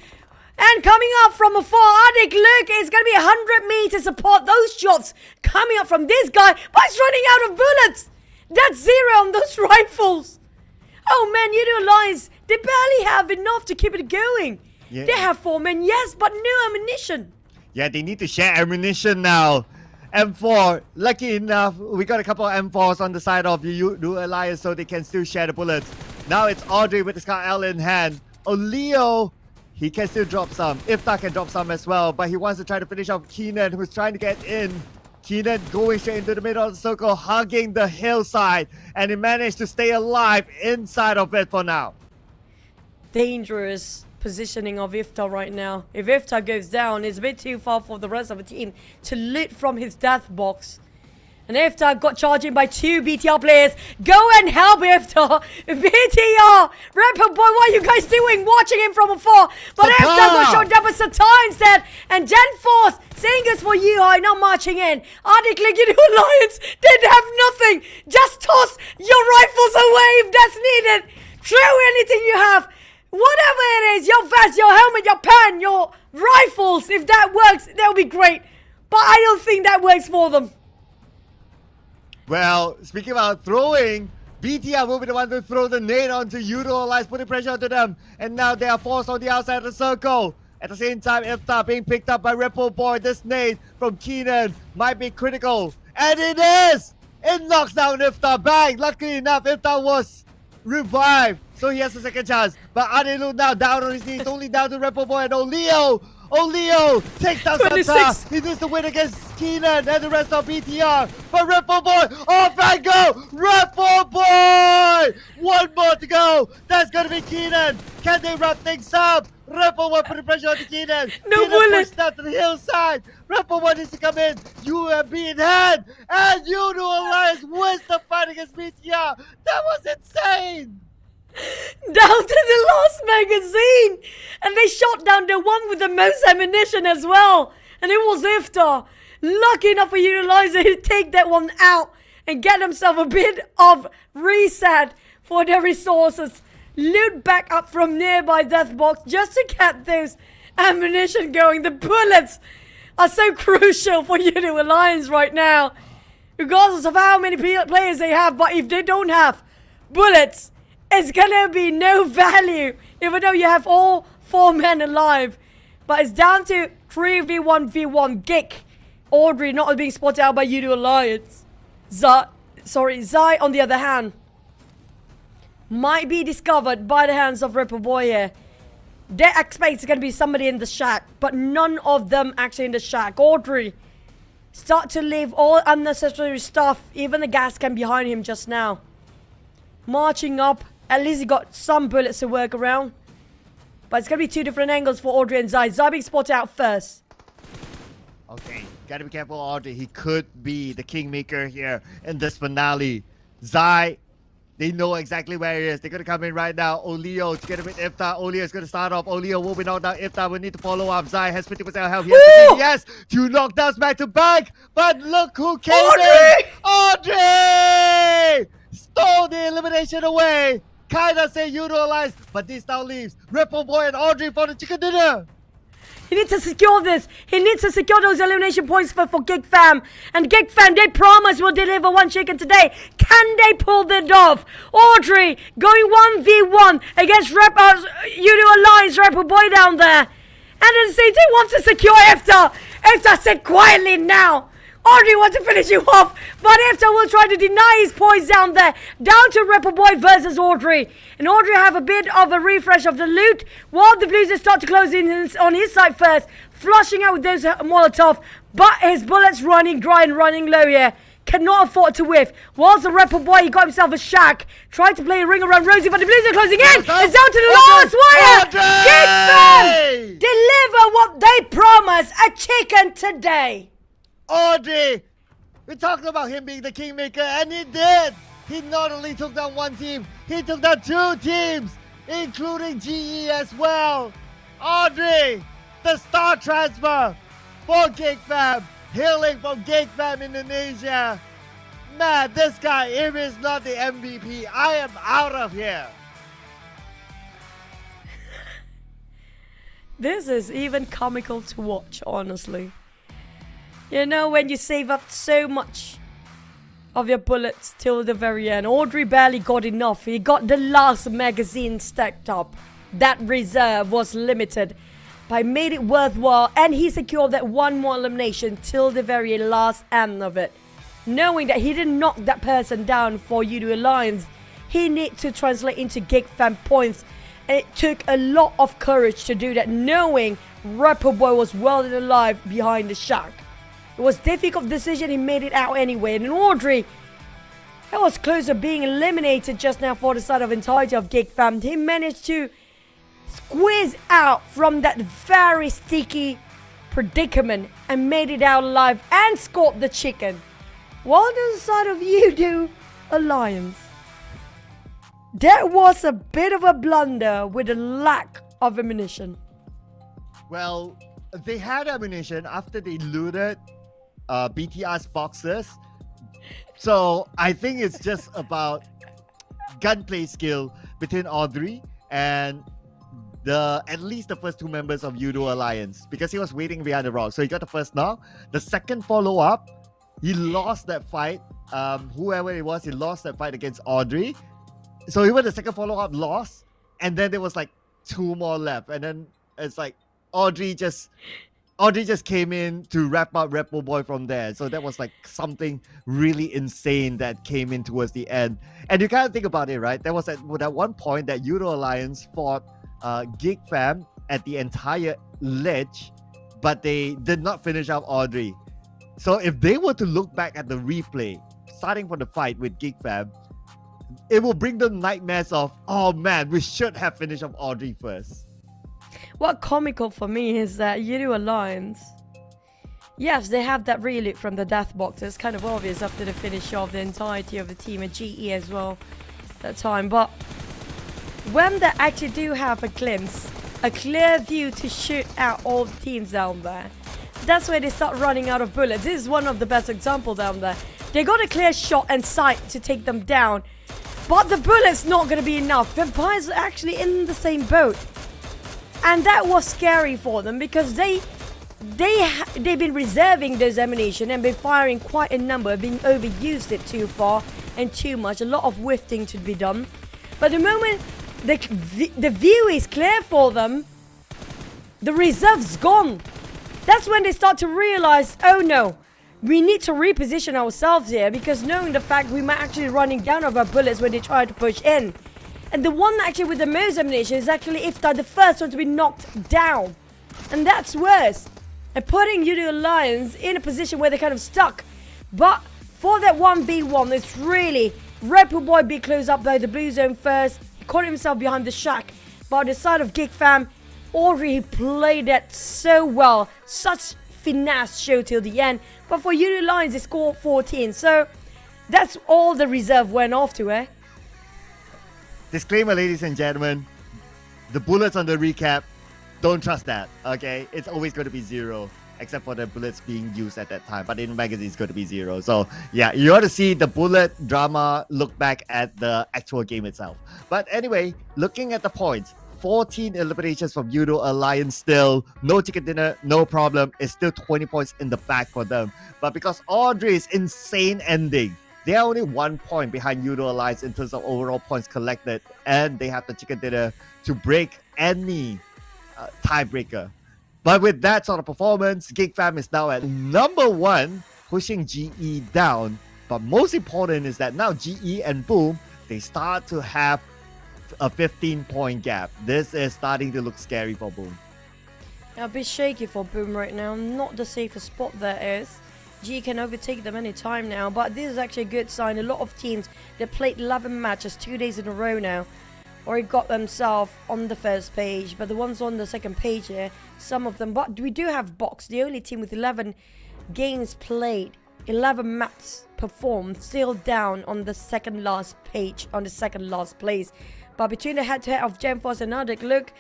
And coming up from afar, Adik, look, it's going to be 100 meters apart. Those shots coming up from this guy, but he's running out of bullets. That's 0 on those rifles. Oh man, Yoodo Alliance, they barely have enough to keep it going. Yeah. They have 4 men, yes, but no ammunition. Yeah, they need to share ammunition now. M4, lucky enough, we got a couple of M4s on the side of the Yoodo Alliance so they can still share the bullets. Now it's Audrey with the Scar L in hand. Leo, he can still drop some. Iftar can drop some as well, but he wants to try to finish off Keenan, who's trying to get in. Keenan going straight into the middle of the circle, hugging the hillside, and he managed to stay alive inside of it for now. Dangerous positioning of Iftar right now. If Iftar goes down, it's a bit too far for the rest of the team to loot from his death box. And Iftar got charging by 2 BTR players. Go and help Iftar. BTR! Rapper boy, what are you guys doing? Watching him from afar. But Iftar got shot down by Satan instead. And Gen Force, saying this for you, are not marching in. Arctic Yoodo Alliance didn't have nothing. Just toss your rifles away if that's needed. Throw anything you have. Whatever it is, your vest, your helmet, your pen, your rifles, if that works, that'll be great. But I don't think that works for them. Well, speaking about throwing, BTR will be the one to throw the nade onto Yoodo Alliance, putting pressure onto them. And now they are forced on the outside of the circle. At the same time, Iftar being picked up by Ripple Boy. This nade from Keenan might be critical. And it is! It knocks down Iftar. Bang! Luckily enough, Iftar was revived, so he has a second chance. But Adilu now down on his knees, only down to Ripple Boy and Oleo. Oleo takes down Santa. He needs to win against Keenan and the rest of BTR. But Ripple Boy off and go. Ripple Boy! 1 more to go. That's going to be Keenan. Can they wrap things up? Ripple Boy putting pressure on Keenan. No bullet. Pushed up to the hillside. Ripple Boy needs to come in. UMB in hand. And Yoodo Alliance wins the fight against BTR. That was insane. Down to the last magazine. And they shot down the one with the most ammunition as well. And it was Iftar. Lucky enough for Yoodo Alliance to take that one out and get himself a bit of reset for their resources. Loot back up from nearby death box just to get those ammunition going. The bullets are so crucial for Yoodo Alliance right now. Regardless of how many players they have, but if they don't have bullets, it's gonna be no value, even though you have all 4 men alive. But it's down to 3v1v1 GEEK. Audrey not being spotted out by Yoodo Alliance. Zai on the other hand might be discovered by the hands of Ripple Boy here. They expect it's gonna be somebody in the shack, but none of them actually in the shack. Audrey start to leave all unnecessary stuff, even the gas can behind him just now. Marching up. At least he got some bullets to work around. But it's going to be 2 different angles for Audrey and Zai. Zai being spotted out first. Okay, gotta be careful, Audrey. He could be the kingmaker here in this finale. Zai, they know exactly where he is. They're going to come in right now. Oleo together with Iftar. Oleo is going to start off. Oleo will be knocked down. Iftar will need to follow up. Zai has 50% health. Yes, 2 knockdowns back to back. But look who came in. Audrey! Stole the elimination away. Kinda say Yoodo Alliance, but this now leaves Ripple Boy and Audrey for the chicken dinner. He needs to secure this. He needs to secure those elimination points for GEEK Fam. And GEEK Fam, they promise will deliver 1 chicken today. Can they pull that off? Audrey going 1v1 against Yoodo Alliance, Ripple Boy down there. And at the same time wants to secure Iftar. Iftar said quietly now. Audrey wants to finish you off, but Iftar will try to deny his points down there. Down to Ripple Boy versus Audrey. And Audrey have a bit of a refresh of the loot, while the Blues start to close in on his side first, flushing out with those Molotov, but his bullets running dry and running low here. Cannot afford to whiff. Whilst the Ripple Boy, he got himself a shack. Tried to play a ring around Rosie, but the Blues are closing in. It's down to the last wire. GEEK Fam deliver what they promised, a chicken today. Audrey! We talked about him being the kingmaker, and he did! He not only took down 1 team, he took down 2 teams, including GE as well. Audrey, the star transfer for GEEK Fam. hailing from GEEK Fam Indonesia. Man, this guy, if he's not the MVP, I am out of here. This is even comical to watch, honestly. You know, when you save up so much of your bullets till the very end. Audrey barely got enough. He got the last magazine stacked up. That reserve was limited, but made it worthwhile, and he secured that one more elimination till the very last end of it. Knowing that he didn't knock that person down for Yoodo Alliance, he need to translate into GEEK Fam points. And it took a lot of courage to do that, knowing Rapper Boy was well and alive behind the shack. It was a difficult decision, he made it out anyway. And Audrey, it was close to being eliminated just now for the side of entirety of GEEK Fam. He managed to squeeze out from that very sticky predicament and made it out alive and scored the chicken. While on the side of Yoodo Alliance, that was a bit of a blunder with a lack of ammunition. Well, they had ammunition after they looted BTR's boxes. So I think it's just about gunplay skill between Audrey and at least the first two members of Yoodo Alliance, because he was waiting behind the rock. So he got the first knock. The second follow-up, he lost that fight. Whoever it was, he lost that fight against Audrey. So even the second follow-up lost, and then there was like two more left, and then it's like Audrey just came in to wrap up Rapper Boy from there. So that was like something really insane that came in towards the end. And you kind of think about it, right? There was at one point that Yoodo Alliance fought GEEK Fam at the entire ledge, but they did not finish off Audrey. So if they were to look back at the replay, starting from the fight with GEEK Fam, it will bring them nightmares of, oh man, we should have finished off Audrey first. What comical for me is that Yoodo Alliance, yes, they have that reloot from the death box. It's kind of obvious after the finish of the entirety of the team at GE as well that time. But when they actually do have a glimpse, a clear view to shoot out all the teams down there, that's where they start running out of bullets. This is one of the best examples down there. They got a clear shot and sight to take them down, but the bullets not going to be enough. Vampires are actually in the same boat. And that was scary for them, because they've been reserving those ammunition and been firing quite a number, being overused it too far and too much. A lot of whiffing to be done. But the moment the view is clear for them, the reserve's gone. That's when they start to realize, oh no, we need to reposition ourselves here, because knowing the fact we might actually running down of our bullets when they try to push in. And the one actually with the most ammunition is actually Iftar, the first one to be knocked down. And that's worse. And putting Yoodo Alliance in a position where they're kind of stuck. But for that 1v1, it's really Rapper Boy be closed up by the blue zone first. He caught himself behind the shack. But on the side of GEEK Fam, Audrey played that so well. Such finesse show till the end. But for Yoodo Alliance, they scored 14. So that's all the reserve went off to, eh? Disclaimer, ladies and gentlemen, the bullets on the recap, don't trust that, okay? It's always going to be 0, except for the bullets being used at that time. But in the magazine, it's going to be 0. So, yeah, you ought to see the bullet drama, look back at the actual game itself. But anyway, looking at the points, 14 eliminations from Yoodo Alliance still. No chicken dinner, no problem. It's still 20 points in the back for them. But because Audrey's insane ending, they are only 1 point behind Yoodo Alliance in terms of overall points collected, and they have the chicken dinner to break any tiebreaker. But with that sort of performance, GEEK Fam is now at number 1, pushing GE down. But most important is that now GE and Boom, they start to have a 15-point gap. This is starting to look scary for Boom. A bit shaky for Boom right now. Not the safest spot there is. G can overtake them any time now, but this is actually a good sign. A lot of teams that played 11 matches 2 days in a row now already got themselves on the first page, but the ones on the second page here, some of them, but we do have Box, the only team with 11 games played, 11 matches performed, still down on the second last page, on the second last place. But between the head-to-head of GenForce and Nordic, look,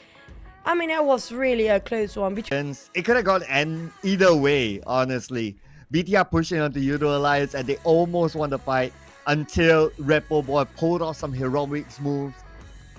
I mean, that was really a close one. It could have gone either way, honestly. BTR pushing onto Yoodo Alliance, and they almost won the fight until Repo Boy pulled off some heroic moves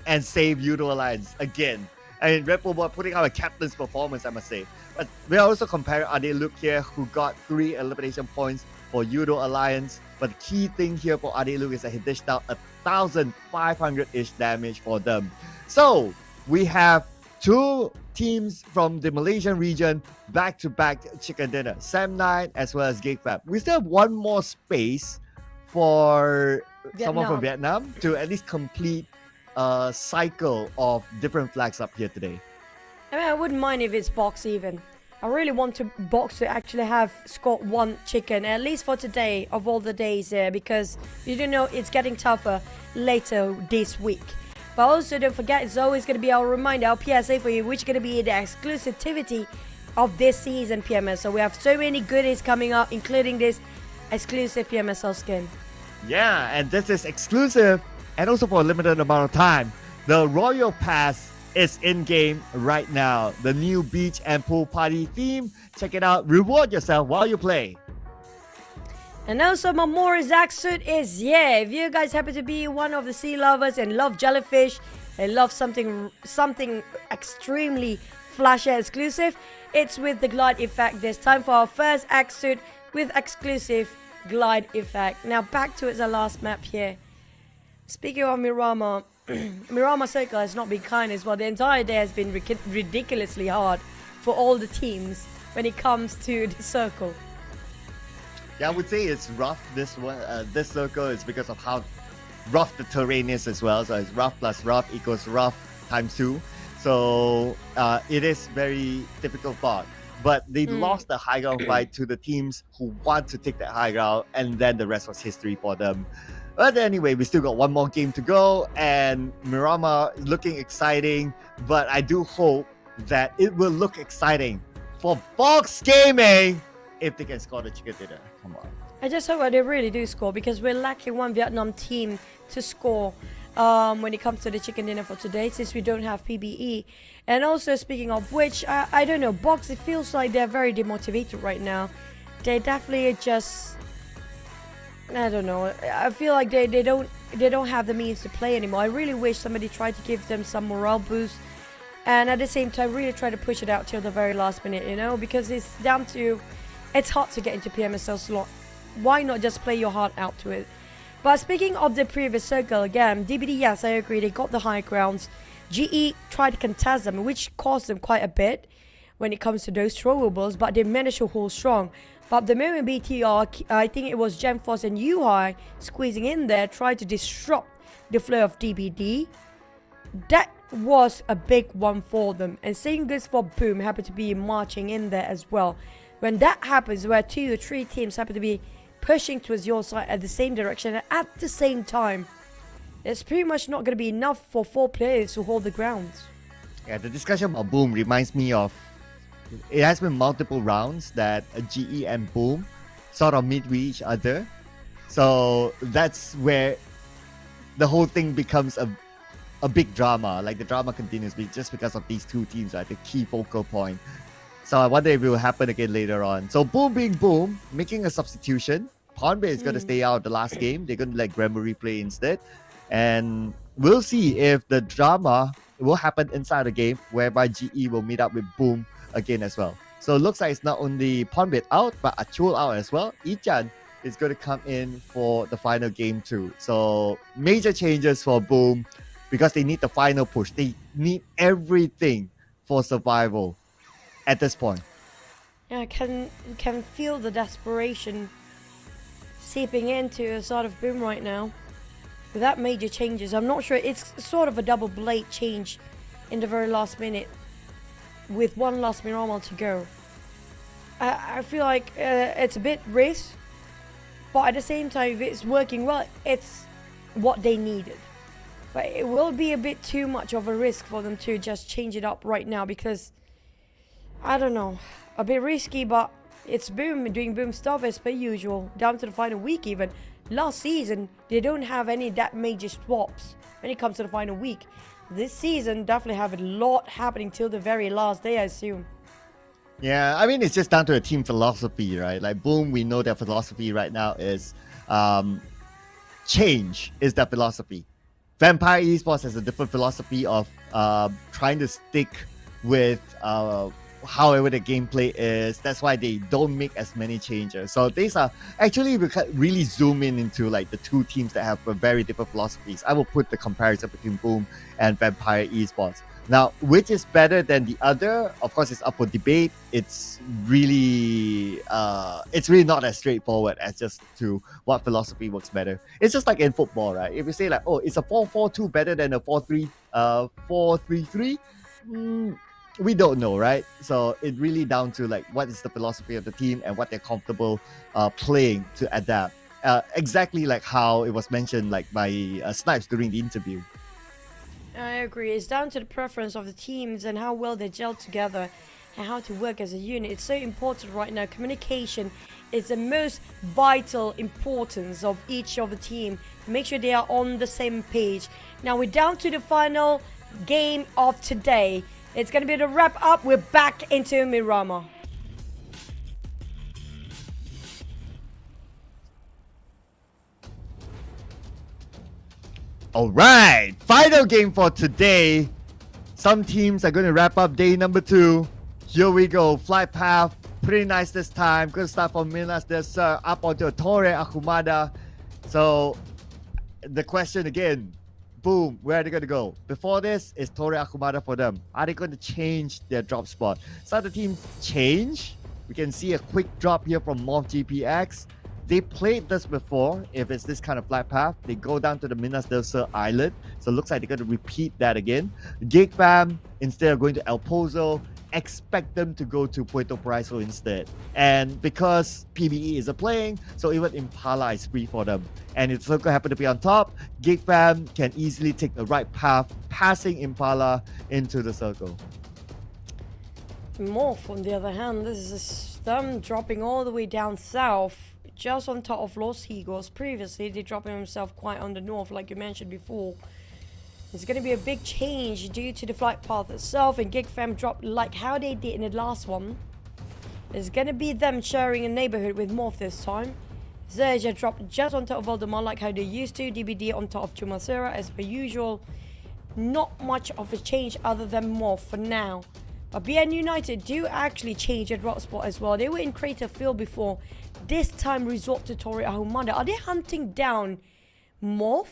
and saved Yoodo Alliance again. I mean, Repo Boy putting out a captain's performance, I must say. But we are also comparing Adeluke here, who got 3 elimination points for Yoodo Alliance. But the key thing here for Adeluke is that he dished out 1,500-ish damage for them. So we have 2 teams from the Malaysian region back-to-back chicken dinner. Sam9 as well as GEEK. We still have one more space for someone from Vietnam to at least complete a cycle of different flags up here today. I mean, I wouldn't mind if it's Box even. I really want to Box to actually have scored 1 chicken, at least for today of all the days there, because you don't know, it's getting tougher later this week. But also don't forget, it's always going to be our reminder, our PSA for you, which is going to be the exclusivity of this season PMS. So we have so many goodies coming up, including this exclusive PMSL skin. Yeah, and this is exclusive and also for a limited amount of time. The Royal Pass is in game right now. The new beach and pool party theme. Check it out. Reward yourself while you play. And also my more exact suit is, if you guys happen to be one of the sea lovers and love jellyfish and love something extremely flashy exclusive, it's with the glide effect. There's time for our first act suit with exclusive glide effect. Now back to the last map here. Speaking of Miramar, Miramar Circle has not been kind as well. The entire day has been ridiculously hard for all the teams when it comes to the circle. Yeah, I would say it's rough. This circle is because of how rough the terrain is as well. So it's rough plus rough equals rough times 2. So it is very difficult fought. But they lost the high ground fight to the teams who want to take that high ground, and then the rest was history for them. But anyway, we still got one more game to go, and Miramar is looking exciting, but I do hope that it will look exciting for Fox Gaming if they can score the chicken dinner. Come on. I just hope that they really do score, because we're lacking one Vietnam team to score when it comes to the chicken dinner for today, since we don't have PBE. And also, speaking of which, I don't know, Box, it feels like they're very demotivated right now. They definitely just, I don't know, I feel like they don't have the means to play anymore. I really wish somebody tried to give them some morale boost, and at the same time really try to push it out till the very last minute, you know, because it's down to, it's hard to get into PMSL slot. Why not just play your heart out to it? But speaking of the previous circle again, DBD, yes, I agree, they got the high grounds. GE tried to contest them, which cost them quite a bit when it comes to those throwables, but they managed to hold strong. But the moment BTR, I think it was Gemforce and UI squeezing in there, tried to disrupt the flow of DBD. That was a big one for them. And same goes for Boom, happened to be marching in there as well. When that happens, where 2 or 3 teams happen to be pushing towards your side at the same direction and at the same time, it's pretty much not going to be enough for 4 players to hold the grounds. Yeah, the discussion about Boom reminds me of, it has been multiple rounds that GE and Boom sort of meet with each other. So that's where the whole thing becomes a big drama. Like the drama continues just because of these 2 teams are the key focal point. So I wonder if it will happen again later on. So Boom being Boom, making a substitution. Ponbay is going to stay out the last game. They're going to let Granbury play instead. And we'll see if the drama will happen inside the game, whereby GE will meet up with Boom again as well. So it looks like it's not only Ponbay out, but Achul out as well. Ichan is going to come in for the final game too. So major changes for Boom, because they need the final push. They need everything for survival at this point. Yeah, I can feel the desperation seeping into a sort of Boom right now. Without major changes, I'm not sure, it's sort of a double blade change in the very last minute with one last Miramar to go. I feel like it's a bit risk, but at the same time, if it's working well, it's what they needed. But it will be a bit too much of a risk for them to just change it up right now, because I don't know, a bit risky, but it's Boom doing Boom stuff as per usual, down to the final week even. Last season, they don't have any that major swaps when it comes to the final week. This season, definitely have a lot happening till the very last day, I assume. Yeah, I mean, it's just down to a team philosophy, right? Like, boom, we know their philosophy right now is change is their philosophy. Vampire Esports has a different philosophy of trying to stick with however the gameplay is. That's why they don't make as many changes. So these are actually really zoom into like the two teams that have very different philosophies. I will put the comparison between Boom and Vampire Esports. Now, which is better than the other? Of course, it's up for debate. It's really not as straightforward as just to what philosophy works better. It's just like in football, right? If you say like, oh, it's a 4-4-2 better than a 4-3-3, we don't know, right? So it really down to like what is the philosophy of the team and what they're comfortable playing to adapt. Exactly like how it was mentioned like by Snipes during the interview. I agree. It's down to the preference of the teams and how well they gel together and how to work as a unit. It's so important right now. Communication is the most vital importance of each of the team. Make sure they are on the same page. Now we're down to the final game of today. It's going to be the wrap up. We're back into Mirama. All right, final game for today. Some teams are going to wrap up day number 2. Here we go. Flight path, pretty nice this time. Going to start from Minas del Sur up onto Torre Ahumada. So the question again, boom, where are they going to go? Before this, is Torre Ahumada for them? Are they going to change their drop spot? So the teams change. We can see a quick drop here from MORPH GPX. They played this before. If it's this kind of flight path, they go down to the Minas del Sur island. So it looks like they're going to repeat that again. GEEK fam, instead of going to El Pozo, expect them to go to Puerto Paraiso instead. And because PBE isn't playing, so even Impala is free for them. And if Circle happen to be on top, GEEK fam can easily take the right path, passing Impala into the circle. MORPH, on the other hand, this is them dropping all the way down south, just on top of Los Higos. Previously, they dropped himself quite on the north, like you mentioned before. It's going to be a big change due to the flight path itself, and GEEK fam dropped like how they did in the last one. It's going to be them sharing a neighborhood with MORPH this time. XERXIA dropped just on top of Valdemar like how they used to. DBD on top of Chumacera as per usual. Not much of a change other than MORPH for now. But BN United do actually change their drop spot as well. They were in Crater Field before. This time resort to Torre Ahumada. Are they hunting down MORPH?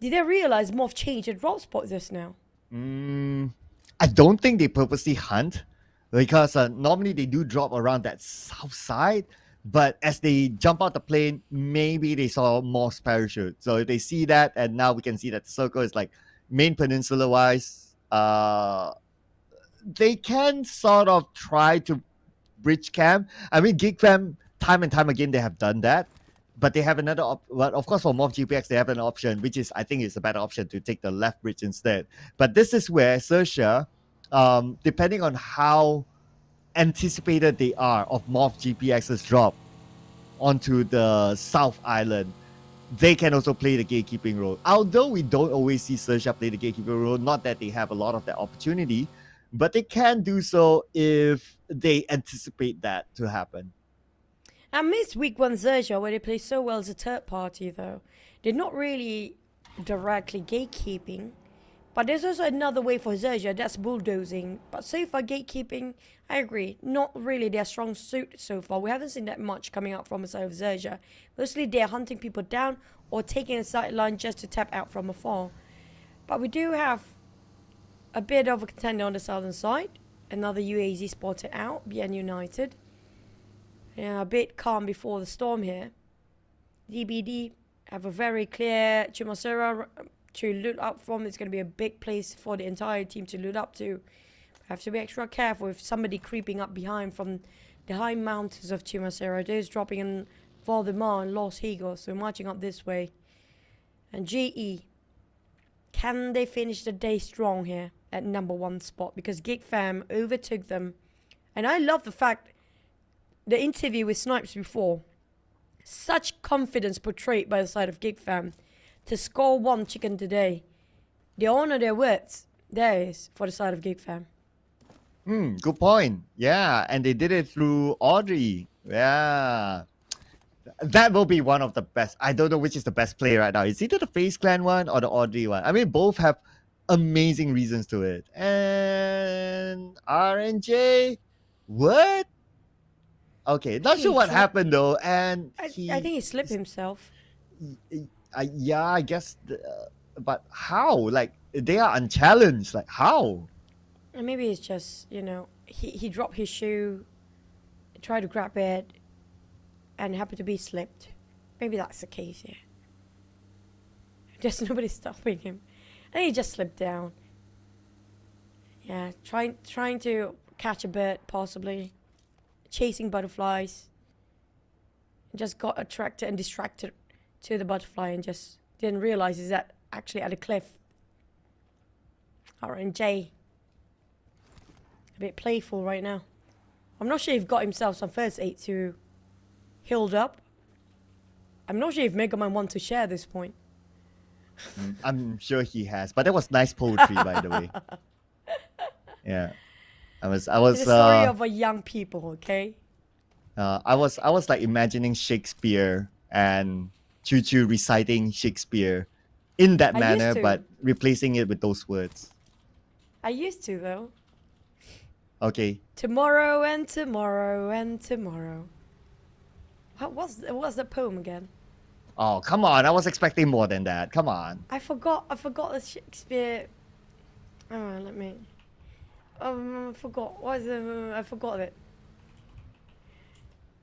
Did they realize MORPH changed their drop spot just now? I don't think they purposely hunt, because normally they do drop around that south side. But as they jump out the plane, maybe they saw MORPH's parachute. So if they see that, and now we can see that the circle is like main peninsula wise, they can sort of try to bridge camp. I mean, GEEK fam, time and time again, they have done that. But they have another, well, of course, for MORPH GPX, they have an option, which is, I think, is a better option to take the left bridge instead. But this is where XERXIA, depending on how anticipated they are of MORPH GPX's drop onto the South Island, they can also play the gatekeeping role. Although we don't always see XERXIA play the gatekeeping role, not that they have a lot of that opportunity, but they can do so if they anticipate that to happen. I missed week 1 XERXIA where they play so well as a third party though. They're not really directly gatekeeping. But there's also another way for XERXIA, that's bulldozing. But so far gatekeeping, I agree, not really their strong suit so far. We haven't seen that much coming out from the side of XERXIA. Mostly they're hunting people down or taking a sideline just to tap out from afar. But we do have a bit of a contender on the southern side. Another UAZ spotted out, BN United. Yeah, a bit calm before the storm here. DBD have a very clear Chumacera to loot up from. It's going to be a big place for the entire team to loot up to. Have to be extra careful if somebody creeping up behind from the high mountains of Chumacera. Those dropping in Valdemar and Los Higos, so marching up this way. And GE, can they finish the day strong here at number 1 spot? Because GEEK fam overtook them. And I love the fact, the interview with Snipes before, such confidence portrayed by the side of GEEK fam to score 1 chicken today. They honor their words. There is for the side of GEEK fam. Good point. Yeah, and they did it through Audrey. Yeah. That will be one of the best. I don't know which is the best play right now. It's either the FaZe Clan one or the Audrey one. I mean, both have amazing reasons to it. And RNJ, what? Okay, not sure what happened though. And I think he slipped himself. Yeah, I guess. But how? Like, they are unchallenged. Like, how? And maybe it's just, he dropped his shoe, tried to grab it, and happened to be slipped. Maybe that's the case, yeah. Just nobody stopping him. I think he just slipped down. Yeah, trying to catch a bird, possibly. Chasing butterflies. Just got attracted and distracted to the butterfly and just didn't realize he's actually at a cliff. RNJ. A bit playful right now. I'm not sure if he got himself some first aid to healed up. I'm not sure if Mega Man wants to share this point. I'm sure he has, but that was nice poetry, by the way. Yeah, I was. It's a story of a young people, okay? I was like imagining Shakespeare and Choo Choo reciting Shakespeare in that manner, but replacing it with those words. I used to though. Okay. Tomorrow and tomorrow and tomorrow. What's the poem again? Oh, come on. I was expecting more than that. Come on. I forgot the Shakespeare. Let me. I forgot. What is it? I forgot it.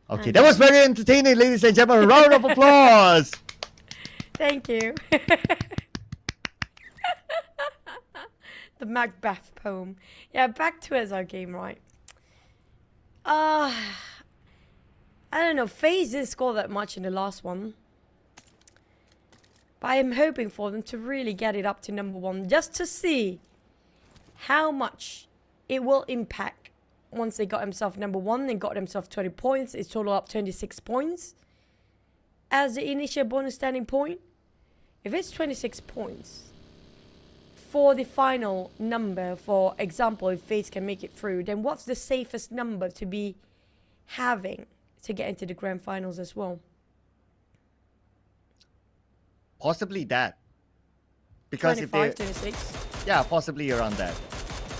Okay, that was very entertaining, ladies and gentlemen. Round of applause. Thank you. The Macbeth poem. Yeah, back to as our game, right? I don't know. FaZe didn't score that much in the last one. But I am hoping for them to really get it up to number 1. Just to see how much it will impact once they got themselves number 1 and got themselves 20 points. It's total up 26 points. As the initial bonus standing point. If it's 26 points. For the final number, for example, if FaZe can make it through, then what's the safest number to be having to get into the grand finals as well? Possibly that. Because 25, if they, 26. Yeah, possibly around that.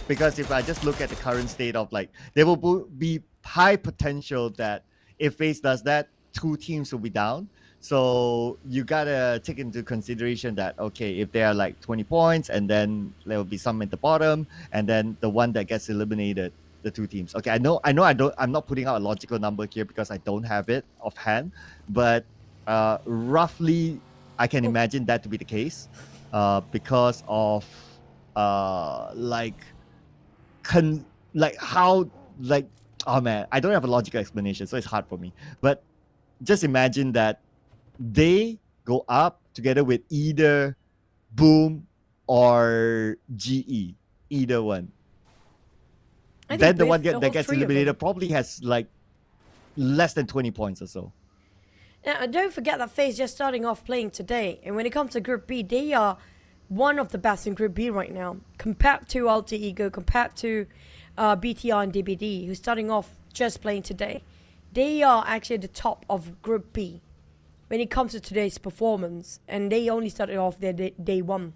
Because if I just look at the current state of like, there will be high potential that if FaZe does that, 2 teams will be down. So you gotta take into consideration that, okay, if they are like 20 points and then there will be some at the bottom and then the one that gets eliminated, the 2 teams. Okay, I'm not putting out a logical number here because I don't have it offhand, but roughly I can imagine that to be the case because of oh man, I don't have a logical explanation, so it's hard for me. But just imagine that they go up together with either Boom or GE, either one. Then the one that gets eliminated probably has like less than 20 points or so. Now, don't forget that FaZe just starting off playing today. And when it comes to Group B, they are one of the best in Group B right now. Compared to Alter Ego, compared to BTR and DBD, who's starting off just playing today. They are actually at the top of Group B when it comes to today's performance. And they only started off their day 1.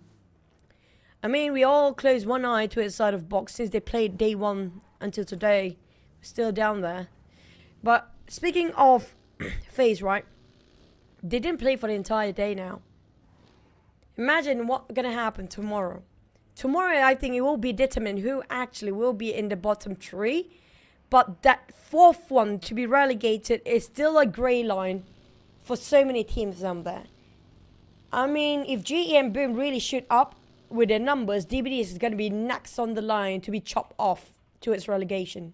I mean, we all close one eye to the side of box since they played day 1 until today. Still down there. But speaking of FaZe, right? They didn't play for the entire day now. Imagine what's going to happen tomorrow. Tomorrow, I think it will be determined who actually will be in the bottom 3. But that 4th one to be relegated is still a grey line for so many teams down there. I mean, if GE and Boom really shoot up with their numbers, DBD is going to be next on the line to be chopped off to its relegation.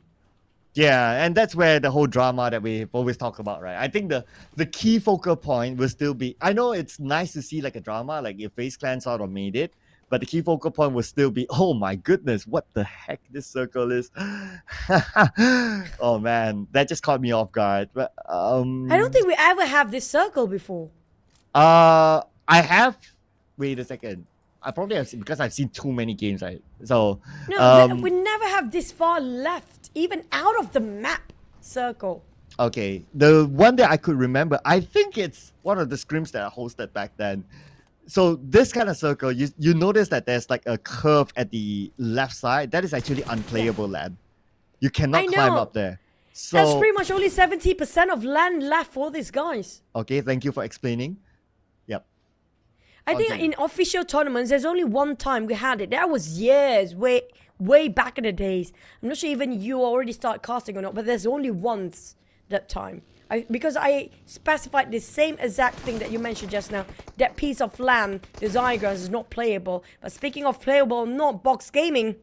Yeah, and that's where the whole drama that we've always talked about, right? I think the key focal point will still be, I know it's nice to see like a drama, like if FaZe Clan sort of made it, but the key focal point will still be, oh my goodness, what the heck this circle is. Oh man, that just caught me off guard. But I don't think we ever have this circle before. I have, wait a second. I probably have because I've seen too many games, right? So No, we never have this far left, even out of the map circle. okay, the one that I could remember, I think it's one of the scrims that I hosted back then. So this kind of circle, you notice that there's like a curve at the left side. That is actually unplayable land. You cannot climb up there. So that's pretty much only 70% of land left for these guys. okay, thank you for explaining. Yep. I think in official tournaments, there's only one time we had it. That was years, way back in the days. I'm not sure even you already start casting or not, but there's only once that time. Because I specified the same exact thing that you mentioned just now. That piece of land, the Zygrass, is not playable. But speaking of playable, not Box Gaming,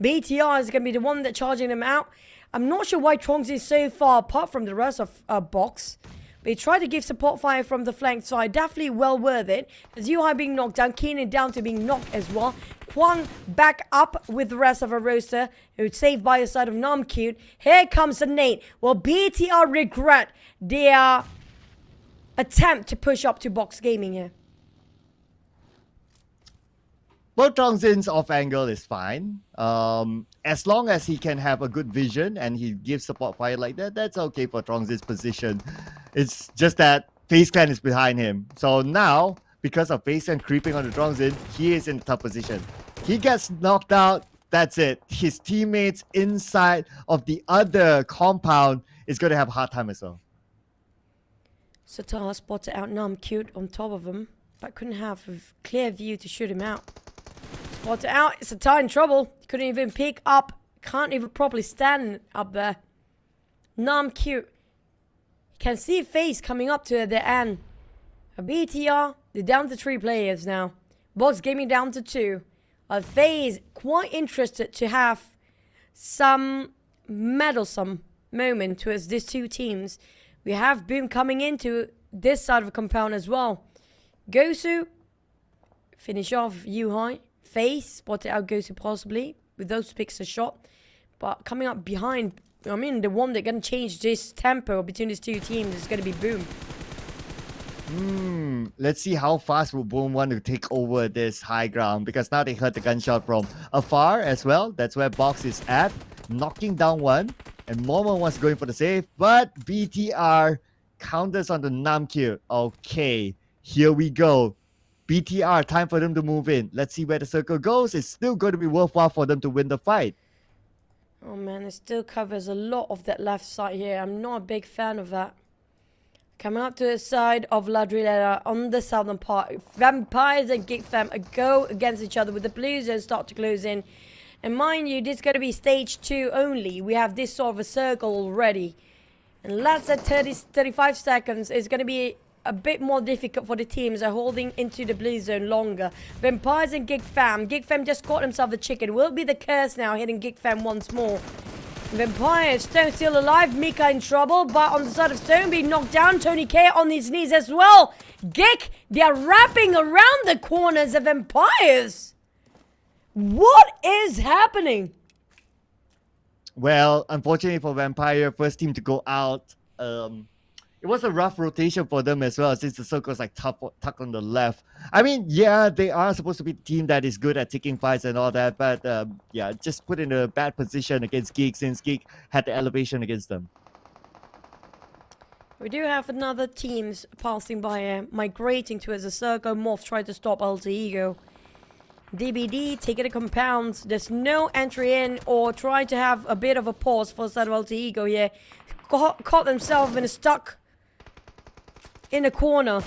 BTR is going to be the one that's charging them out. I'm not sure why Trongs is so far apart from the rest of Box. They try to give support fire from the flank side. Definitely well worth it. As Yuhai being knocked down, Keenan down to being knocked as well. Kwang back up with the rest of a roster. Who's saved by the side of Namcute. Here comes the nade. Will BTR regret their attempt to push up to Box Gaming here? Well, Trongzin's off angle is fine. As long as he can have a good vision and he gives support fire like that, that's okay for Trongzin's position. It's just that FaZe Clan is behind him. So now, because of FaZe Clan creeping on the Trongzin, he is in a tough position. He gets knocked out, that's it. His teammates inside of the other compound is going to have a hard time as well. Satar spotted out Namcute on top of him, but couldn't have a clear view to shoot him out. Spotted out, Satar in trouble. Couldn't even pick up, can't even properly stand up there. Namcute can see FaZe coming up to the end. A BTR, they're down to 3 players now. Box Gaming down to 2. FaZe quite interested to have some meddlesome moment towards these 2 teams. We have Boom coming into this side of the compound as well. Gosu, finish off Yuhai. FaZe spotted out Gosu possibly with those picks a shot. But coming up behind, I mean, the one that's going to change this tempo between these 2 teams is going to be Boom. Let's see how fast will Boom want to take over this high ground, because now they heard the gunshot from afar as well. That's where Box is at, knocking down one, and Momo wants going for the save, but BTR counters on the Namcute. Okay, here we go. BTR, time for them to move in. Let's see where the circle goes. It's still going to be worthwhile for them to win the fight. Oh man, it still covers a lot of that left side here. I'm not a big fan of that. Coming up to the side of Ladrilera on the southern part. Vampires and GEEK Fam go against each other with the blues and start to close in. And mind you, this is going to be stage 2 only. We have this sort of a circle already. And less than 35 seconds is going to be a bit more difficult for the teams are holding into the blue zone longer. Vampires and GEEK Fam. GEEK Fam just caught himself a chicken. Will be the curse now, hitting GEEK Fam once more. Vampires, Stone still alive. Mika in trouble, but on the side of Stone being knocked down. Tony K on his knees as well. GEEK, they are wrapping around the corners of Vampires. What is happening? Well, unfortunately for Vampire, first team to go out. It was a rough rotation for them as well, since the circle's like tucked on the left. I mean, yeah, they are supposed to be a team that is good at taking fights and all that, but yeah, just put in a bad position against GEEK, since GEEK had the elevation against them. We do have another teams passing by, migrating towards the circle. MORPH tried to stop Alter Ego. DBD taking the compounds. There's no entry in or trying to have a bit of a pause for the side of Alter Ego here. Caught themselves in a stuck in a corner.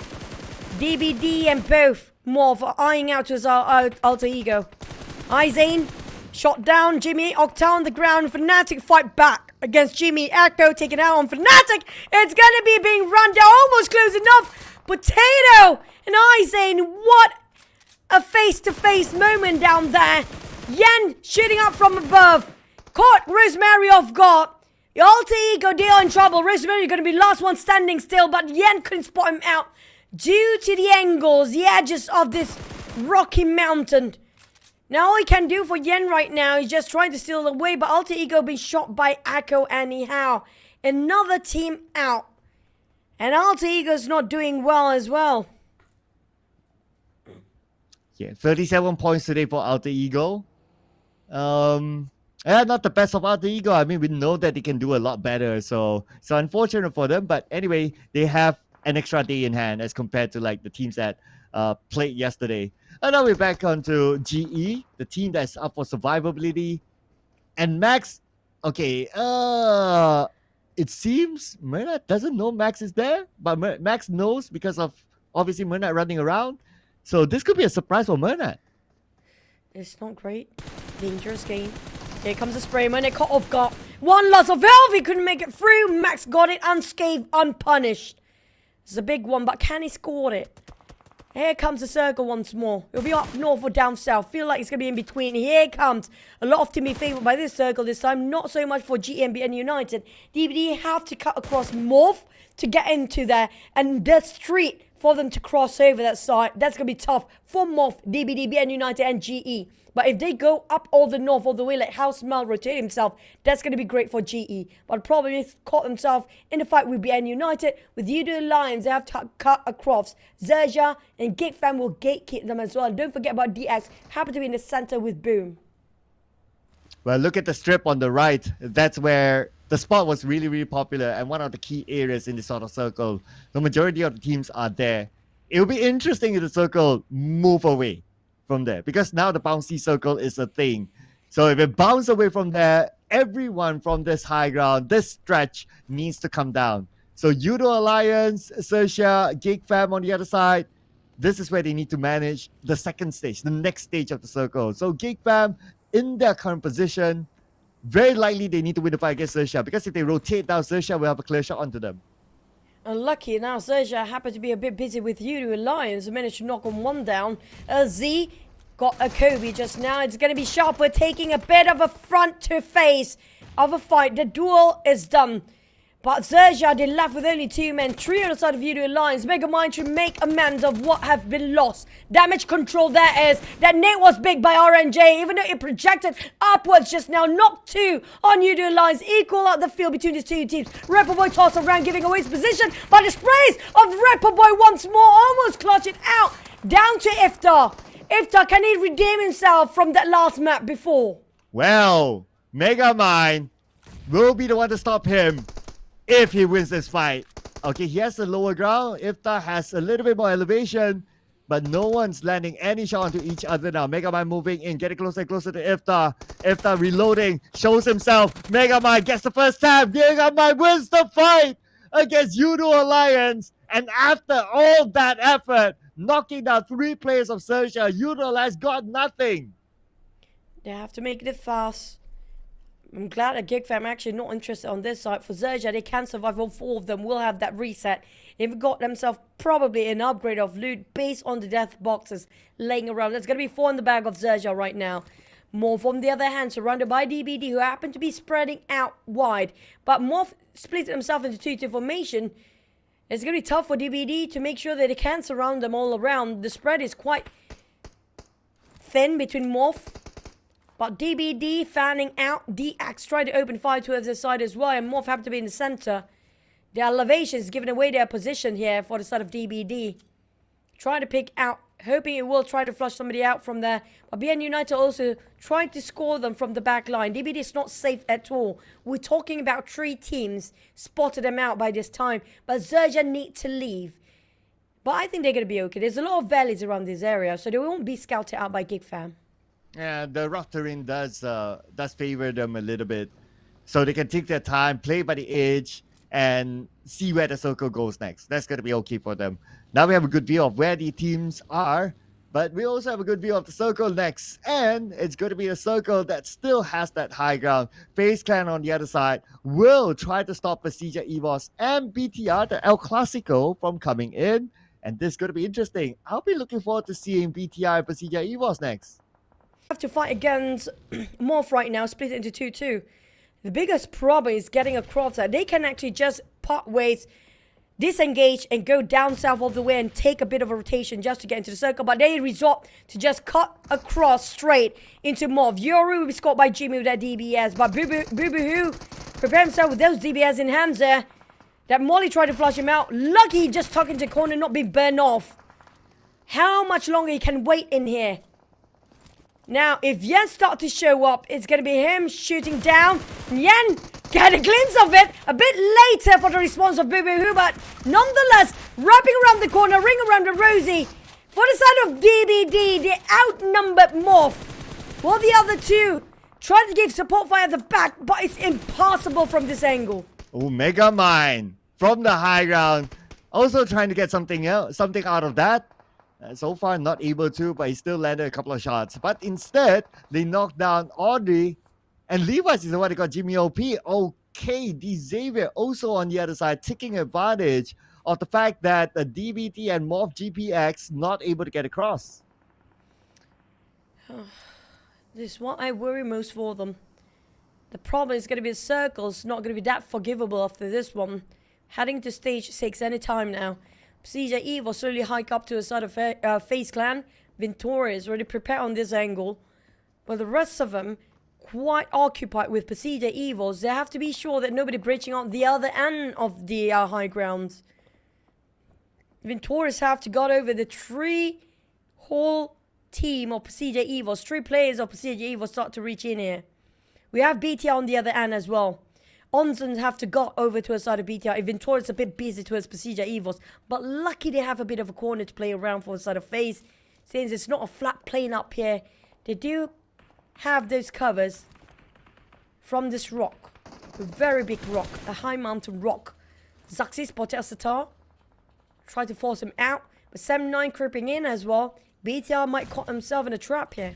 DBD and both MORPH are eyeing out to his Alter Ego. Izane shot down. Jimmy Octa on the ground. Fnatic fight back against Jimmy. Echo taken out on Fnatic. It's gonna be being run down. Almost close enough. Potato and Izane. What a face-to-face moment down there. Yen shooting up from above. Caught Rosemary off guard. The Alter Ego, they are in trouble. Rosemary going to be last one standing still, but Yen couldn't spot him out due to the angles, the edges of this rocky mountain. Now all he can do for Yen right now is just trying to steal away, but Alter Ego being shot by Echo anyhow. Another team out. And Alter Ego's not doing well as well. Yeah, 37 points today for Alter Ego. Yeah, not the best of Alter Ego. I mean, we know that they can do a lot better. So unfortunate for them. But anyway, they have an extra day in hand as compared to like the teams that played yesterday. And now we're back onto GE, the team that's up for survivability. And Max, okay, it seems Mernat doesn't know Max is there, but Max knows because of obviously Mernat running around. So this could be a surprise for Mernat. It's not great. Dangerous game. Here comes the spray. Mernat caught off guard. One loss of health. He couldn't make it through. Max got it unscathed, unpunished. It's a big one, but can he score it? Here comes the circle once more. It'll be up north or down south. Feel like it's going to be in between. Here it comes. A lot of team being favoured by this circle this time. Not so much for GMBN United. DBD have to cut across Morph to get into there. And the street for them to cross over that side. That's going to be tough for Morph, DBD, BN United and GE. But if they go up all the north all the way, like how Smell rotate himself, that's going to be great for GE. But probably he's caught himself in the fight with BN United. With Yoodo Alliance, they have to cut across. XERXIA and GEEK Fam will gatekeep them as well. And don't forget about DX, happen to be in the center with Boom. Well, look at the strip on the right. That's where the spot was really, really popular and one of the key areas in this sort of circle. The majority of the teams are there. It'll be interesting if the circle move away from there, because now the bouncy circle is a thing. So if it bounces away from there, everyone from this high ground, this stretch needs to come down. So Yoodo Alliance, XERXIA, GEEK Fam on the other side, this is where they need to manage the second stage, the next stage of the circle. So GEEK Fam, in their current position, very likely they need to win the fight against XERXIA, because if they rotate down, XERXIA will have a clear shot onto them. Unlucky now, XERXIA happened to be a bit busy with Yoodo Alliance. Managed to knock on one down. Z got a Kobe just now. It's going to be Sharper taking a bit of a front to face of a fight. The duel is done. But XERXIA, they left with only 2 men. 3 on the side of Yoodo Alliance. Megamind to make amends of what have been lost. Damage control there is. That nade was big by RNJ. Even though it projected upwards just now. Knocked 2 on Yoodo Alliance. Equal out the field between these two teams. Rapper Boy toss around, giving away his position. But the sprays of Rapper Boy once more. Almost clutch it out. Down to Iftar. Iftar, can he redeem himself from that last map before? Well, Megamind will be the one to stop him if he wins this fight. Okay, he has the lower ground. Iftar has a little bit more elevation, but no one's landing any shot onto each other now. Megamind moving in, getting closer and closer to Iftar. Iftar reloading, shows himself. Megamind gets the first tap. Megamind wins the fight against Yoodo Alliance. And after all that effort, knocking down 3 players of XERXIA, Yoodo Alliance got nothing. They have to make it fast. I'm glad that GEEK Fam actually not interested on this side. For XERXIA, they can survive. All 4 of them will have that reset. They've got themselves probably an upgrade of loot based on the death boxes laying around. There's going to be 4 in the bag of XERXIA right now. Morph, on the other hand, surrounded by DBD, who happen to be spreading out wide. But Morph splits himself into 2-2 formation. It's going to be tough for DBD to make sure that they can surround them all around. The spread is quite thin between Morph. But DBD fanning out. DX tried to open fire towards their side as well. And Morph have to be in the center. The elevation is giving away their position here for the side of DBD. Trying to pick out. Hoping it will try to flush somebody out from there. But BN United also trying to score them from the back line. DBD is not safe at all. We're talking about 3 teams. Spotted them out by this time. But XERXIA need to leave. But I think they're going to be okay. There's a lot of valleys around this area. So they won't be scouted out by GEEK Fam. Yeah, the rough terrain does favor them a little bit. So they can take their time, play by the edge, and see where the circle goes next. That's going to be okay for them. Now we have a good view of where the teams are, but we also have a good view of the circle next. And it's going to be a circle that still has that high ground. FaZe Clan on the other side will try to stop PERSIJA, EVOS, and BTR, the El Clasico, from coming in. And this is going to be interesting. I'll be looking forward to seeing BTR and PERSIJA, EVOS next. Have to fight against Morph right now, split into 2-2. The biggest problem is getting across that. They can actually just part ways, disengage, and go down south all the way and take a bit of a rotation just to get into the circle. But they resort to just cut across straight into Morph. Yoru will be scored by Jimmy with that DBS. But Boo Boo prepare himself with those DBS in hands there. That Molly tried to flush him out. Lucky just tucked into corner, not being burned off. how much longer he can wait in here. Now, if Yen start to show up, it's going to be him shooting down. Yen get a glimpse of it a bit later for the response of Boo Boo Hoo, but nonetheless, wrapping around the corner, ring around the Rosie. For the side of DBD, the outnumbered Morph. While the other two try to give support fire at the back, but it's impossible from this angle. Oh, Mega Mine from the high ground. Also trying to get something out of that. So far, not able to, but he still landed a couple of shots. But instead, they knocked down Audrey. And Levi's is the one that got Jimmy OP. Okay, D Xavier also on the other side, taking advantage of the fact that the DBT and Morph GPX not able to get across. This is what I worry most for them. The problem is going to be the circles, not going to be that forgivable after this one. Heading to stage 6 anytime now. PERSIJA EVOS slowly hike up to the side of FaZe Clan. Ventura is already prepared on this angle. But the rest of them quite occupied with PERSIJA EVOS. They have to be sure that nobody breaching on the other end of the high ground. Venturas have to got over the whole team of PERSIJA EVOS. 3 players of PERSIJA EVOS start to reach in here. We have BTR on the other end as well. Onsen have to got over to a side of BTR. Ventura's a bit busy towards PERSIJA EVOS. But lucky they have a bit of a corner to play around for the side of FaZe. Since it's not a flat plane up here, they do have those covers from this rock. A very big rock. A high mountain rock. ZERXIA spotted a Satar. Try to force him out. But 7-9 creeping in as well. BTR might caught himself in a trap here.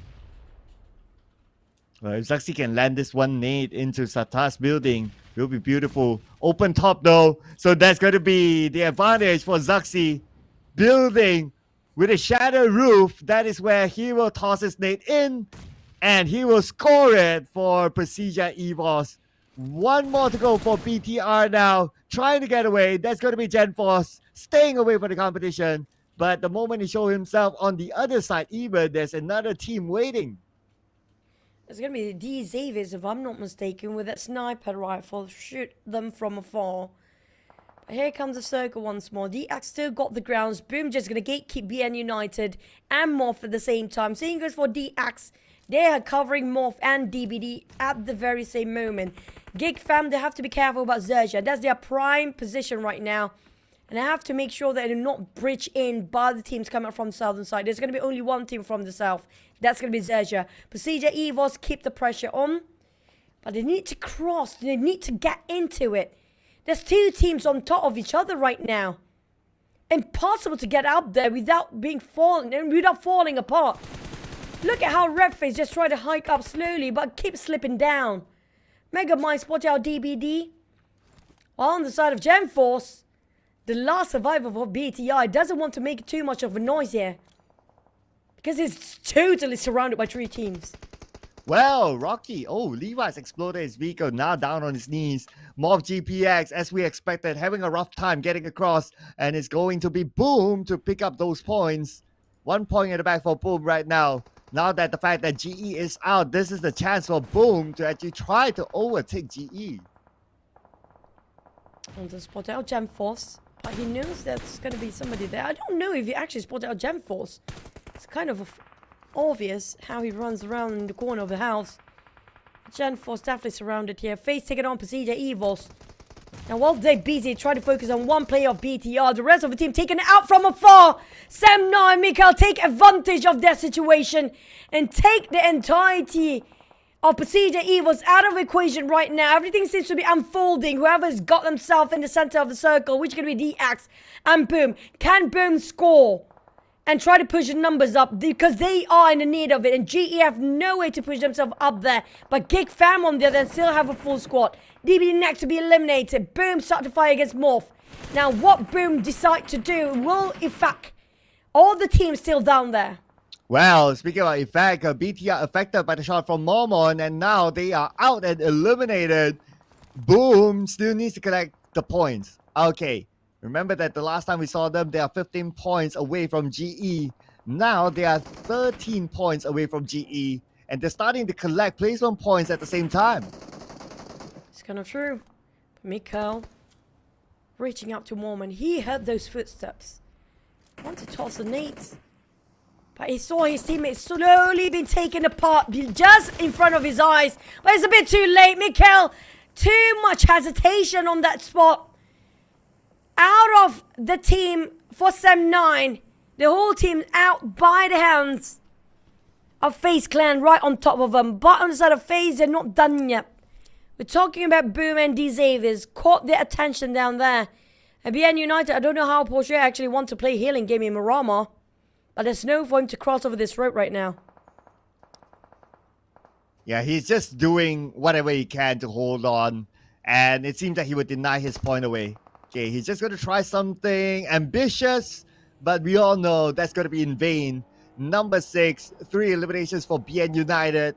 Well, if ZERXIA can land this one nade into Satar's building, it will be beautiful. Open top though, so that's going to be the advantage for ZERXIA. Building with a shadow roof, that is where he will toss his nade in, and he will score it for PERSIJA EVOS. One more to go for BTR now, trying to get away. That's going to be GenForce, staying away from the competition. But the moment he shows himself on the other side, even there's another team waiting. It's going to be D Xaviers, if I'm not mistaken, with that sniper rifle. Shoot them from afar. But here comes the circle once more. DX still got the grounds. Boom just going to gatekeep BN United and Morph at the same time. Same goes for DX. They are covering Morph and DBD at the very same moment. GEEK fam, they have to be careful about XERXIA. That's their prime position right now. And I have to make sure that they do not breach in by the teams coming from the southern side. There's going to be only one team from the south. That's going to be XERXIA. PERSIJA EVOS keep the pressure on. But they need to cross. They need to get into it. There's 2 teams on top of each other right now. Impossible to get out there without falling apart. Look at how Redface just tried to hike up slowly but keep slipping down. Mega Mind spot out DBD. On the side of GenForce, the last survivor for BTI doesn't want to make too much of a noise here. Because it's totally surrounded by 3 teams. Well, Rocky. Oh, Levi's exploded his vehicle. Now down on his knees. Morph GPX, as we expected, having a rough time getting across. And it's going to be Boom to pick up those points. 1 point in the back for Boom right now. Now that the fact that GE is out, this is the chance for Boom to actually try to overtake GE. On the spot out GenForce. But he knows there's going to be somebody there. I don't know if he actually spotted out GenForce. It's kind of obvious how he runs around in the corner of the house. GenForce definitely surrounded here. FaZe taking on PERSIJA EVOS. Now while they're busy trying to focus on one player of BTR, the rest of the team taken out from afar. Sam9 and Mikael take advantage of their situation and take the entirety of PERSIJA EVOS out of the equation right now. Everything seems to be unfolding. Whoever's got themselves in the center of the circle, which is going to be DX and Boom. Can Boom score and try to push the numbers up because they are in the need of it, and GE have no way to push themselves up there. But GEEK fam on the other end still have a full squad. DB next to be eliminated. Boom start to fire against Morph. Now what Boom decide to do will affect all the teams still down there. Well, speaking of effect, BTR affected by the shot from Mormon, and now they are out and eliminated. Boom still needs to collect the points. Okay. Remember that the last time we saw them, they are 15 points away from GE. Now they are 13 points away from GE. And they're starting to collect placement points at the same time. It's kind of true. Mikael reaching up to Mormon. He heard those footsteps. Want to toss the nades. But he saw his teammates slowly being taken apart just in front of his eyes. But it's a bit too late. Mikkel, too much hesitation on that spot. Out of the team for Sem 9, the whole team out by the hands of FaZe Clan right on top of them. But on the side of FaZe, they're not done yet. We're talking about Boom and D-Xaviers. Caught their attention down there. And BN United, I don't know how Porsche actually want to play healing game in Marama. But there's no for him to cross over this road right now. Yeah, he's just doing whatever he can to hold on. And it seems that he would deny his point away. Okay, he's just going to try something ambitious. But we all know that's going to be in vain. Number 6, 3 eliminations for BN United.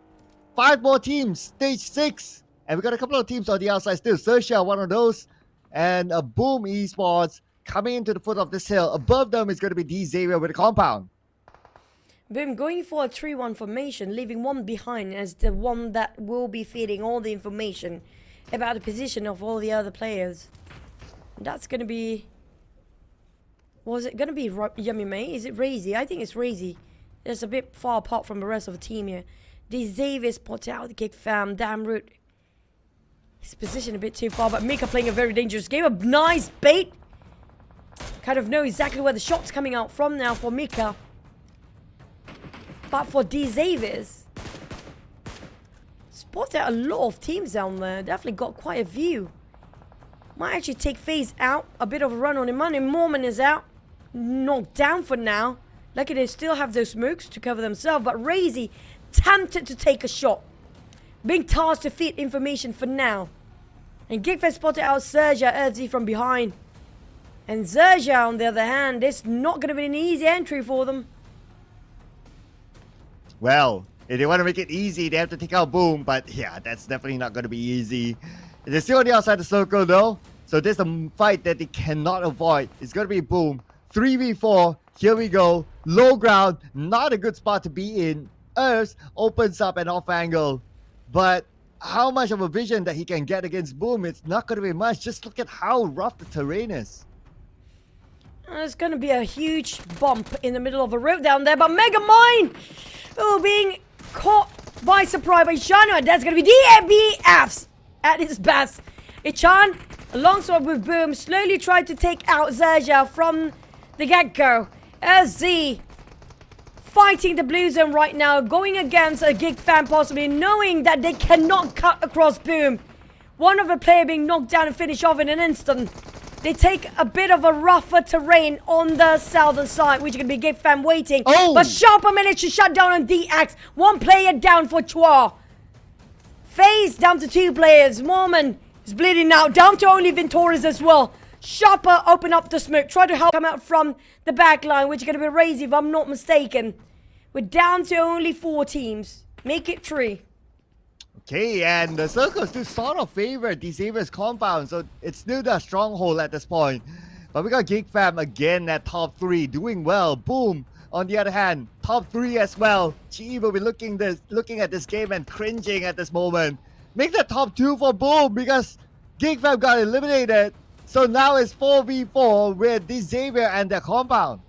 5 more teams, stage 6. And we got a couple of teams on the outside still. XERXIA, one of those. And a Boom Esports coming into the foot of this hill. Above them is going to be D-Xavier with a compound. Boom going for a 3-1 formation, leaving one behind as the one that will be feeding all the information about the position of all the other players. And that's going to be... Was it going to be Yummy May? Is it Razy? I think it's Razy. It's a bit far apart from the rest of the team here. D-Xavier spots out the GEEK fam. Damn root. His position a bit too far, but Mika playing a very dangerous game. A nice bait. Kind of know exactly where the shot's coming out from now for Mika. But for D-Xaviers, spotted out a lot of teams down there. Definitely got quite a view. Might actually take FaZe out. A bit of a run on him. And Mormon is out. Knocked down for now. Lucky they still have those smokes to cover themselves. But Razy tempted to take a shot. Being tasked to feed information for now. And GEEK spotted out XERXIA early from behind. And XERXIA, on the other hand, it's not going to be an easy entry for them. Well, if they want to make it easy, they have to take out Boom. But yeah, that's definitely not going to be easy. They're still on the outside of the circle though. So there's a fight that they cannot avoid. It's going to be Boom. 3v4. Here we go. Low ground. Not a good spot to be in. Earth opens up an off angle. But how much of a vision that he can get against Boom, it's not going to be much. Just look at how rough the terrain is. There's going to be a huge bump in the middle of a road down there. But Mega Mine, being caught by surprise by Shano. And that's going to be DBFs at its best. Ichan, alongside with Boom, slowly tried to take out XERXIA from the get-go. SZ fighting the blue zone right now, going against a GEEK fan possibly, knowing that they cannot cut across Boom. One of the player being knocked down and finished off in an instant. They take a bit of a rougher terrain on the southern side, which is going to be GEEK fan waiting. Oh. But Sharper managed to shut down on DX. One player down for Chua. FaZe down to 2 players. Mormon is bleeding now, down to only Ventoris as well. Sharper open up the smoke, try to help come out from the back line, which is going to be Razy if I'm not mistaken. We're down to only 4 teams. Make it 3. Okay, and the circle still sort of favor D-Xavier's compound, so it's still the stronghold at this point. But we got GEEK fam again at top 3, doing well. Boom, on the other hand, top 3 as well. GE will be looking at this game and cringing at this moment. Make the top 2 for Boom because GEEK fam got eliminated. So now it's 4v4 with D-Xavier and their compound.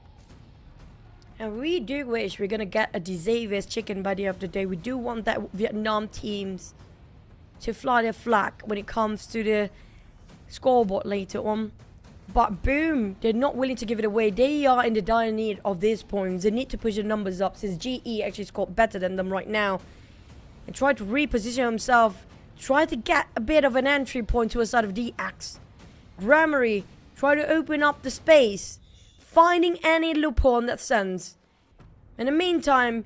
And we do wish we're going to get a D-Xavier's chicken by the end of the day. We do want that Vietnam teams to fly their flag when it comes to the scoreboard later on. But Boom, they're not willing to give it away. They are in the dire need of these points. They need to push the numbers up since GE actually scored better than them right now. And try to reposition himself. Try to get a bit of an entry point to a side of DX. Grammary, try to open up the space. Finding any loophole in that sense. In the meantime,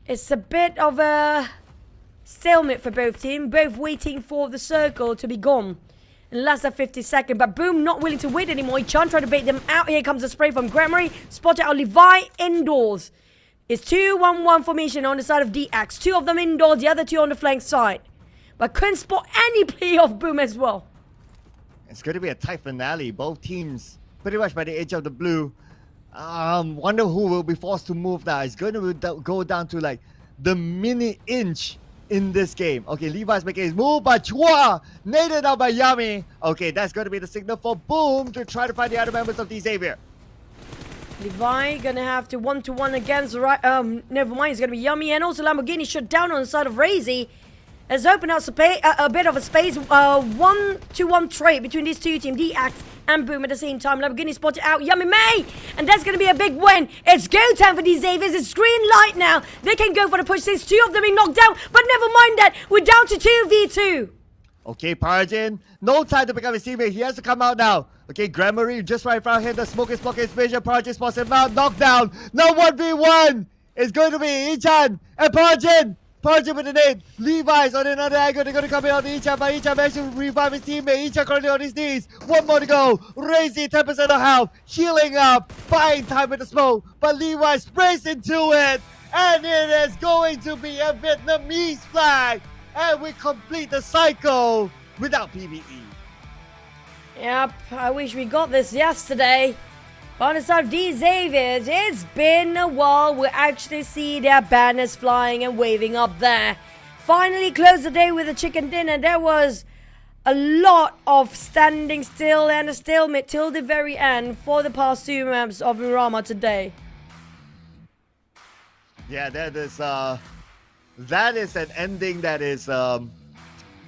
it's a bit of a stalemate for both teams. Both waiting for the circle to be gone. In less than 50 seconds. But Boom not willing to wait anymore. He can't try to bait them out. Here comes a spray from Grammary. Spotted out Levi indoors. It's 2-1-1 formation on the side of DX. 2 of them indoors, the other 2 on the flank side. But couldn't spot any play of Boom as well. It's going to be a tight finale. Both teams pretty much by the edge of the blue. Wonder who will be forced to move now. It's going to go down to like the mini inch in this game. Okay, Levi's making his move, but Chua naded out by Yummy. Okay, that's going to be the signal for Boom to try to find the other members of D-Xavier. Levi gonna have to one-to-one against never mind, it's gonna be Yummy, and also Lamborghini shut down on the side of Razy. Has opened up a bit of a space, one-to-one trade between these two teams, DX and Boom at the same time. Lamborghini spotted out Yummy May, and that's gonna be a big win. It's go time for these Xaviers. It's green light now. They can go for the push since 2 of them being knocked down, but never mind that. We're down to 2v2. Okay, Parjin, no time to pick up his teammate. He has to come out now. Okay, Grammary just right in front of him. The smoke is blocking his vision. Parjin spots him out. Knockdown. Now 1v1. It's going to be Ichan and Parjin. Parjin with the nade. Levi's on another angle. They're going to come in on Ichan, but Ichan managed to revive his teammate. Ichan currently on his knees. 1 more to go. Razy 10% of health. Healing up. Buying time with the smoke. But Levi sprays into it. And it is going to be a Vietnamese flag. And we complete the cycle without PvE. Yep, I wish we got this yesterday. But on the side of these Xaviers, it's been a while. We actually see their banners flying and waving up there. Finally closed the day with a chicken dinner. There was a lot of standing still and a stalemate till the very end for the past 2 maps of Miramar today. Yeah, that is an ending that is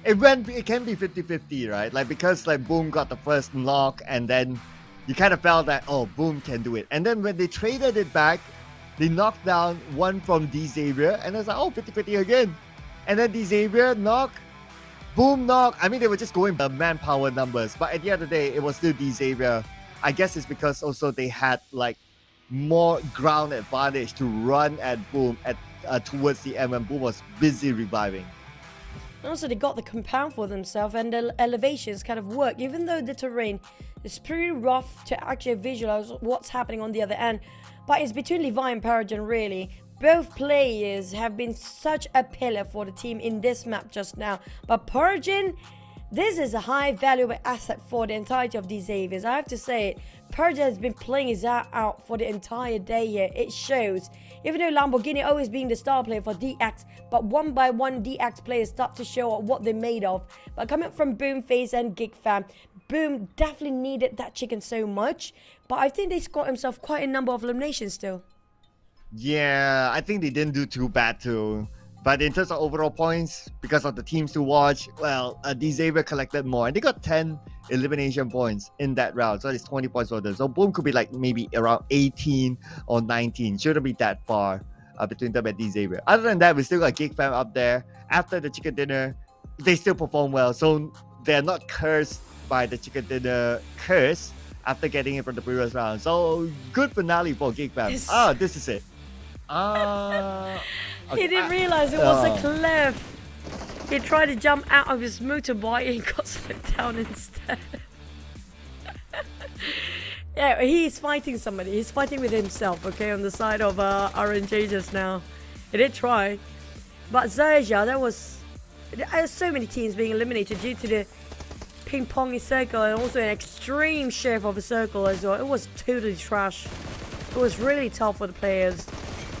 it can be 50-50, right? Like, because like Boom got the first knock, and then you kind of felt that, oh, Boom can do it. And then when they traded it back, they knocked down one from D Xavier, and it's like, oh, 50-50 again. And then D Xavier knock, Boom knock. I mean, they were just going by manpower numbers, but at the end of the day, it was still D Xavier. I guess it's because also they had like more ground advantage to run at Boom towards the end when Boom was busy reviving. Also, they got the compound for themselves, and the elevations kind of work, even though the terrain is pretty rough to actually visualize what's happening on the other end. But it's between Levi and Paragon, really. Both players have been such a pillar for the team in this map just now. But Paragon, this is a high valuable asset for the entirety of these Xaviers. I have to say it. Paragon has been playing his out for the entire day here. It shows. Even though Lamborghini always being the star player for DX, but one by one DX players start to show what they're made of. But coming from Boom, FaZe and GEEK fam, Boom definitely needed that chicken so much, but I think they scored himself quite a number of eliminations still. Yeah, I think they didn't do too bad too. But in terms of overall points, because of the teams to watch, well, D Xavier collected more, and they got 10 elimination points in that round, so it's 20 points for them. So Boom could be like maybe around 18 or 19. Shouldn't be that far between them and D Xavier. Other than that, we still got GEEK fam up there. After the chicken dinner, they still perform well, so they're not cursed by the chicken dinner curse after getting it from the previous round. So good finale for GEEK fam. Ah, this is it. Okay. He didn't realize it was a cliff. He tried to jump out of his motorbike and got slipped down instead. Yeah, he's fighting somebody. He's fighting with himself, okay, on the side of RNG just now. He did try. But XERXIA, there's so many teams being eliminated due to the ping-pongy circle and also an extreme shift of a circle as well. It was totally trash. It was really tough for the players.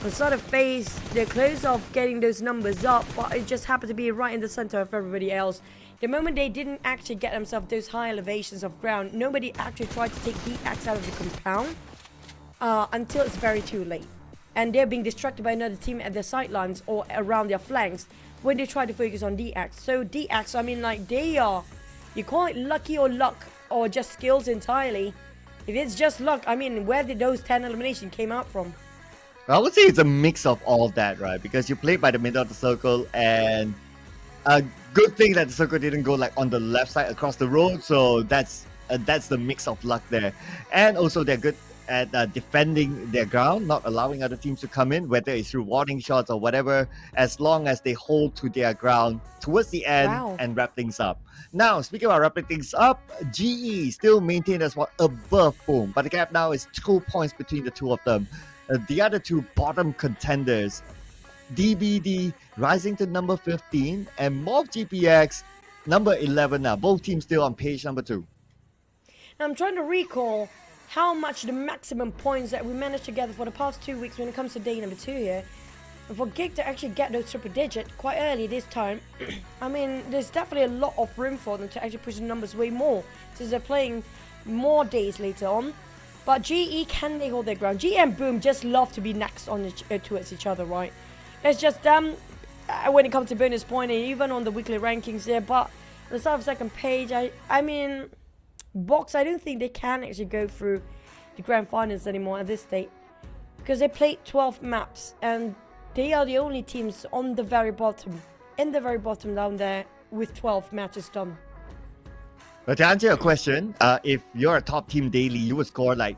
The sort of FaZe, they're close off getting those numbers up, but it just happened to be right in the center of everybody else. The moment they didn't actually get themselves those high elevations of ground, nobody actually tried to take DX out of the compound until it's very too late. And they're being distracted by another team at their sidelines or around their flanks when they try to focus on DX. So DX, I mean, like, you call it lucky or luck or just skills entirely. If it's just luck, I mean, where did those 10 eliminations came out from? I would say it's a mix of all of that, right? Because you played by the middle of the circle, and a good thing that the circle didn't go like on the left side across the road, so that's the mix of luck there. And also they're good at defending their ground, not allowing other teams to come in, whether it's through warning shots or whatever, as long as they hold to their ground towards the end and wrap things up. Now, speaking about wrapping things up, GE still maintained as one above Boom, but the gap now is 2 points between the two of them. The other two bottom contenders, DBD rising to number 15 and MORPH GPX number 11 now. Both teams still on page number 2. Now I'm trying to recall how much the maximum points that we managed to gather for the past 2 weeks when it comes to day number 2 here. And for GEEK to actually get those triple digit quite early this time, I mean, there's definitely a lot of room for them to actually push the numbers way more since they're playing more days later on. But GE, can they hold their ground? GE and Boom just love to be next on towards each other, right? It's just them when it comes to bonus point and even on the weekly rankings there. But the start of second page, I mean, Box, I don't think they can actually go through the grand finals anymore at this state, because they played 12 maps and they are the only teams on the very bottom, down there with 12 matches done. But to answer your question, if you're a top team daily, you would score like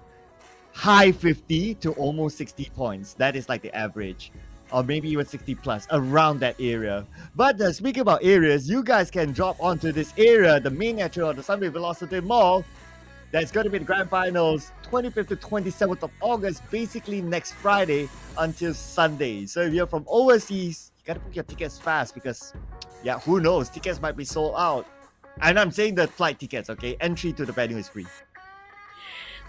high 50 to almost 60 points. That is like the average. Or maybe even 60 plus, around that area. But speaking about areas, you guys can drop onto this area, the main entry of the Sunway Velocity Mall. That's going to be the grand finals 25th to 27th of August, basically next Friday until Sunday. So if you're from overseas, you got to book your tickets fast because, yeah, who knows? Tickets might be sold out. And I'm saying the flight tickets, okay? Entry to the venue is free.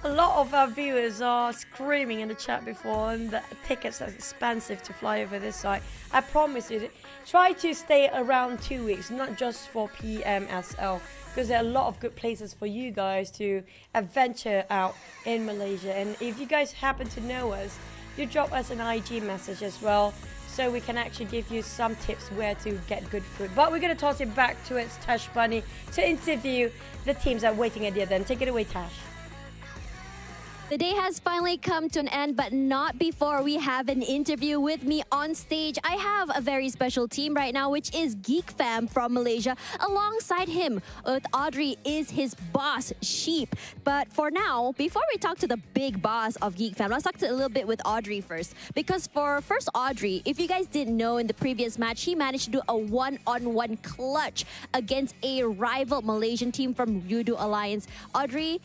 A lot of our viewers are screaming in the chat before, and the tickets are expensive to fly over this side. I promise you, try to stay around 2 weeks, not just for PMSL, because there are a lot of good places for you guys to adventure out in Malaysia. And if you guys happen to know us, you drop us an IG message as well, so we can actually give you some tips where to get good food. But we're going to toss it back to its Tash Bunny to interview the teams that are waiting at the other end. Take it away, Tash. The day has finally come to an end, but not before we have an interview with me on stage. I have a very special team right now, which is GEEK Fam from Malaysia. Alongside him, Audrey is his boss, Sheep. But for now, before we talk to the big boss of GEEK Fam, let's talk a little bit with Audrey first. Because for first Audrey, if you guys didn't know, in the previous match, he managed to do a one-on-one clutch against a rival Malaysian team from Yoodo Alliance. Audrey,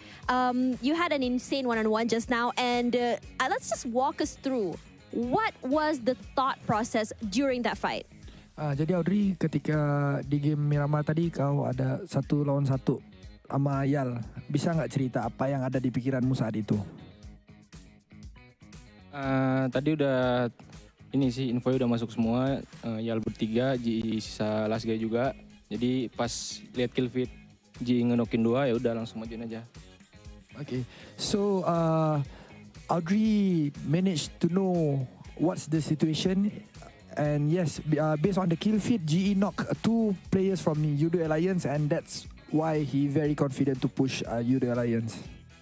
you had an insane one-on-one just now, and let's just walk us through what was the thought process during that fight. Jadi Audrey, ketika di game Miramar tadi kau ada 1 lawan 1 sama Yal, bisa nggak cerita apa yang ada di pikiranmu saat itu? Tadi udah ini sih info udah masuk semua, Yal bertiga, Ji sisa last guy juga. Jadi pas lihat kill feed Ji ngenokin 2, ya udah langsung majuin aja. Okay, so Audrey managed to know what's the situation, and yes, based on the kill feed, GE knocked 2 players from Yoodo Alliance, and that's why he very confident to push Yoodo Alliance.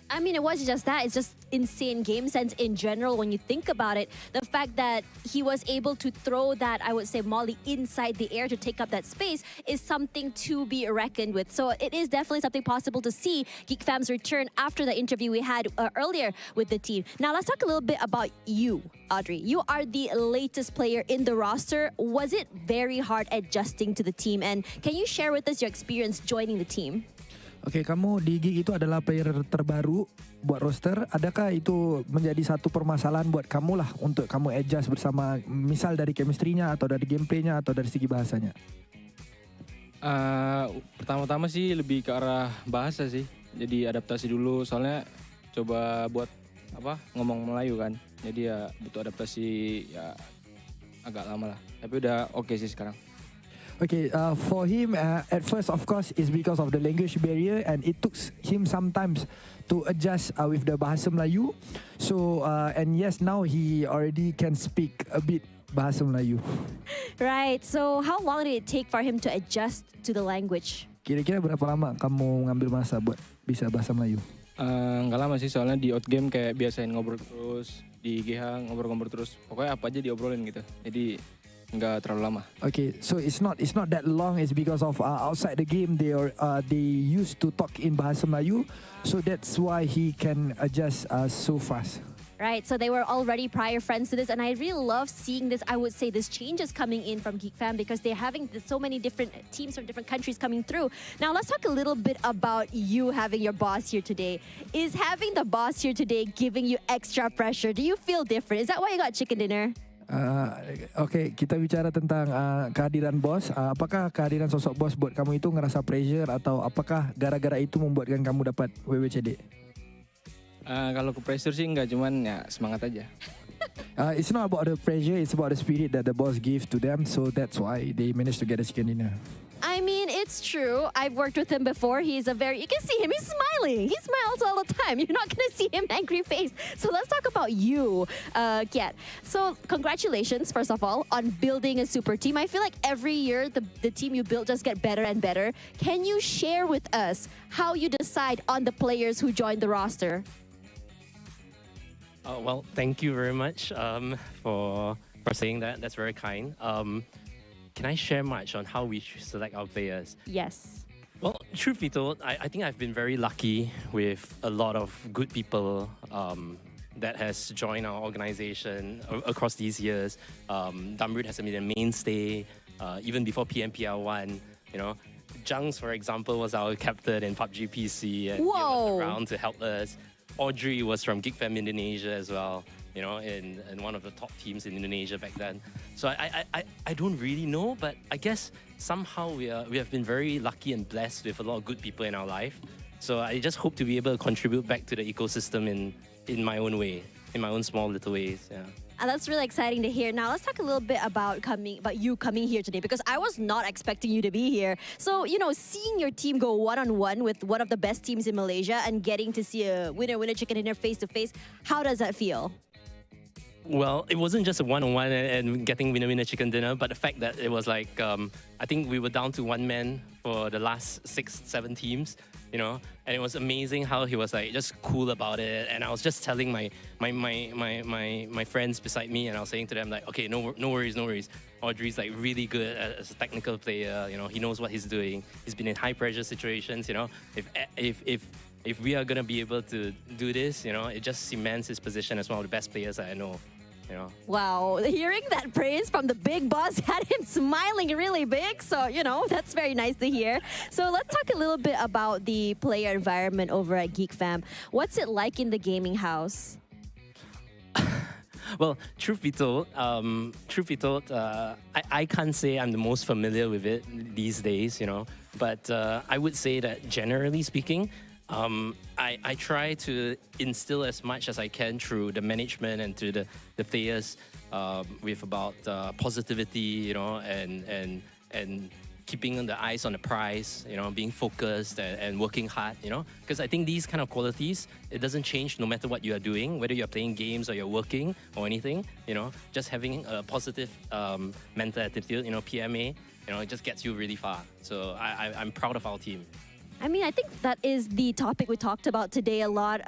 I mean, it wasn't just that. It's just insane game sense in general when you think about it. The fact that he was able to throw that, I would say, molly inside the air to take up that space is something to be reckoned with. So it is definitely something possible to see GEEK Fam's return after the interview we had earlier with the team. Now, let's talk a little bit about you, Audrey. You are the latest player in the roster. Was it very hard adjusting to the team? And can you share with us your experience joining the team? Oke, kamu di GEEK itu adalah player terbaru buat roster. Adakah itu menjadi satu permasalahan buat kamu lah untuk kamu adjust bersama, misal dari chemistry-nya atau dari gameplay-nya atau dari segi bahasanya? Pertama-tama sih lebih ke arah bahasa sih. Jadi adaptasi dulu, soalnya coba buat ngomong Melayu kan. Jadi ya butuh adaptasi ya agak lama lah. Tapi udah oke sih sekarang. Okay, for him, at first, of course, it's because of the language barrier, and it took him sometimes to adjust with the Bahasa Melayu. So, and yes, now he already can speak a bit Bahasa Melayu. Right, so how long did it take for him to adjust to the language? Kira-kira berapa lama kamu ngambil masa buat bisa Bahasa Melayu? Nggak lama sih, soalnya di outgame kayak biasain ngobrol terus, di GH ngobrol-ngobrol terus. Pokoknya apa aja diobrolin gitu. Jadi nggak terlalu lama. Okay, so it's not that long. It's because of outside the game they used to talk in Bahasa Melayu, so that's why he can adjust so fast. Right, so they were already prior friends to this, and I really love seeing this. I would say this changes coming in from GEEK Fam because they're having so many different teams from different countries coming through. Now let's talk a little bit about you having your boss here today. Is having the boss here today giving you extra pressure? Do you feel different? Is that why you got chicken dinner? Okay, kita bicara tentang kehadiran bos. Apakah kehadiran sosok bos buat kamu itu ngerasa pressure, atau apakah gara-gara itu membuatkan kamu dapat WWCD? Kalau ke pressure sih enggak, cuman ya semangat aja. It's not about the pressure, it's about the spirit that the boss give to them. So that's why they managed to get a chicken dinner. I mean, it's true. I've worked with him before. He's a very, you can see him, he's smiling. He smiles all the time. You're not going to see him angry face. So let's talk about you, Kiat. So congratulations, first of all, on building a super team. I feel like every year the team you build just get better and better. Can you share with us how you decide on the players who join the roster? Well, thank you very much for saying that. That's very kind. Can I share much on how we select our players? Yes. Well, truth be told, I think I've been very lucky with a lot of good people that has joined our organization across these years. Damrut has been a mainstay, even before PMPL1, you know. Jungs, for example, was our captain in PUBG PC and he was around to help us. Audrey was from GEEK Indonesia as well, you know, in one of the top teams in Indonesia back then. So I don't really know, but I guess somehow we have been very lucky and blessed with a lot of good people in our life. So I just hope to be able to contribute back to the ecosystem in my own way, in my own small little ways. Yeah. And that's really exciting to hear. Now let's talk a little bit about you coming here today, because I was not expecting you to be here. So, you know, seeing your team go one-on-one with one of the best teams in Malaysia and getting to see a winner chicken dinner face-to-face, how does that feel? Well, it wasn't just a one-on-one and getting winner chicken dinner, but the fact that it was like, I think we were down to one man for the last 6-7 teams, you know, and it was amazing how he was like just cool about it. And I was just telling my friends beside me, and I was saying to them like, okay, no worries. Audrey's like really good as a technical player, you know, he knows what he's doing. He's been in high pressure situations, you know. If we are gonna be able to do this, you know, it just cements his position as one of the best players that I know. You know. Wow, hearing that praise from the big boss had him smiling really big. So, you know, that's very nice to hear. So let's talk a little bit about the player environment over at GEEK Fam. What's it like in the gaming house? Well, truth be told, I can't say I'm the most familiar with it these days, you know. But I would say that generally speaking, I try to instill as much as I can through the management and to the players with about positivity, you know, and keeping the eyes on the prize, you know, being focused and working hard, you know, because I think these kind of qualities, it doesn't change no matter what you are doing, whether you're playing games or you're working or anything, you know, just having a positive mental attitude, you know, PMA, you know, it just gets you really far. So I'm proud of our team. I mean, I think that is the topic we talked about today a lot,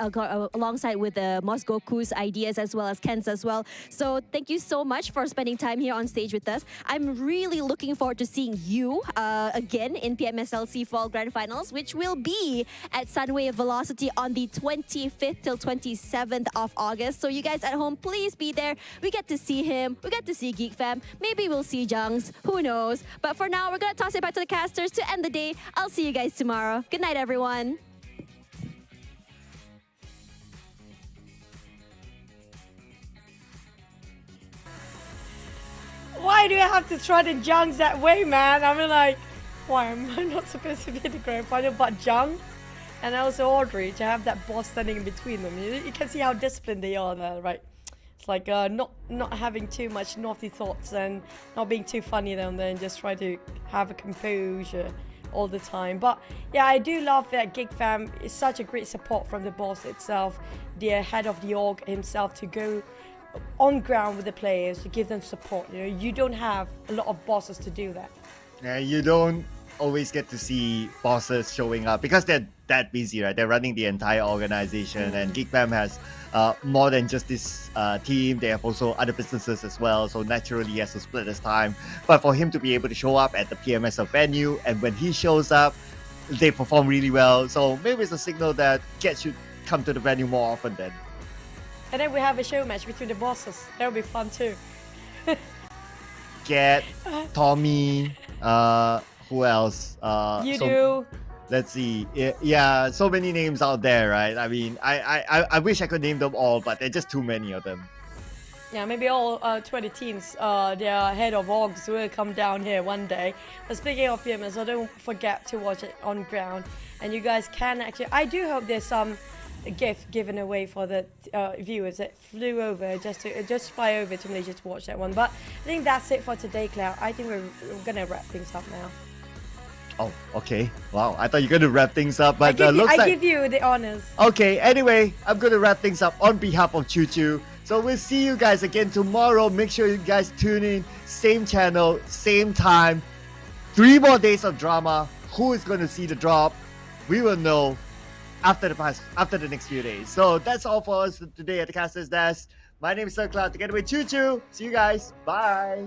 alongside with Mosgoku's ideas as well as Ken's as well. So thank you so much for spending time here on stage with us. I'm really looking forward to seeing you again in PMSL SEA Fall Grand Finals, which will be at Sunway Velocity on the 25th till 27th of August. So you guys at home, please be there. We get to see him. We get to see GEEK Fam. Maybe we'll see Jungs. Who knows? But for now, we're going to toss it back to the casters to end the day. I'll see you guys tomorrow. Good night, everyone. Why do I have to try the Jungs that way, man? I mean, like, why am I not supposed to be in the grand final but Jung? And also Audrey, to have that boss standing in between them. You can see how disciplined they are there, right? It's like not having too much naughty thoughts and not being too funny down there and just try to have a composure all the time. But yeah, I do love that GEEK Fam is such a great support from the boss itself, the head of the org himself, to go on ground with the players, to give them support. You know, you don't have a lot of bosses to do that. Yeah, you don't always get to see bosses showing up because they're that busy, right? They're running the entire organization, and GEEK Fam has more than just this team. They have also other businesses as well, so naturally he has to split his time. But for him to be able to show up at the PMSL venue, and when he shows up, they perform really well. So maybe it's a signal that Get should come to the venue more often then. And then we have a show match between the bosses. That would be fun too. Get, Tommy, who else? Yoodo. Let's see. Yeah, so many names out there, right? I mean, I wish I could name them all, but there are just too many of them. Yeah, maybe all 20 teams, their head of orgs will come down here one day. But speaking of PMS, so don't forget to watch it on ground. And you guys can actually, I do hope there's some gift given away for the viewers that flew over just fly over to Malaysia to watch that one. But I think that's it for today, Cloud. I think we're gonna wrap things up now. Oh, okay. Wow, I thought you were going to wrap things up, I but give, you, looks I like... give you the honors. Okay, anyway, I'm going to wrap things up on behalf of Choo Choo. So we'll see you guys again tomorrow. Make sure you guys tune in. Same channel, same time. 3 more days of drama. Who is going to see the drop? We will know after the next few days. So that's all for us today at the Caster's Desk. My name is Sir Cloud, together with Choo Choo. See you guys. Bye.